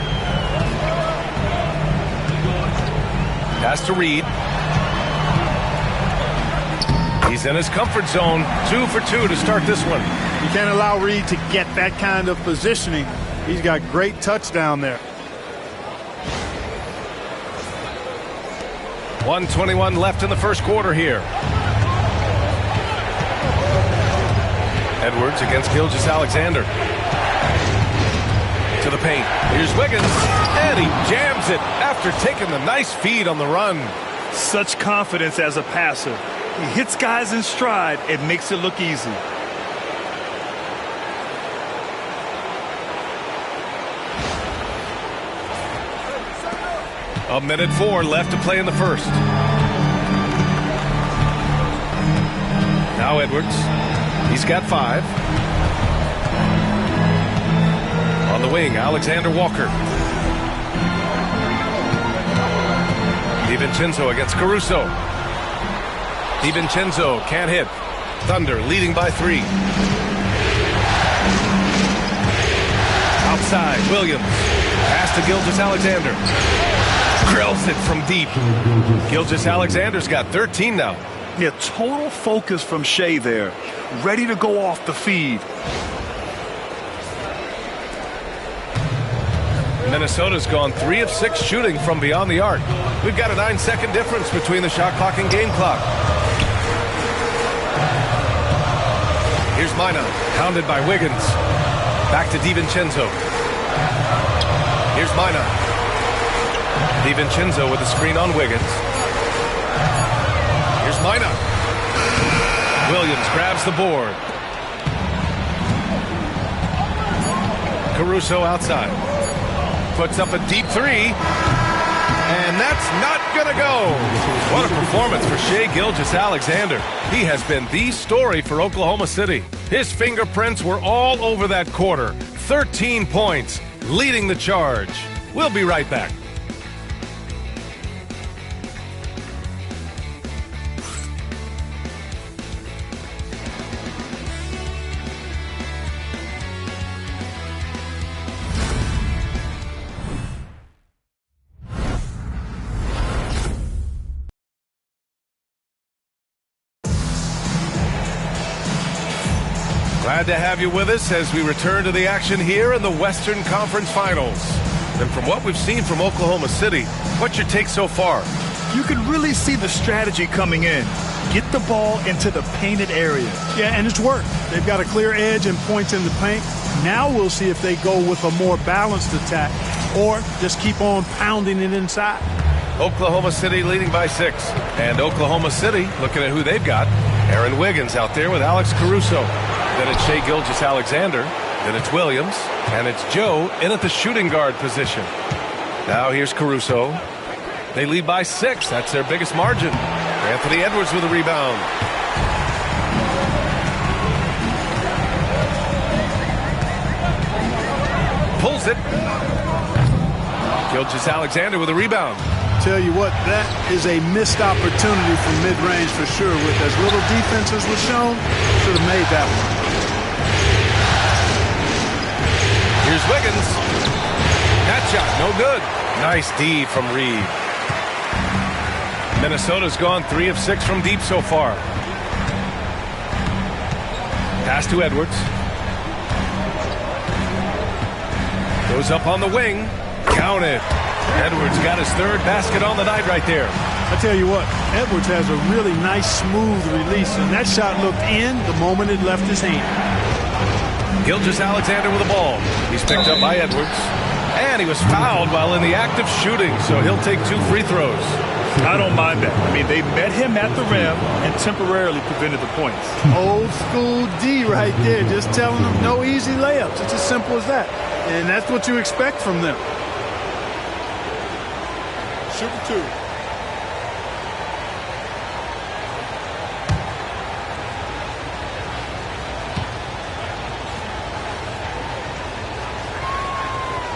Pass to Reed. He's in his comfort zone. 2 for 2 to start this one. You can't allow Reed to get that kind of positioning. He's got great touch down there. 1:21 left in the first quarter here. Edwards against Gilgeous-Alexander. To the paint. Here's Wiggins, and he jams it after taking the nice feed on the run. Such confidence as a passer. He hits guys in stride and makes it look easy. A minute 4 left to play in the first. Now Edwards. He's got 5. On the wing, Alexander Walker. DiVincenzo against Caruso. DiVincenzo can't hit. Thunder leading by 3. Outside, Williams. Pass to Gilgeous-Alexander. Drills it from deep. Gilgeous-Alexander's got 13 now. Yeah, total focus from Shea there. Ready to go off the feed. Minnesota's gone 3 of 6 shooting from beyond the arc. We've got a 9-second difference between the shot clock and game clock. Here's Mina, pounded by Wiggins. Back to DiVincenzo. Here's Mina. DiVincenzo with a screen on Wiggins. Here's Mina. Williams grabs the board. Caruso outside. Puts up a deep 3. And that's not going to go. What a performance for Shai Gilgeous-Alexander. He has been the story for Oklahoma City. His fingerprints were all over that quarter. 13 points, leading the charge. We'll be right back. Glad to have you with us as we return to the action here in the Western Conference Finals. And from what we've seen from Oklahoma City, what's your take so far? You can really see the strategy coming in. Get the ball into the painted area. Yeah, and it's worked. They've got a clear edge and points in the paint. Now we'll see if they go with a more balanced attack or just keep on pounding it inside. Oklahoma City leading by 6. And Oklahoma City, looking at who they've got, Aaron Wiggins out there with Alex Caruso. Then it's Shai Gilgeous-Alexander. Then it's Williams. And it's Joe in at the shooting guard position. Now here's Caruso. They lead by 6. That's their biggest margin. Anthony Edwards with a rebound. Pulls it. Gilgeous-Alexander with a rebound. Tell you what, that is a missed opportunity from mid-range for sure. With as little defense as was shown, should have made that one. Here's Wiggins. That shot, no good. Nice D from Reed. Minnesota's gone 3 of 6 from deep so far. Pass to Edwards. Goes up on the wing. Count it. Edwards got his 3rd basket on the night right there. I tell you what, Edwards has a really nice, smooth release, and that shot looked in the moment it left his hand. Gilgeous-Alexander with the ball. He's picked up by Edwards. And he was fouled while in the act of shooting, so he'll take 2 free throws. I don't mind that. I mean, they met him at the rim and temporarily prevented the points. Old school D right there, just telling them no easy layups. It's as simple as that. And that's what you expect from them. Shooting 2.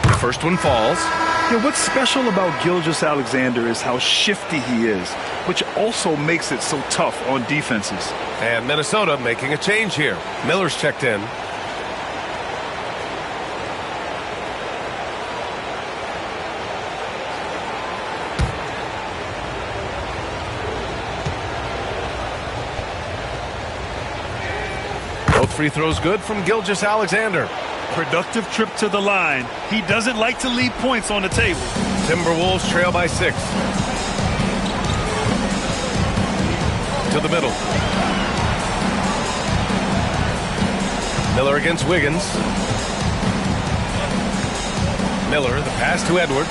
The first one falls. Yeah, what's special about Gilgeous-Alexander is how shifty he is, which also makes it so tough on defenses. And Minnesota making a change here. Miller's checked in. Both free throws good from Gilgeous-Alexander. Productive trip to the line. He doesn't like to leave points on the table. Timberwolves trail by 6. to the middle. Miller against Wiggins. Miller, the pass to Edwards.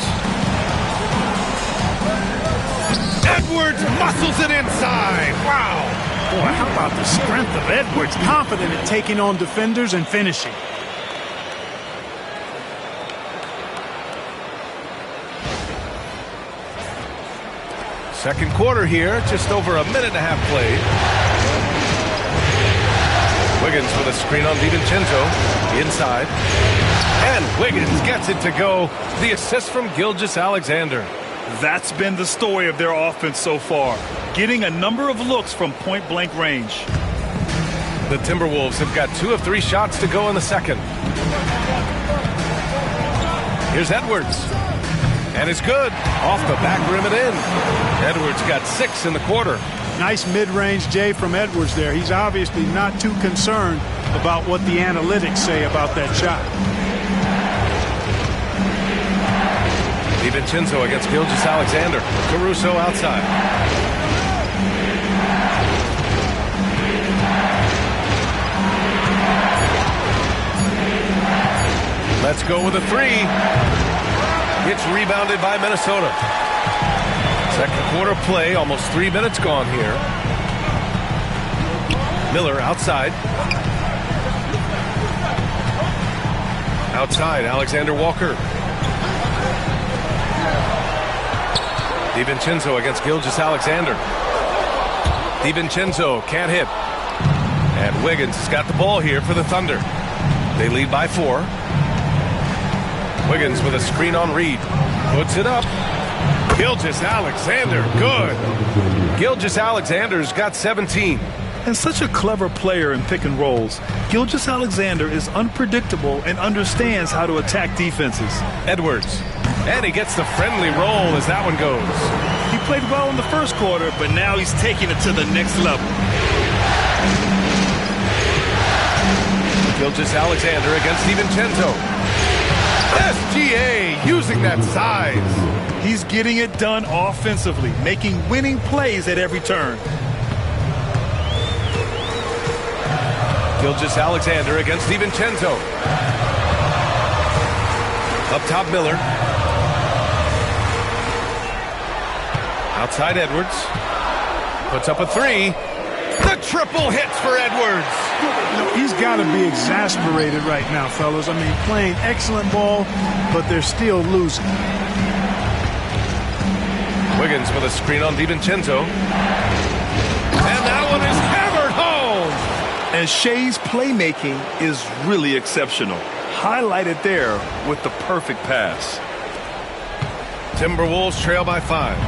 Edwards muscles it inside. Wow. Boy, how about the strength of Edwards? Confident in taking on defenders and finishing. Second quarter here, just over a minute and a half played. Wiggins with a screen on DiVincenzo. Inside. And Wiggins gets it to go. The assist from Gilgeous-Alexander. That's been the story of their offense so far, getting a number of looks from point-blank range. The Timberwolves have got 2 of 3 shots to go in the second. Here's Edwards. And it's good. Off the back rim and in. Edwards got 6 in the quarter. Nice mid-range J from Edwards there. He's obviously not too concerned about what the analytics say about that shot. DiVincenzo against Gilgeous-Alexander. Caruso outside. Let's go with a 3. It's rebounded by Minnesota. Second quarter play, almost 3 minutes gone here. Miller outside. Outside, Alexander Walker. DiVincenzo against Gilgeous-Alexander. DiVincenzo can't hit. And Wiggins has got the ball here for the Thunder. They lead by 4. Wiggins with a screen on Reed. Puts it up. Gilgeous-Alexander, good. Gilgeous-Alexander's got 17. And such a clever player in pick and rolls, Gilgeous-Alexander is unpredictable and understands how to attack defenses. Edwards. And he gets the friendly roll as that one goes. He played well in the first quarter, but now he's taking it to the next level. Gilgeous-Alexander against DiVincenzo. SGA using that size. He's getting it done offensively, making winning plays at every turn. Gilgeous-Alexander against DiVincenzo. Up top, Miller. Outside Edwards. Puts up a 3. The triple hits for Edwards. You know, he's got to be exasperated right now, fellas. I mean, playing excellent ball, but they're still losing. Wiggins with a screen on DiVincenzo. And that one is hammered home. And Shea's playmaking is really exceptional. Highlighted there with the perfect pass. Timberwolves trail by 5.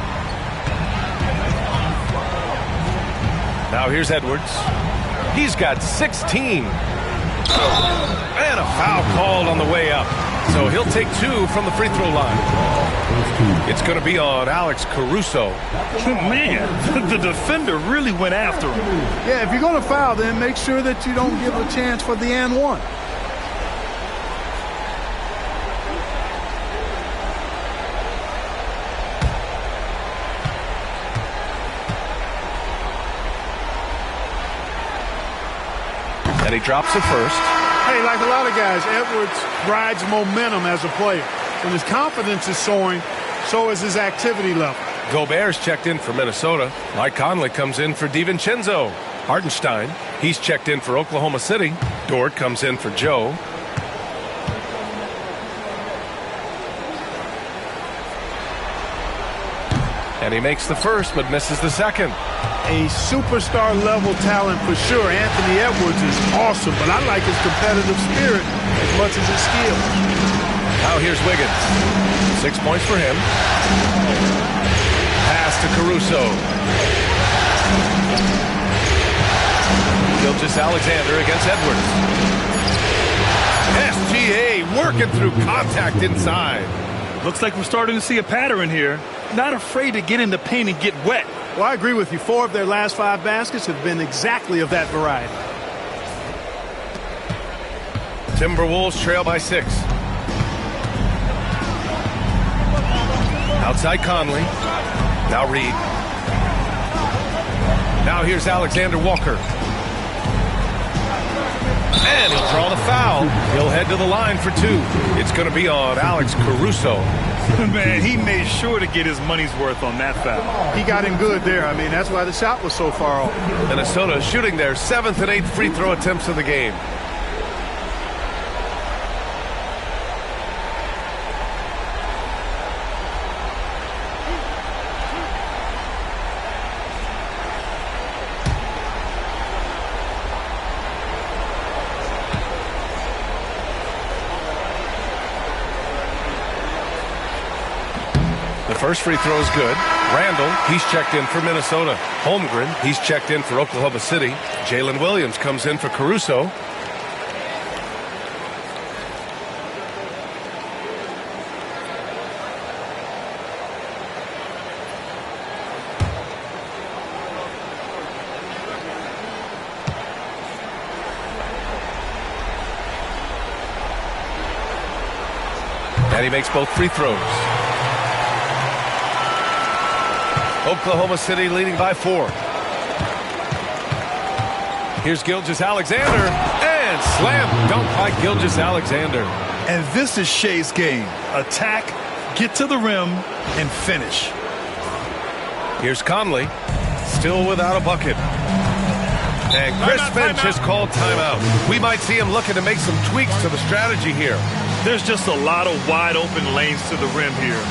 Now here's Edwards. He's got 16. And a foul called on the way up. So he'll take 2 from the free throw line. It's going to be on Alex Caruso. Man, the defender really went after him. Yeah, if you're going to foul, then make sure that you don't give a chance for the and one. And he drops it first. Hey, like a lot of guys, Edwards rides momentum as a player. When his confidence is soaring, so is his activity level. Gobert's checked in for Minnesota. Mike Conley comes in for DiVincenzo. Hartenstein, he's checked in for Oklahoma City. Dort comes in for Joe. And he makes the first, but misses the second. A superstar level talent for sure. Anthony Edwards is awesome, but I like his competitive spirit as much as his skill. Now here's Wiggins. 6 points for him. Pass to Caruso. Gilgeous-Alexander against Edwards. SGA working through contact inside. Looks like we're starting to see a pattern here. Not afraid to get in the paint and get wet. Well, I agree with you. 4 of their last 5 baskets have been exactly of that variety. Timberwolves trail by 6. Outside Conley. Now Reed. Now here's Alexander Walker. And he'll draw the foul. He'll head to the line for two. It's going to be on Alex Caruso. Man, he made sure to get his money's worth on that foul. He got him good there. I mean, that's why the shot was so far off. Minnesota shooting their 7th and 8th free throw attempts of the game. First free throw is good. Randall, he's checked in for Minnesota. Holmgren, he's checked in for Oklahoma City. Jalen Williams comes in for Caruso. And he makes both free throws. Oklahoma City leading by 4. Here's Gilgeous-Alexander, and slam dunk by Gilgeous-Alexander. And this is Shea's game. Attack, get to the rim, and finish. Here's Conley, still without a bucket. And Chris Finch has called timeout. We might see him looking to make some tweaks to the strategy here. There's just a lot of wide open lanes to the rim here.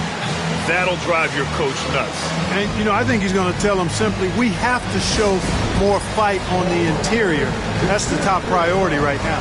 That'll drive your coach nuts. And, you know, I think he's going to tell them simply, we have to show more fight on the interior. That's the top priority right now.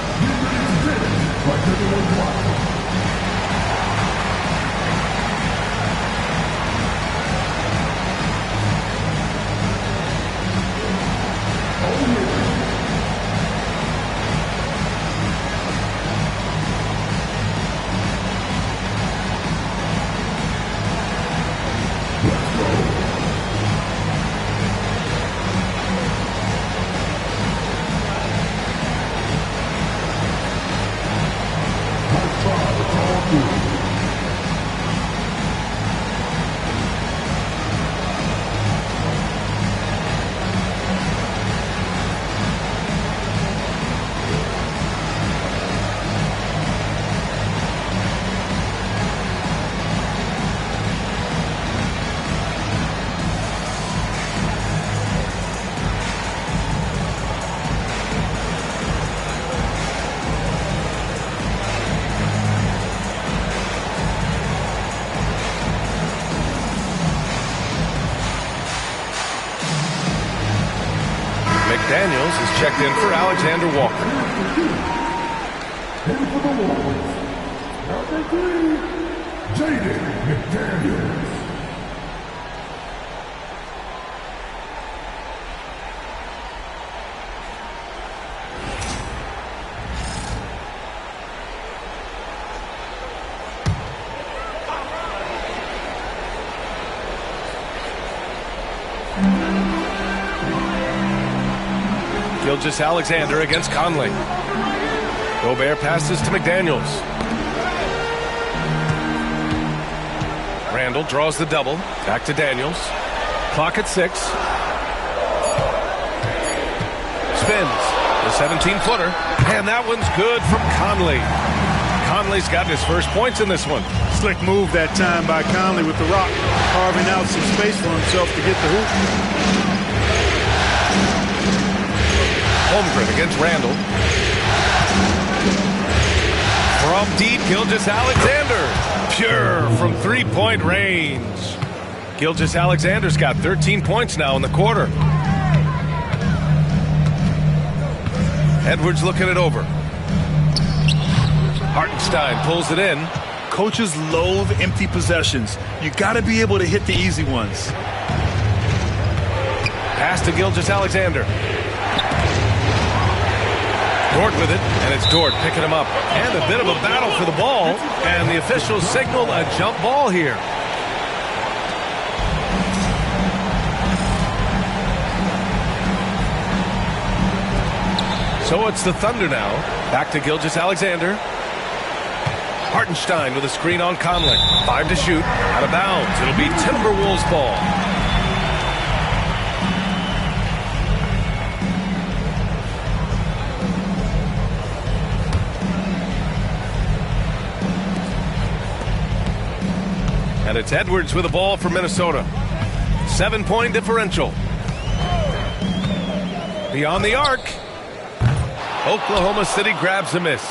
Daniels is checked in for Alexander Walker. In for the Wolves, number 3, Jaden McDaniels. Gilgeous-Alexander against Conley. Gobert passes to McDaniels. Randall draws the double. Back to Daniels. Clock at 6. Spins. The 17-footer. And that one's good from Conley. Conley's got his first points in this one. Slick move that time by Conley with the rock, carving out some space for himself to get the hoop. Holmgren against Randall. From deep, Gilgeous-Alexander. Pure from three-point range. Gilgeous-Alexander's got 13 points now in the quarter. Edwards looking it over. Hartenstein pulls it in. Coaches loathe empty possessions. You got to be able to hit the easy ones. Pass to Gilgeous-Alexander. Dort with it, and it's Dort picking him up. And a bit of a battle for the ball, and the officials signal a jump ball here. So it's the Thunder now. Back to Gilgeous-Alexander. Hartenstein with a screen on Conley. 5 to shoot. Out of bounds. It'll be Timberwolves ball. And it's Edwards with the ball for Minnesota. 7-point differential. Beyond the arc. Oklahoma City grabs a miss.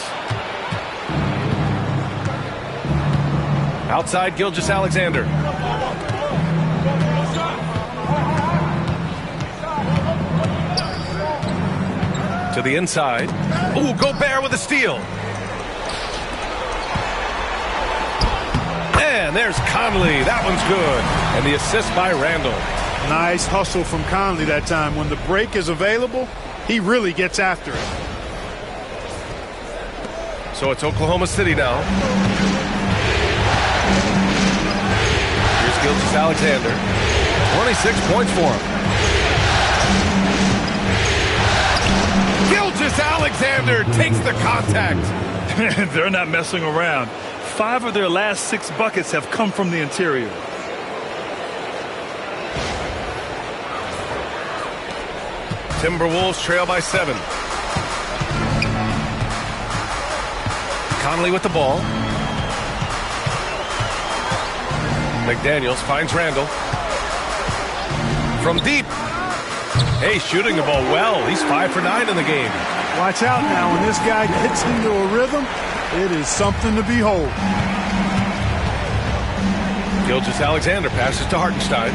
Outside, Gilgeous-Alexander. To the inside. Ooh, Gobert with a steal. And there's Conley. That one's good. And the assist by Randall. Nice hustle from Conley that time. When the break is available, he really gets after it. So it's Oklahoma City now. Here's Gilgeous-Alexander. 26 points for him. Gilgeous-Alexander takes the contact. They're not messing around. 5 of their last 6 buckets have come from the interior. Timberwolves trail by 7. Conley with the ball. McDaniels finds Randall. From deep. Hey, shooting the ball well. He's 5 for 9 in the game. Watch out now. When this guy gets into a rhythm, it is something to behold. Gilgeous-Alexander passes to Hartenstein.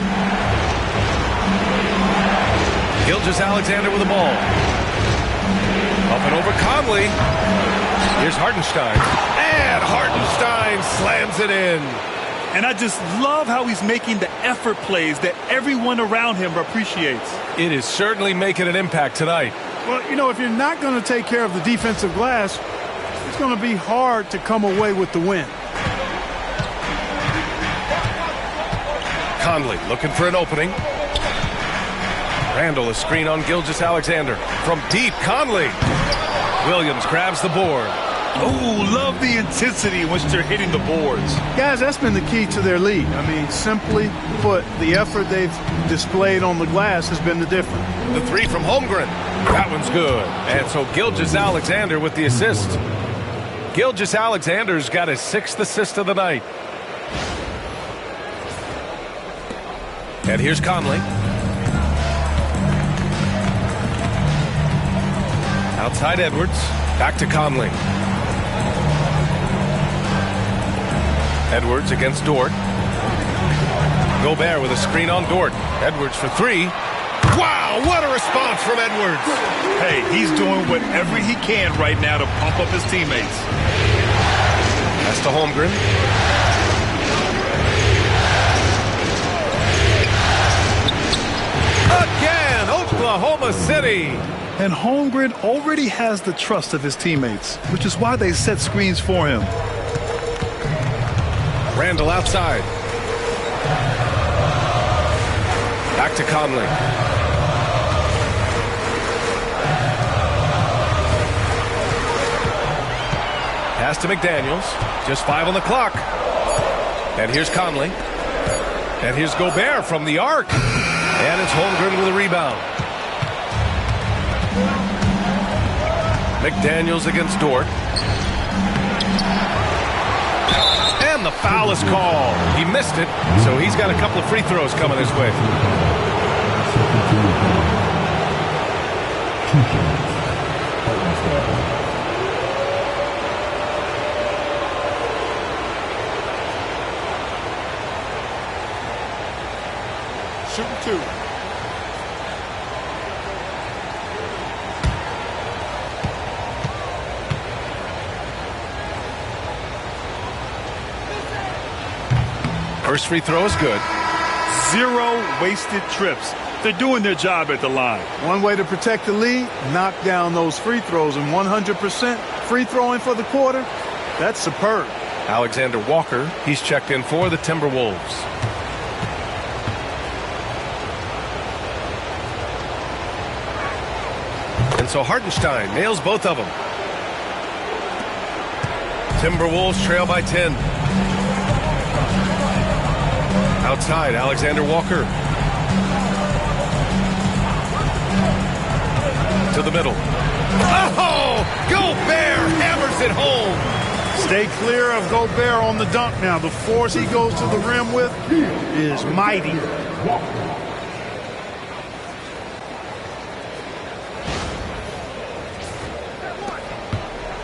Gilgeous-Alexander with the ball. Up and over Conley. Here's Hartenstein. And Hartenstein slams it in. And I just love how he's making the effort plays that everyone around him appreciates. It is certainly making an impact tonight. Well, you know, if you're not going to take care of the defensive glass, it's going to be hard to come away with the win. Conley looking for an opening. Randall, a screen on Gilgeous-Alexander. From deep, Conley. Williams grabs the board. Oh, love the intensity in which they're hitting the boards. Guys, that's been the key to their lead. I mean, simply put, the effort they've displayed on the glass has been the difference. The 3 from Holmgren. That one's good. And so Gilgeous-Alexander with the assist. Gilgeous-Alexander's got his 6th assist of the night. And here's Conley. Outside Edwards. Back to Conley. Edwards against Dort. Gobert with a screen on Dort. Edwards for 3. Wow, what a response from Edwards. Hey, he's doing whatever he can right now to pump up his teammates. That's to Holmgren. Again, Oklahoma City. And Holmgren already has the trust of his teammates, which is why they set screens for him. Randall outside. Back to Conley. Pass to McDaniels. Just 5 on the clock. And here's Conley. And here's Gobert from the arc. And it's Holmgren with a rebound. McDaniels against Dort. And the foul is called. He missed it, so he's got a couple of free throws coming his way. Shooting 2. First free throw is good. 0 wasted trips. They're doing their job at the line. One way to protect the lead, knock down those free throws. And 100% free throwing for the quarter, that's superb. Alexander Walker, he's checked in for the Timberwolves. And so Hartenstein nails both of them. Timberwolves trail by 10. Outside, Alexander Walker. To the middle. Oh! Gobert hammers it home. Stay clear of Gobert on the dunk now. The force he goes to the rim with is mighty.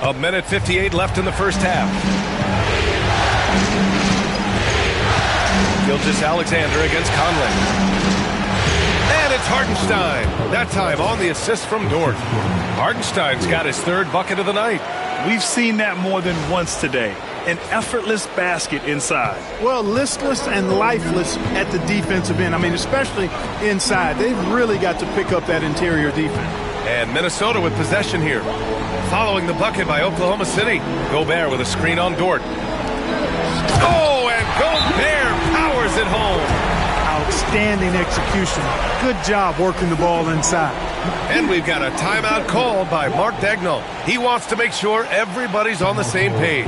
A minute 58 left in the first half. Gilgeous-Alexander against Conley. And it's Hartenstein. That time on the assist from Dort. Hartenstein's got his third bucket of the night. We've seen that more than once today. An effortless basket inside. Well, listless and lifeless at the defensive end. I mean, especially inside. They've really got to pick up that interior defense. And Minnesota with possession here. Following the bucket by Oklahoma City. Gobert with a screen on Dort. Oh, and Gobert powers it home. Outstanding execution. Good job working the ball inside. And we've got a timeout called by Mark Daigneault. He wants to make sure everybody's on the same page.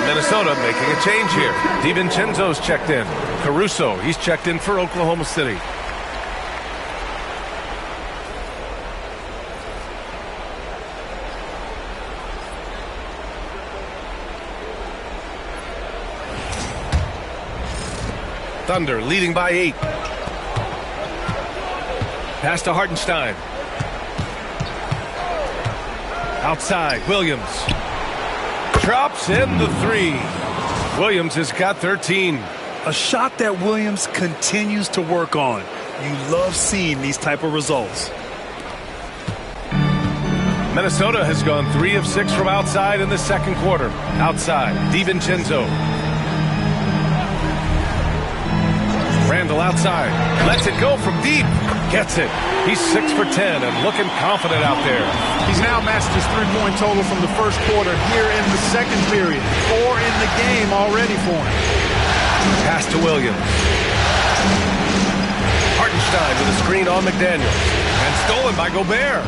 Minnesota making a change here. DiVincenzo's checked in. Caruso, he's checked in for Oklahoma City. Thunder leading by 8. Pass to Hartenstein. Outside, Williams. Drops in the 3. Williams has got 13. A shot that Williams continues to work on. You love seeing these type of results. Minnesota has gone 3 of 6 from outside in the second quarter. Outside, DiVincenzo. Randall outside. Lets it go from deep. Gets it. He's 6 for 10 and looking confident out there. He's now matched his three-point total from the first quarter here in the second period. 4 in the game already for him. Pass to Williams. Hartenstein with a screen on McDaniels. And stolen by Gobert.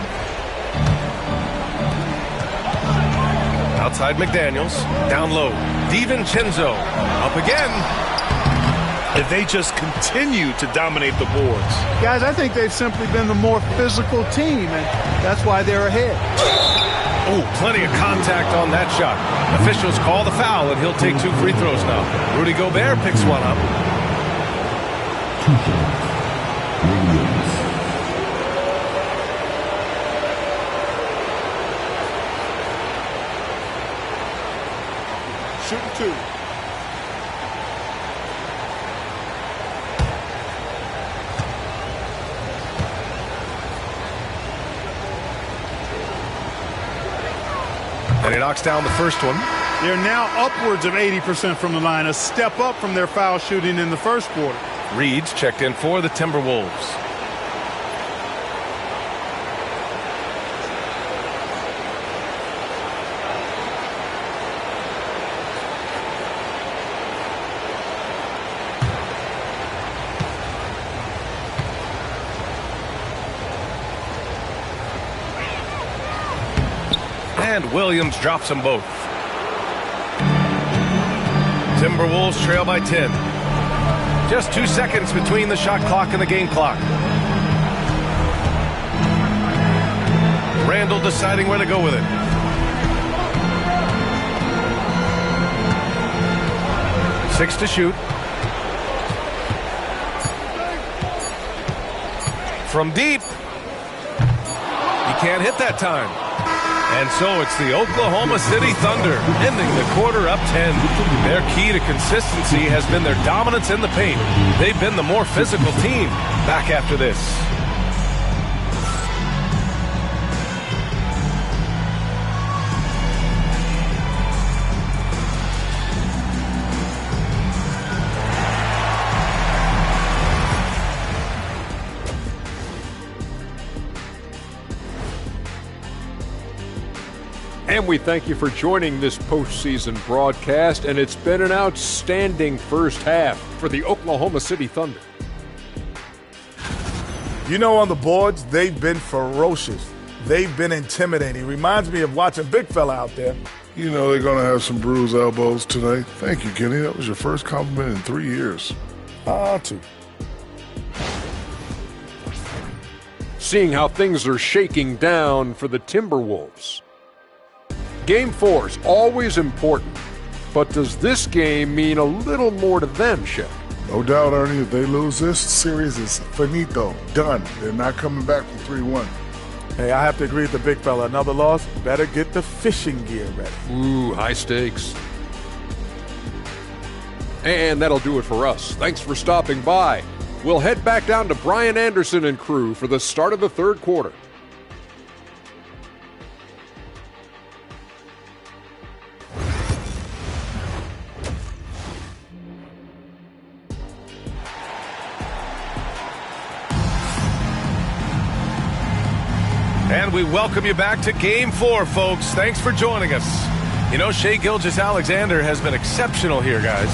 Outside McDaniels. Down low. DiVincenzo. Up again. If they just continue to dominate the boards. Guys, I think they've simply been the more physical team, and that's why they're ahead. Oh, plenty of contact on that shot. Officials call the foul, and he'll take 2 free throws now. Rudy Gobert picks one up. Shooting 2. And he knocks down the first one. They're now upwards of 80% from the line, a step up from their foul shooting in the first quarter. Reed's checked in for the Timberwolves. And Williams drops them both. Timberwolves trail by 10. Just 2 seconds between the shot clock and the game clock. Randall deciding where to go with it. 6 to shoot. From deep. He can't hit that time. And so it's the Oklahoma City Thunder ending the quarter up 10. Their key to consistency has been their dominance in the paint. They've been the more physical team back after this. And we thank you for joining this postseason broadcast, and it's been an outstanding first half for the Oklahoma City Thunder. You know, on the boards, they've been ferocious. They've been intimidating. Reminds me of watching big fella out there. You know they're going to have some bruised elbows tonight. Thank you, Kenny. That was your first compliment in 3 years. 2. Seeing how things are shaking down for the Timberwolves. Game 4 is always important, but does this game mean a little more to them, Shep? No doubt, Ernie. If they lose this series, is finito. Done. They're not coming back from 3-1. Hey, I have to agree with the big fella. Another loss, better get the fishing gear ready. Ooh, high stakes. And that'll do it for us. Thanks for stopping by. We'll head back down to Brian Anderson and crew for the start of the third quarter. And we welcome you back to Game 4, folks. Thanks for joining us. You know, Shai Gilgeous-Alexander has been exceptional here, guys.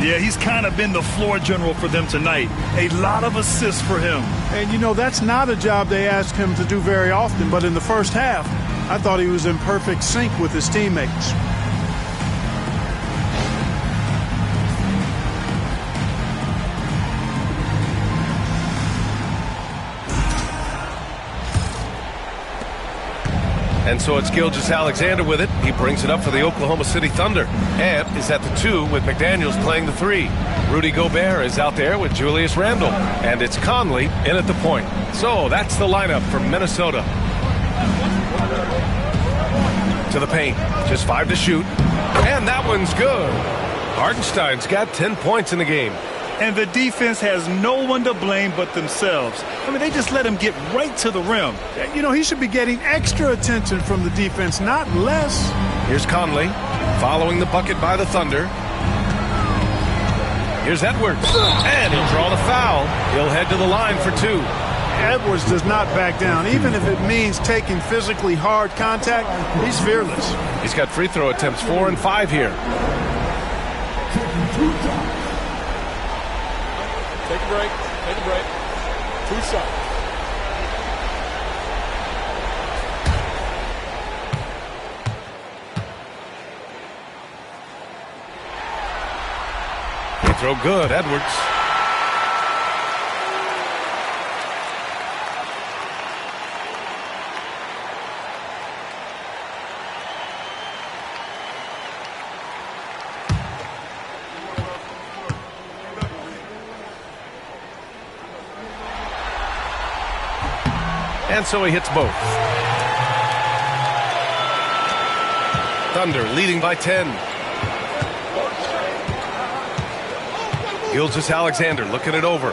Yeah, he's kind of been the floor general for them tonight. A lot of assists for him. And, you know, that's not a job they ask him to do very often. But in the first half, I thought he was in perfect sync with his teammates. And so it's Gilgeous-Alexander with it. He brings it up for the Oklahoma City Thunder. And is at the 2 with McDaniels playing the 3. Rudy Gobert is out there with Julius Randle. And it's Conley in at the point. So that's the lineup from Minnesota. To the paint. Just 5 to shoot. And that one's good. Hartenstein's got 10 points in the game. And the defense has no one to blame but themselves. I mean, they just let him get right to the rim. You know, he should be getting extra attention from the defense, not less. Here's Conley following the bucket by the Thunder. Here's Edwards. And he'll draw the foul. He'll head to the line for 2. Edwards does not back down. Even if it means taking physically hard contact, he's fearless. He's got free throw attempts 4 and 5 here. Take a break. Take a break. 2 shots. Free throw good. Edwards. And so he hits both. Thunder leading by 10. Gilgeous-Alexander looking it over.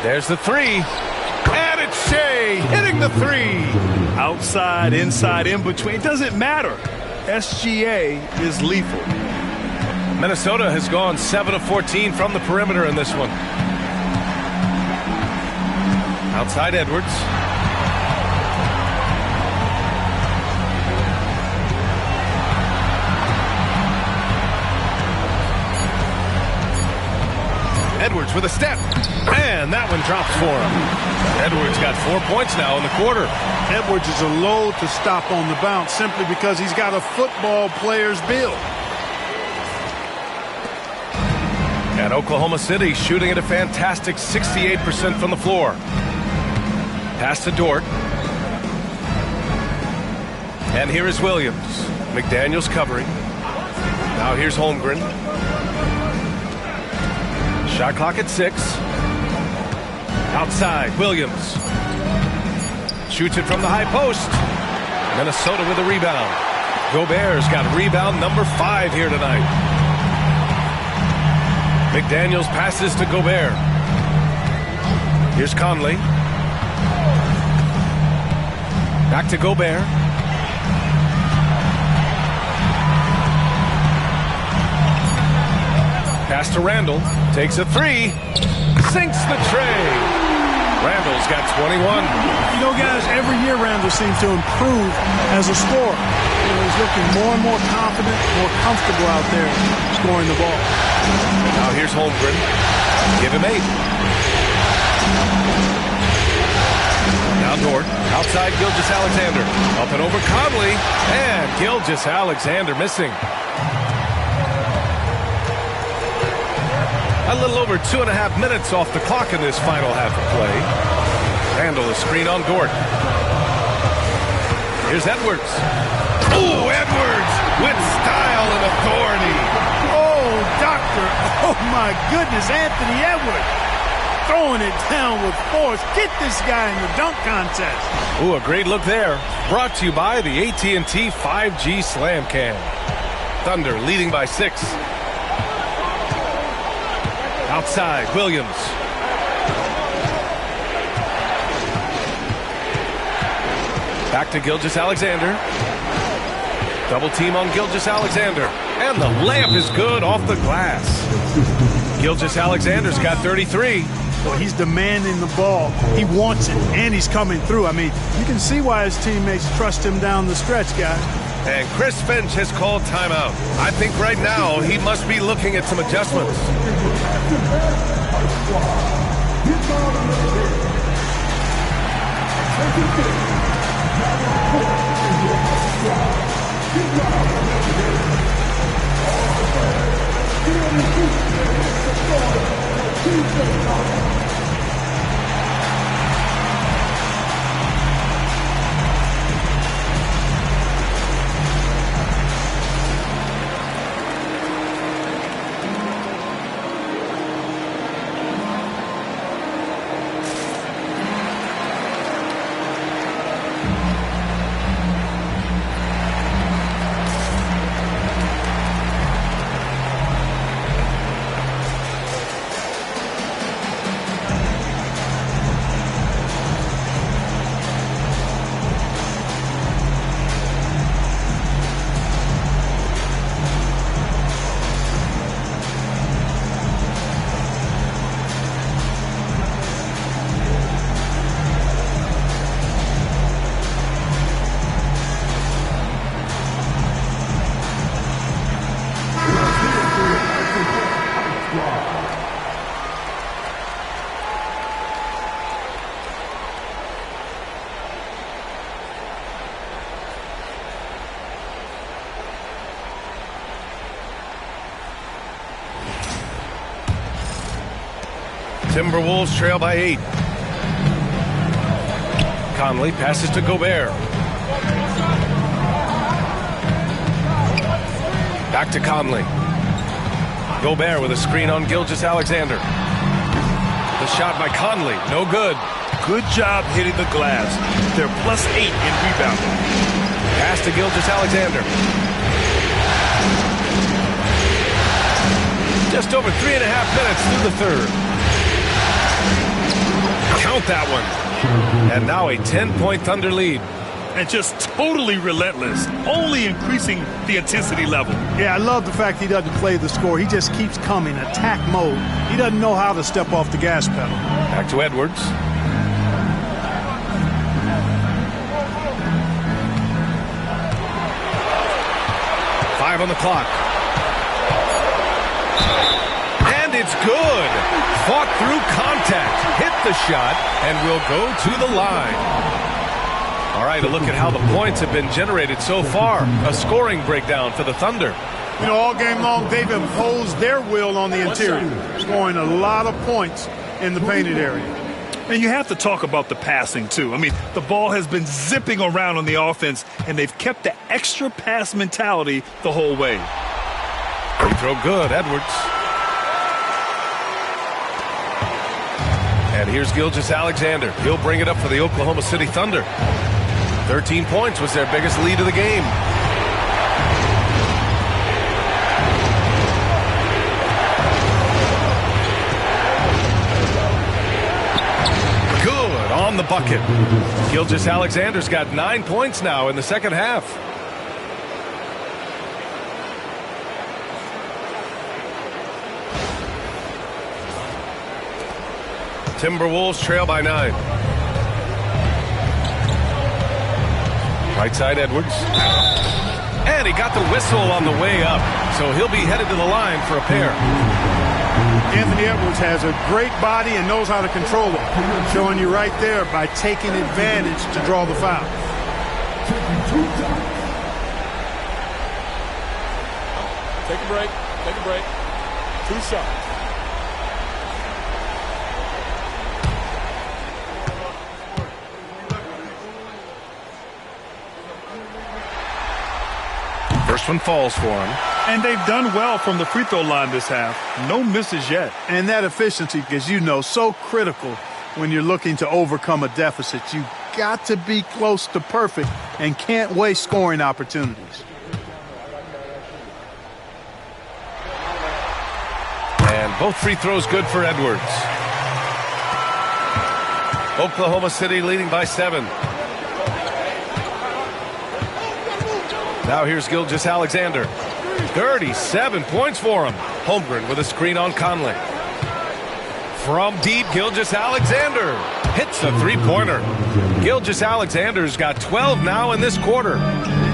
There's the 3. And it's Shai hitting the 3. Outside, inside, in between. It doesn't matter. SGA is lethal. Minnesota has gone 7 of 14 from the perimeter in this one. Outside Edwards. Edwards with a step. And that one drops for him. Edwards got 4 points now in the quarter. Edwards is a load to stop on the bounce simply because he's got a football player's build. And Oklahoma City shooting at a fantastic 68% from the floor. Pass to Dort. And here is Williams. McDaniels covering. Now here's Holmgren. Shot clock at 6. Outside, Williams. Shoots it from the high post. Minnesota with a rebound. Gobert's got rebound number 5 here tonight. McDaniels passes to Gobert. Here's Conley. Back to Gobert. Pass to Randall. Takes a 3. Sinks the tray. Randall's got 21. You know, guys, every year Randall seems to improve as a scorer. You know, he's looking more and more confident, more comfortable out there scoring the ball. Now here's Holmgren. Give him 8. Now Dort. Outside Gilgeous-Alexander. Up and over Conley. And Gilgeous-Alexander missing. A little over 2.5 minutes off the clock in this final half of play. Handle a screen on Dort. Here's Edwards. Oh, Edwards with style and authority. Oh, doctor. Oh, my goodness, Anthony Edwards. Throwing it down with force. Get this guy in the dunk contest. Ooh, a great look there. Brought to you by the AT&T 5G Slam Cam. Thunder leading by 6. Outside, Williams. Back to Gilgeous-Alexander. Double team on Gilgeous-Alexander. And the layup is good off the glass. Gilgeous-Alexander's got 33. Well, he's demanding the ball. He wants it, and he's coming through. I mean, you can see why his teammates trust him down the stretch, guys. And Chris Finch has called timeout. I think right now he must be looking at some adjustments. Timberwolves trail by 8. Conley passes to Gobert. Back to Conley. Gobert with a screen on Gilgeous-Alexander. The shot by Conley, no good. Good job hitting the glass. They're +8 in rebounding. Pass to Gilgeous-Alexander. Just over 3.5 minutes through the third. Count that one. And now a 10-point Thunder lead. And just totally relentless, only increasing the intensity level. Yeah, I love the fact he doesn't play the score. He just keeps coming, attack mode. He doesn't know how to step off the gas pedal. Back to Edwards. Five on the clock. And it's good. Fought through contact, hit the shot, and will go to the line. All right, a look at how the points have been generated so far. A scoring breakdown for the Thunder. You know, all game long, they've imposed their will on the interior, scoring a lot of points in the painted area. And you have to talk about the passing, too. I mean, the ball has been zipping around on the offense, and they've kept the extra pass mentality the whole way. Free throw good, Edwards. And here's Gilgeous-Alexander. He'll bring it up for the Oklahoma City Thunder. 13 points was their biggest lead of the game. Good on the bucket. Gilgeous-Alexander's got 9 points now in the second half. Timberwolves trail by 9. Right side, Edwards. And he got the whistle on the way up, so he'll be headed to the line for a pair. Anthony Edwards has a great body and knows how to control it, showing you right there by taking advantage to draw the foul. Take a break. Take a break. 2 shots. First one falls for him. And they've done well from the free throw line this half. No misses yet. And that efficiency, as you know, so critical when you're looking to overcome a deficit. You got to be close to perfect and can't waste scoring opportunities. And both free throws good for Edwards. Oklahoma City leading by 7. Now here's Gilgeous-Alexander. 37 points for him. Holmgren with a screen on Conley. From deep, Gilgeous-Alexander hits a three-pointer. Gilgeous-Alexander's got 12 now in this quarter.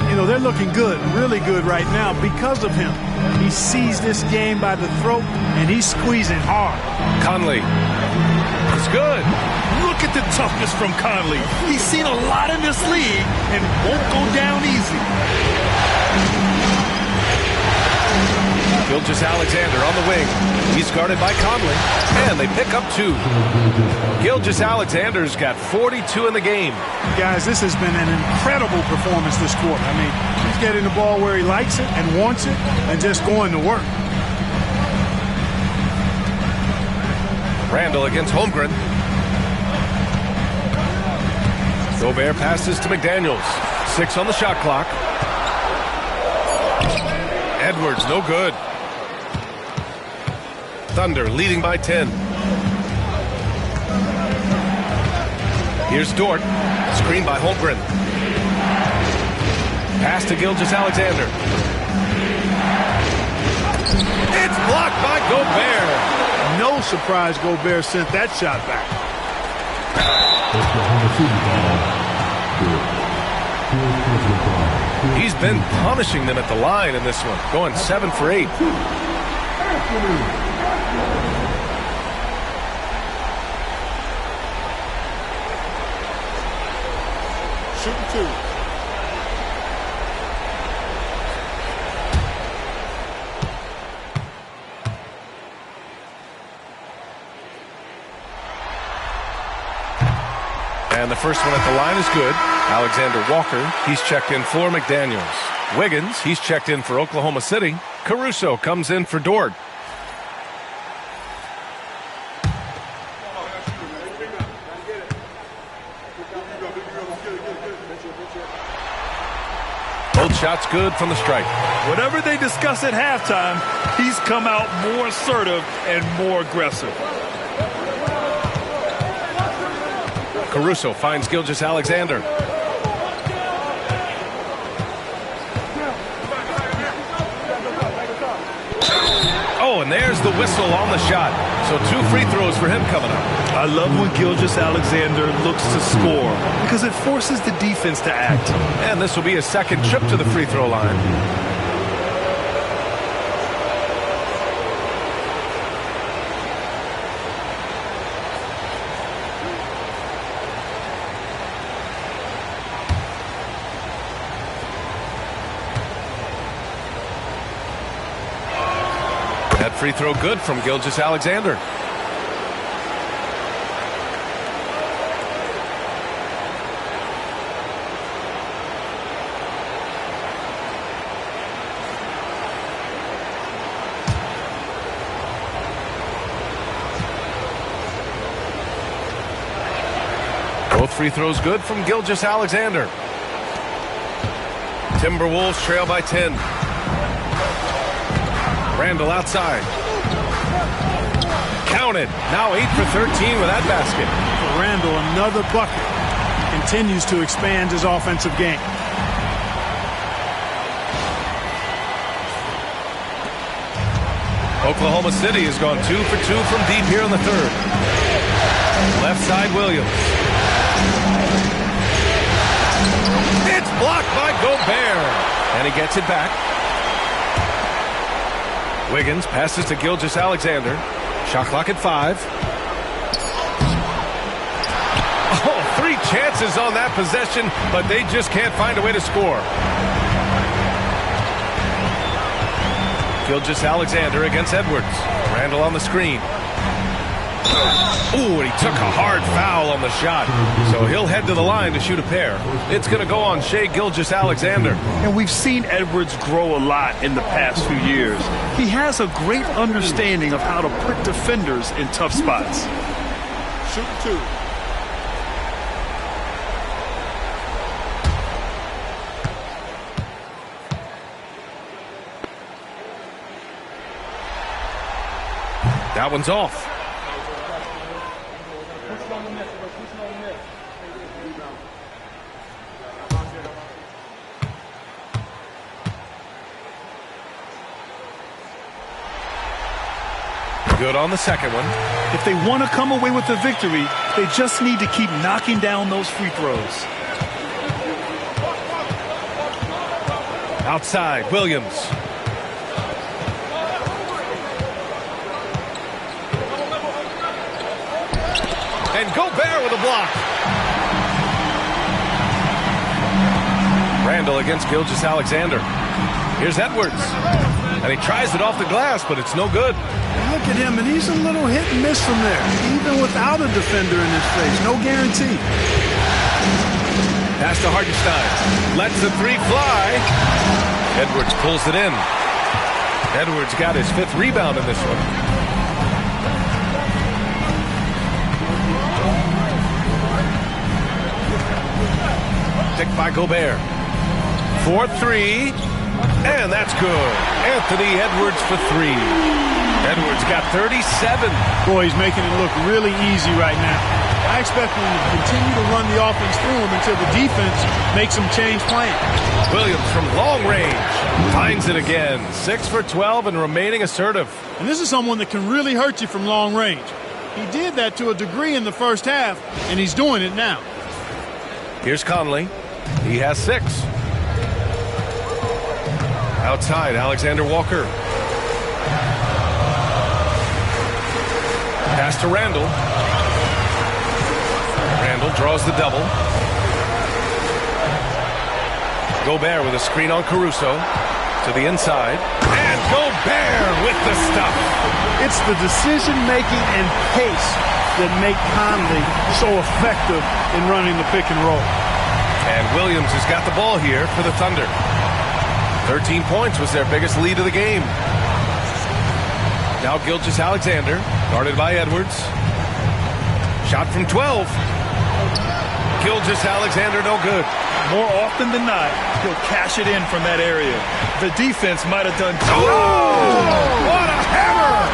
You know, they're looking good, really good right now because of him. He sees this game by the throat, and he's squeezing hard. Conley. It's good. Look at the toughness from Conley. He's seen a lot in this league and won't go down easy. Gilgeous-Alexander on the wing. He's guarded by Conley, and they pick up 2. Gilgeous-Alexander's got 42 in the game. Guys, this has been an incredible performance this quarter. I mean, he's getting the ball where he likes it and wants it and just going to work. Randall against Holmgren. Gobert passes to McDaniels. 6 on the shot clock. Edwards, no good. Thunder leading by 10. Here's Dort. Screen by Holmgren. Pass to Gilgeous-Alexander. It's blocked by Gobert. No surprise Gobert sent that shot back. He's been punishing them at the line in this one, going 7 for 8. Shooting 2. And the first one at the line is good. Alexander Walker, he's checked in for McDaniels. Wiggins, he's checked in for Oklahoma City. Caruso comes in for Dort. Both shots good from the stripe. Whatever they discuss at halftime, he's come out more assertive and more aggressive. Caruso finds Gilgeous-Alexander. Oh, and there's the whistle on the shot. So 2 free throws for him coming up. I love when Gilgeous-Alexander looks to score because it forces the defense to act. And this will be his second trip to the free throw line. That free throw good from Gilgeous-Alexander. Both free throws good from Gilgeous-Alexander. Timberwolves trail by 10. Randall outside. Counted. Now 8 for 13 with that basket. For Randall, another bucket. Continues to expand his offensive game. Oklahoma City has gone 2 for 2 from deep here in the third. Left side, Williams. It's blocked by Gobert. And he gets it back. Wiggins passes to Gilgeous-Alexander. Shot clock at 5. Oh, 3 chances on that possession, but they just can't find a way to score. Gilgeous-Alexander against Edwards. Randall on the screen. Ooh, and he took a hard foul on the shot. So he'll head to the line to shoot a pair. It's going to go on Shai Gilgeous-Alexander. And we've seen Edwards grow a lot in the past few years. He has a great understanding of how to put defenders in tough spots. Shoot 2. That one's off. Good on the second one. If they want to come away with the victory, they just need to keep knocking down those free throws. Outside, Williams. And Gobert with a block. Randall against Gilgeous-Alexander. Here's Edwards. And he tries it off the glass, but it's no good. Look at him, and he's a little hit and miss from there, even without a defender in his face. No guarantee. Pass to Hartenstein. Lets the 3 fly. Edwards pulls it in. Edwards got his 5th rebound in this one. Picked by Gobert. 4-3. And that's good. Anthony Edwards for 3. Edwards got 37. Boy, he's making it look really easy right now. I expect him to continue to run the offense through him until the defense makes him change plans. Williams from long range finds it again. 6 for 12 and remaining assertive. And this is someone that can really hurt you from long range. He did that to a degree in the first half, and he's doing it now. Here's Conley. He has 6. Outside, Alexander Walker. Pass to Randall. Randall draws the double. Gobert with a screen on Caruso. To the inside. And Gobert with the stuff. It's the decision-making and pace that make Conley so effective in running the pick and roll. And Williams has got the ball here for the Thunder. 13 points was their biggest lead of the game. Now Gilgeous-Alexander, guarded by Edwards. Shot from 12. Gilgeous-Alexander no good. More often than not, he'll cash it in from that area. The defense might have done too. Oh, what a hammer!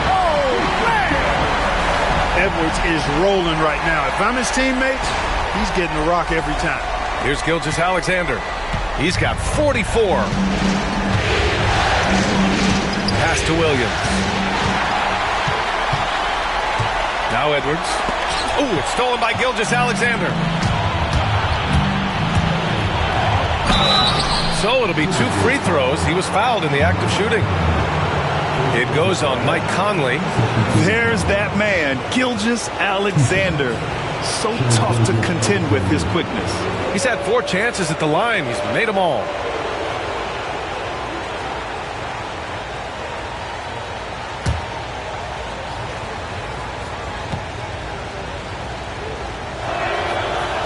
Edwards is rolling right now. If I'm his teammates, he's getting the rock every time. Here's Gilgeous-Alexander. He's got 44. Pass to Williams. Now Edwards. Ooh, it's stolen by Gilgeous-Alexander. So it'll be 2 free throws. He was fouled in the act of shooting. It goes on Mike Conley. There's that man, Gilgeous-Alexander. So tough to contend with his quickness. He's had 4 chances at the line. He's made them all.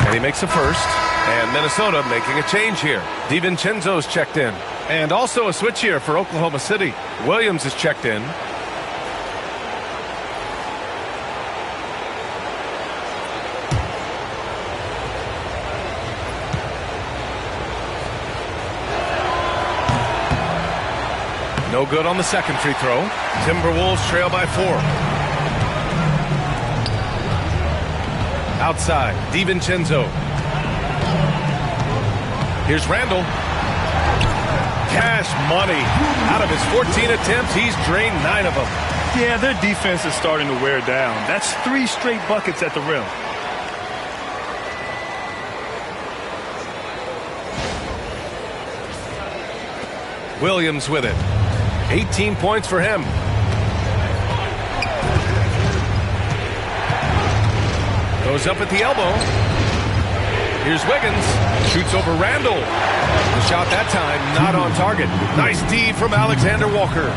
And he makes a first. And Minnesota making a change here. DiVincenzo's checked in. And also a switch here for Oklahoma City. Williams is checked in. No good on the second free throw. Timberwolves trail by 4. Outside, DiVincenzo. Here's Randall. Cash money. Out of his 14 attempts, he's drained 9 of them. Yeah, their defense is starting to wear down. That's 3 straight buckets at the rim. Williams with it. 18 points for him. Goes up at the elbow. Here's Wiggins. Shoots over Randall. The shot that time not on target. Nice D from Alexander Walker.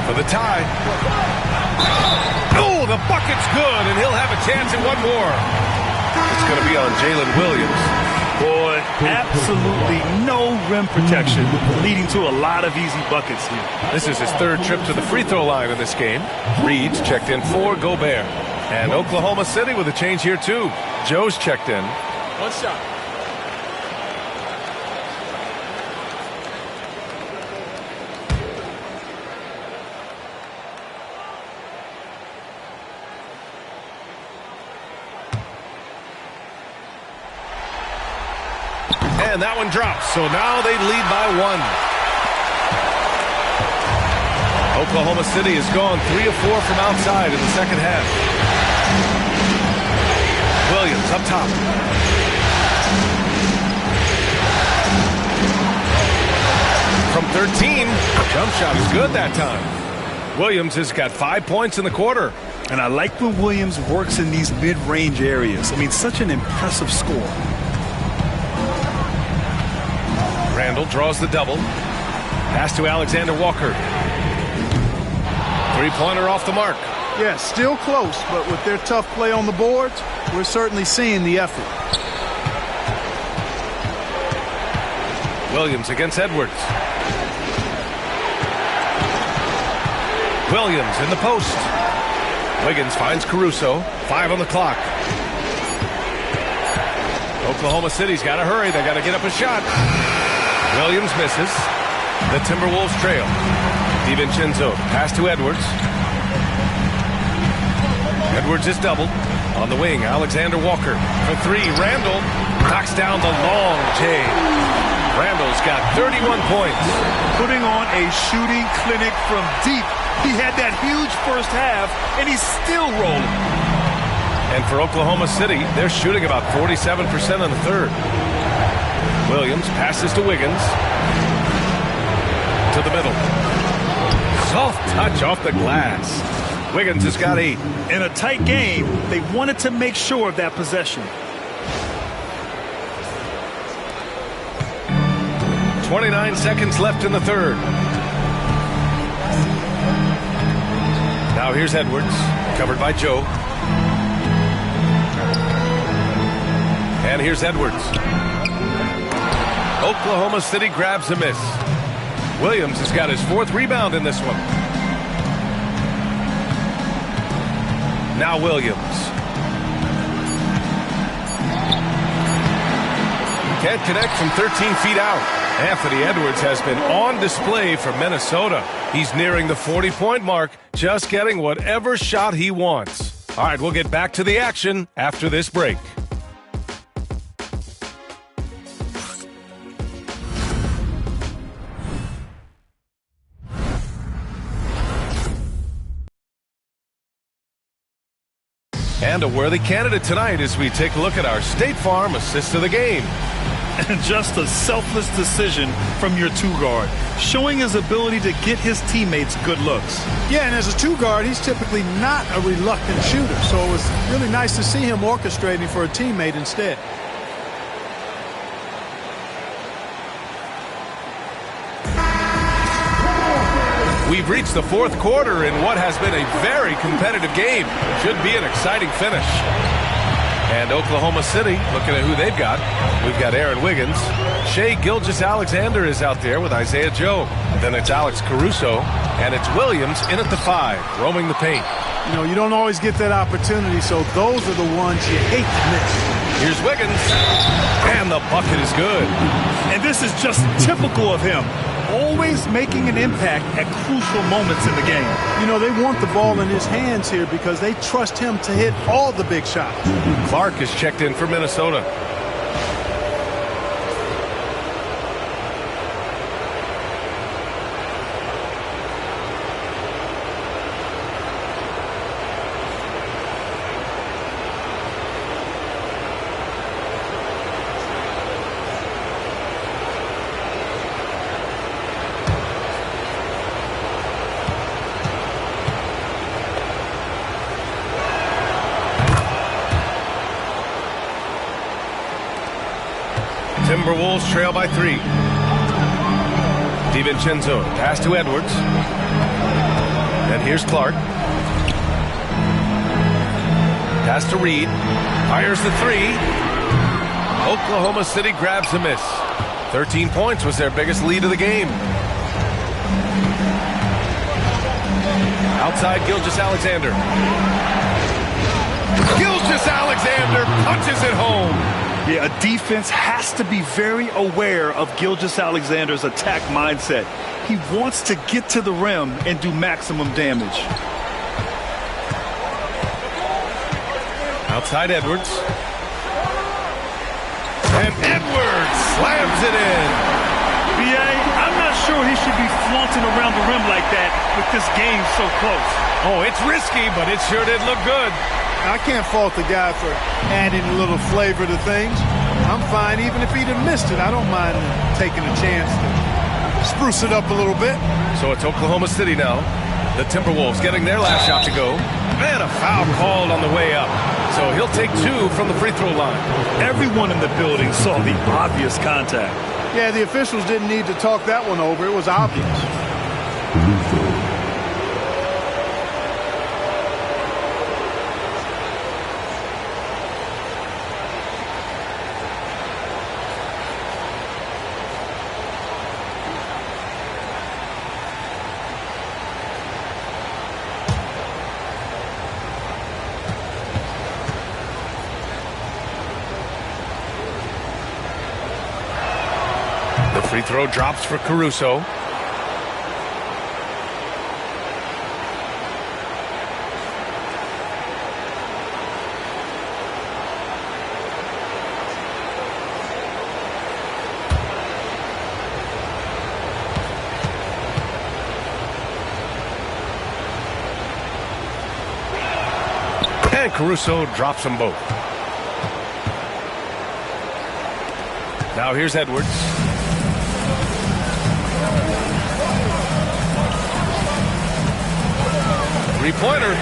For the tie. Oh, the bucket's good, and he'll have a chance at one more. It's going to be on Jalen Williams. Boy, absolutely no rim protection, leading to a lot of easy buckets here. This is his 3rd trip to the free throw line in this game. Reed's checked in for Gobert. And Oklahoma City with a change here, too. Joe's checked in. One shot. And that one drops, so now they lead by 1. Oklahoma City has gone 3 of 4 from outside in the second half. Williams up top. From 13, jump shot is good that time. Williams has got 5 points in the quarter. And I like when Williams works in these mid-range areas. I mean, such an impressive score. Randall draws the double. Pass to Alexander Walker. Three-pointer off the mark. Yeah, still close, but with their tough play on the boards, we're certainly seeing the effort. Williams against Edwards. Williams in the post. Wiggins finds Caruso. 5 on the clock. Oklahoma City's got to hurry. They got to get up a shot. Williams misses. The Timberwolves trail. DiVincenzo pass to Edwards. Edwards is doubled. On the wing, Alexander Walker. For 3, Randall knocks down the long J. Randall's got 31 points. Putting on a shooting clinic from deep. He had that huge first half, and he's still rolling. And for Oklahoma City, they're shooting about 47% in the 3rd. Williams passes to Wiggins. To the middle. Soft touch off the glass. Wiggins has got 8. In a tight game, they wanted to make sure of that possession. 29 seconds left in the 3rd. Now here's Edwards, covered by Joe. And here's Edwards. Oklahoma City grabs a miss. Williams has got his 4th rebound in this one. Now Williams. Can't connect from 13 feet out. Anthony Edwards has been on display for Minnesota. He's nearing the 40-point mark, just getting whatever shot he wants. All right, we'll get back to the action after this break. And a worthy candidate tonight as we take a look at our State Farm assist of the game. And just a selfless decision from your 2-guard, showing his ability to get his teammates good looks. Yeah, and as a 2-guard, he's typically not a reluctant shooter, so it was really nice to see him orchestrating for a teammate instead. We've reached the 4th quarter in what has been a very competitive game. Should be an exciting finish. And Oklahoma City, looking at who they've got. We've got Aaron Wiggins. Shai Gilgeous-Alexander is out there with Isaiah Joe. Then it's Alex Caruso. And it's Williams in at the 5, roaming the paint. You know, you don't always get that opportunity, so those are the ones you hate to miss. Here's Wiggins. And the bucket is good. And this is just typical of him. Always making an impact at crucial moments in the game. You know, they want the ball in his hands here because they trust him to hit all the big shots. Clark is checked in for Minnesota. Timberwolves trail by 3. DiVincenzo pass to Edwards. And here's Clark. Pass to Reed. Fires the 3. Oklahoma City grabs a miss. 13 points was their biggest lead of the game. Outside Gilgeous-Alexander. Gilgeous-Alexander punches it home. Yeah, a defense has to be very aware of Gilgeous-Alexander's attack mindset. He wants to get to the rim and do maximum damage. Outside Edwards. And Edwards slams it in. B.A., I'm not sure he should be flaunting around the rim like that with this game so close. Oh, it's risky, but it sure did look good. I can't fault the guy for adding a little flavor to things. I'm fine even if he'd have missed it. I don't mind taking a chance to spruce it up a little bit. So it's Oklahoma City now. The Timberwolves getting their last shot to go. And a foul called on the way up. So he'll take 2 from the free throw line. Everyone in the building saw the obvious contact. Yeah, the officials didn't need to talk that one over. It was obvious. Free throw drops for Caruso. And Caruso drops them both. Now here's Edwards. Three-pointer.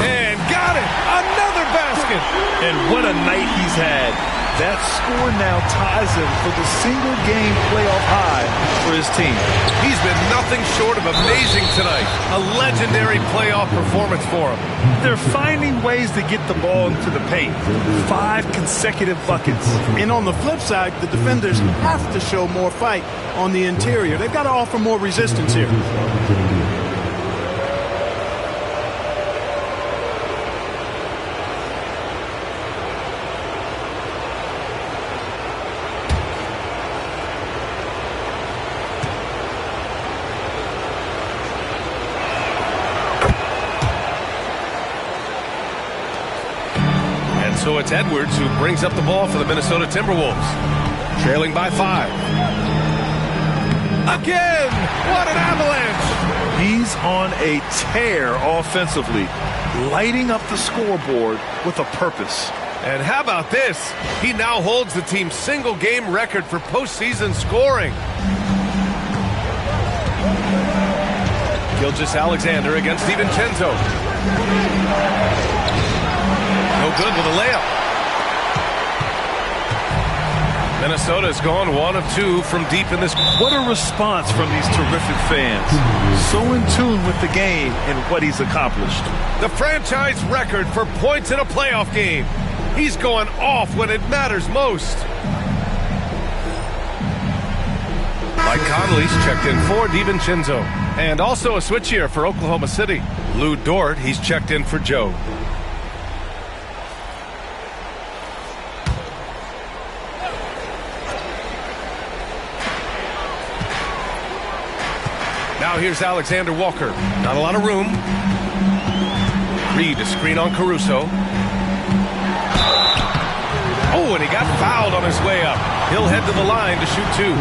And got it. Another basket. And what a night he's had. That score now ties him for the single-game playoff high for his team. He's been nothing short of amazing tonight. A legendary playoff performance for him. They're finding ways to get the ball into the paint. 5 consecutive buckets. And on the flip side, the defenders have to show more fight on the interior. They've got to offer more resistance here. So it's Edwards who brings up the ball for the Minnesota Timberwolves. Trailing by 5. Again! What an avalanche! He's on a tear offensively, lighting up the scoreboard with a purpose. And how about this? He now holds the team's single-game record for postseason scoring. Gilgeous-Alexander against DiVincenzo. No good with a layup. Minnesota's gone 1 of 2 from deep in this. What a response from these terrific fans. So in tune with the game and what he's accomplished. The franchise record for points in a playoff game. He's going off when it matters most. Mike Conley's checked in for DiVincenzo. And also a switch here for Oklahoma City. Lou Dort, he's checked in for Joe. Now here's Alexander Walker. Not a lot of room. Reed, a screen on Caruso. Oh, and he got fouled on his way up. He'll head to the line to shoot two.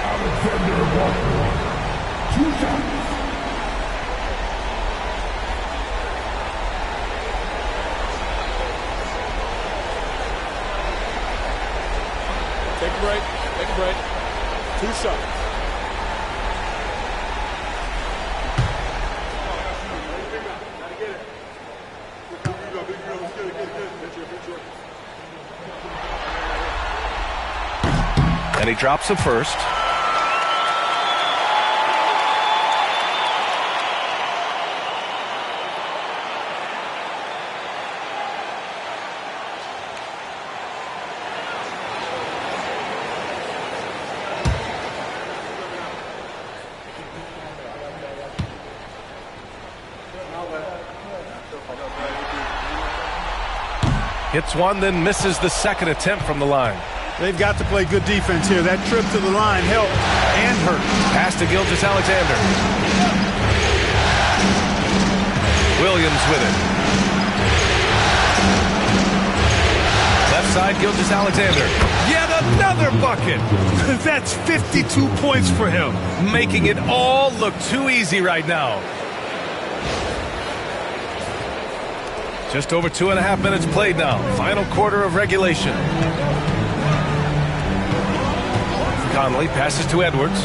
Alexander Walker. 2 shots. Take a break. Take a break. 2 shots. And he drops the first. Hits one, then misses the second attempt from the line. They've got to play good defense here. That trip to the line helped and hurt. Pass to Gilgeous-Alexander. Williams with it. Left side, Gilgeous-Alexander. Yet another bucket. That's 52 points for him. Making it all look too easy right now. Just over 2.5 minutes played now. Final quarter of regulation. Conley passes to Edwards.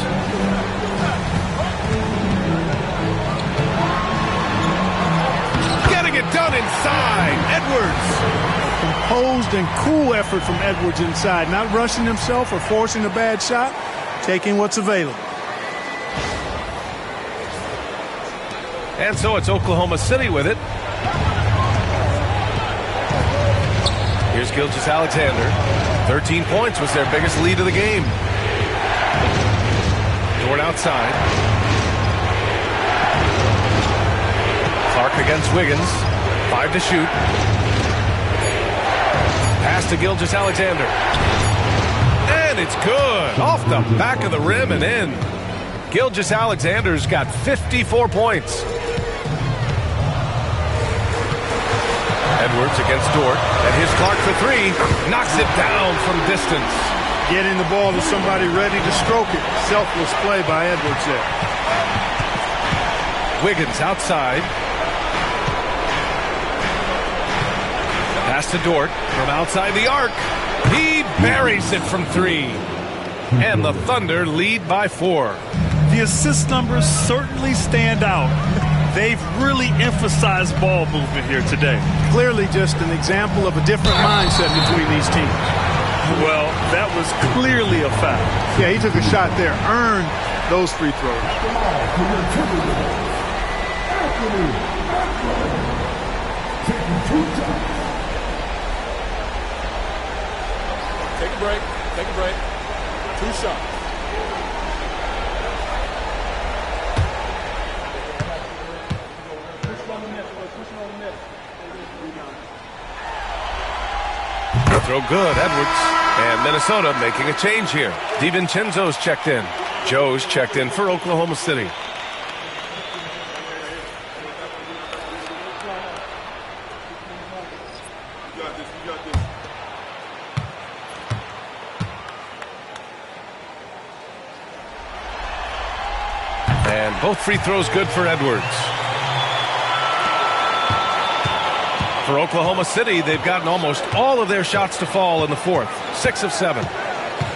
Getting it done inside. Edwards. Composed and cool effort from Edwards inside. Not rushing himself or forcing a bad shot. Taking what's available. And so it's Oklahoma City with it. Here's Gilgeous-Alexander. 13 points was their biggest lead of the game. Dort outside. Clark against Wiggins. 5 to shoot. Pass to Gilgeous-Alexander. And it's good. Off the back of the rim and in. Gilgeous-Alexander's got 54 points. Edwards against Dort. And here's Clark for 3. Knocks it down from distance. Getting the ball to somebody ready to stroke it. Selfless play by Edwards there. Wiggins outside. Pass to Dort from outside the arc. He buries it from 3. And the Thunder lead by 4. The assist numbers certainly stand out. They've really emphasized ball movement here today. Clearly just an example of a different mindset between these teams. Well, that was clearly a foul. Yeah, he took a shot there. Earned those free throws. Take a break. Take a break. 2 shots. Throw good, Edwards. And Minnesota making a change here. DiVincenzo's checked in. Joe's checked in for Oklahoma City. And both free throws good for Edwards. For Oklahoma City, they've gotten almost all of their shots to fall in the fourth. 6 of 7.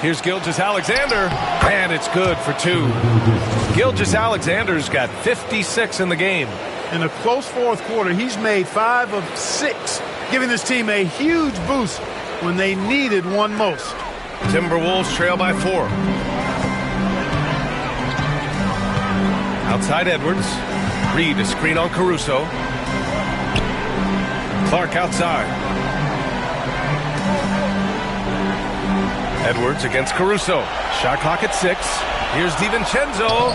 Here's Gilgeous-Alexander, and it's good for 2. Gilgeous-Alexander's got 56 in the game. In a close fourth quarter, he's made 5 of 6, giving this team a huge boost when they needed one most. Timberwolves trail by 4. Outside Edwards. Reed, a screen on Caruso. Clark outside. Edwards against Caruso. Shot clock at 6. Here's DiVincenzo.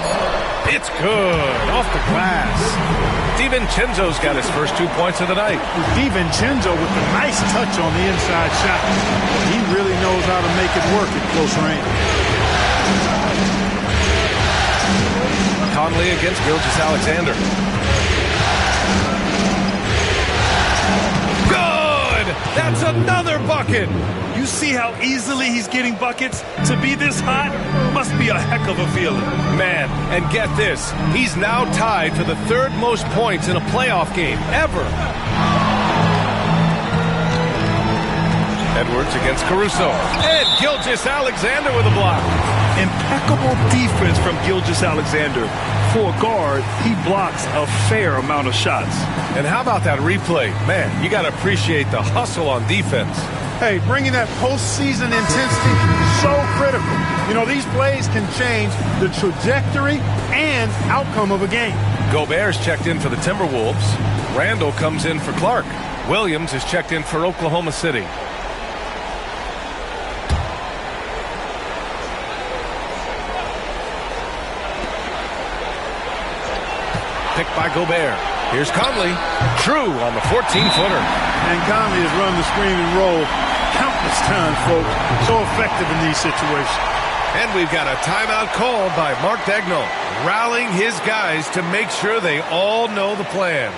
It's good. Off the glass. DiVincenzo's got his first 2 points of the night. DiVincenzo with a nice touch on the inside shot. He really knows how to make it work at close range. Conley against Gilgeous-Alexander. Good! That's another bucket! You see how easily he's getting buckets? To be this hot must be a heck of a feeling. Man, and get this, he's now tied for the third most points in a playoff game ever. Edwards against Caruso. And Gilgeous-Alexander with a block. Impeccable defense from Gilgeous-Alexander. For a guard, he blocks a fair amount of shots. And how about that replay? Man, you got to appreciate the hustle on defense. Hey, bringing that postseason intensity, so critical. You know, these plays can change the trajectory and outcome of a game. Gobert's checked in for the Timberwolves. Randall comes in for Clark. Williams is checked in for Oklahoma City. Picked by Gobert. Here's Conley. True on the 14-footer. And Conley has run the screen and roll countless times, folks. So effective in these situations. And we've got a timeout called by Mark Daigneault, rallying his guys to make sure they all know the plan.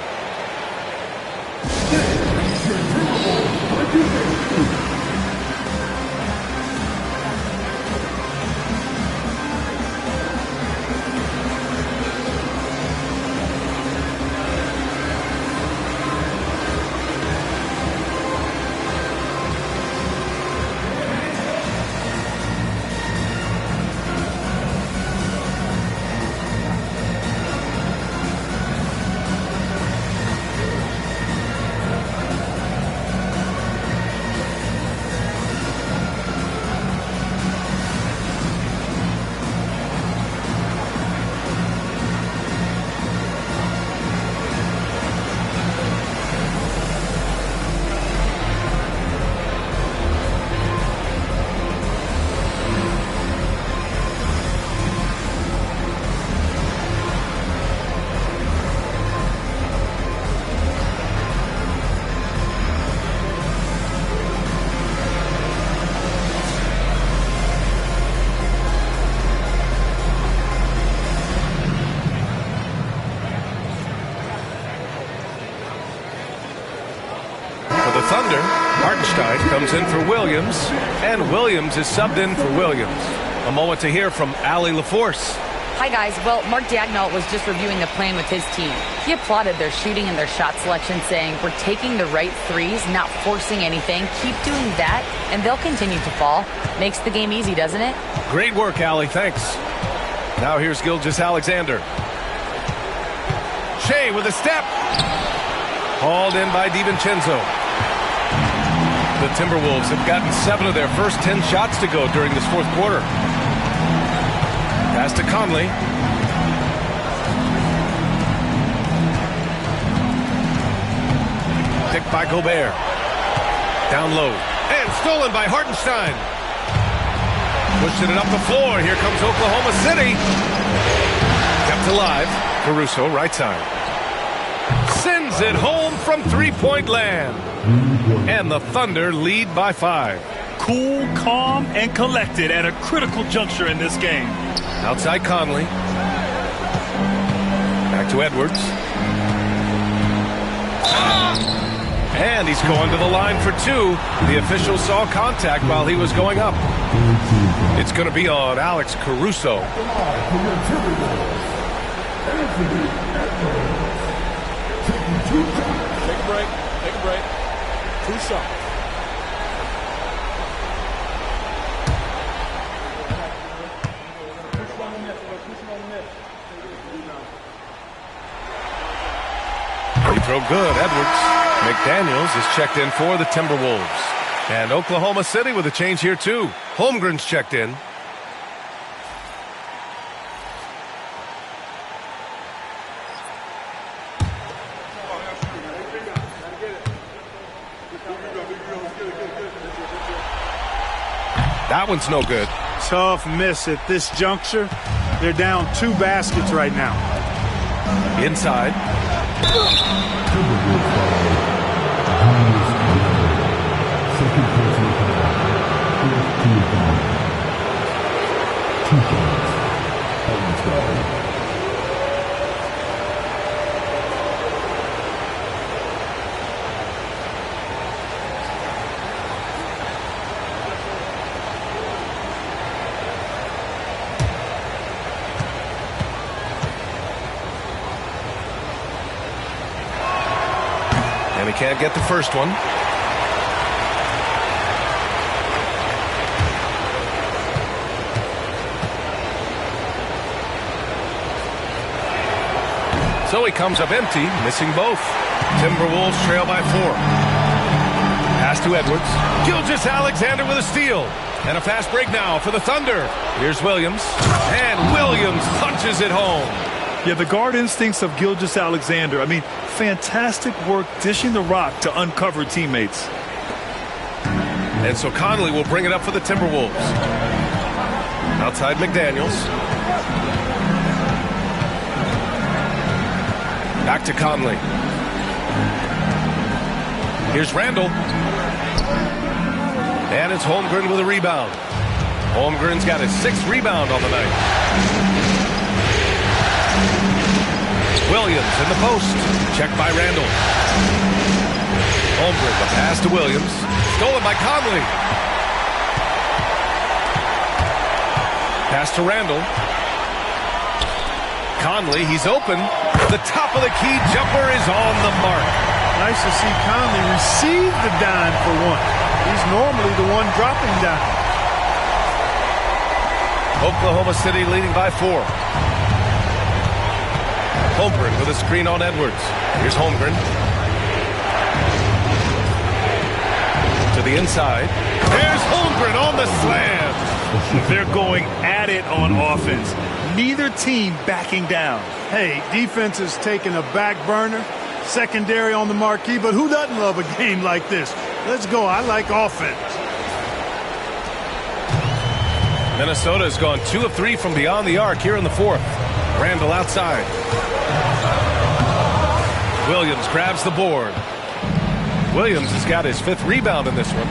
Thunder, Hartenstein comes in for Williams, and Williams is subbed in for Williams. A moment to hear from Allie LaForce. Hi, guys. Well, Mark Daigneault was just reviewing the plan with his team. He applauded their shooting and their shot selection, saying, we're taking the right threes, not forcing anything. Keep doing that, and they'll continue to fall. Makes the game easy, doesn't it? Great work, Allie. Thanks. Now here's Gilgeous-Alexander. Shea with a step. Hauled in by DiVincenzo. The Timberwolves have gotten 7 of their first 10 shots to go during this fourth quarter. Pass to Conley. Picked by Gobert. Down low. And stolen by Hartenstein. Pushing it up the floor. Here comes Oklahoma City. Kept alive. Caruso, right side. Sends it home from three-point land. And the Thunder lead by 5. Cool, calm, and collected at a critical juncture in this game. Outside Conley. Back to Edwards. And he's going to the line for 2. The official saw contact while he was going up. It's going to be on Alex Caruso. Take a break. Take a break. 2 shots. Free throw good, Edwards. McDaniels is checked in for the Timberwolves. And Oklahoma City with a change here too. Holmgren's checked in. That one's no good. Tough miss at this juncture. They're down 2 baskets right now. Inside. Second personal foul. Fourth team foul. 2 shots. Edwards foul. And he can't get the first one. So he comes up empty, missing both. Timberwolves trail by 4. Pass to Edwards. Gilgeous-Alexander with a steal. And a fast break now for the Thunder. Here's Williams. And Williams punches it home. Yeah, the guard instincts of Gilgeous-Alexander. I mean, fantastic work dishing the rock to uncover teammates. And so Conley will bring it up for the Timberwolves. Outside McDaniels. Back to Conley. Here's Randall. And it's Holmgren with a rebound. Holmgren's got his 6th rebound on the night. Williams in the post. Checked by Randall. Holmgren, the pass to Williams. Stolen by Conley. Pass to Randall. Conley, he's open. The top of the key jumper is on the mark. Nice to see Conley receive the dime for once. He's normally the one dropping dime. Oklahoma City leading by 4. Holmgren with a screen on Edwards. Here's Holmgren. To the inside. There's Holmgren on the slam. They're going at it on offense. Neither team backing down. Hey, defense is taking a back burner. Secondary on the marquee, but who doesn't love a game like this? Let's go. I like offense. Minnesota has gone 2 of 3 from beyond the arc here in the 4th. Randall outside. Williams grabs the board. Williams has got his 5th rebound in this one.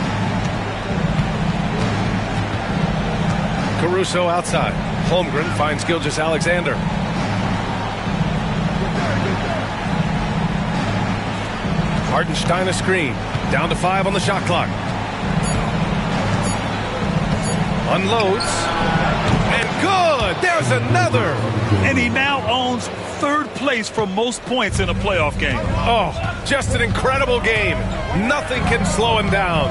Caruso outside. Holmgren finds Gilgeous-Alexander. Hartenstein a screen. Down to 5 on the shot clock. Unloads. And good! There's another! And he now owns 3rd place for most points in a playoff game. Oh, just an incredible game. Nothing can slow him down.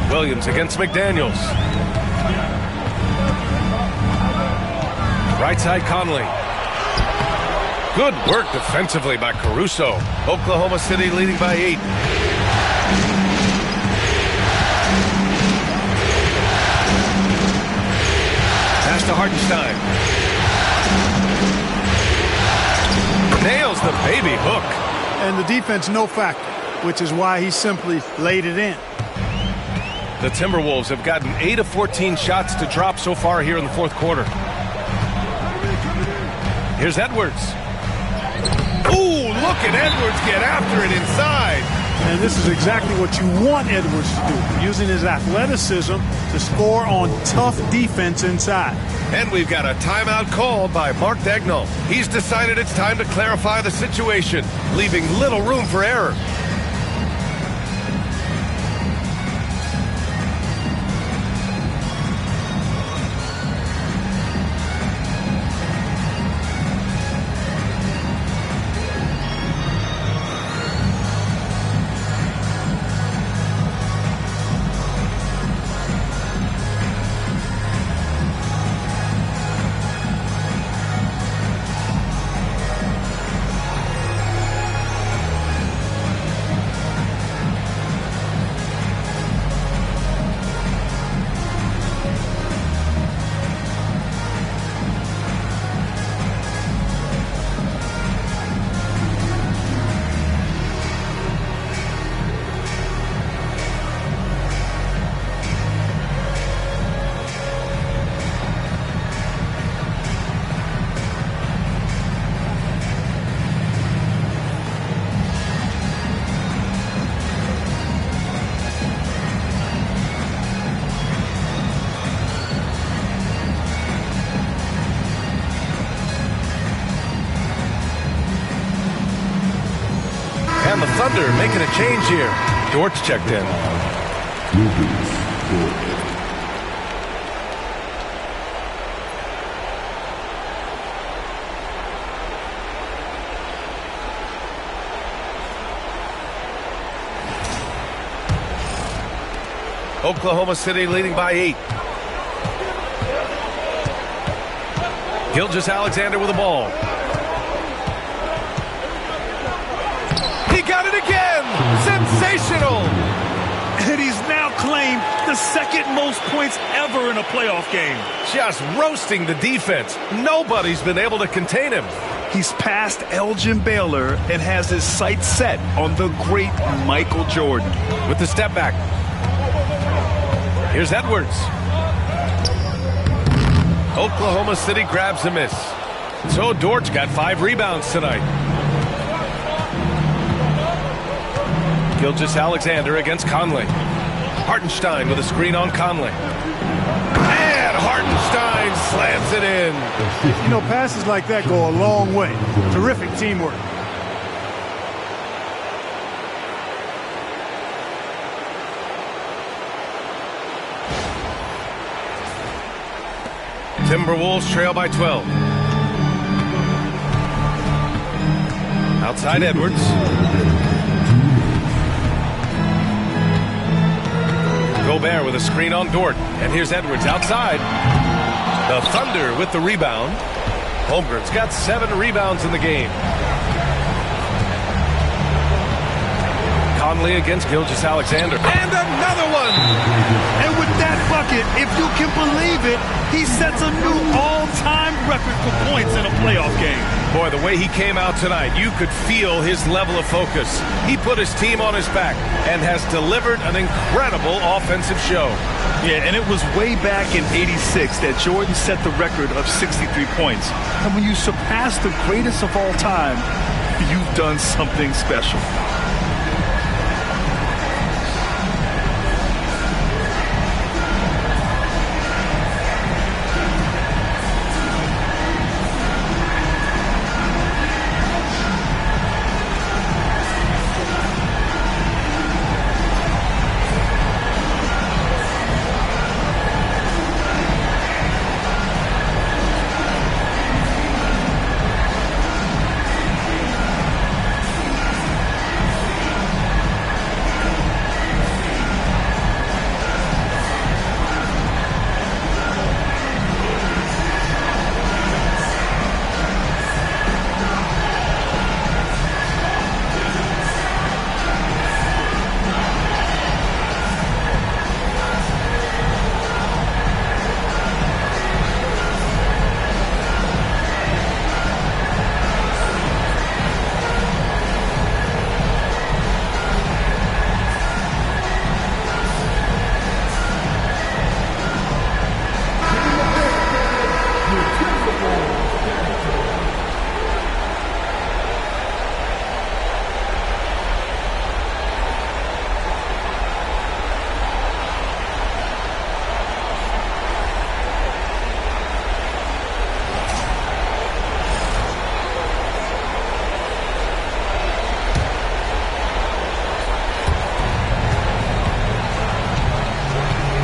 Williams against McDaniels. Right side Conley. Good work defensively by Caruso. Oklahoma City leading by 8. Pass to Hartenstein. Nails the baby hook. And the defense no factor, which is why he simply laid it in. The Timberwolves have gotten 8 of 14 shots to drop so far here in the 4th quarter. Here's Edwards. Ooh, look at Edwards get after it inside. And this is exactly what you want Edwards to do, using his athleticism to score on tough defense inside. And we've got a timeout called by Mark Daigneault. He's decided it's time to clarify the situation, leaving little room for error. And the Thunder making a change here. Dort's checked in. Oklahoma City leading by 8. Gilgeous-Alexander with the ball. He got it again! Sensational! And he's now claimed the second most points ever in a playoff game. Just roasting the defense. Nobody's been able to contain him. He's passed Elgin Baylor and has his sights set on the great Michael Jordan. With the step back. Here's Edwards. Oklahoma City grabs a miss. So Dort's got 5 rebounds tonight. Gilgeous-Alexander against Conley. Hartenstein with a screen on Conley. And Hartenstein slams it in. You know, passes like that go a long way. Terrific teamwork. Timberwolves trail by 12. Outside Edwards. Gobert with a screen on Dort. And here's Edwards outside. The Thunder with the rebound. Holmgren's got 7 rebounds in the game. Conley against Gilgeous-Alexander. And another one! And with that bucket, if you can believe it, he sets a new all-time record for points in a playoff game. Boy, the way he came out tonight, you could feel his level of focus. He put his team on his back and has delivered an incredible offensive show. Yeah, and it was way back in '86 that Jordan set the record of 63 points. And when you surpass the greatest of all time, you've done something special.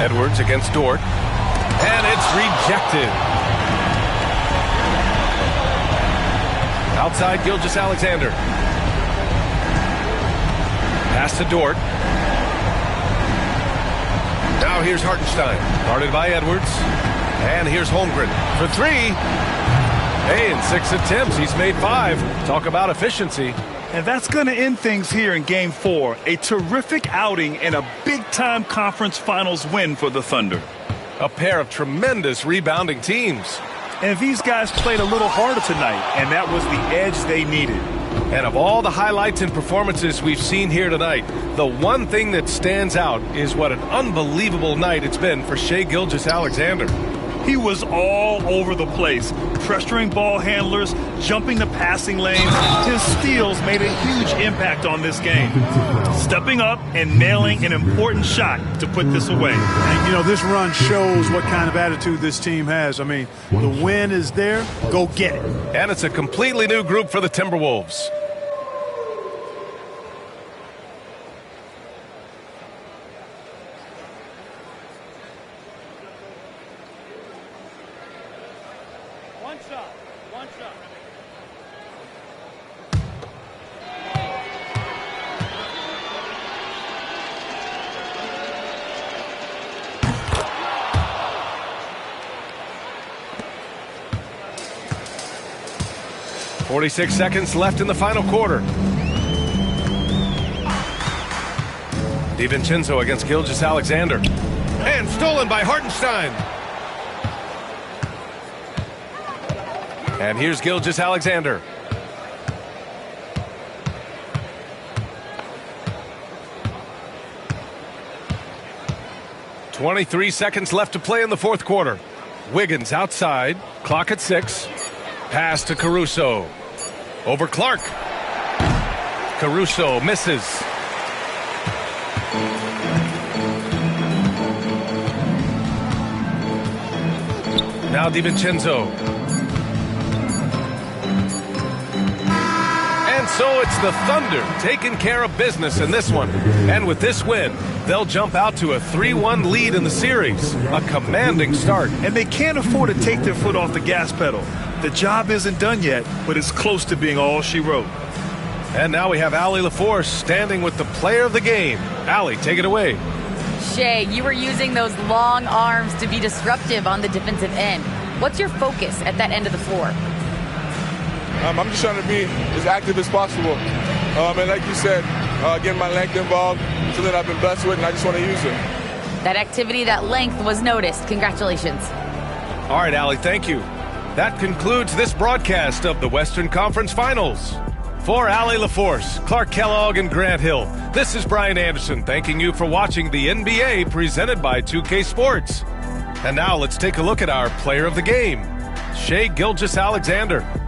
Edwards against Dort. And it's rejected. Outside Gilgeous-Alexander. Pass to Dort. Now here's Hartenstein. Guarded by Edwards. And here's Holmgren for 3. Hey, in 6 attempts, he's made 5. Talk about efficiency. And that's going to end things here in Game 4. A terrific outing and a big-time conference finals win for the Thunder. A pair of tremendous rebounding teams. And these guys played a little harder tonight, and that was the edge they needed. And of all the highlights and performances we've seen here tonight, the one thing that stands out is what an unbelievable night it's been for Shai Gilgeous-Alexander. He was all over the place, pressuring ball handlers, jumping the passing lanes. His steals made a huge impact on this game. Stepping up and nailing an important shot to put this away. And, you know, this run shows what kind of attitude this team has. I mean, the win is there. Go get it. And it's a completely new group for the Timberwolves. shot. One shot. .46 seconds left in the final quarter. DiVincenzo against Gilgeous-Alexander. And stolen by Hartenstein. And here's Gilgeous-Alexander. .23 seconds left to play in the fourth quarter. Wiggins outside. Clock at 6. Pass to Caruso. Over Clark. Caruso misses. Now DiVincenzo. And so it's the Thunder taking care of business in this one. And with this win, they'll jump out to a 3-1 lead in the series. A commanding start. And they can't afford to take their foot off the gas pedal. The job isn't done yet, but it's close to being all she wrote. And now we have Allie LaForce standing with the player of the game. Allie, take it away. Shea, you were using those long arms to be disruptive on the defensive end. What's your focus at that end of the floor? I'm just trying to be as active as possible. And like you said, getting my length involved, so that I've been blessed with, and I just want to use it. That activity, that length was noticed. Congratulations. All right, Allie, thank you. That concludes this broadcast of the Western Conference Finals. For Allie LaForce, Clark Kellogg, and Grant Hill, this is Brian Anderson thanking you for watching the NBA presented by 2K Sports. And now let's take a look at our player of the game, Shai Gilgeous-Alexander.